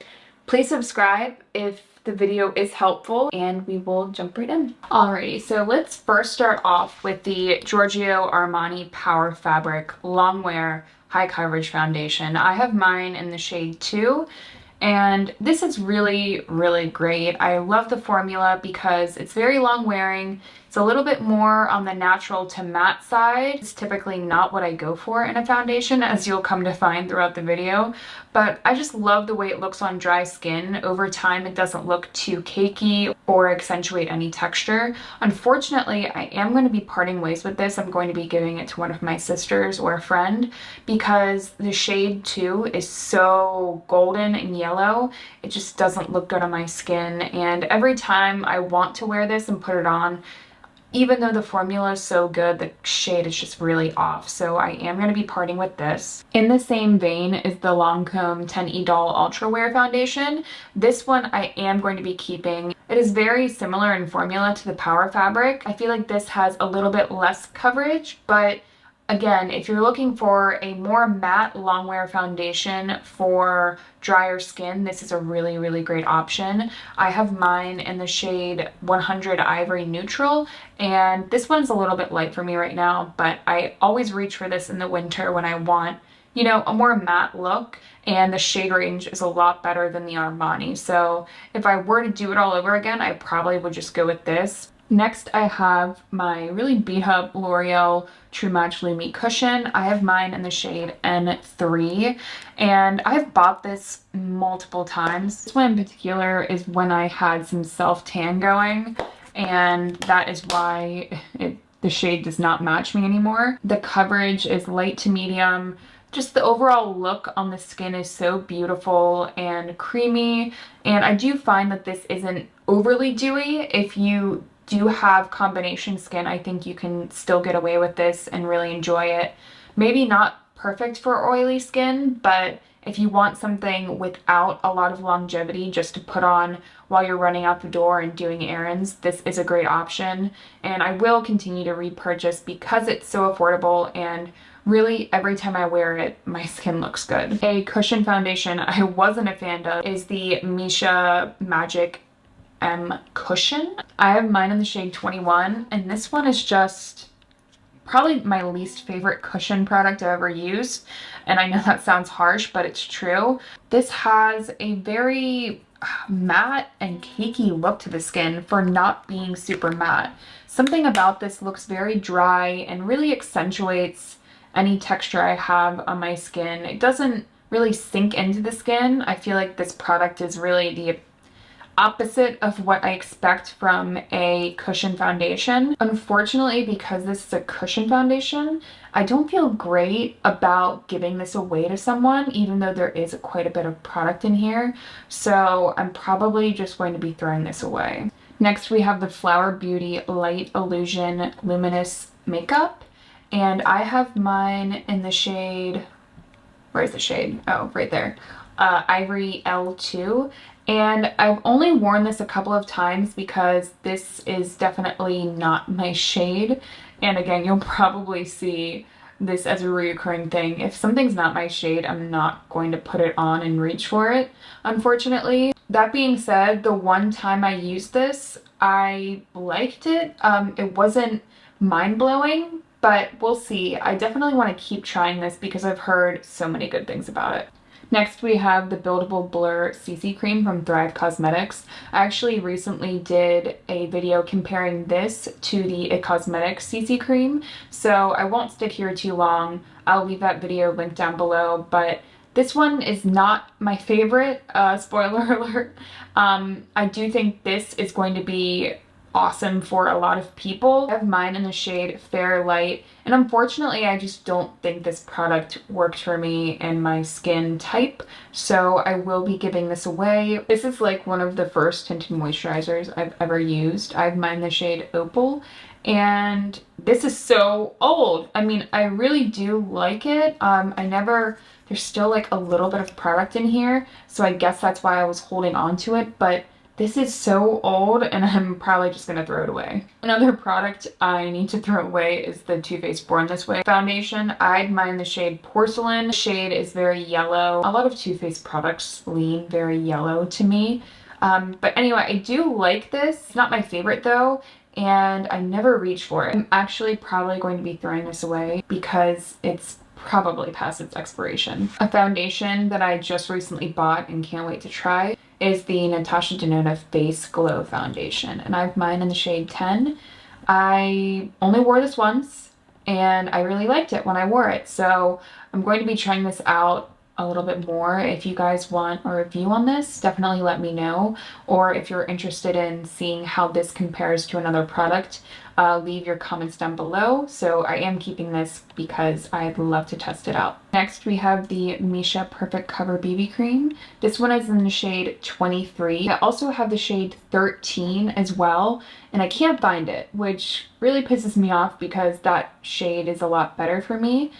Please subscribe if the video is helpful, and we will jump right in. Alrighty, so let's first start off with the Giorgio Armani Power Fabric Longwear High Coverage Foundation. I have mine in the shade 2, and this is really, really great. I love the formula because it's very long wearing. It's a little bit more on the natural to matte side. It's typically not what I go for in a foundation, as you'll come to find throughout the video, but I just love the way it looks on dry skin. Over time, it doesn't look too cakey or accentuate any texture. Unfortunately, I am going to be parting ways with this. I'm going to be giving it to one of my sisters or a friend because the shade 2 is so golden and yellow. It just doesn't look good on my skin, and every time I want to wear this and put it on, even though the formula is so good, the shade is just really off. So I am going to be parting with this. In the same vein is the Lancome 10 Doll Ultra Wear Foundation. This one I am going to be keeping. It is very similar in formula to the Power Fabric. I feel like this has a little bit less coverage, but again, if you're looking for a more matte long wear foundation for drier skin, this is a really, really great option. I have mine in the shade 100 Ivory Neutral, and this one's a little bit light for me right now, but I always reach for this in the winter when I want, you know, a more matte look, and the shade range is a lot better than the Armani. So if I were to do it all over again, I probably would just go with this. Next, I have my really beat up L'Oreal True Match Lumi Cushion. I have mine in the shade N3, and I've bought this multiple times. This one in particular is when I had some self-tan going, and that is why the shade does not match me anymore. The coverage is light to medium. Just the overall look on the skin is so beautiful and creamy, and I do find that this isn't overly dewy. If you do have combination skin, I think you can still get away with this and really enjoy it. Maybe not perfect for oily skin, but if you want something without a lot of longevity just to put on while you're running out the door and doing errands, this is a great option. And I will continue to repurchase because it's so affordable, and really every time I wear it, my skin looks good. A cushion foundation I wasn't a fan of is the Misha Magic Cushion. I have mine in the shade 21, and this one is just probably my least favorite cushion product I've ever used, and I know that sounds harsh, but it's true. This has a very matte and cakey look to the skin for not being super matte. Something about this looks very dry and really accentuates any texture I have on my skin. It doesn't really sink into the skin. I feel like this product is really the opposite of what I expect from a cushion foundation. Unfortunately, because this is a cushion foundation, I don't feel great about giving this away to someone, even though there is quite a bit of product in here. So I'm probably just going to be throwing this away. Next, we have the Flower Beauty Light Illusion Luminous Makeup, and I have mine in the shade, where's the shade? Oh, right there. Ivory L2. And I've only worn this a couple of times because this is definitely not my shade. And again, you'll probably see this as a recurring thing. If something's not my shade, I'm not going to put it on and reach for it, unfortunately. That being said, the one time I used this, I liked it. It wasn't mind-blowing, but we'll see. I definitely want to keep trying this because I've heard so many good things about it. Next, we have the Buildable Blur CC Cream from Thrive Cosmetics. I actually recently did a video comparing this to the It Cosmetics CC Cream, so I won't stick here too long. I'll leave that video linked down below, but this one is not my favorite, spoiler alert. I do think this is going to be awesome for a lot of people. I have mine in the shade Fair Light, and unfortunately I just don't think this product worked for me and my skin type, so I will be giving this away. This is like one of the first tinted moisturizers I've ever used. I have mine in the shade Opal, and this is so old. I mean, I really do like it. There's still like a little bit of product in here, so I guess that's why I was holding on to it, but this is so old and I'm probably just gonna throw it away. Another product I need to throw away is the Too Faced Born This Way foundation. I had mine in the shade Porcelain. The shade is very yellow. A lot of Too Faced products lean very yellow to me. But anyway, I do like this. It's not my favorite though, and I never reach for it. I'm actually probably going to be throwing this away because it's probably past its expiration. A foundation that I just recently bought and can't wait to try is the Natasha Denona Face Glow Foundation, and I have mine in the shade 10. I only wore this once, and I really liked it when I wore it, so I'm going to be trying this out a little bit more. If you guys want a review on this, definitely let me know, or if you're interested in seeing how this compares to another product, leave your comments down below. So I am keeping this because I'd love to test it out. Next we have the Misha Perfect Cover BB Cream. This one is in the shade 23. I also have the shade 13 as well, and I can't find it, which really pisses me off because that shade is a lot better for me.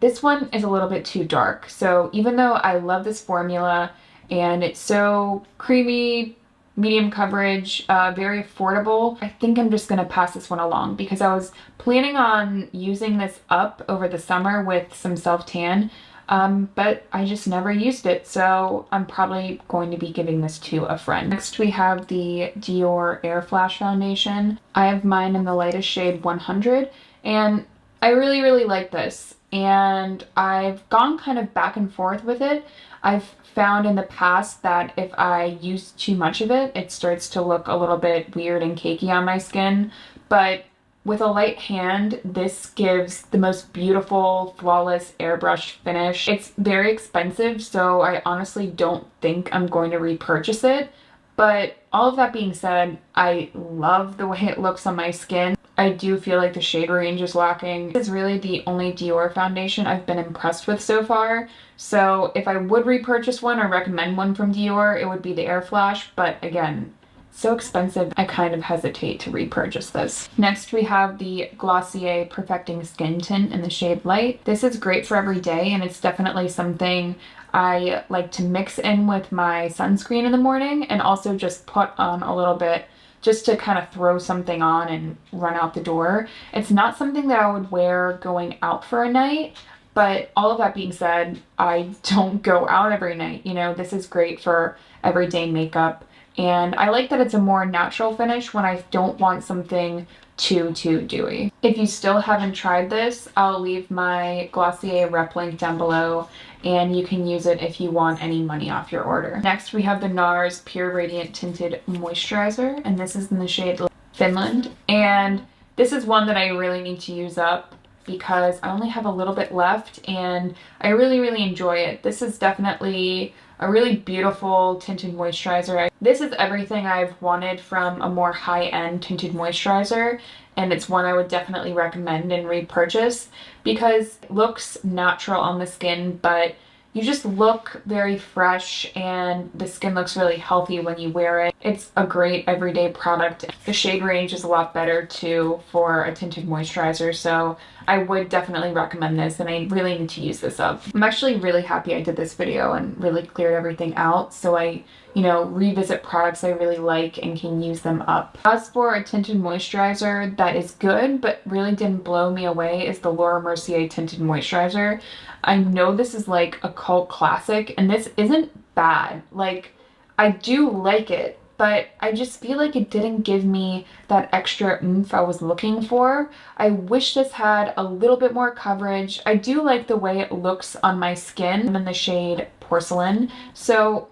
This one is a little bit too dark, so even though I love this formula and it's so creamy, medium coverage, very affordable, I think I'm just gonna pass this one along because I was planning on using this up over the summer with some self-tan, but I just never used it, so I'm probably going to be giving this to a friend. Next we have the Dior Air Flash Foundation. I have mine in the lightest shade 100, and I really like this, and I've gone kind of back and forth with it. I've found in the past that if I use too much of it, it starts to look a little bit weird and cakey on my skin, but with a light hand, this gives the most beautiful, flawless airbrush finish. It's very expensive, so I honestly don't think I'm going to repurchase it, but all of that being said, I love the way it looks on my skin. I do feel like the shade range is lacking. This is really the only Dior foundation I've been impressed with so far. So if I would repurchase one or recommend one from Dior, it would be the Air Flash. But again, so expensive, I kind of hesitate to repurchase this. Next we have the Glossier Perfecting Skin Tint in the shade Light. This is great for every day, and it's definitely something I like to mix in with my sunscreen in the morning and also just put on a little bit just to kind of throw something on and run out the door. It's not something that I would wear going out for a night, but all of that being said, I don't go out every night. You know, this is great for everyday makeup, and I like that it's a more natural finish when I don't want something too dewy. If you still haven't tried this, I'll leave my Glossier rep link down below, and you can use it if you want any money off your order. Next we have the NARS Pure Radiant Tinted Moisturizer, and this is in the shade Finland, and this is one that I really need to use up because I only have a little bit left and I really enjoy it. This is definitely a really beautiful tinted moisturizer. This is everything I've wanted from a more high-end tinted moisturizer, and it's one I would definitely recommend and repurchase because it looks natural on the skin, but you just look very fresh and the skin looks really healthy when you wear it. It's a great everyday product. The shade range is a lot better too for a tinted moisturizer, so I would definitely recommend this, and I really need to use this up. I'm actually really happy I did this video and really cleared everything out so I, you know, revisit products I really like and can use them up. As for a tinted moisturizer that is good but really didn't blow me away is the Laura Mercier Tinted Moisturizer. I know this is like a cult classic, and this isn't bad. Like, I do like it, but I just feel like it didn't give me that extra oomph I was looking for. I wish this had a little bit more coverage. I do like the way it looks on my skin. I'm in the shade Porcelain, so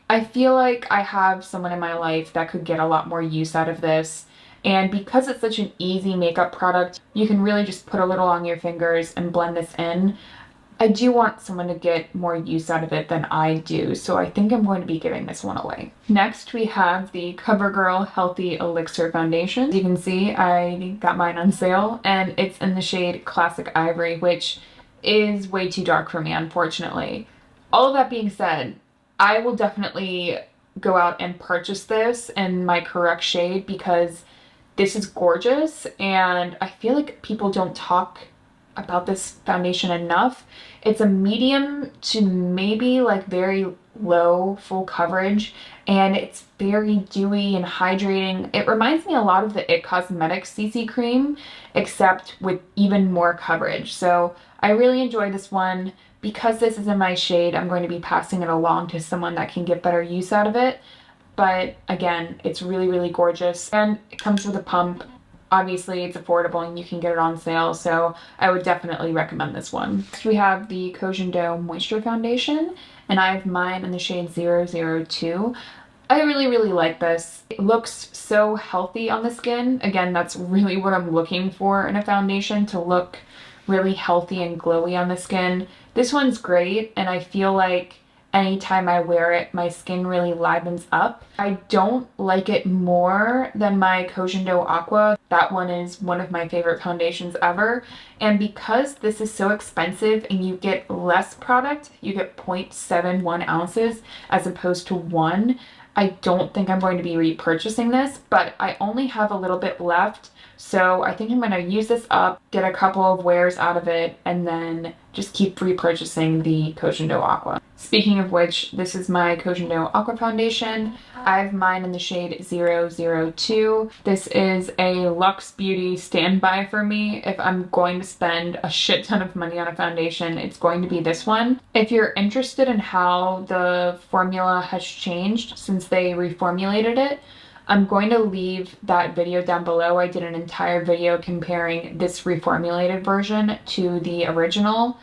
I feel like I have someone in my life that could get a lot more use out of this. And because it's such an easy makeup product, you can really just put a little on your fingers and blend this in. I do want someone to get more use out of it than I do, so I think I'm going to be giving this one away. Next, we have the CoverGirl Healthy Elixir Foundation. As you can see, I got mine on sale, and it's in the shade Classic Ivory, which is way too dark for me, unfortunately. All of that being said, I will definitely go out and purchase this in my correct shade because this is gorgeous, and I feel like people don't talk about this foundation enough. It's a medium to maybe like very low full coverage, and it's very dewy and hydrating. It reminds me a lot of the IT Cosmetics CC cream, except with even more coverage. So I really enjoy this one. Because this is in my shade, I'm going to be passing it along to someone that can get better use out of it. But again, it's really, really gorgeous, and it comes with a pump. Obviously, it's affordable and you can get it on sale, so I would definitely recommend this one. Next, we have the Kojin Do Moisture Foundation, and I have mine in the shade 002. I really, really like this. It looks so healthy on the skin. Again, that's really what I'm looking for in a foundation, to look really healthy and glowy on the skin. This one's great, and I feel like anytime I wear it, my skin really livens up. I don't like it more than my Kojin Do Aqua. That one is one of my favorite foundations ever. And because this is so expensive and you get less product, you get 0.71 ounces as opposed to 1, I don't think I'm going to be repurchasing this, but I only have a little bit left. So I think I'm going to use this up, get a couple of wears out of it, and then just keep repurchasing the Kojin Do Aqua. Speaking of which, this is my Kojin Do Aqua Foundation. I have mine in the shade 002. This is a Luxe Beauty standby for me. If I'm going to spend a shit ton of money on a foundation, it's going to be this one. If you're interested in how the formula has changed since they reformulated it, I'm going to leave that video down below. I did an entire video comparing this reformulated version to the original.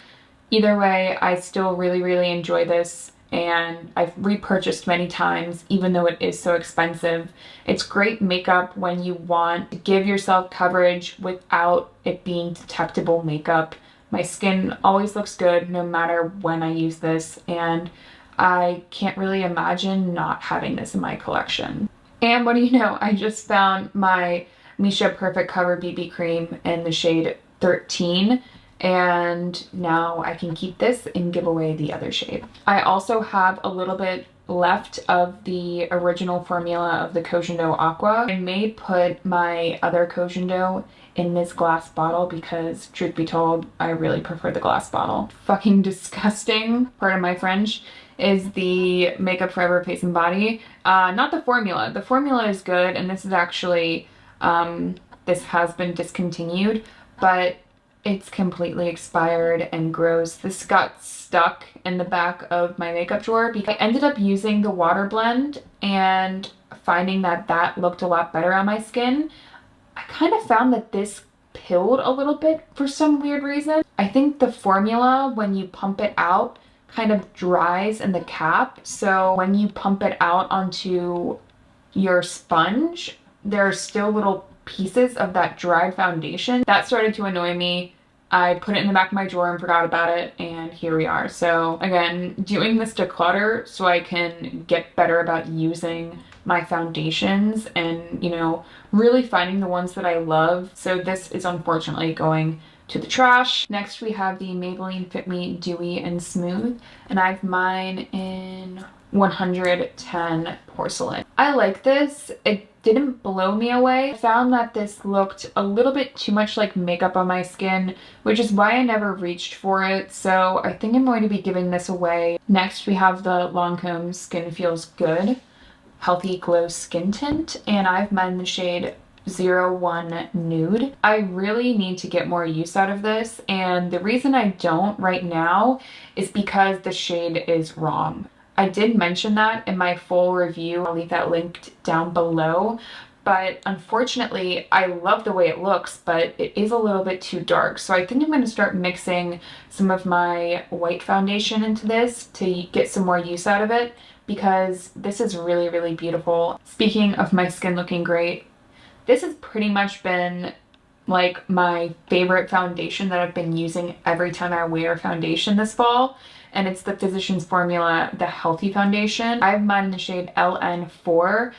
Either way, I still really, really enjoy this, and I've repurchased many times, even though it is so expensive. It's great makeup when you want to give yourself coverage without it being detectable makeup. My skin always looks good no matter when I use this, and I can't really imagine not having this in my collection. And what do you know, I just found my Misha Perfect Cover BB Cream in the shade 13, and now I can keep this and give away the other shade. I also have a little bit left of the original formula of the Kojin Do Aqua. I may put my other Kojin Do in this glass bottle because, truth be told, I really prefer the glass bottle. Fucking disgusting, pardon my French, is the Makeup Forever Face and Body. Not the formula. The formula is good, and this is actually, this has been discontinued, but it's completely expired and gross. This got stuck in the back of my makeup drawer because I ended up using the water blend and finding that that looked a lot better on my skin. I kind of found that this pilled a little bit for some weird reason. I think the formula, when you pump it out, kind of dries in the cap. So when you pump it out onto your sponge, there are still little pieces of that dried foundation. That started to annoy me. I put it in the back of my drawer and forgot about it, and here we are. So again, doing this declutter so I can get better about using my foundations and, you know, really finding the ones that I love. So this is unfortunately going to the trash. Next we have the Maybelline Fit Me Dewy and Smooth, and I have mine in 110 Porcelain. I like this. It didn't blow me away. I found that this looked a little bit too much like makeup on my skin, which is why I never reached for it, so I think I'm going to be giving this away. Next we have the Lancome Skin Feels Good Healthy Glow Skin Tint, and I have mine in the shade 01 Nude. I really need to get more use out of this, and the reason I don't right now is because the shade is wrong. I did mention that in my full review. I'll leave that linked down below, but unfortunately I love the way it looks, but it is a little bit too dark. So I think I'm going to start mixing some of my white foundation into this to get some more use out of it, because this is really, really beautiful. Speaking of my skin looking great, this has pretty much been like my favorite foundation that I've been using every time I wear foundation this fall, and it's the Physicians Formula, the Healthy Foundation. I have mine in the shade LN4.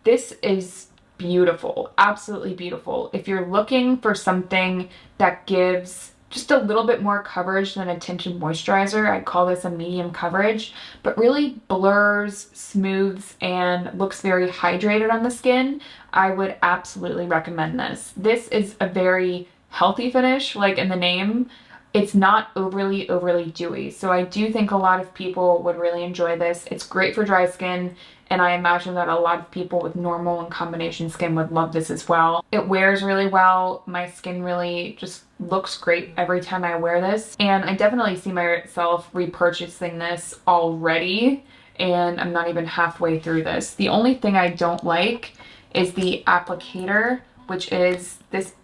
This is beautiful, absolutely beautiful. If you're looking for something that gives just a little bit more coverage than a tinted moisturizer, I'd call this a medium coverage, but really blurs, smooths, and looks very hydrated on the skin, I would absolutely recommend this. This is a very healthy finish, like in the name. It's not overly dewy, so I do think a lot of people would really enjoy this. It's great for dry skin, and I imagine that a lot of people with normal and combination skin would love this as well. It wears really well. My skin really just looks great every time I wear this, and I definitely see myself repurchasing this already, and I'm not even halfway through this. The only thing I don't like is the applicator, which is this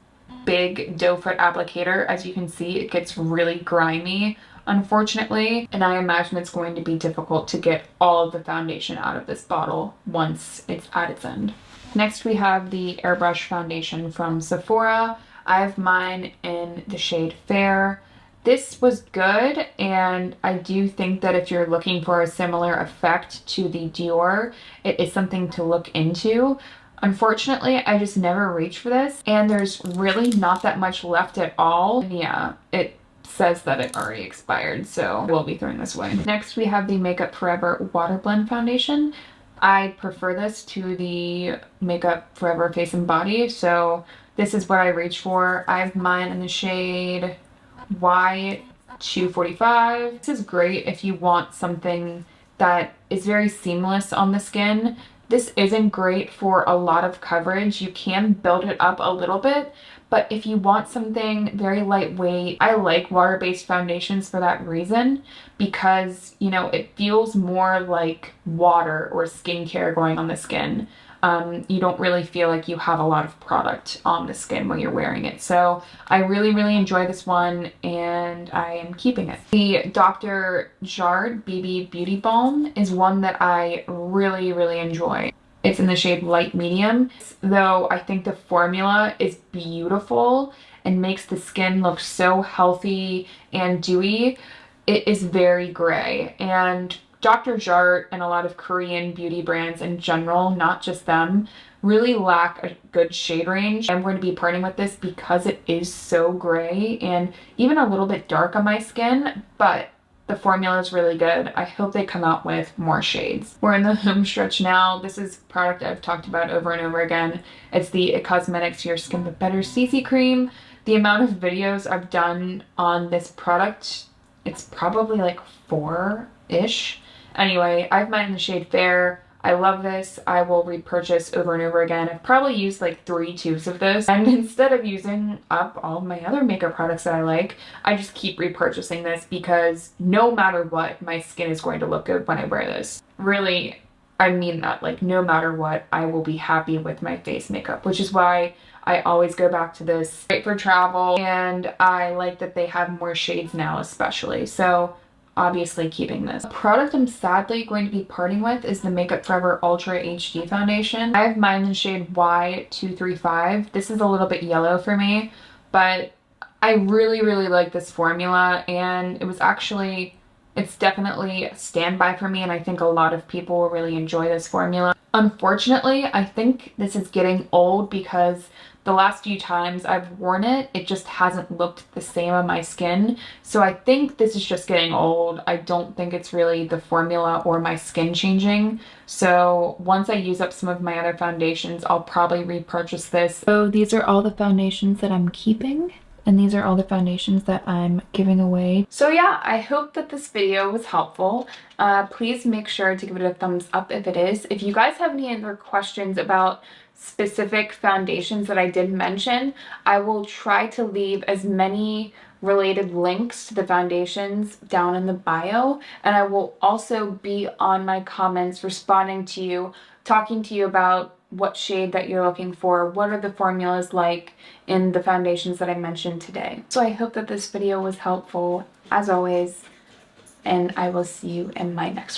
big doe foot applicator. As you can see, it gets really grimy, unfortunately, and I imagine it's going to be difficult to get all of the foundation out of this bottle once it's at its end. Next, we have the Airbrush foundation from Sephora. I have mine in the shade Fair. This was good, and I do think that if you're looking for a similar effect to the Dior, it is something to look into. Unfortunately, I just never reached for this, and there's really not that much left at all. Yeah, it says that it already expired, so we'll be throwing this away. Next, we have the Makeup Forever Water Blend Foundation. I prefer this to the Makeup Forever Face and Body, so this is what I reach for. I have mine in the shade Y245. This is great if you want something that is very seamless on the skin. This isn't great for a lot of coverage. You can build it up a little bit, but if you want something very lightweight, I like water-based foundations for that reason, because, you know, it feels more like water or skincare going on the skin. You don't really feel like you have a lot of product on the skin when you're wearing it. So I really enjoy this one, and I am keeping it. The Dr. Jart BB Beauty Balm is one that I really enjoy. It's in the shade Light Medium, though I think the formula is beautiful and makes the skin look so healthy and dewy. It is very gray, and Dr. Jart and a lot of Korean beauty brands in general, not just them, really lack a good shade range. I'm going to be parting with this because it is so gray and even a little bit dark on my skin, but the formula is really good. I hope they come out with more shades. We're in the home stretch now. This is a product I've talked about over and over again. It's the It Cosmetics Your Skin But Better CC Cream. The amount of videos I've done on this product, it's probably like 4-ish. Anyway, I have mine in the shade Fair. I love this. I will repurchase over and over again. I've probably used like 3 tubes of this. And instead of using up all of my other makeup products that I like, I just keep repurchasing this because no matter what, my skin is going to look good when I wear this. Really, I mean that. Like, no matter what, I will be happy with my face makeup, which is why I always go back to this. Great for travel, and I like that they have more shades now especially. So obviously keeping this. The product I'm sadly going to be parting with is the Makeup Forever Ultra HD Foundation. I have mine in shade Y235. This is a little bit yellow for me, but I really like this formula, and it's definitely a standby for me, and I think a lot of people will really enjoy this formula. Unfortunately, I think this is getting old because the last few times I've worn it, it just hasn't looked the same on my skin. So I think this is just getting old. I don't think it's really the formula or my skin changing. So once I use up some of my other foundations, I'll probably repurchase this. So these are all the foundations that I'm keeping, and these are all the foundations that I'm giving away. So yeah, I hope that this video was helpful. Please make sure to give it a thumbs up if it is. If you guys have any other questions about specific foundations that I did mention, I will try to leave as many related links to the foundations down in the bio, and I will also be on my comments responding to you, talking to you about what shade that you're looking for, what are the formulas like in the foundations that I mentioned today. So I hope that this video was helpful as always, and I will see you in my next one.